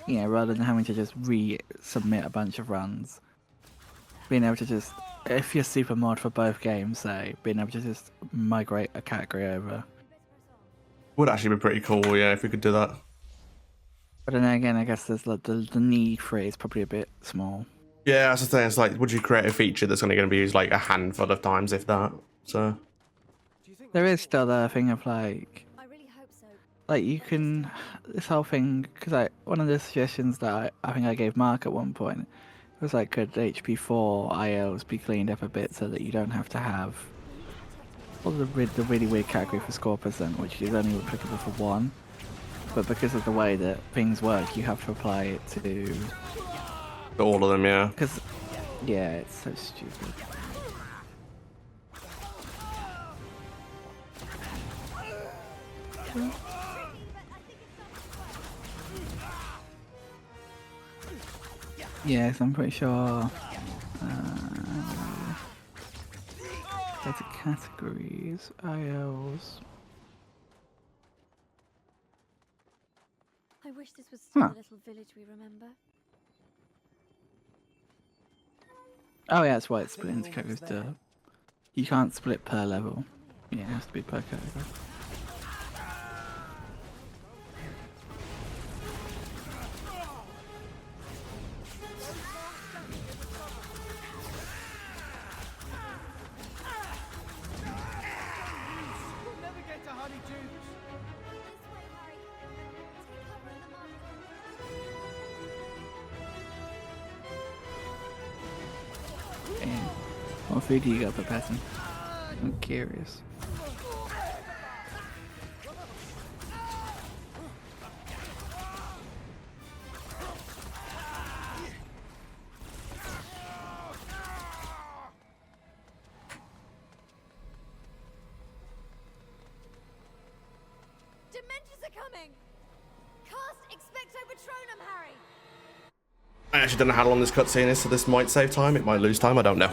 you know, rather than having to just resubmit a bunch of runs, being able to just, if you're super mod for both games, say, being able to just migrate a category over. Would actually be pretty cool, yeah, if we could do that. But then again, I guess there's like the need for it is probably a bit small. Yeah, that's the thing. It's like, would you create a feature that's only going to be used like a handful of times, if that? So there is still the thing of like, like you can, this whole thing, because one of the suggestions that I think I gave Mark at one point was like, could HP4 ILs be cleaned up a bit so that you don't have to have all the really weird category for score percent, which is only applicable for one. But because of the way that things work, you have to apply it to all of them, yeah. Because, yeah, it's so stupid. Yes, I'm pretty sure. Go to categories, IOs. I wish this was still the little village we remember. Oh yeah, that's why it's split into categories. Duh. You can't split per level. Yeah, it has to be per category. What food do you got for passing? I'm curious. Dementors are coming! Cast Expecto Patronum, Harry! I actually don't know how long this cutscene is, so this might save time. It might lose time. I don't know.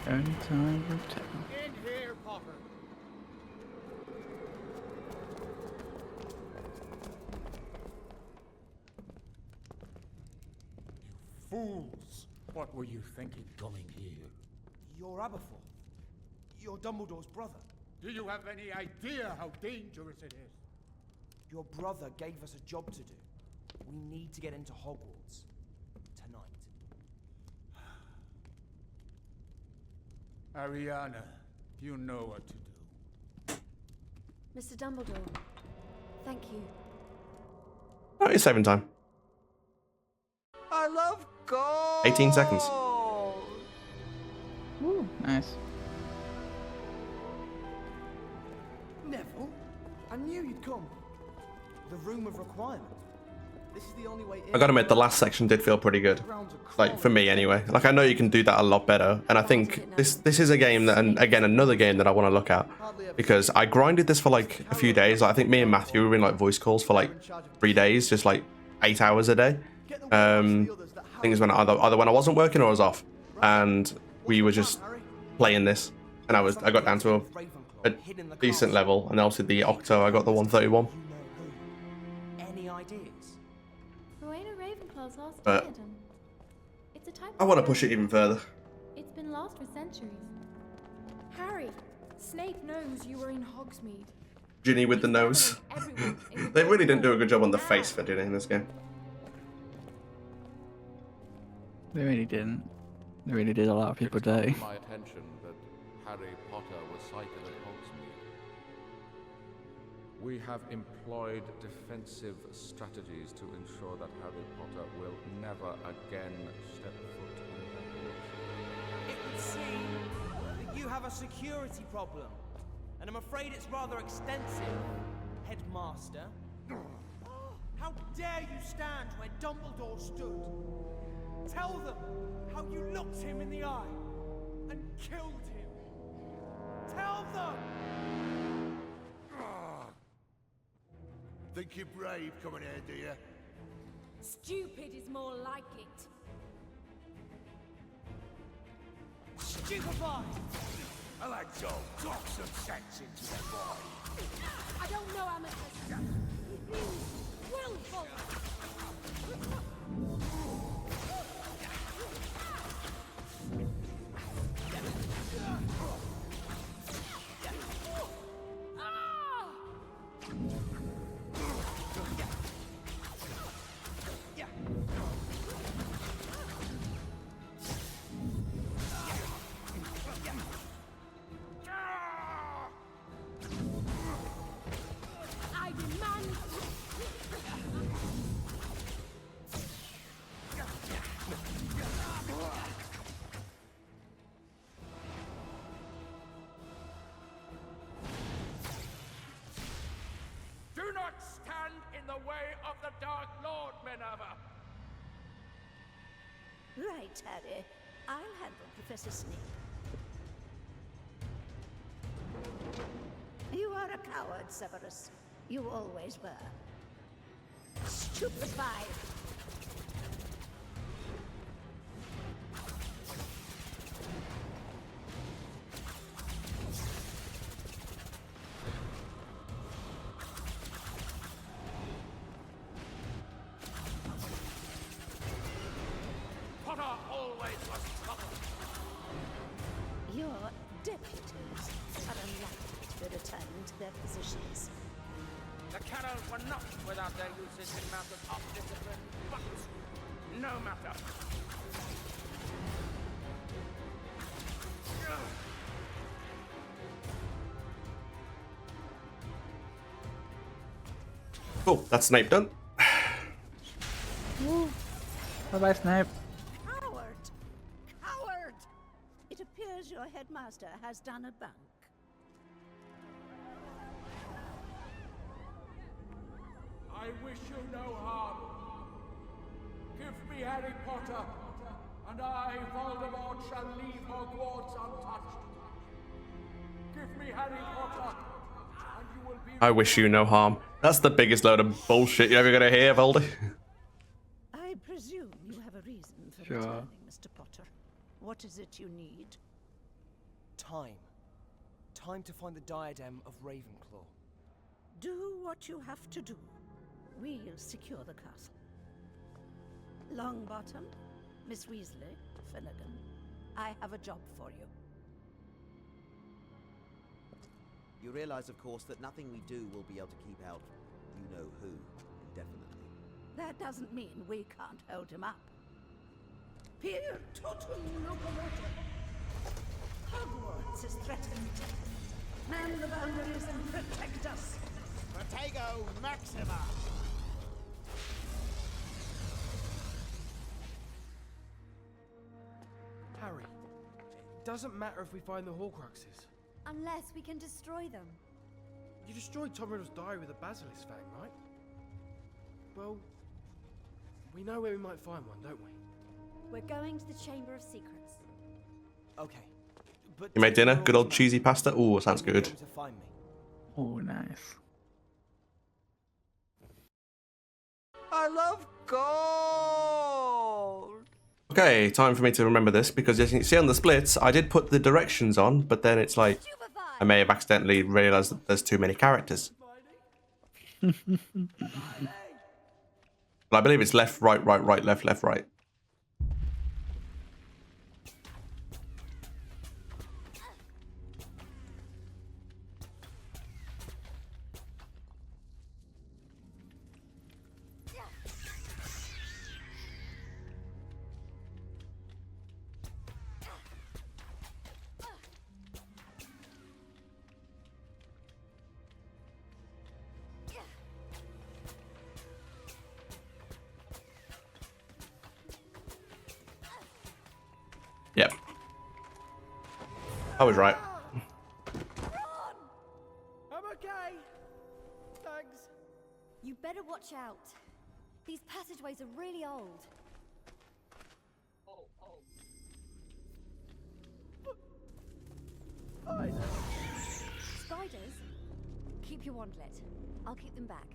Only time will tell. In here, Potter. Fools! What were you thinking coming here? You're Aberforth. You're Dumbledore's brother. Do you have any idea how dangerous it is? Your brother gave us a job to do. We need to get into Hogwarts. Tonight. Ariana, you know what to do. Mr. Dumbledore, thank you. Oh, it's saving time. I love gold. 18 seconds. Ooh, nice. Neville, I knew you'd come. The room of requirement. This is the only way in. I gotta admit, the last section did feel pretty good. Like, for me anyway. Like, I know you can do that a lot better. And I think this is a game that, and again, another game that I want to look at. Because I grinded this for like a few days. Like, I think me and Matthew were in like voice calls for like 3 days, just like 8 hours a day. Things when either when I wasn't working or I was off. And we were just playing this. And I got down to a decent level. And obviously the Octo, I got the 131. Any ideas? Rowena Ravenclaw's lost But diadem. It's a type I want to push it even further. It's been lost for centuries. Harry, Snape knows you were in Hogsmeade. Ginny with the nose. They really didn't do a good job on the face for Ginny in this game. They really didn't. They really did a lot of people die. My attention that Harry Potter was sighted at Hogsmeade. We have employed defensive strategies to ensure that Harry Potter will never again step foot in Hogwarts. It would seem that you have a security problem, and I'm afraid it's rather extensive, Headmaster. How dare you stand where Dumbledore stood? Tell them how you looked him in the eye and killed him. Tell them! Think you're brave coming here, do you? Stupid is more like it. Stupefied! I like Joe. Talk some sense into that boy. I don't know how much willful. I demand. Do not stand in the way of the Dark Lord, Minerva! Right, Harry. I'll handle Professor Snape. You are a coward, Severus. You always were. Stupefied. Potter always was trouble. Your deputies are unlikely to be returning to their positions. The Carrols were not without their uses in matters of discipline, but no matter. Cool, that's Snape done. Bye-bye, Snape. Coward! Coward! It appears your headmaster has done a bunk. I wish you no harm. Give me Harry Potter, and I, Voldemort, shall leave Hogwarts untouched. Give me Harry Potter, and you will be... I wish you no harm. That's the biggest load of bullshit you're ever gonna hear, Voldy. Sure. returning, Mr. Potter. What is it you need? Time. Time to find the diadem of Ravenclaw. Do what you have to do. We'll secure the castle. Longbottom, Miss Weasley, Finnegan, I have a job for you. You realize, of course, that nothing we do will be able to keep out you-know-who indefinitely. That doesn't mean we can't hold him up. Here, totum locomotum. Hogwarts is threatened. Man the boundaries and protect us. Protego Maxima! Harry, it doesn't matter if we find the Horcruxes. Unless we can destroy them. You destroyed Tom Riddle's diary with a basilisk fang, right? Well, we know where we might find one, don't we? We're going to the Chamber of Secrets. Okay. But You made dinner? Good old cheesy pasta? Ooh, sounds good. to find me. Oh, nice. I love gold! Okay, time for me to remember this, because as you can see on the splits, I did put the directions on, but then it's like, I may have accidentally realised that there's too many characters. But I believe it's left, right, left, right. Yep. I was right. I'm okay. Thanks. You better watch out. These passageways are really old. Spiders? Keep your wand lit. I'll keep them back.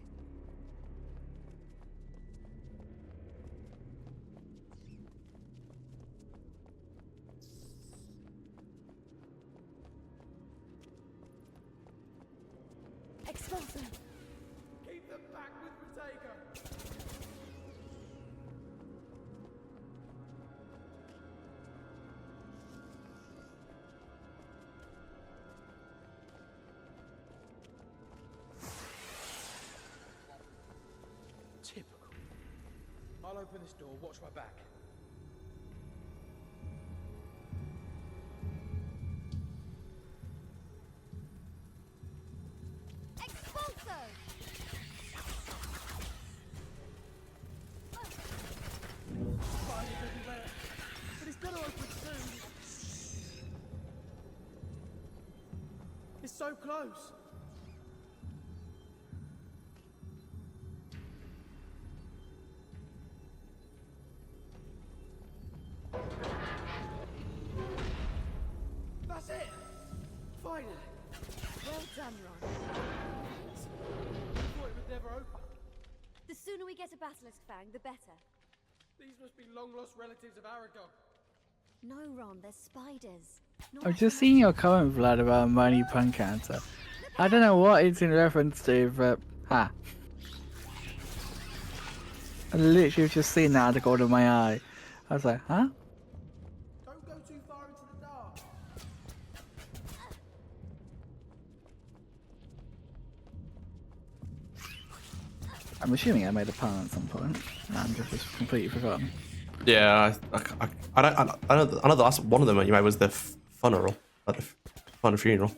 Expulsor! Keep them back with Protego. Typical. I'll open this door, watch my back. Expulsor! Spiders everywhere. But it's gonna open soon. It's so close. That's it! Finally! Well done, Ron. I thought it would never open. The sooner we get a basilisk fang, the better. These must be long-lost relatives of Aragog. No, Ron, they're spiders. I've just seen your comment, Vlad, about Hermione pun counter. I don't know what it's in reference to, but ha. I literally have just seen that out of the corner of my eye. I was like, huh? Don't go too far into the dark. I'm assuming I made a pun at some point. I'm just completely forgotten. Yeah, I know the last one of them you made was the funeral, like the fun funeral.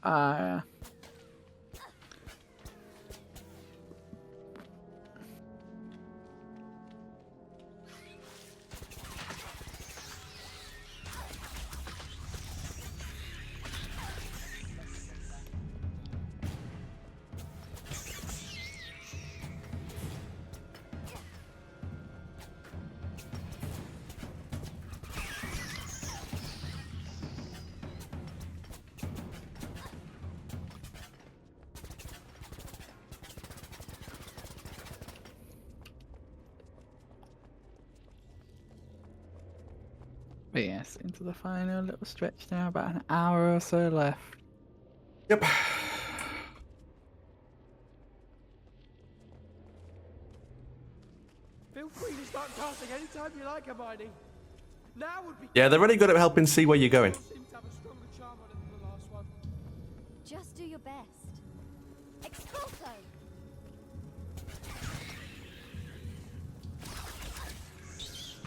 Yeah. But yes, into the final little stretch now, about an hour or so left. Yep. Feel free to start casting anytime you like, Hermione. Now would be. Yeah, they're really good at helping see where you're going. Seem to have a stronger charm on it than the last one. Just do your best. Expulso!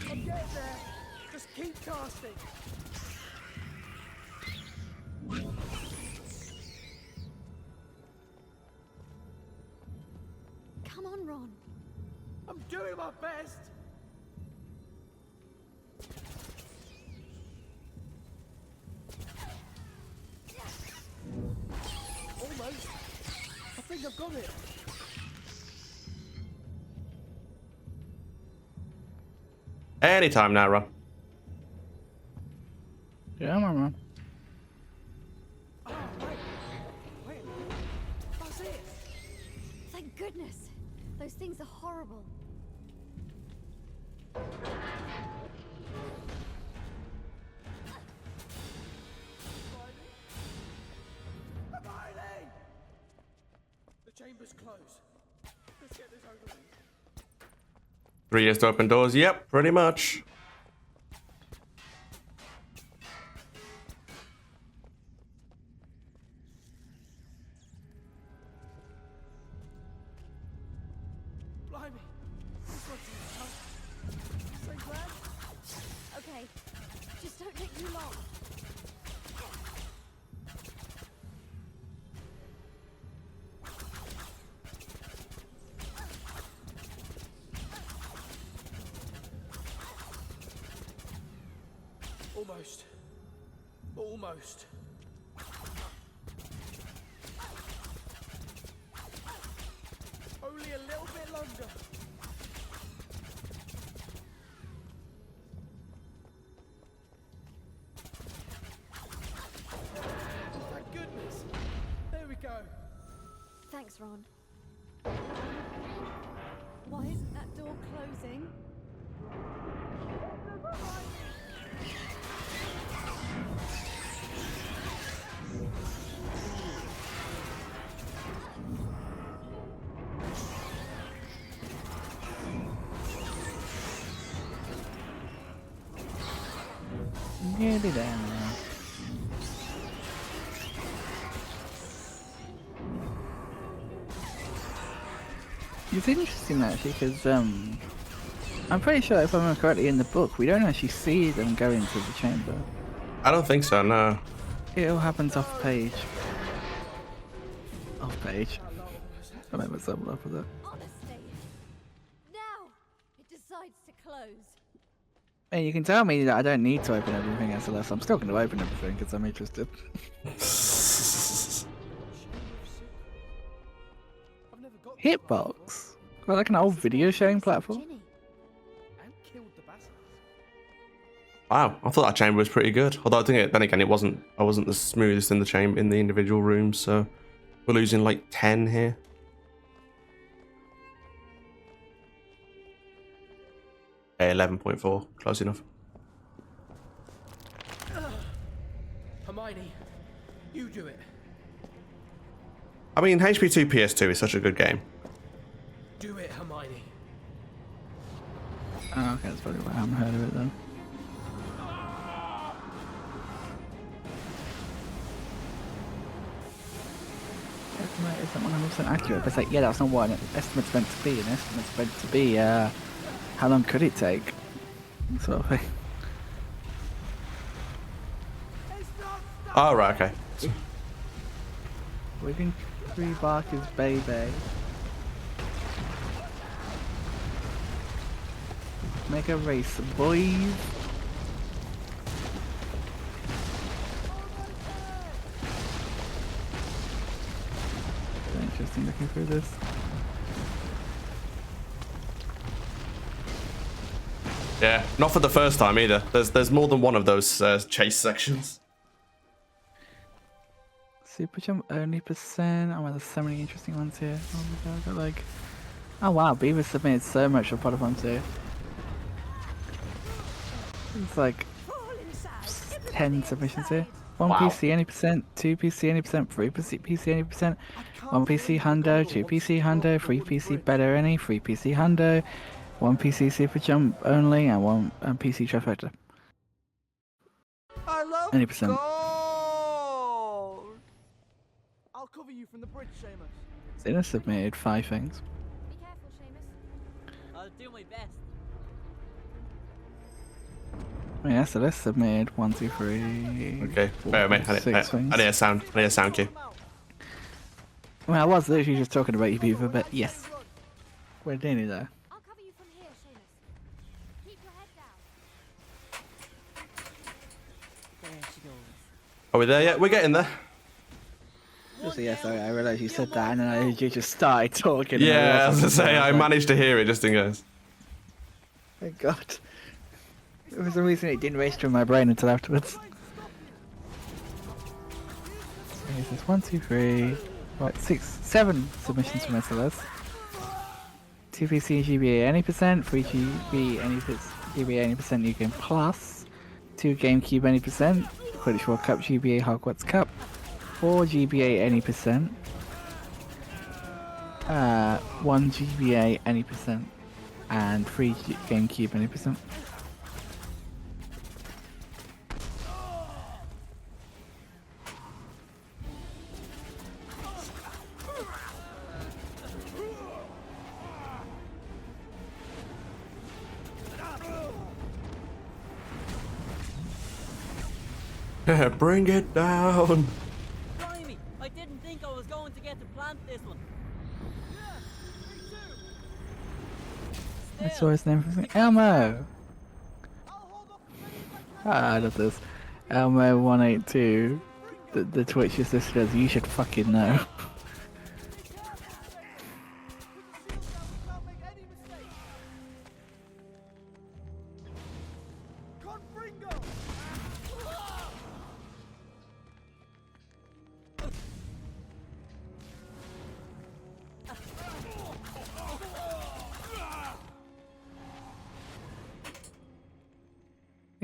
I'm getting there. Just keep casting. Come on, Ron. I'm doing my best. Almost. I think I've got it. Anytime now, Ron. Yeah, man. Oh, wait. That's it. Thank goodness. Those things are horrible. Hermione! The chamber's closed. Let's get this over with. 3 years to open doors. Yep, pretty much. Blimey. This one's tough. Say Brad? Okay, just don't take too long. Almost. Almost. Only a little bit longer. Thank goodness. There we go. Thanks, Ron. Why isn't that door closing? Nearly there now. It's interesting actually, because I'm pretty sure if I remember correctly in the book, we don't actually see them go into the chamber. I don't think so, no. It all happens off page. Off page. I made myself laugh with that. Honestly. Now it decides to close. Hey, you can tell me that I don't need to open everything else, unless I'm still going to open everything because I'm interested. Hitbox? Well, like an old video sharing platform? Wow, I thought that chamber was pretty good. Although I think then again, I wasn't the smoothest in the chamber in the individual rooms, so we're losing like 10 here. Okay, 11.4, close enough. Hermione, you do it. I mean, HP2 PS2 is such a good game. Do it, Hermione. Oh, okay, that's probably why I haven't heard of it then. Estimate isn't 100% accurate, but it's like, yeah, that's not what an estimate's meant to be. An estimate's meant to be, how long could it take? Sort of thing. Oh, right, okay. Within 3 Barker's baby. Make a race, boys. Very interesting looking through this. Yeah, not for the first time either. There's more than one of those chase sections. Super jump only percent. Oh, well, there's so many interesting ones here. Oh my god, got like, oh wow, Beaver submitted so much for Potiphon too. It's like 10 submissions here. 1 Wow. PC any percent, 2 PC any percent, 3 PC any percent, 1 PC hundo, 2 PC hundo, 3 PC better any, 3 PC hundo, 1 PC super jump only, and 1 PC trifecta. I love Any percent. gold. I'll cover you from the bridge, Seamus. Zena submitted 5 things. Be careful, Seamus. I'll do my best. Yeah, so let's submit 1, 2, 3. Okay, bear with me. 6 things. I need a sound. I need a sound cue. Well, I was literally just talking about you people, but yes. We're nearly there. I'll cover you from here, Seamus. Keep your head down. There she goes. Are we there yet? We're getting there. So yeah, sorry, I realised you said that, and then you just started talking. Yeah, as I say, I managed to hear it just in case. Thank God. For some reason, it didn't register in my brain until afterwards. So this is 1, 2, 3, right, 6, 7 submissions from SLS. 2 PC GBA any percent, 3 GB any GBA any percent UK Plus, 2 GameCube any percent, Quidditch World Cup GBA Hogwarts Cup, 4 GBA any percent, 1 GBA any percent, and 3 GameCube any percent. Bring it down. Blimey, I didn't think I was going to get to plant this one. I saw his name from Elmo. I love this. Elmo182. The Twitch is listed as you should fucking know.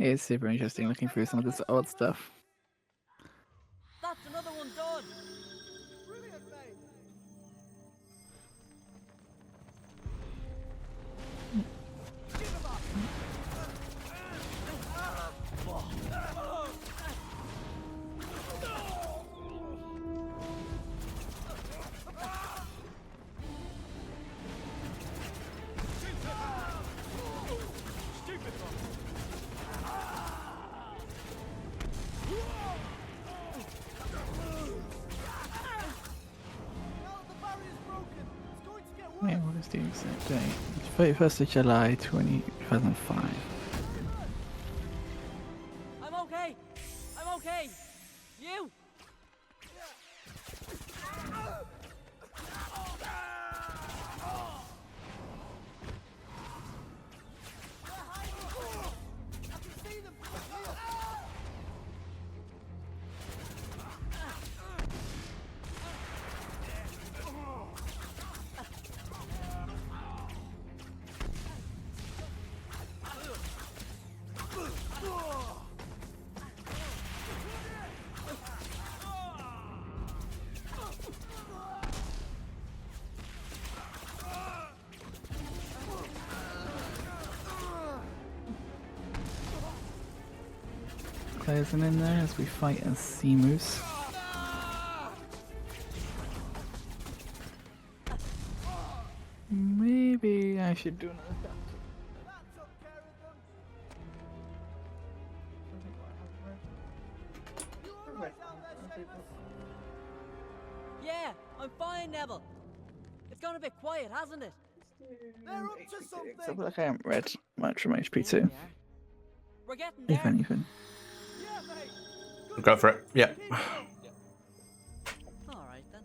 It's super interesting looking through some of this old stuff. That's another one done. Wait, what is the exact date? 31st of July 2005. I'm okay. I'm okay. You? Closing in there as we fight a sea moose. Maybe I should do another chapter. Yeah, I'm fine, Neville. It's gone a bit quiet, hasn't it? They're up to something. I feel like I haven't read much from HP 2. We're getting If there. anything. Go for it. Yeah. All right then.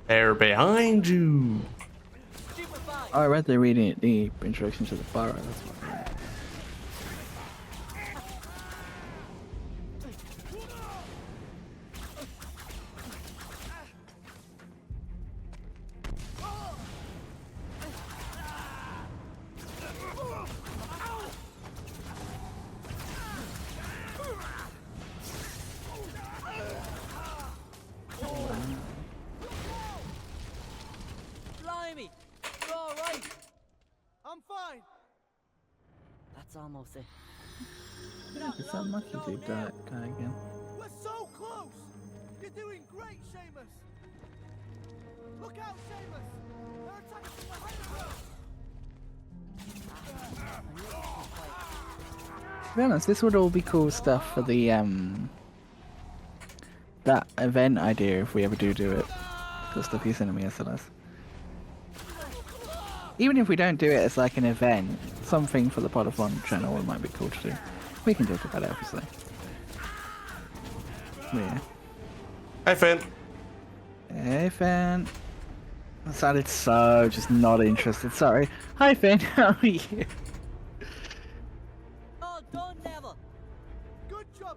They're behind you. Oh, I read the introduction to the Burrow. That's what I read. It's almost there. Is that Monkey Dude guy again? We're so close! You're doing great, Seamus! Look out, Seamus! They're attacking from behind us! To be honest, this would all be cool stuff for the that event idea if we ever do it. The stuff you sent me, SLS. Even if we don't do it as like an event, something for the Podathon channel, it might be cool to do. We can talk about it, obviously. Yeah. Hey, Finn. Hey, Finn. I sounded so just not interested. Sorry. Hi, Finn. How are you?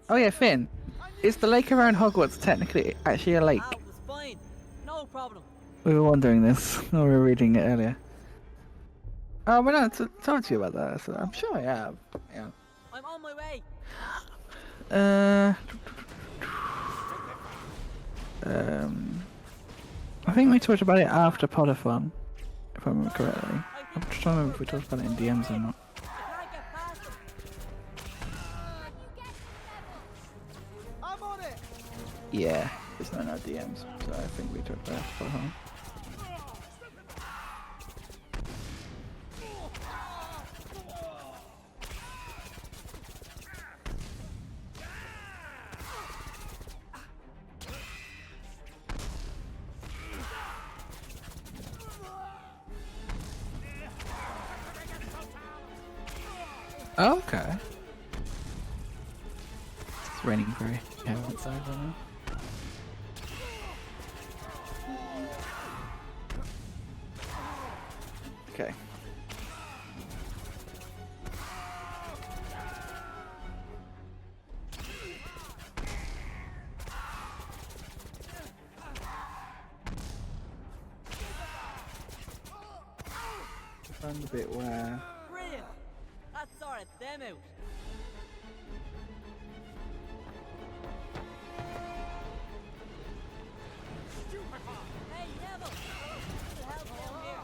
Oh yeah, Finn. Is the lake around Hogwarts technically actually a lake? That was fine. No problem. We were wondering this. We were reading it earlier. Oh, we're not talking to you about that. So I'm sure I have. Yeah. I'm on my way. I think we talked about it after Podathon, if I remember correctly. I'm just trying to remember if we talked about it in DMs or not. I'm on it! Yeah, it's not in our DMs, so I think we talked about it after Podathon. Oh, okay. It's raining very heavily outside right now. Okay. Found the bit where Brilliant. That sorted them out. Hey, Neville! Little help down here.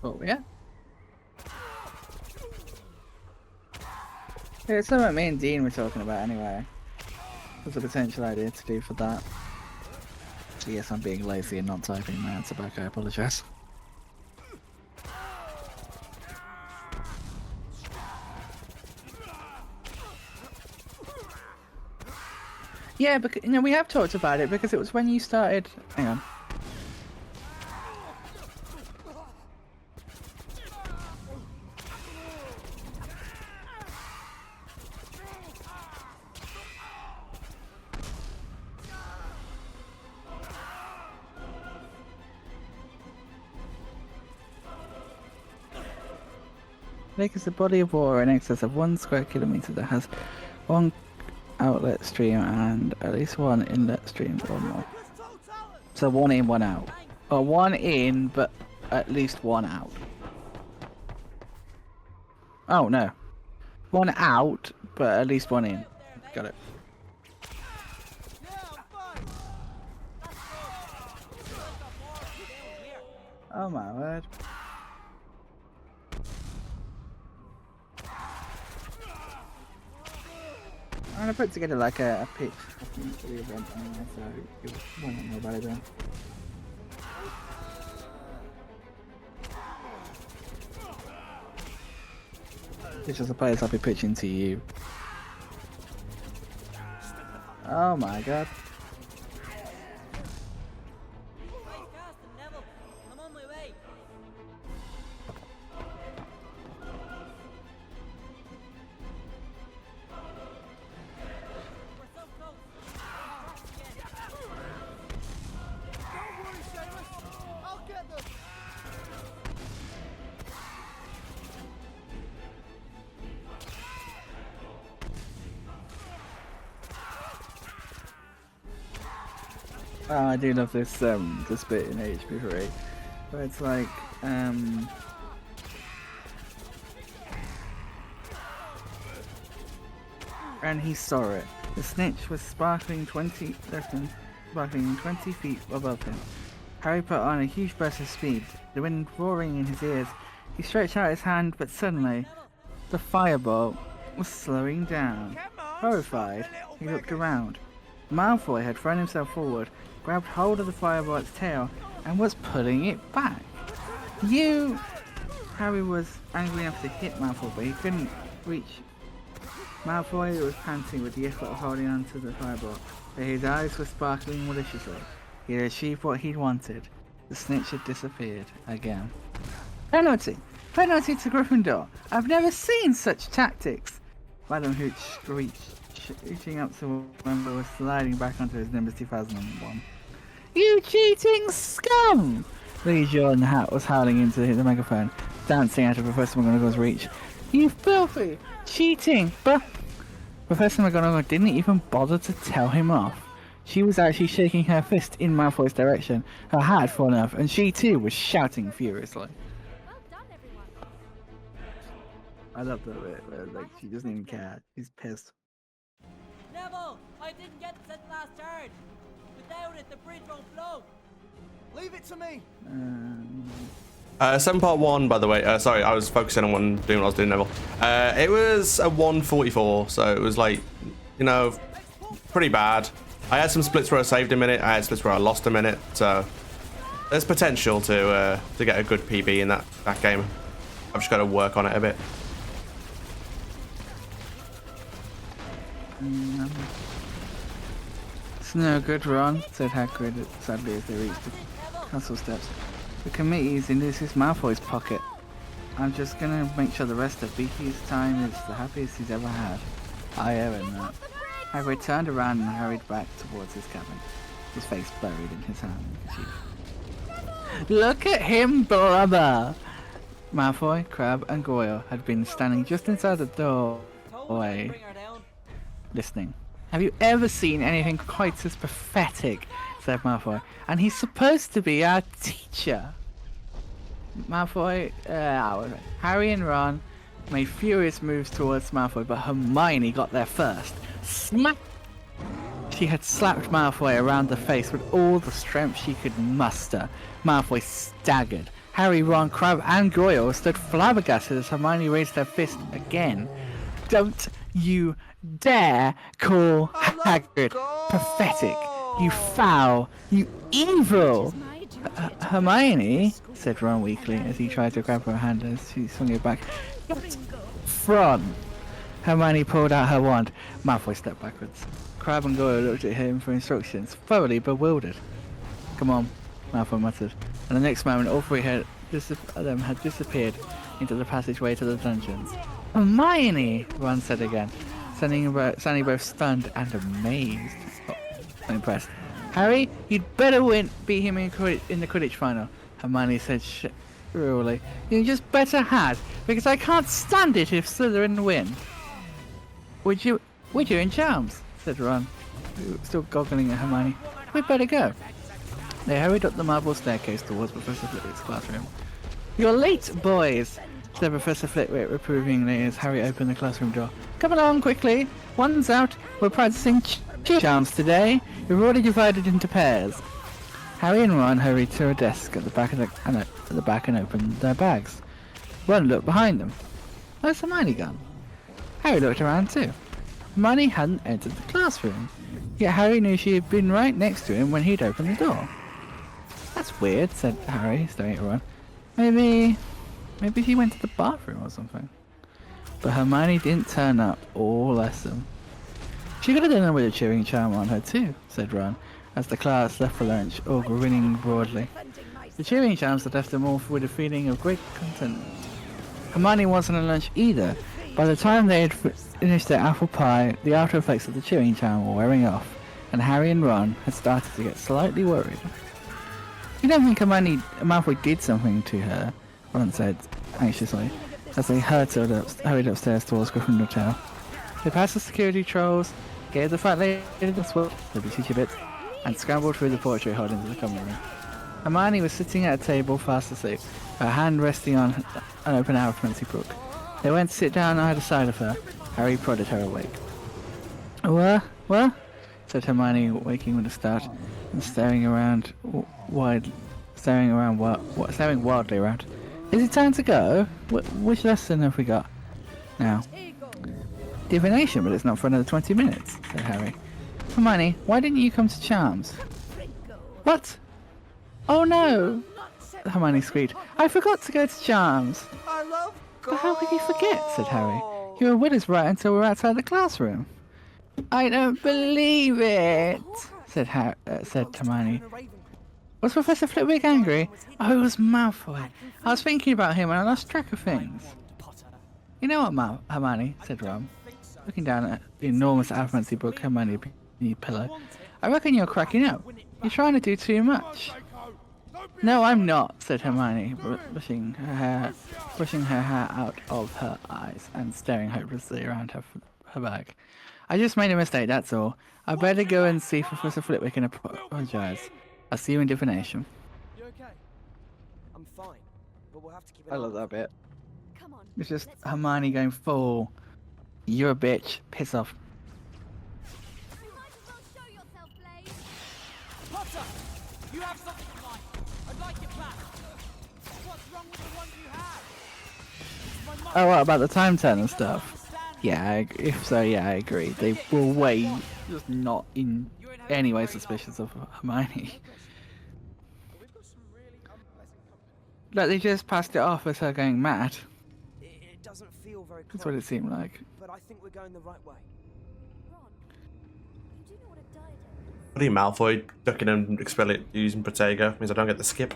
Oh, yeah? Yeah, it's something me and Dean were talking about anyway. There's a potential idea to do for that. So yes, I'm being lazy and not typing my answer back, I apologise. Yeah, because we have talked about it because it was when you started. Hang on. Lake is a body of water in excess of 1 square kilometre that has one outlet stream and at least one inlet stream or more. So 1 in, 1 out. Or 1 in, but at least 1 out. Oh no. 1 out, but at least 1 in. Got it. Oh my word. I'm gonna put together like a pitch for the event anyway, so you won't know about it then. Which I suppose I'll be pitching to you. Oh my god. I'm on my way. Oh, I do love this this bit in HP3, where it's like and he saw it. The snitch was sparkling 20 feet above him. Harry put on a huge burst of speed, the wind roaring in his ears. He stretched out his hand, but suddenly, the firebolt was slowing down. Horrified, he looked around. Malfoy had thrown himself forward, grabbed hold of the firebolt's tail, and was pulling it back. Harry was angry enough to hit Malfoy, but he couldn't reach. Malfoy was panting with the effort of holding on to the firebolt, but his eyes were sparkling maliciously. He had achieved what he'd wanted. The snitch had disappeared again. Penalty! Penalty to Gryffindor! I've never seen such tactics! Madam Hooch screeched, reaching up to Wembley was sliding back onto his Nimbus 2001. You cheating scum! Lee Jordan Hat was howling into the megaphone, dancing out of Professor McGonagall's reach. You filthy, cheating, but Professor McGonagall didn't even bother to tell him off. She was actually shaking her fist in Malfoy's direction. Her hat had fallen off, and she too was shouting furiously. I love that bit where, like, she doesn't even care. She's pissed. Neville, I didn't get to set the last charge. Without it, the bridge won't flow. Leave it to me. 7.1, by the way. Sorry, I was focusing on doing what I was doing, Neville. It was a 1:44, so it was like, you know, pretty bad. I had some splits where I saved a minute. I had splits where I lost a minute. So there's potential to get a good PB in that game. I've just got to work on it a bit. It's no good, Ron, said Hagrid sadly as they reached the castle steps. The committee is in Lucius Malfoy's pocket. I'm just gonna make sure the rest of Beaky's time is the happiest he's ever had. I earned that. Hagrid turned around and hurried back towards his cabin, his face buried in his handkerchief. Look at him, brother! Malfoy, Crabbe, and Goyle had been standing just inside the doorway, listening. Have you ever seen anything quite as pathetic? Said Malfoy. And he's supposed to be our teacher. Harry and Ron made furious moves towards Malfoy, but Hermione got there first. Smack! She had slapped Malfoy around the face with all the strength she could muster. Malfoy staggered. Harry, Ron, Crabbe, and Goyle stood flabbergasted as Hermione raised her fist again. Don't you dare call Hagrid pathetic, you foul, you evil! Hermione, said Ron weakly as he tried to grab her hand as she swung it back. From. Hermione pulled out her wand. Malfoy stepped backwards. Crabbe and Goyle looked at him for instructions, thoroughly bewildered. Come on, Malfoy muttered, and the next moment all three had disappeared into the passageway to the dungeons. Hermione, Ron said again, standing both stunned and amazed. Oh, impressed. Harry, you'd better beat him in the Quidditch final, Hermione said shrilly. You just better had, because I can't stand it if Slytherin win. Would you in charms? Said Ron, still goggling at Hermione. We'd better go. They hurried up the marble staircase towards Professor Flitwick's classroom. You're late, boys, said Professor Flitwick reprovingly as Harry opened the classroom door. Come along quickly. One's out. We're practicing charms today. We've already divided into pairs. Harry and Ron hurried to a desk at the back and opened their bags. Ron looked behind them. Where's Hermione gone? Harry looked around too. Hermione hadn't entered the classroom, yet Harry knew she had been right next to him when he'd opened the door. That's weird, said Harry, staring at Ron. Maybe she went to the bathroom or something. But Hermione didn't turn up or lesson. She could have done it with a cheering charm on her too, said Ron, as the class left for lunch, all grinning broadly. The cheering charms had left them all with a feeling of great contentment. Hermione wasn't at lunch either. By the time they had finished their apple pie, the after effects of the cheering charm were wearing off, and Harry and Ron had started to get slightly worried. You don't think Malfoy did something to her? Ron said anxiously, as they hurried upstairs towards Gryffindor Tower. They passed the security trolls, gave the fat lady the swap, the teacher bits, and scrambled through the portrait hole into the common room. Hermione was sitting at a table fast asleep, her hand resting on an open arithmetic book. They went to sit down on either side of her. Harry prodded her awake. What? Said Hermione, waking with a start and staring wildly around. Is it time to go? Which lesson have we got now? Divination, but it's not for another 20 minutes, said Harry. Hermione, why didn't you come to Charms? What? Oh no! Hermione squeaked. I forgot to go to Charms. I love But how could you forget? Said Harry. You were with us right until we were outside the classroom. I don't believe it, said Hermione. Was Professor Flitwick angry? Oh, it was Malfoy. I was thinking about him and I lost track of things. You know what, Hermione, said Ron, looking down at the enormous alphamancy book Hermione beneath the pillow. I reckon you're cracking up. You're trying to do too much. No, I'm not, said Hermione, brushing her hair out of her eyes and staring hopelessly around her bag. I just made a mistake, that's all. I better go and see Professor Flitwick and apologise. I'll see you in divination. You okay? I'm fine, but we'll have to keep it I love that bit. It's just Hermione going full, you're a bitch, piss off. Potter! You have something in mind. I'd like it back. What's wrong with the one you have? Oh, what about the time turn and stuff? Yeah, if so, yeah, I agree. They were way just not in any way suspicious of Hermione. Like, they just passed it off as her going mad. It doesn't feel very close. That's what it seemed like. But I think we're going the right way. Bloody Malfoy ducking and expelling using Protego means I don't get the skip.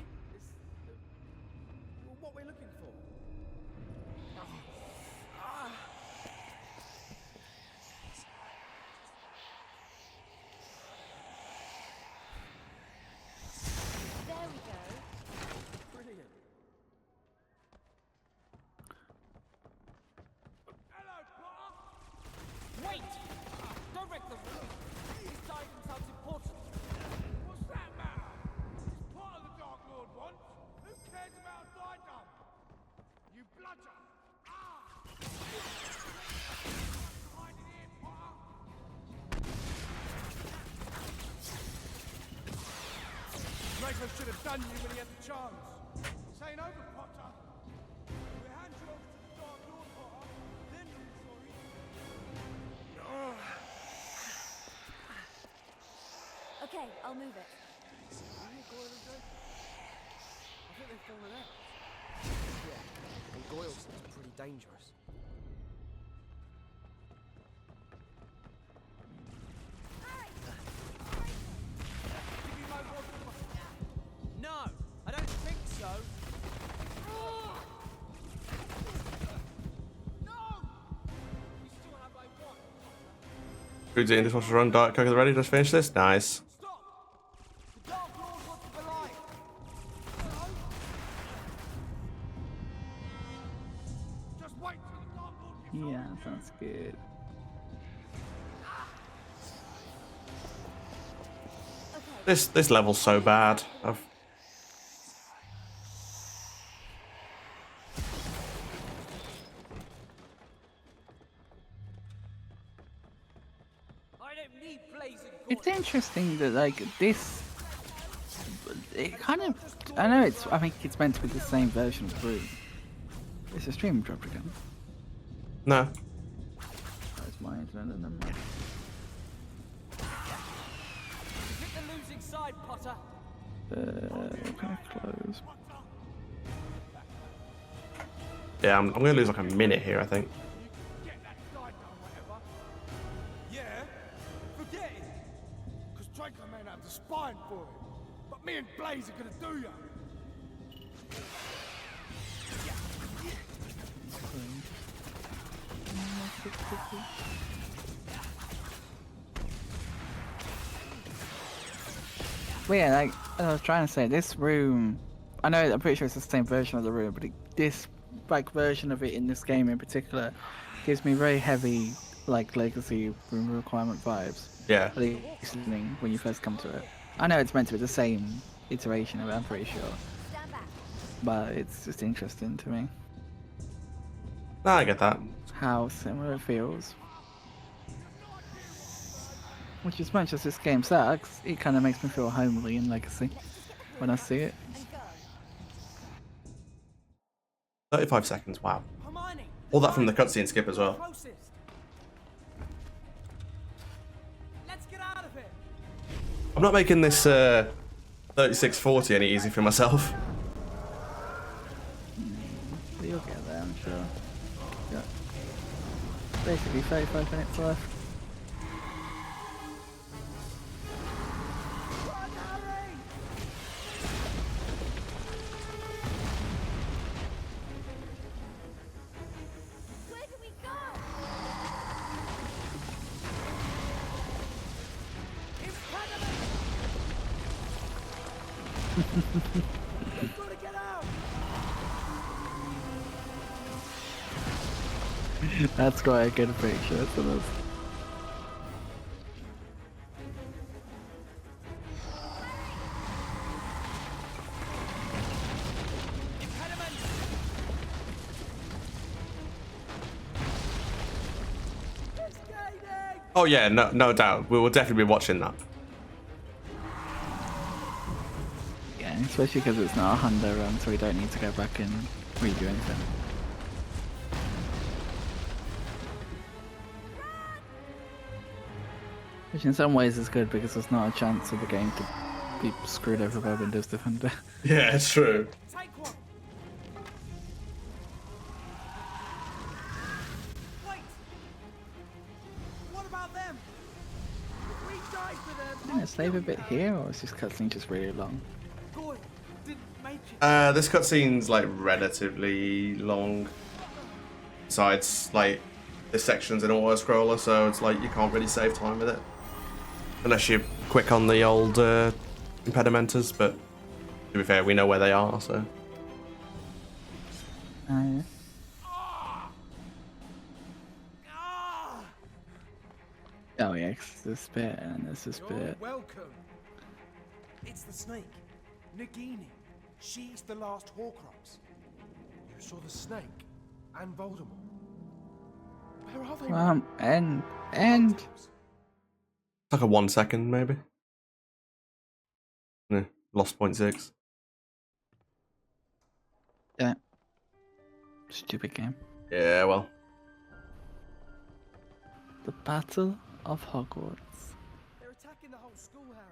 Wait! Don't wreck the room! These items sounds important. What's that matter? It's part of the Dark Lord wants. Who cares about Diadem? You bludger! Hide in here, Potter! Draco should have done you when he had the chance. This ain't over, Potter. We hand you over to the Dark Lord, Potter. Then you'll be sorry. Okay, I'll move it. I think they've fallen out. Yeah, and Goyle seems pretty dangerous. No, I don't think so. Who's in this one's run? Diet Coke is ready. Just finish this. Nice. Yeah, sounds good. This level's so bad. It's interesting that like this, it kind of, I know it's, I think it's meant to be the same version of the room. It's a stream dropped again. No. That's my internet and then Pick the losing side, Potter. kind of close. Yeah, I'm gonna lose like a minute here, I think. Yeah, forget it. Because Draco may have the spine for it. But me and Blaze are gonna do ya. But yeah, like I was trying to say, this room, I know I'm pretty sure it's the same version of the room, but this like version of it in this game in particular gives me very heavy like legacy room requirement vibes. Yeah. At least when you first come to it. I know it's meant to be the same iteration of it, I'm pretty sure. But it's just interesting to me. No, I get that. How similar it feels. Which, as much as this game sucks, it kind of makes me feel homely in Legacy when I see it. 35 seconds, wow. All that from the cutscene skip as well. Let's get out of here. I'm not making this 3640 any easy for myself. You'll get there, I'm sure. Yeah. Basically 35 minutes left. That's quite a good picture for this. Oh yeah, no doubt. We will definitely be watching that. Yeah, especially because it's not a Honda run, so we don't need to go back and redo anything. Which in some ways is good because there's not a chance of the game to be screwed over by Windows Defender. Yeah, it's true. Take one. Wait. What about them? If we die for them. Can I save a bit here, or is this cutscene just really long? Goyle didn't make it. This cutscene's like relatively long. Besides, like, this section's an auto scroller, so it's like you can't really save time with it. Unless you're quick on the old impedimenters, but to be fair, we know where they are, so. Yeah. Oh yeah, 'cause this bit and this is bit. Welcome. It's the snake, Nagini. She's the last Horcrux. You saw the snake and Voldemort. Where are they? And It's like a 1 second, maybe. Yeah, lost 0.6. Yeah. Stupid game. Yeah, well. The Battle of Hogwarts. They're attacking the whole school, Harry.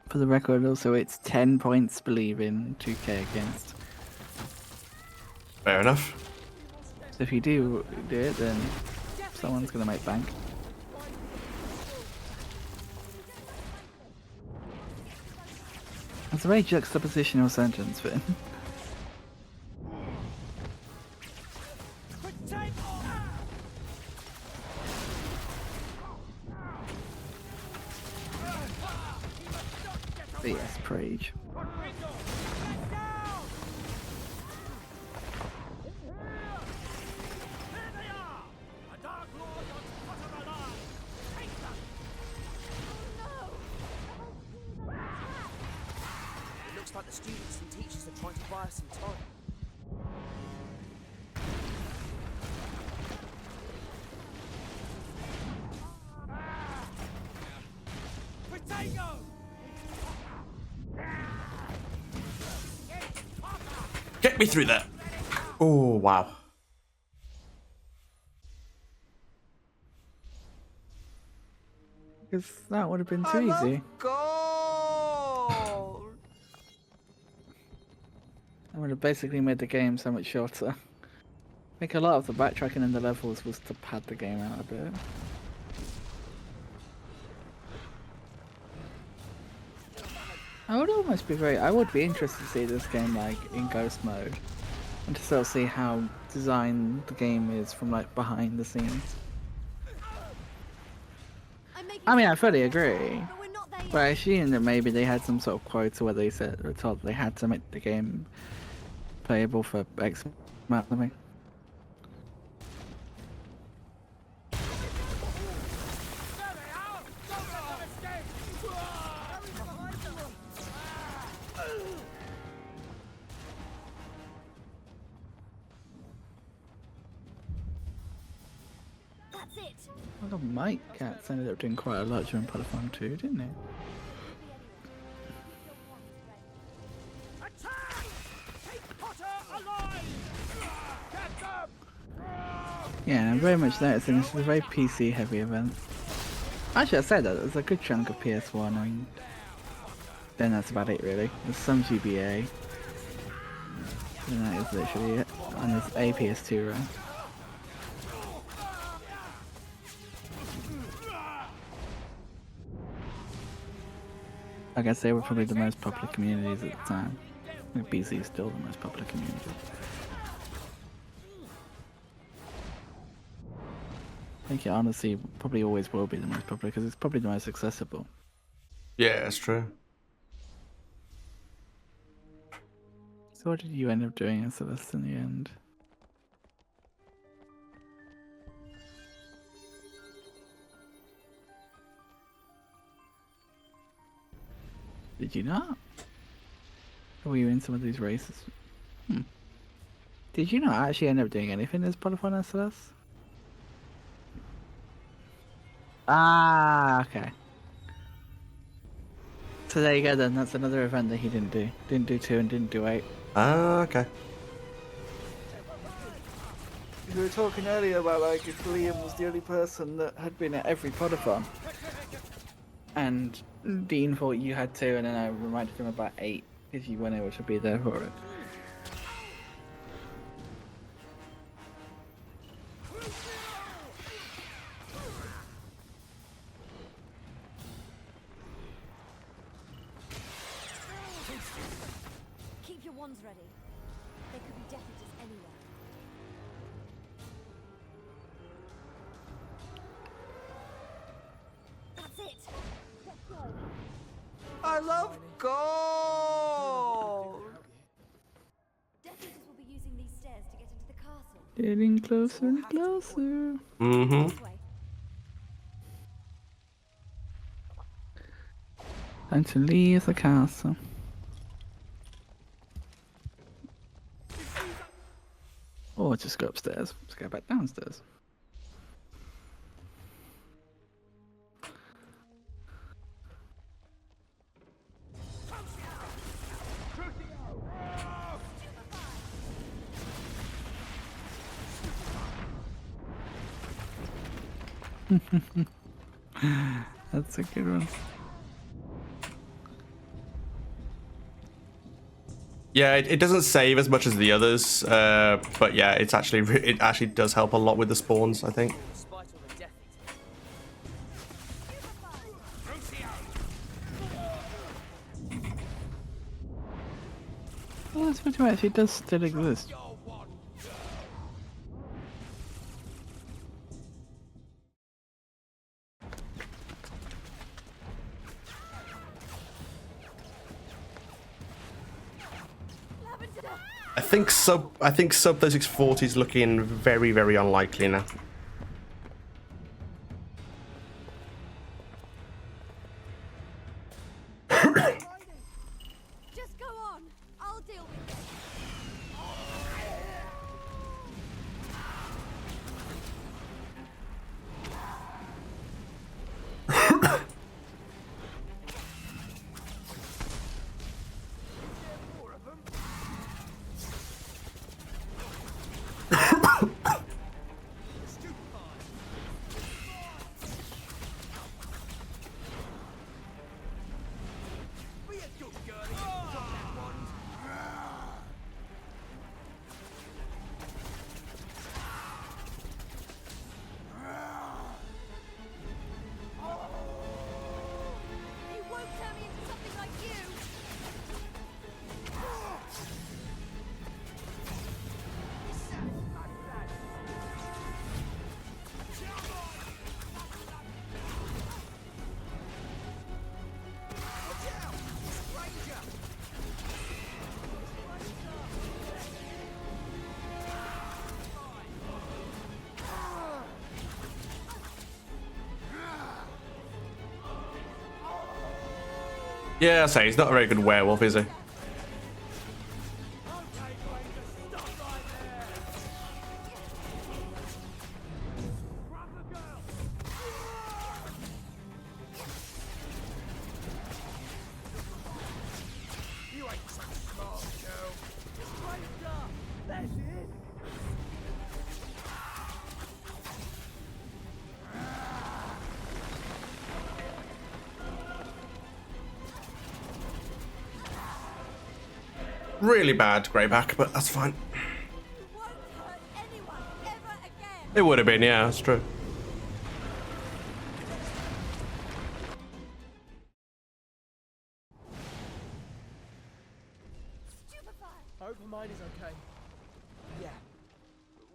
For the record, also, it's 10 points believing, 2k against. Fair enough. So if you do it, then someone's gonna make bank. It's a very juxtapositional sentence, Finn. Yes, Prage. It looks like the students and teachers are trying to buy us some time. Potato! Get me through that. Oh, wow. Because that would have been too easy. Gold! That would have basically made the game so much shorter. I think a lot of the backtracking in the levels was to pad the game out a bit. I would almost be I would be interested to see this game like in ghost mode. And to sort of see how designed the game is from like behind the scenes. I mean, I fully agree. But I assume that maybe they had some sort of quota where they said or told they had to make the game playable for X amount of something. That's it. Well, Mike Katz ended up doing quite a lot during Polyphon 2, didn't he? Attack! Take Potter alive! Get them! Yeah, and I'm very much noticing this is a very PC heavy event. Actually, I said that there's a good chunk of PS1 and then that's about it really. There's some GBA. And that is literally it. And there's a PS2 run. I guess they were probably the most popular communities at the time. I think BC is still the most popular community. I think it honestly probably always will be the most popular because it's probably the most accessible. Yeah, that's true. So what did you end up doing as Celeste in the end? Did you not? Or were you in some of these races? Did you not actually end up doing anything as Polyphon as Celeste? Ah, okay. So there you go then, that's another event that he didn't do. Didn't do 2 and didn't do 8. Ah, okay. We were talking earlier about like if Liam was the only person that had been at every Polyphon. And Dean thought you had 2 and then I reminded him about 8 if you weren't able to be there for it. Keep your wands ready. They could be Death Eaters anywhere. That's it. Let's go. I love gold! Death Eaters will be using these stairs to get into the castle. Getting closer and closer. Mm-hmm. This way. Time to leave the castle. Or just go upstairs. Let's go back downstairs. That's a good one. Yeah, it doesn't save as much as the others, but yeah, it actually does help a lot with the spawns, I think. Well, that's pretty much, it does still exist. I think sub 3640 is looking very, very unlikely now. Just go on. I'll deal with it. You won't turn me into something like you. Yeah, I say he's not a very good werewolf, is he? really bad greyback, but that's fine. It would have been, yeah, that's true. I hope her mind is okay. Yeah.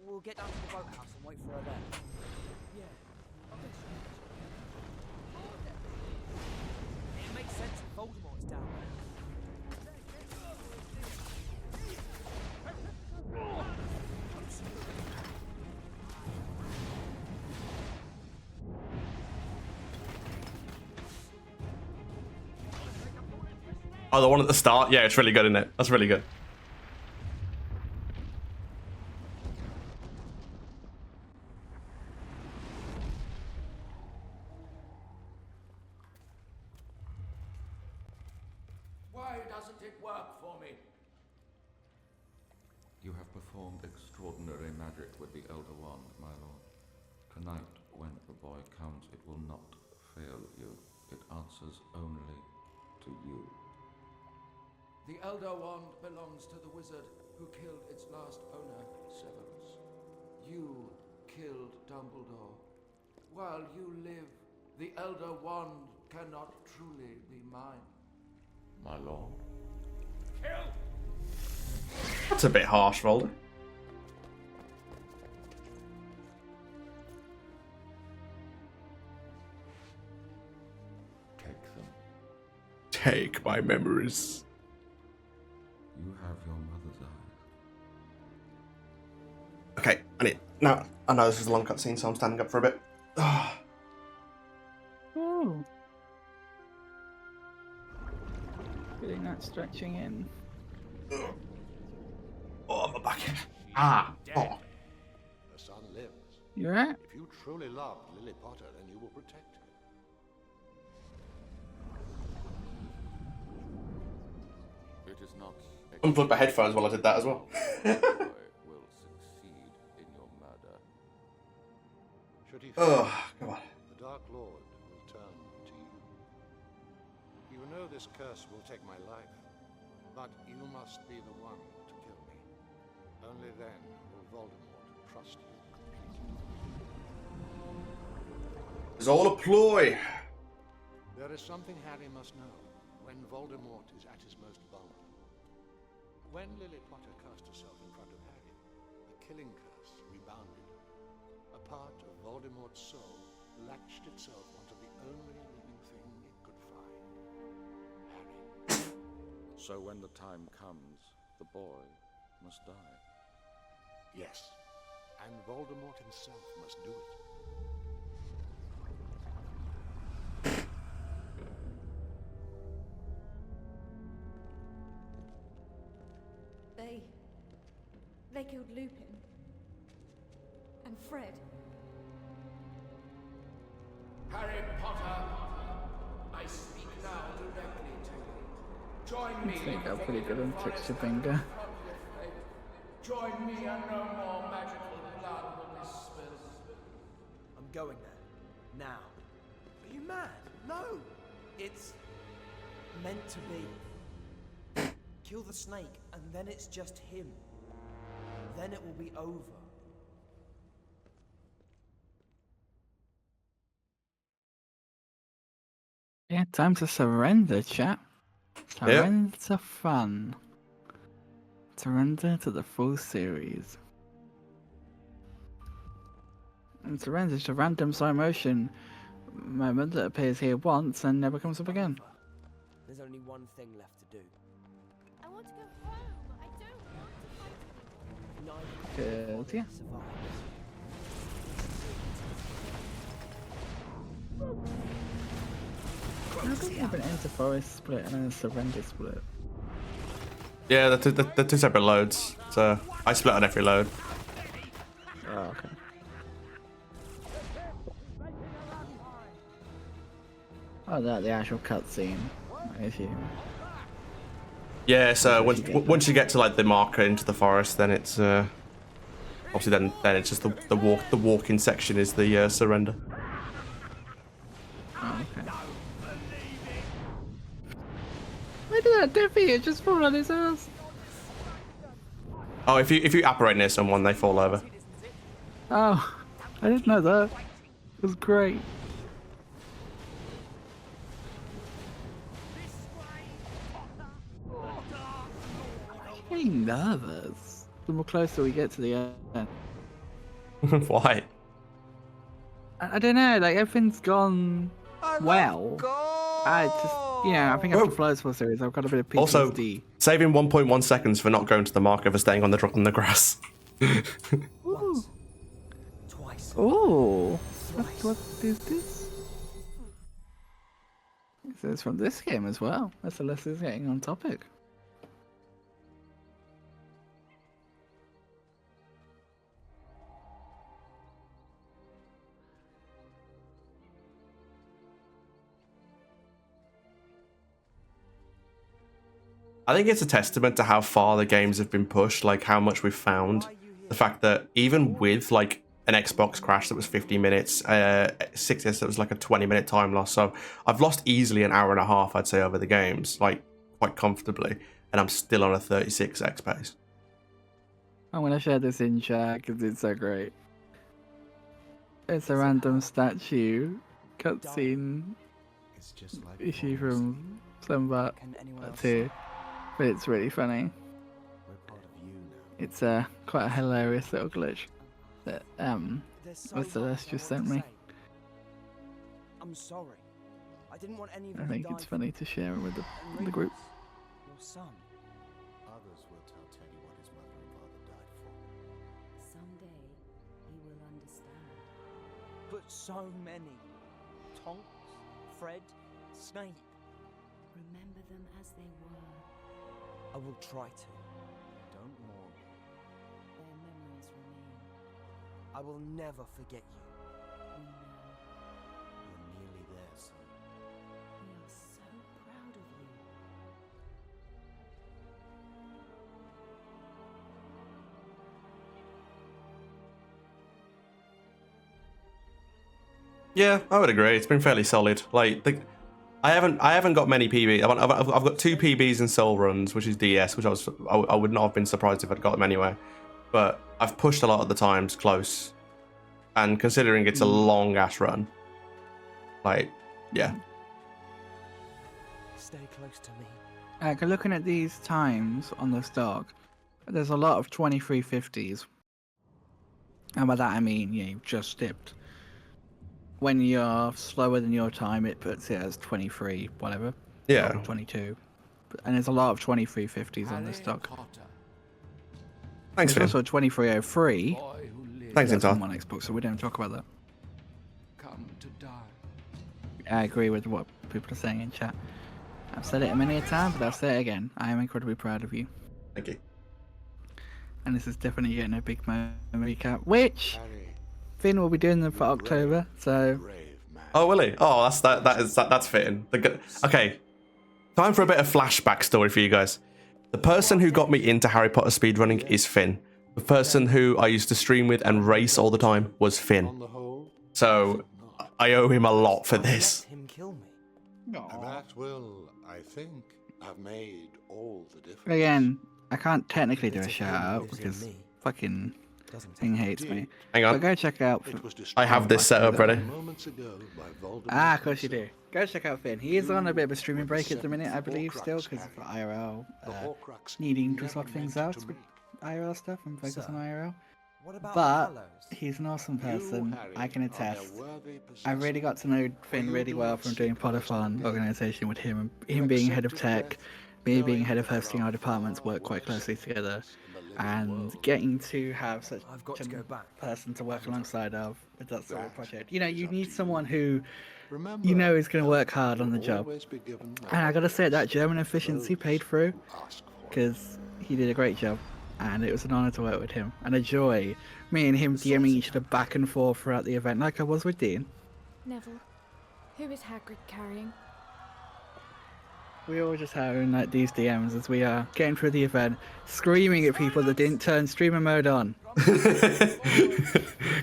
We'll get down to the boathouse and wait for her there. Yeah. It makes sense if Voldemort's down there. Oh, the one at the start? Yeah, it's really good, isn't it? That's really good. Why doesn't it work for me? You have performed extraordinary magic with the Elder Wand, my lord. Tonight, when the boy comes, it will not fail you. It answers only to you. The Elder Wand belongs to the wizard who killed its last owner, Severus. You killed Dumbledore. While you live, the Elder Wand cannot truly be mine. My lord. That's a bit harsh, Volder. Take them. Take my memories. You have your mother's eyes. Okay, now, I know this is a long cutscene, so I'm standing up for a bit. Ooh. Feeling that stretching in. Oh, my back. Ah. Oh. The son lives. You right? If you truly loved Lily Potter, then you will protect her. It is not. Unplugged my headphones while I did that as well. will succeed in your murder. Should he Oh, fail, come on. the Dark Lord will turn to you. You know this curse will take my life, but you must be the one to kill me. Only then will Voldemort trust you completely. It's all a ploy. There is something Harry must know when Voldemort is at his most vulnerable. When Lily Potter cast herself in front of Harry, the killing curse rebounded. A part of Voldemort's soul latched itself onto the only living thing it could find. Harry. So when the time comes, the boy must die. Yes, and Voldemort himself must do it. They killed Lupin. And Fred. Harry Potter, I speak now directly to you. Join I me. think I'm pretty good on texture finger. Join me and no more magical blood will be spilled. I'm going there. Now. Are you mad? No! It's meant to be. Kill the snake, and then it's just him. Then it will be over. Yeah, time to surrender, chat. Surrender to fun. Surrender to the full series. And surrender to random slow motion moment that appears here once and never comes up again. There's only one thing left to do. I want to go home. I don't want to fight anymore. Good, yeah. I don't have an Enter Forest split and a Surrender split. Yeah, they're two separate loads. So I split on every load. Oh, okay. Oh, that the actual cutscene. If you. Yeah, so once you get to like the marker into the forest, then it's obviously then it's just the walking section is the surrender. Oh, okay. Why did that Deathy just fall on his ass? Oh, if you apparate near someone, they fall over. Oh, I didn't know that. It was great. I'm getting nervous. The more closer we get to the end. Why? I don't know, like everything's gone well. I just, I think after Flow's Full series, I've got a bit of PTSD. Also, saving 1.1 seconds for not going to the marker for staying on the grass. Ooh. Oh, what is this? It's from this game as well. That's unless it's getting on topic. I think it's a testament to how far the games have been pushed, like how much we've found. The fact that even with like an Xbox crash that was 50 minutes, 6S that was like a 20-minute time loss. So I've lost easily an hour and a half, I'd say, over the games, like quite comfortably, and I'm still on a 36x pace. I'm gonna share this in chat because it's so great. It's a random statue cutscene issue from Slumbat. That's here. But it's really funny. It's quite a hilarious little glitch that Celeste just sent me. I'm sorry. I didn't want any of I think it's funny to share it with the group. Your son. Others will tell Teddy what his mother and father died for. Someday he will understand. But so many. Tonks, Fred, Snape. Remember them as they were. I will try to. Don't mourn. Their memories remain. I will never forget you. We know. You're nearly there, son. We are so proud of you. Yeah, I would agree. It's been fairly solid. Like I haven't got many PBs. I've got 2 PBs in Soul Runs, which is DS, which I would not have been surprised if I'd got them anyway. But I've pushed a lot of the times close, and considering it's a long ass run, like, yeah. Stay close to me. Looking at these times on the stock, there's a lot of 2350s, and by that I mean you've just dipped. When you're slower than your time, it puts it as 23, whatever. Yeah. 22. And there's a lot of 2350s on the stock. Thanks, There's Finn. also a 2303. Thanks, That's Intar. on Xbox, so we don't talk about that. Come to die. I agree with what people are saying in chat. I've said it many a time, but I'll say it again. I am incredibly proud of you. Thank you. And this is definitely getting a big moment recap, which Finn will be doing them for October, so... Oh, will he? Oh, that's fitting. Okay, time for a bit of flashback story for you guys. The person who got me into Harry Potter speedrunning is Finn. The person who I used to stream with and race all the time was Finn. So I owe him a lot for this. And that will, I think, have made all the difference. Again, I can't technically do a shout out because fucking thing hates me. Hang on. But go check out. I have this set up ready. Of course you do. Go check out Finn. He is on a bit of a streaming break at the minute, I believe, still, because of IRL needing to sort things out with IRL stuff and focus on IRL. But he's an awesome person, I can attest. I really got to know Finn really well from doing Potterfon organisation with him being head of tech, me being head of hosting. Our departments work quite closely together, and getting to have such a person to work alongside of with that sort of project. You know, you need someone who you know is going to work hard on the job. And I gotta say, that German efficiency paid through, because he did a great job, and it was an honour to work with him, and a joy. Me and him DMing each other back and forth throughout the event, like I was with Dean. Neville, who is Hagrid carrying? We all just having like these DMs as we are getting through the event, screaming at people that didn't turn streamer mode on.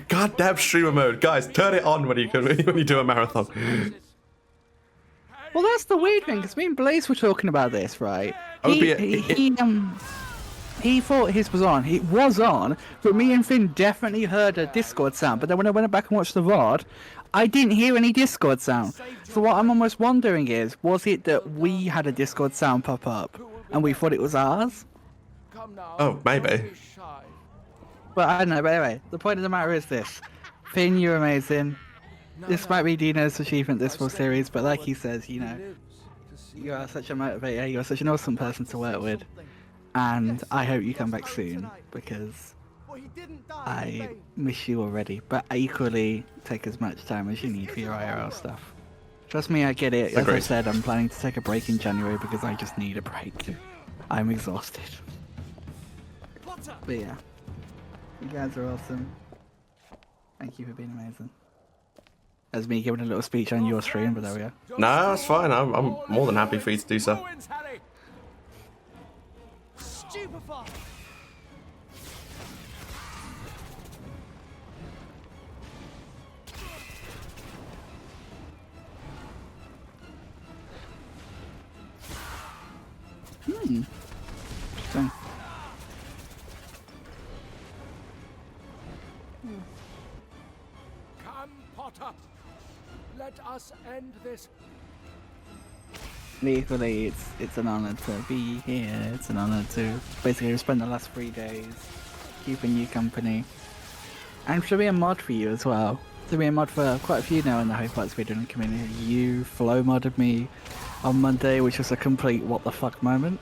Goddamn streamer mode, guys! Turn it on when you do a marathon. Well, that's the weird thing, because me and Blaze were talking about this, right? He he thought his was on. It was on, but me and Finn definitely heard a Discord sound. But then when I went back and watched the VOD, I didn't hear any Discord sound. So what I'm almost wondering is, was it that we had a Discord sound pop up and we thought it was ours? Oh, maybe. But I don't know. But anyway, the point of the matter is this: Finn, you're amazing. This might be Dino's achievement this full series, but like he says, you know, you are such a motivator. You are such an awesome person to work with, and I hope you come back soon because I miss you already. But equally, take as much time as you need for your IRL stuff. Trust me, I get it. As I said, I'm planning to take a break in January because I just need a break. I'm exhausted. But yeah, you guys are awesome. Thank you for being amazing. As me giving a little speech on your stream, but there we go. No, it's fine. I'm more than happy for you to do so. Stupefied. Interesting. Come, Potter. Let us end this. Equally, it's an honor to be here. It's an honor to basically spend the last 3 days keeping you company. And to be a mod for you as well. To be a mod for quite a few now in the High Part Speedrun community. You flow modded me on Monday, which was a complete what the fuck moment.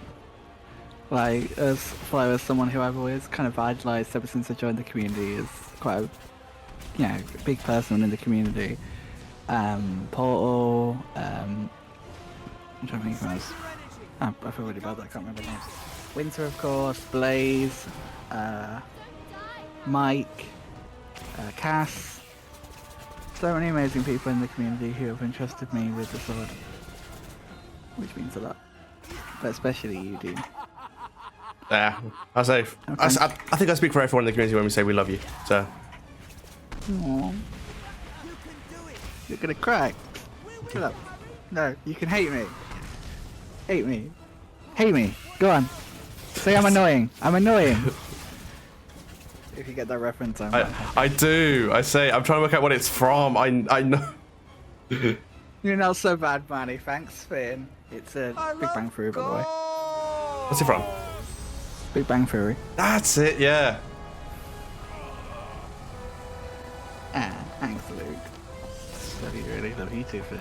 Like, as Flo as someone who I've always kind of idolized ever since I joined the community, is quite a, you know, big person in the community. Portal, I'm trying to think who else. Oh, I feel really bad that I can't remember names. Winter, of course, Blaze, Mike, Cass. So many amazing people in the community who have entrusted me with the sword. Which means a lot. But especially you, Dean. Yeah, I say, I think I speak for everyone in the community when we say we love you. So. Aww. You're gonna cry. Shut up. No, you can hate me. Hate me. Hate me. Go on. Say I'm annoying. I'm annoying. If you get that reference, I do. I say, I'm trying to work out what it's from. I know. You're not so bad, Manny. Thanks, Finn. It's a Big Bang Theory, by the way. What's it from? Big Bang Theory. That's it, yeah. Thanks, Luke. Really love you too, Finn.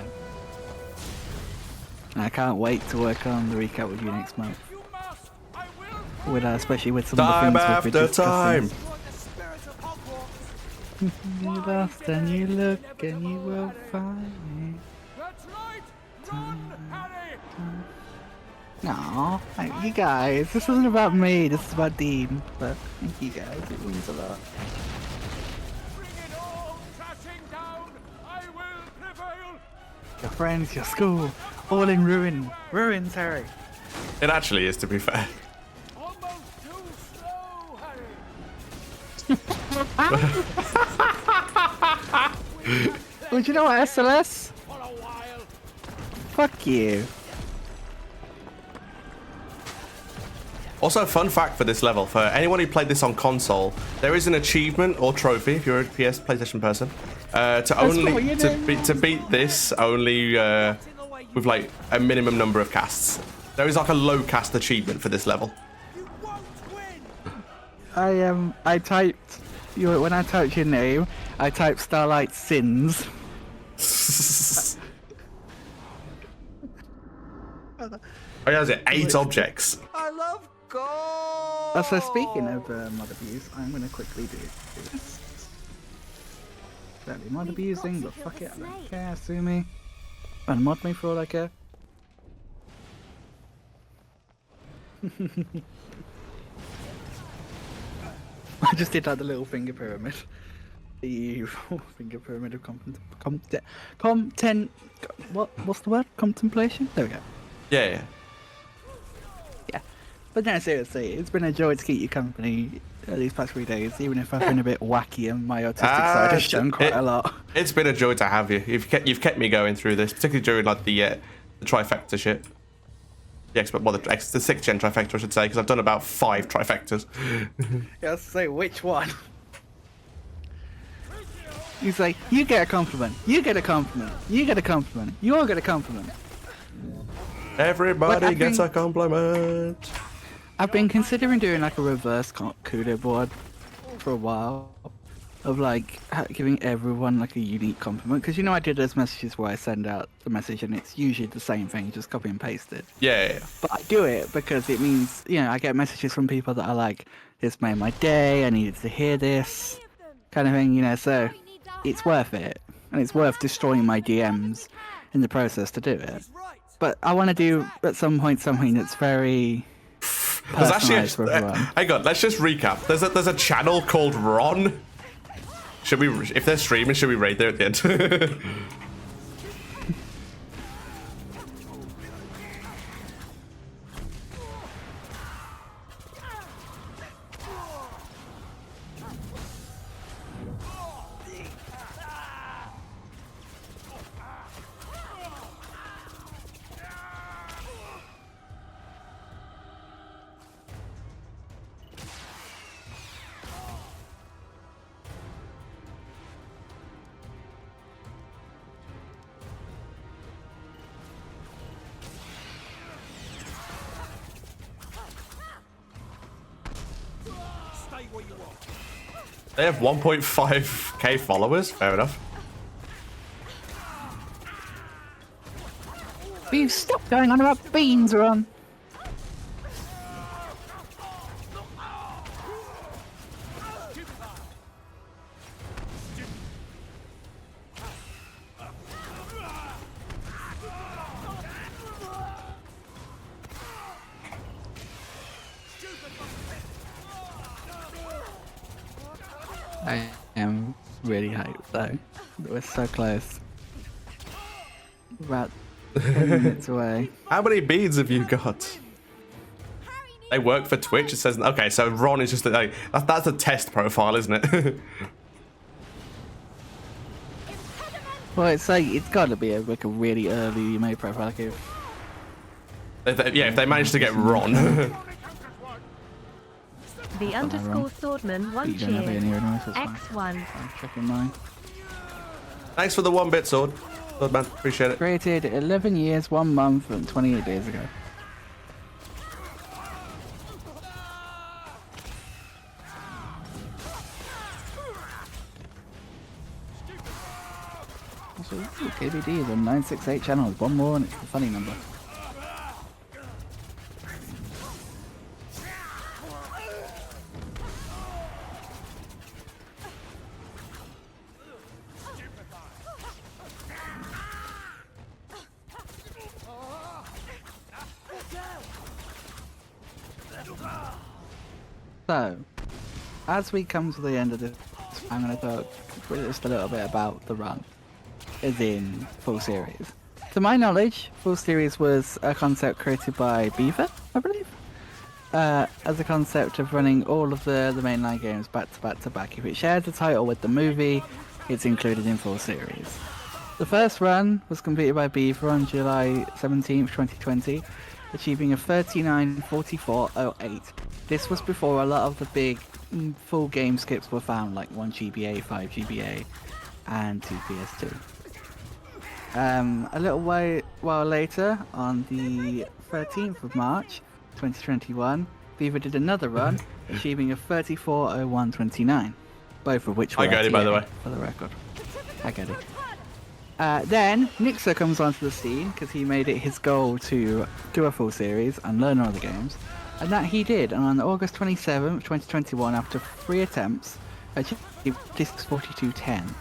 And I can't wait to work on the recap with you next month. With especially with some time of the things after time. You lost and you look and you will find me. No, you guys, this isn't about me, this is about Dean. But thank you guys, it means a lot. Your friends, your school, all in ruin. Ruins, Harry. It actually is, to be fair. Well, do you know what, SLS? Fuck you. Also, fun fact for this level, for anyone who played this on console, there is an achievement or trophy, if you're a PlayStation person, to beat this only with like a minimum number of casts. There is like a low cast achievement for this level. I typed when I typed your name, I typed Starlight Sins. Oh yeah, is it 8 objects? I love gold. So speaking of mod abuse, I'm gonna quickly do this. That'd be mod abusing, but fuck it, I don't care, sue me. And mod me for all I care. I just did like the little finger pyramid. The finger pyramid of what's the word? Contemplation? There we go. Yeah. But no, seriously, it's been a joy to keep you company these past 3 days, even if I've been a bit wacky and my autistic side has shown quite a lot. It's been a joy to have you. You've kept me going through this, particularly during like the trifecta shit. the 6th gen trifecta, I should say, because I've done about 5 trifectas. Yeah, say which one. He's like, you get a compliment, you get a compliment, you get a compliment, you all get a compliment. Everybody gets a compliment. I've been considering doing like a reverse kudo board for a while, of like giving everyone like a unique compliment, because you know I did those messages where I send out the message and it's usually the same thing, just copy and paste it. Yeah. But I do it because it means, you know, I get messages from people that are like, this made my day, I needed to hear this, kind of thing, you know, so it's worth it, and it's worth destroying my DMs in the process to do it. But I want to do at some point something that's very personalized for everyone. Hang on, let's just recap. There's a channel called Ron. Should we, if they're streaming, should we raid there at the end? They have 1.5k followers. Fair enough. We've stopped going on about beans, Ron. I am really hyped though. We're so close. About 10 minutes away. How many beads have you got? They work for Twitch. It says okay. So Ron is just like that's a test profile, isn't it? Well, it's like it's got to be like a really early made profile. Like if they manage to get Ron. The underscore swordman one cheer. X1. Checking mine. Thanks for the 1-bit sword. Sword man, appreciate it. Created 11 years, 1 month, and 28 days ago. Also, KBD is on 968 channels. One more, and it's the funny number. So, as we come to the end of this, I'm going to talk just a little bit about the run, as in full series. To my knowledge, full series was a concept created by Beaver, I believe, as a concept of running all of the mainline games back to back to back. If it shares the title with the movie, it's included in full series. The first run was completed by Beaver on July 17th, 2020, achieving a 39:44:08. This was before a lot of the big full game skips were found, like 1 GBA, 5 GBA, and 2 PS2. A little while later, on the 13th of March, 2021, Beaver did another run, achieving a 34:01:29, both of which were I got it, by the way. For the record. I get it. Then Nixer comes onto the scene because he made it his goal to do a full series and learn all the games, and that he did. And on August 27th, 2021, after 3 attempts, achieved 42:10,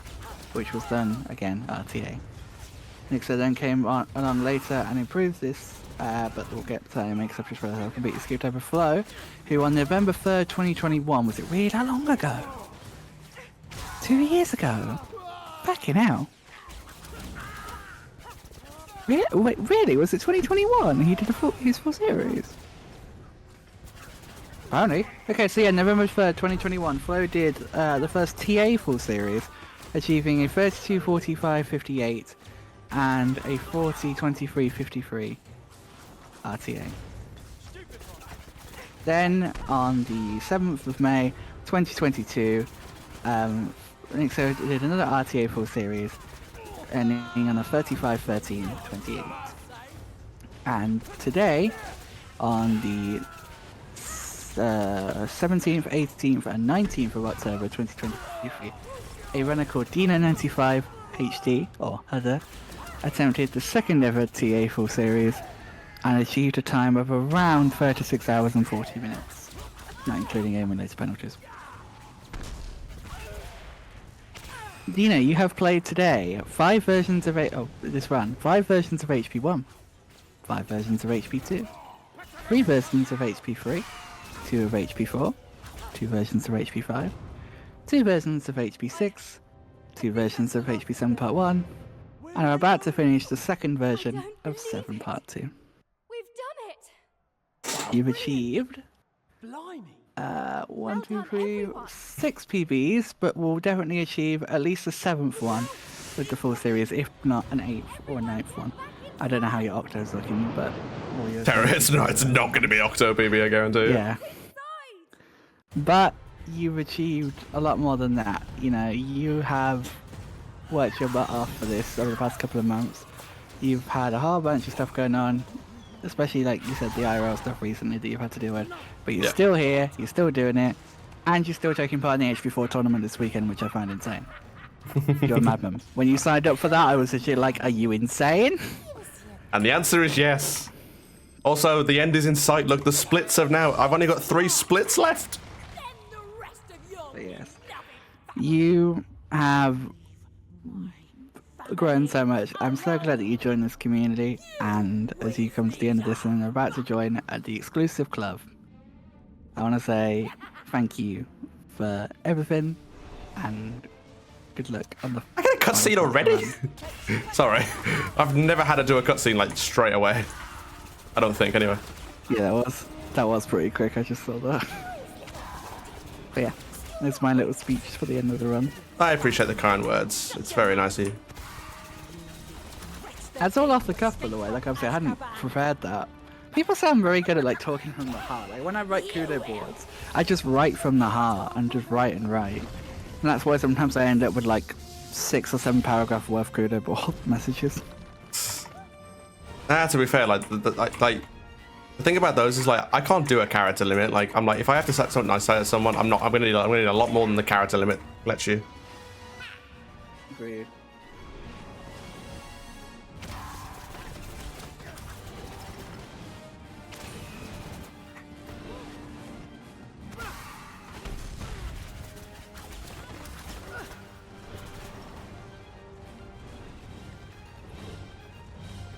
which was done again RTA. Nixer then came on later and improved this, but we'll get to make exceptions for the completely skipped over Flo, who on November 3rd, 2021, was it really that long ago? 2 years ago? Fucking hell. Wait, really? Was it 2021? He did his full series? Apparently. Okay, so yeah, November 3rd, 2021, Flo did the first TA full series, achieving a 32:45:58 and a 40:23:53. RTA. Then on the 7th of May 2022, Nixo did another RTA full series, ending on a 35-13-28. And today, on the 17th, 18th, and 19th of October 2023, a runner called Dino95 HD, or other, attempted the second ever TA full series and achieved a time of around 36 hours and 40 minutes, not including aim-related penalties. Dino, you have played today 5 versions of this run, 5 versions of HP1, 5 versions of HP2, 3 versions of HP3, 2 of HP4, 2 versions of HP5, 2 versions of HP6, 2 versions of HP7 Part 1, and are about to finish the second version of 7 Part 2. We've done it! You've achieved Blimey! 1, 2, 3, 6 PBs, but will definitely achieve at least a 7th one with the full series, if not an 8th or a 9th one. I don't know how your Octo's looking, but... It's not going to be Octo PB, I guarantee. Yeah. But you've achieved a lot more than that. You know, you have worked your butt off for this over the past couple of months. You've had a whole bunch of stuff going on, especially like you said, the IRL stuff recently that you've had to deal with. But you're still here, you're still doing it, and you're still taking part in the HP4 tournament this weekend, which I find insane. You're a madman. When you signed up for that, I was legit like, are you insane? And the answer is yes. Also, the end is in sight. Look, the splits have now... I've only got 3 splits left. But yes. You have grown so much. I'm so glad that you joined this community, and as you come to the end of this and are about to join at the exclusive club, I want to say thank you for everything, and good luck on the... I get a cutscene already? Sorry. I've never had to do a cutscene like straight away. I don't think, anyway. Yeah, that was pretty quick, I just saw that. But yeah, that's my little speech for the end of the run. I appreciate the kind words. It's very nice of you. That's all off the cuff, by the way. Like obviously I hadn't prepared that. People say I'm very good at like talking from the heart. Like when I write kudo boards, I just write from the heart and just write and write. And that's why sometimes I end up with like 6 or 7 paragraph worth kudo board messages. To be fair, like the thing about those is like I can't do a character limit. Like I'm like, if I have to say something nice to someone, I'm gonna need a lot more than the character limit lets you. Agreed.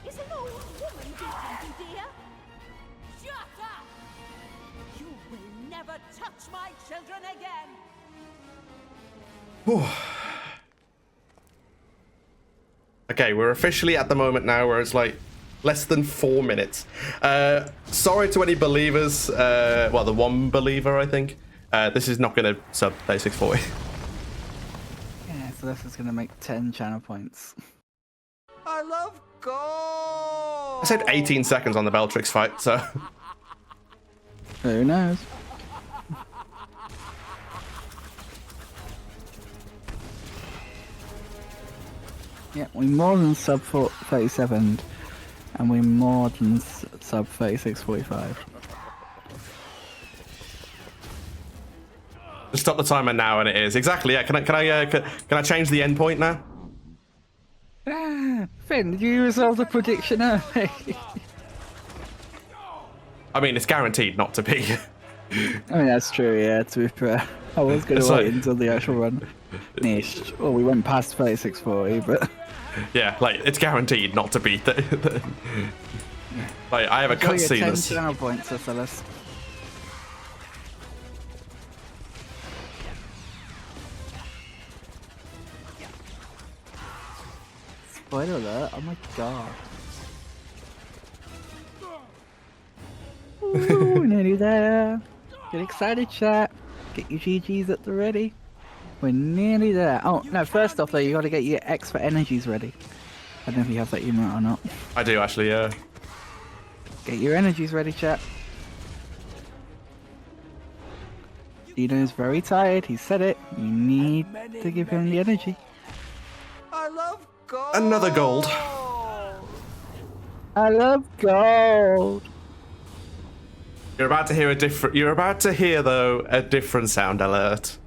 Is an old woman beating you, dear? Shut up! You will never touch my children again! Okay, we're officially at the moment now where it's like less than 4 minutes. Sorry to any believers. Well, the one believer, I think. This is not going to sub 3640. Yeah, so this is going to make 10 channel points. I love gold! I said 18 seconds on the Beltrix fight, so... Who knows? Yeah, we more than sub 37, and we more than sub 36:45. Just stop the timer now, and it is exactly. Yeah, can I change the endpoint now? Finn, did you resolve the prediction early? I mean, it's guaranteed not to be. I mean, that's true, yeah, to be fair. I was going to wait until the actual run finished. Well, we went past 36:40, but... Yeah, like, it's guaranteed not to be. Like, I have a cutscene. 10 channel points, fellas. Spoiler alert, oh my god. Ooh, we're nearly there. Get excited, chat. Get your GGs at the ready. We're nearly there. Oh, no, first off though, you gotta get your X for energies ready. I don't know if you have that emote or not. I do actually, yeah. Get your energies ready, chat. Dino's very tired. He said it. You need to give him the energy. I love gold. Another gold. I love gold. You're about to hear a different. You're about to hear though a different sound alert.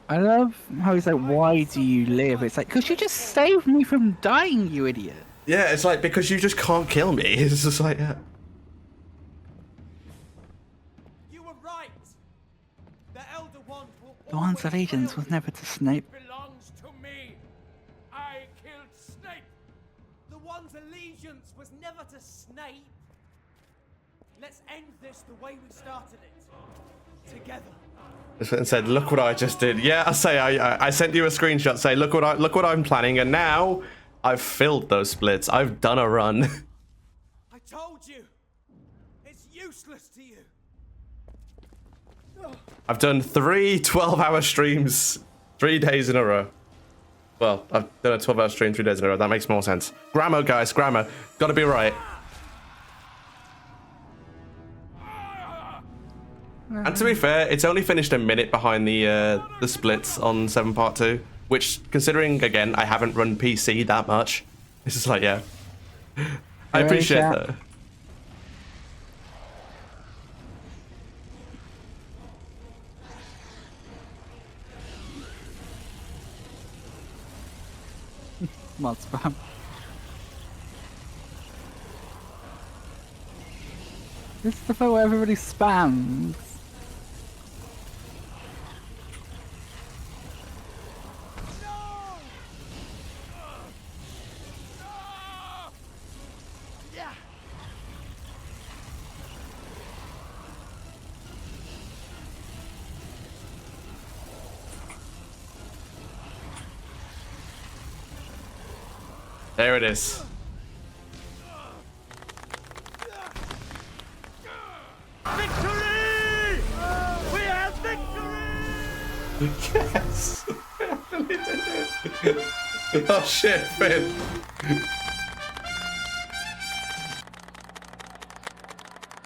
I love how he's like, "Why do you live?" It's like, "Cause you just saved me from dying, you idiot." Yeah, it's like because you just can't kill me. It's just like, yeah. You were right. The Elder Wand will The One's allegiance was never to Snape. belongs to me. I killed Snape. The One's allegiance was never to Snape. Let's end this the way we started it. Together. And said, "Look what I just did." Yeah, I sent you a screenshot. Say, look what I'm planning, and now I've filled those splits. I've done a run. I told you. It's useless to you. I've done 3 12-hour streams 3 days in a row. Well, I've done a 12-hour stream 3 days in a row. That makes more sense. Grammar, guys, grammar. Gotta be right. And to be fair, it's only finished a minute behind the splits on 7 Part 2, which, considering, again, I haven't run PC that much, it's just like, yeah. I appreciate that. Mod spam. This is the part where everybody spams. There it is. Victory! We have victory! Yes! Oh shit, Finn.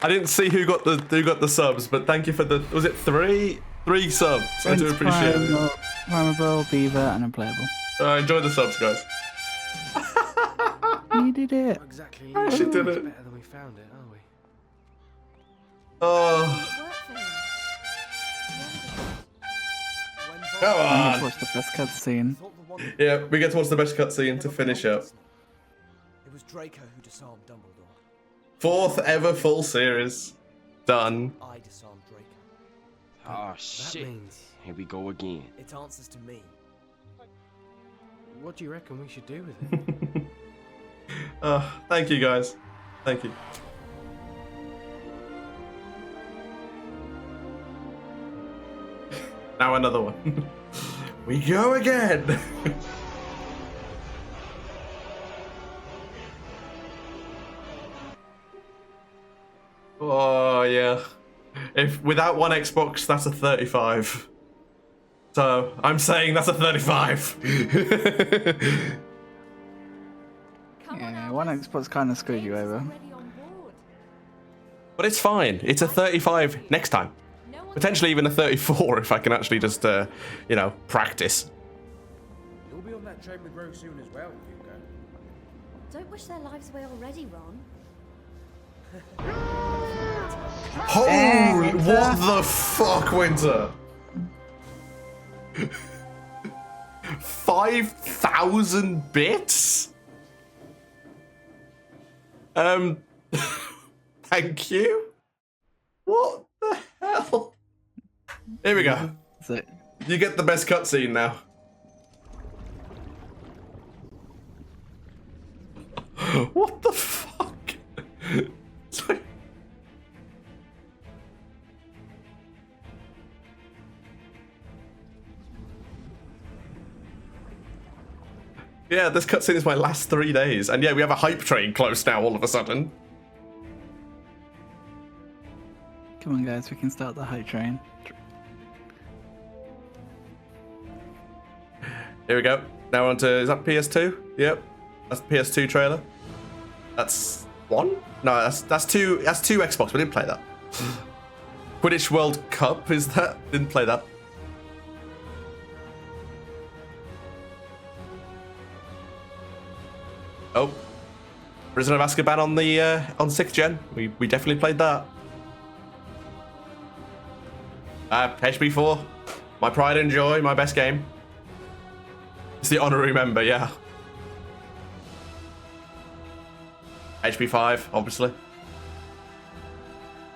I didn't see who got the subs, but thank you for the, was it three subs? I do appreciate it. Flammable, Beaver, and Unplayable. Enjoy the subs, guys. You did it. Exactly. I actually did it. Better than we found it, are we? Oh. Come I'm on. gonna watch the best cutscene. Yeah, we get to watch the best cutscene to finish up. It was Draco who disarmed Dumbledore. 4th ever full series. Done. I disarmed Draco. Oh shit. Here we go again. It answers to me. What do you reckon we should do with it? Thank you guys. Thank you. Now another one. We go again. Oh yeah. If without one Xbox, that's a 35. So I'm saying that's a 35. Yeah, one Xbox kind of screwed you over. But it's fine. It's a 35 next time. Potentially even a 34 if I can actually just, you know, practice. You'll be on that train with Rose soon as well, Hugo. Don't wish their lives away already, Ron. Holy, what the fuck, Winter? 5,000 bits? Thank you. What the hell? Here we go. You get the best cutscene now. What the fuck? Sorry. Yeah, this cutscene is my last 3 days, and yeah, we have a hype train close now all of a sudden. Come on, guys, we can start the hype train. Here we go. Now on to, is that PS2? Yep. That's the PS2 trailer. That's one? No, that's two. That's two Xbox. We didn't play that. Quidditch World Cup is that? Didn't play that. Oh, Prisoner of Azkaban on the on 6th gen. We definitely played that. HB4, my pride and joy, my best game. It's the honorary member, yeah. HP5, obviously.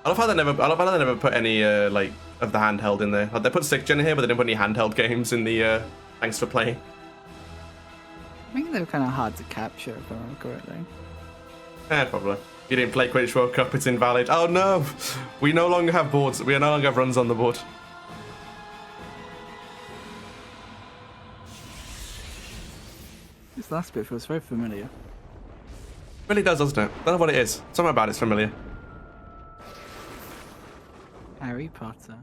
I love how they never put any like of the handheld in there. Like, they put 6th gen in here, but they didn't put any handheld games in the thanks for playing. I think they were kind of hard to capture, if I remember correctly. Yeah, probably. You didn't play Quidditch World Cup, it's invalid. Oh no! We no longer have boards. We no longer have runs on the board. This last bit feels very familiar. It really does, doesn't it? Don't know what it is. Something about it's familiar. Harry Potter.